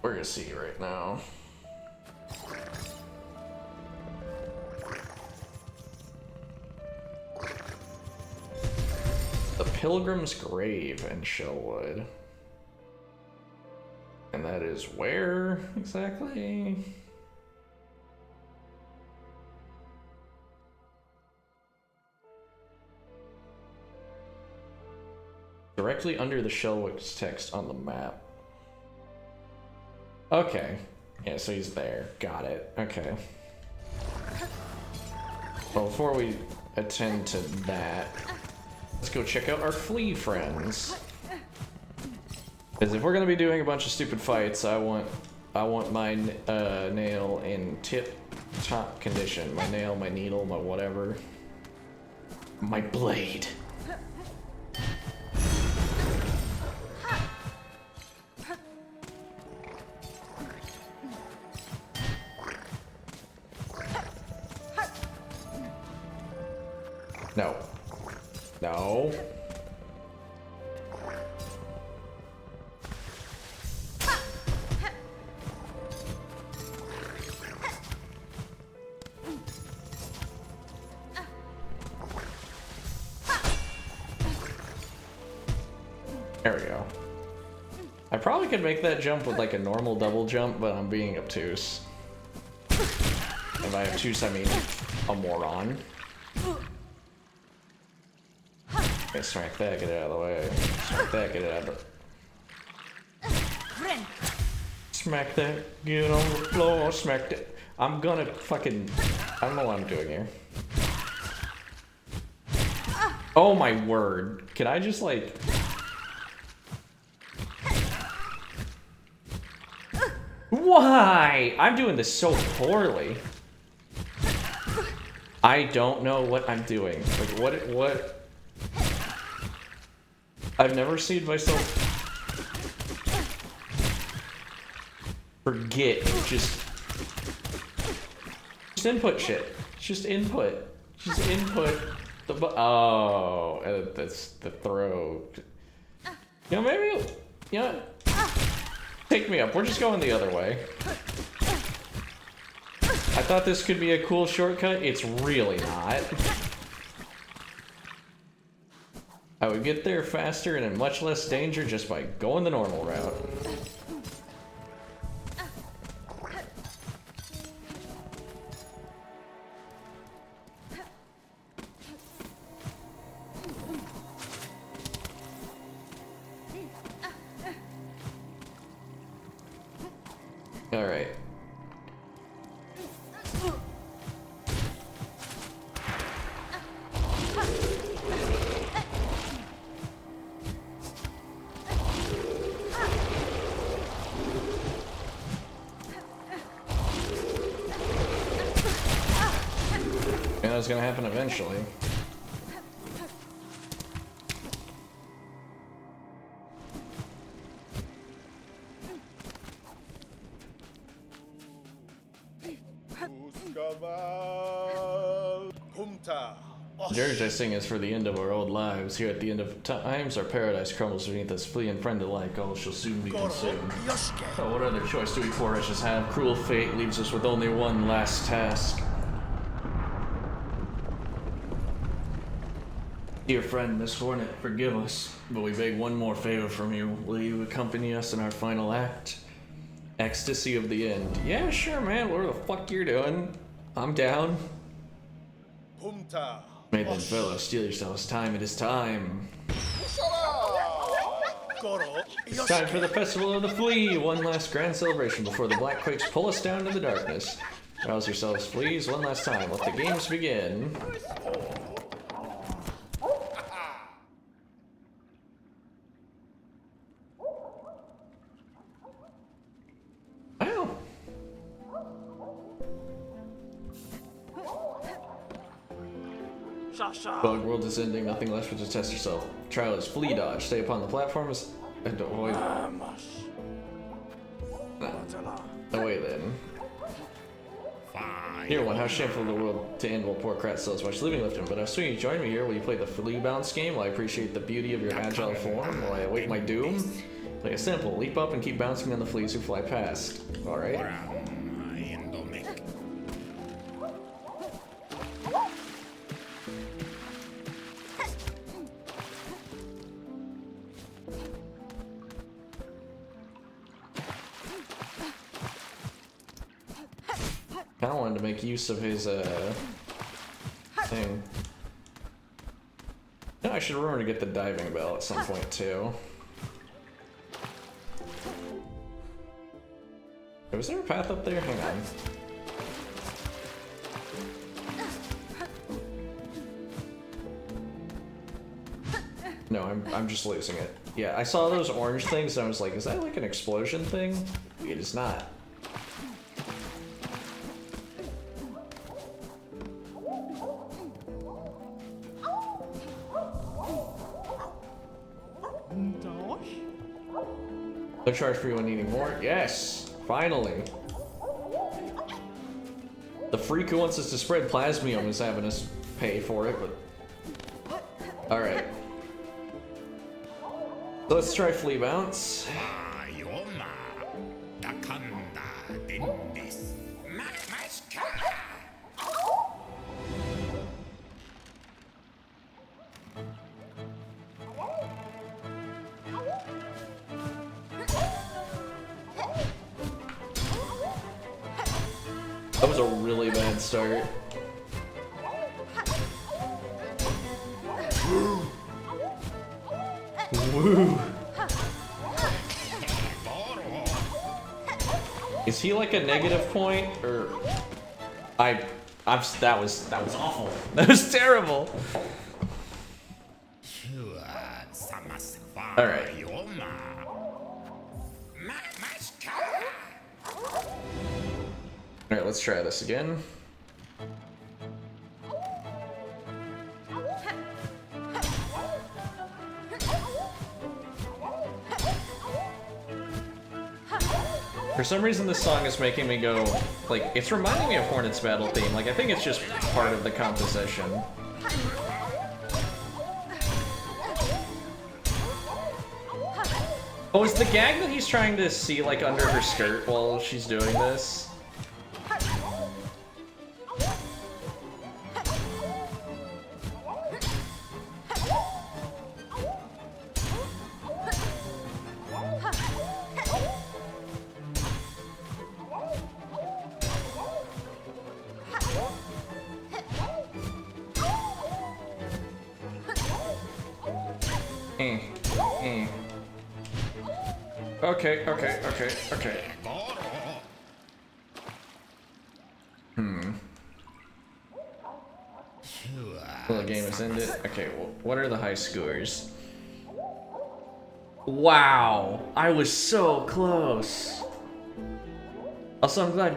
We're gonna see right now. The Pilgrim's Grave in Shellwood. And that is where exactly? Directly under the Shellwood's text on the map. Okay. Yeah, so he's there. Got it. Okay. Well, before we attend to that, let's go check out our flea friends. Because if we're gonna be doing a bunch of stupid fights, I want my nail in tip-top condition. My nail, my needle, my whatever. My blade. No. No. There we go. I probably could make that jump with like a normal double jump, but I'm being obtuse. And by obtuse, I mean a moron. Okay, smack that, get it out of the way. Smack that, get it out of the... Smack that, get on the floor, smack that. I'm gonna fucking... I don't know what I'm doing here. Oh my word. Can I just like... Why? I'm doing this so poorly. I don't know what I'm doing. Like, what? I've never seen myself forget. Just input shit. Just input. Just input the oh, that's the throw. You know, maybe, you know, take me up. We're just going the other way. I thought this could be a cool shortcut. It's really not. I would get there faster and in much less danger just by going the normal route. All right. Yeah, it's gonna happen eventually. The dirge I sing is for the end of our old lives. Here at the end of times, our paradise crumbles beneath us. Flea and friend alike, all shall soon be consumed. Oh, what other choice do we poor wretches have? Cruel fate leaves us with only one last task. Dear friend, Miss Hornet, forgive us, but we beg one more favor from you. Will you accompany us in our final act? Ecstasy of the end. Yeah, sure, man. Whatever the fuck you're doing, I'm down. Maiden fellow, steel yourselves. Time, it is time. It's time for the Festival of the Flea! One last grand celebration before the Black Quakes pull us down to the darkness. Rouse yourselves, fleas, one last time. Let the games begin. Wow. Bug world is ending, nothing left but to test yourself. Trial is flea dodge. Stay upon the platforms and avoid. Away then. Here one, how shameful of the world to end while poor Krat still has much living left in him. But how soon you join me here, will you play the flea bounce game? Will I appreciate the beauty of your agile form? Will I await my doom? Play a simple, leap up and keep bouncing on the fleas who fly past. Alright. I wanted to make use of his thing. No, I should remember to get the diving bell at some point too. Was there a path up there? Hang on. No, I'm just losing it. Yeah, I saw those orange things and I was like, is that like an explosion thing? It is not. No charge for you when needing more? Yes! Finally! The freak who wants us to spread plasmium is having us pay for it, but... Alright. So let's try flea bounce. That was a really bad start. Woo! Is he like a negative point, or that was awful. That was terrible. All right. Alright, let's try this again. For some reason this song is making me go, like, it's reminding me of Hornet's battle theme. Like, I think it's just part of the composition. Oh, is the gag that he's trying to see, like, under her skirt while she's doing this? Okay. Well, the game has ended. Okay, well, what are the high scores? Wow, I was so close. Also, I'm glad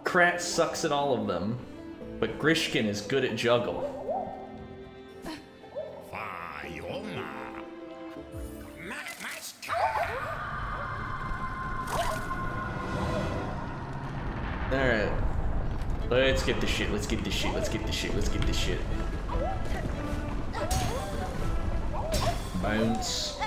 Krat sucks at all of them, but Grishkin is good at juggle. Alright. Let's get this shit. Bounce.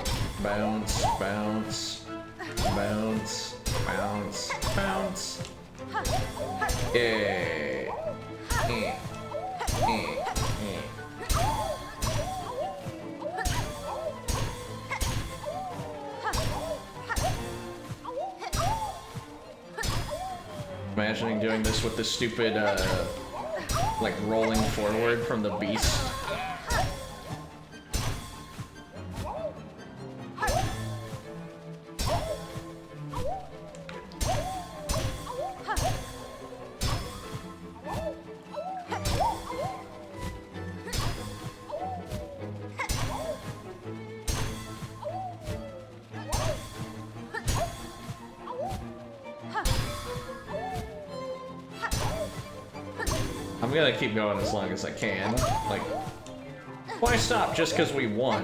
Imagining doing this with the stupid like rolling forward from the beast. I'm gonna keep going as long as I can. Like, why stop just because we won?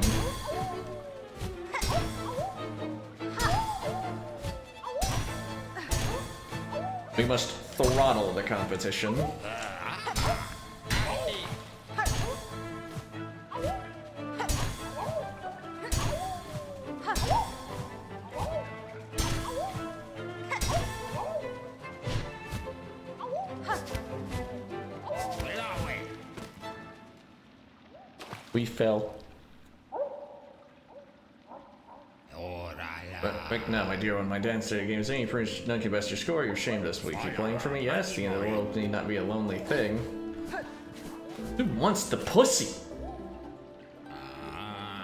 We must throttle the competition. We fell. But now, my dear one, my dance study game is any first none can best your score. You've shamed us. Will you keep playing for me? Yes, the end of the world need not be a lonely thing. Who wants the pussy?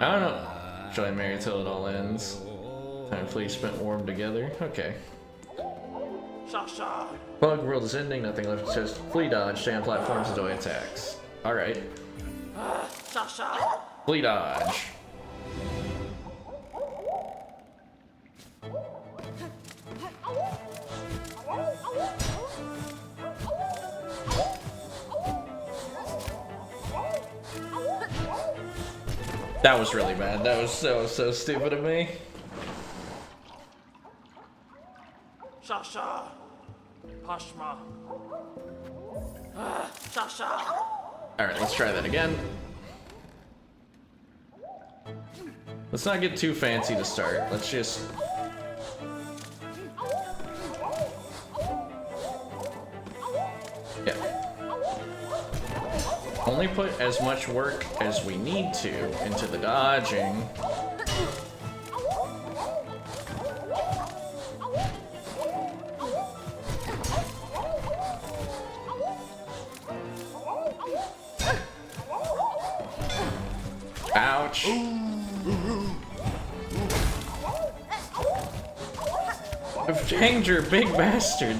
I don't know. Shall I marry till it all ends? Time fleas spent warm together. Okay. Bug world is ending. Nothing left. It's just flee dodge. Stay on platforms. Enjoy attacks. All right. Flee dodge. That was really bad. That was so stupid of me. Sasha. Pashma. Sasha. Alright, let's try that again. Let's not get too fancy to start. Let's just... Yeah. Only put as much work as we need to into the dodging. Ouch. Danger, big bastard.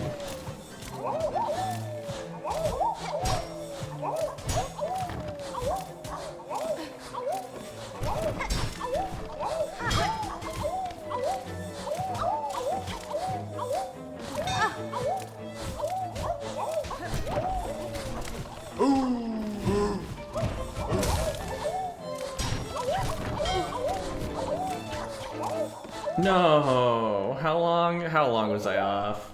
No, how long was I off?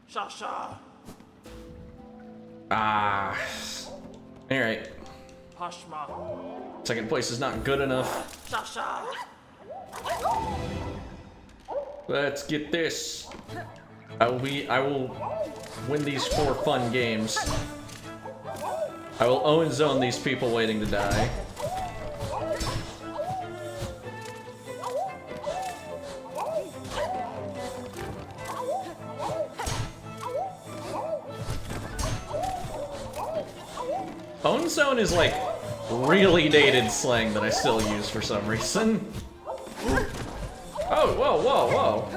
Sasha. Ah. Alright. Pashma. Second place is not good enough. Sasha. Let's get this. I will win these 4 fun games. I will own zone these people waiting to die. Own zone is like really dated slang that I still use for some reason. Oh, whoa, whoa, whoa.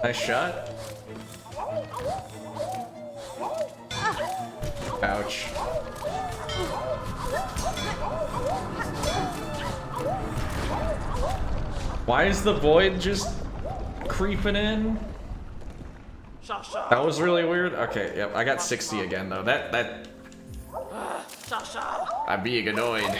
Nice shot. Ouch. Why is the void just creeping in? That was really weird. Okay, yep, I got 60 again though. That I'm being annoyed.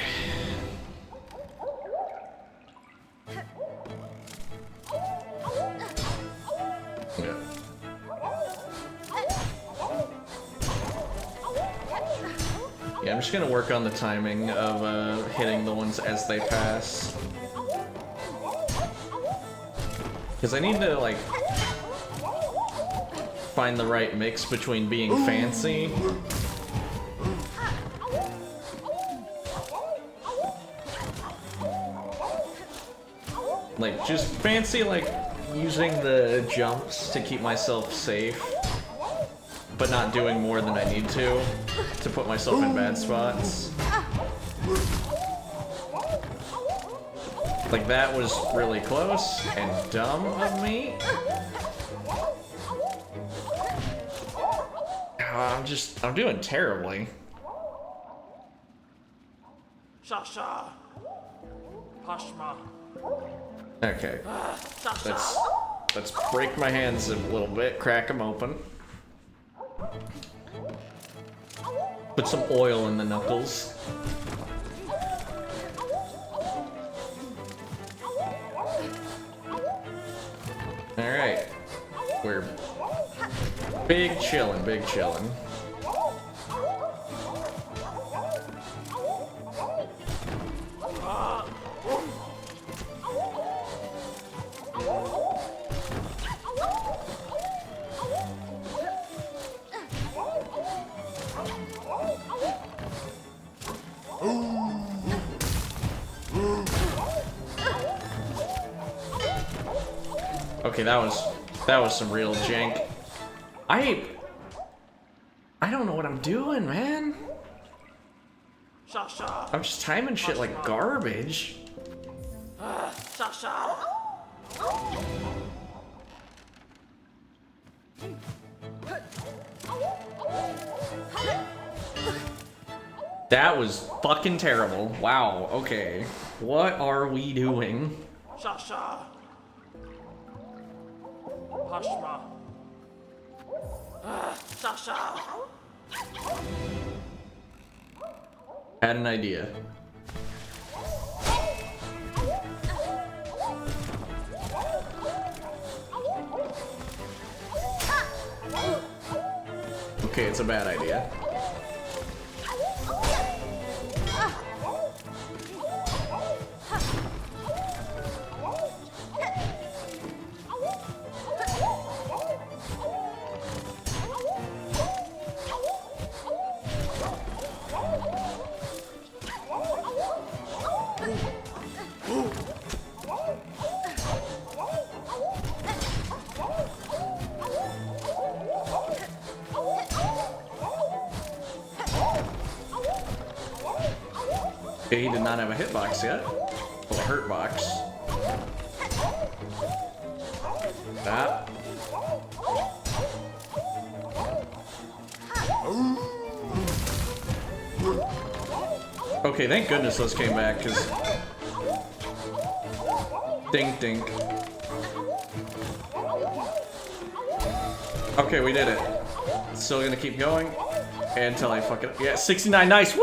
Yeah, I'm just gonna work on the timing of hitting the ones as they pass. Because I need to, like, find the right mix between being fancy like, just fancy, like, using the jumps to keep myself safe, but not doing more than I need to put myself in bad spots. Like, that was really close and dumb of me. I'm doing terribly. Shasha. Pashma. Okay. Let's break my hands a little bit, crack them open. Put some oil in the knuckles. Alright. We're big chillin', big chillin'. Okay, that was some real jank. I don't know what I'm doing, man. I'm just timing shit like garbage. That was fucking terrible. Wow, okay. What are we doing? Pashma. Sasha. Had an idea. Okay, it's a bad idea. He did not have a hitbox yet. Well, a hurt box. That. Okay, thank goodness those came back, because... Dink dink. Okay, we did it. Still gonna keep going until I fuck it up. Yeah, 69, nice! Woo!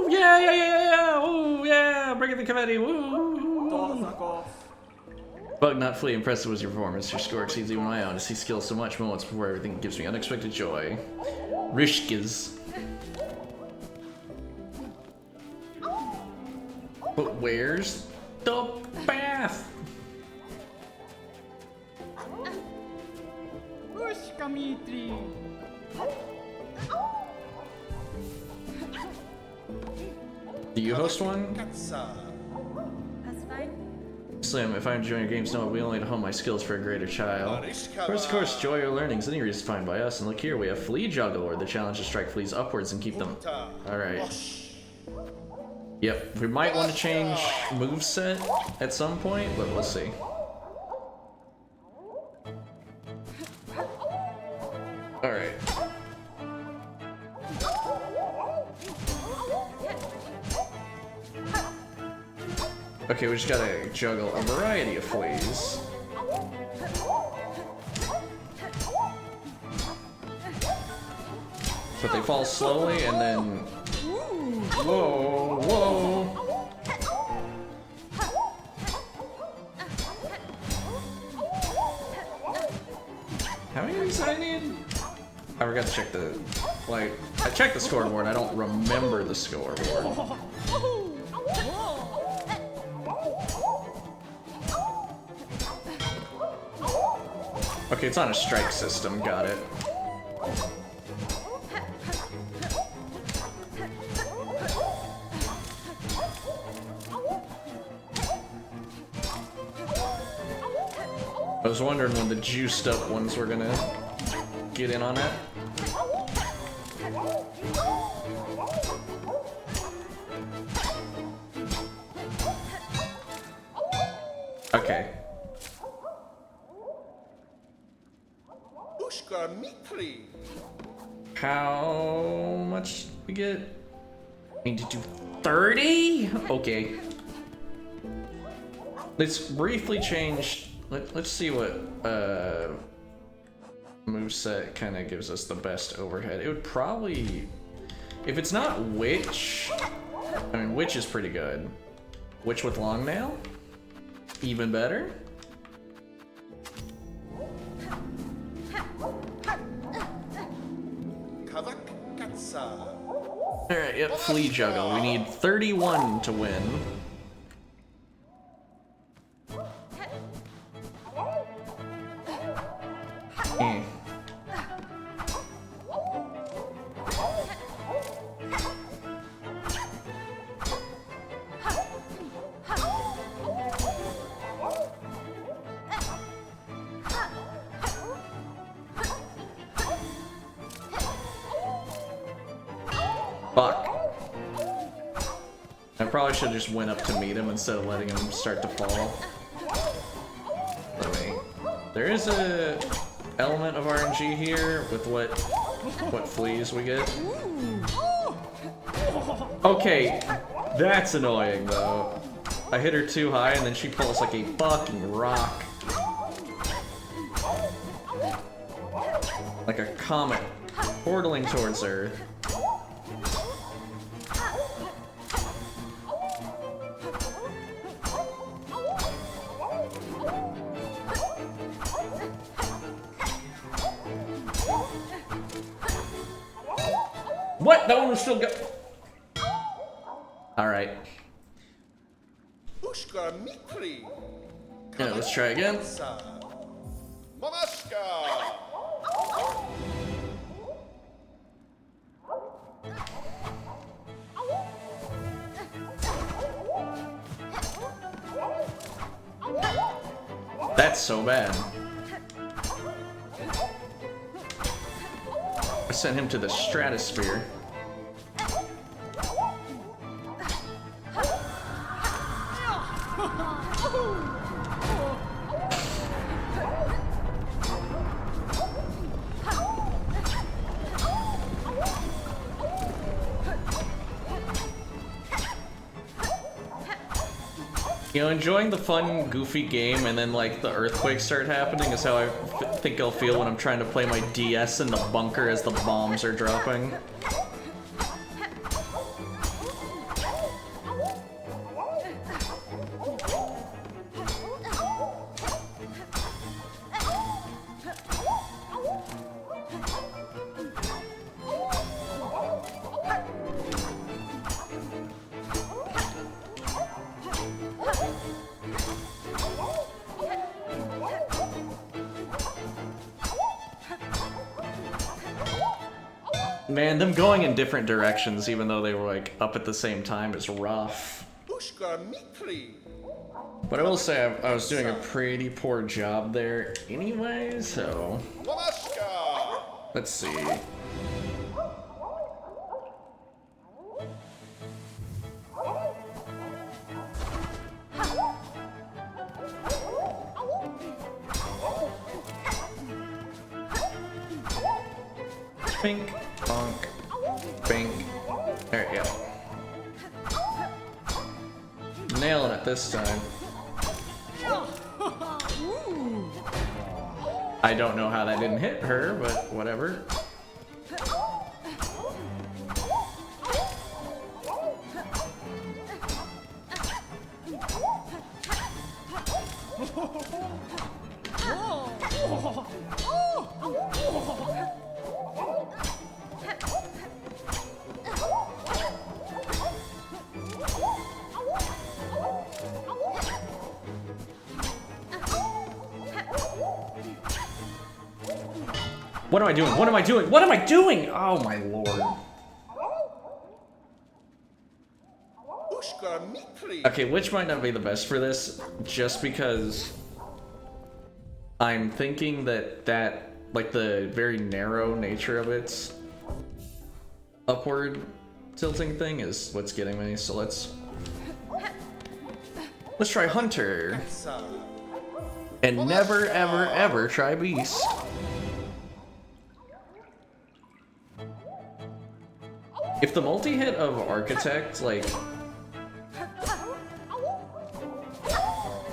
Yeah, yeah, yeah, yeah, yeah! Woo, yeah! Bring in the confetti, woo! Bug not fully impressive was your performance. Your score exceeds even my own. To see skill so much moments before everything gives me unexpected joy. Rishkas. But where's the bath? Do you host one? That's fine. Slim, if I'm enjoying your games, no, we only to hone my skills for a greater child. Of course, enjoy your learnings. Any reason fine by us. And look here, we have Flea Juggle, where the challenge is strike fleas upwards and keep them. Alright. Yep, we might want to change moveset at some point, but we'll see. Alright. Okay, we just gotta juggle a variety of fleas. But they fall slowly and then... Whoa, whoa! How many of these did I need? I forgot to check the... Like, I checked the scoreboard, I don't remember the scoreboard. Okay, it's on a strike system, got it. I was wondering when the juiced up ones were gonna get in on it. Okay. How much we get? Need to do 30? Okay. Let's briefly change. Let's see what moveset kind of gives us the best overhead. It would probably, if it's not Witch, I mean Witch is pretty good. Witch with long nail, even better. Alright, yep, Flea Juggle. We need 31 to win. Fuck. I probably should have just went up to meet him instead of letting him start to fall. Let me. There is a element of RNG here with what fleas we get. Okay, that's annoying though. I hit her too high and then she pulls like a fucking rock. Like a comet portaling towards Earth. What? That one was still good. Alright. Yeah, let's try again. That's so bad. I sent him to the stratosphere. You know, enjoying the fun, goofy game and then, like, the earthquakes start happening is how I think I'll feel when I'm trying to play my DS in the bunker as the bombs are dropping. Man, them going in different directions, even though they were like up at the same time, is rough. But I will say I was doing a pretty poor job there anyway, so let's see. Pink. Bonk. Bink. There we go. Nailing it this time. I don't know how that didn't hit her, but whatever. What am I doing? What am I doing? What am I doing? Oh my lord. Okay, which might not be the best for this, just because I'm thinking that like the very narrow nature of its upward tilting thing is what's getting me. So let's try Hunter. And never ever ever try Beast. If the multi-hit of Architect, like,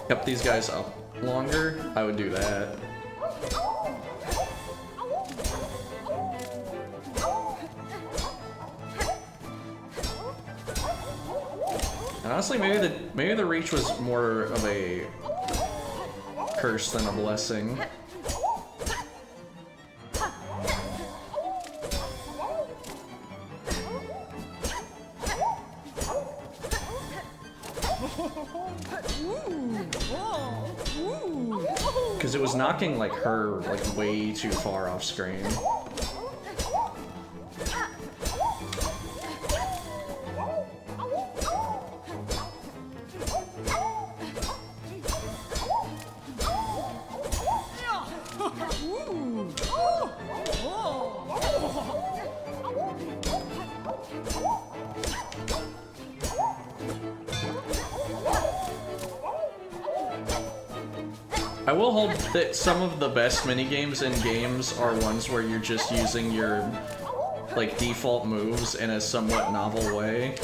kept these guys up longer, I would do that. And honestly, maybe the reach was more of a curse than a blessing. Because it was knocking like her like way too far off screen. I will hold that some of the best minigames in games are ones where you're just using your like default moves in a somewhat novel way.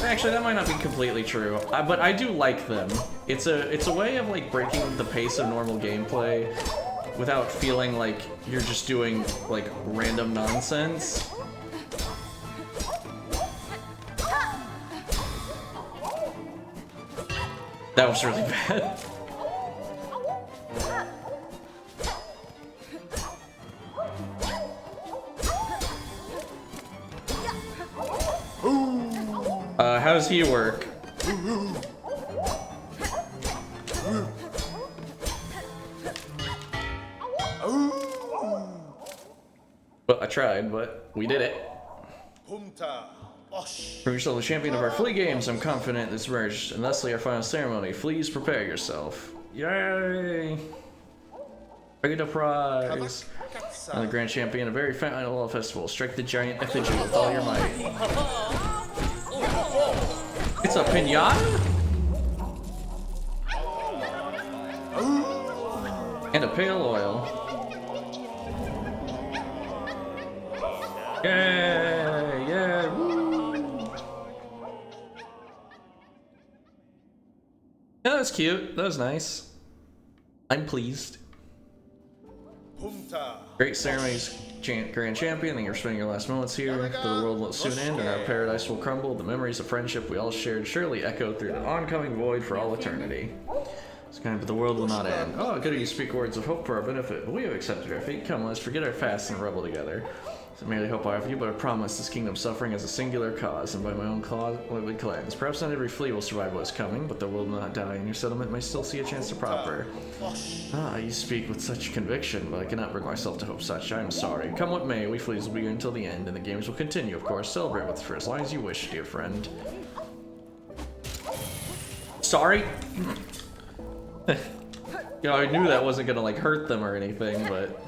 Actually, that might not be completely true, but I do like them. It's a way of like breaking the pace of normal gameplay without feeling like you're just doing like random nonsense. That was really bad. How does he work? Well, I tried, but we did it. For yourself the champion of our flea games, I'm confident this merged, and thusly our final ceremony. Please prepare yourself. Yay! Regular prize! I'm the grand champion of every final festival. Strike the giant effigy with all your might. It's a pinata? And a pale oil. Yay! Yeah! Woo! Yeah, that was cute. That was nice. I'm pleased. Great ceremonies, grand champion. Thank you for spending your last moments here. The world will soon end and our paradise will crumble. The memories of friendship we all shared surely echo through the oncoming void for all eternity. It's kind of, but the world will not end. Oh, good of you speak words of hope for our benefit. But we have accepted our fate. Come, let's forget our fast and revel together. So merely hope I offer you, but I promise this kingdom's suffering as a singular cause, and by my own cause will be cleansed. Perhaps not every flea will survive what is coming, but the world will not die, and your settlement may still see a chance to prosper. Ah, you speak with such conviction, but I cannot bring myself to hope such. I am sorry. Come what may, we fleas will be here until the end, and the games will continue, of course. Celebrate with us for as long as you wish, dear friend. Sorry? You know, I knew that wasn't gonna, like, hurt them or anything, but...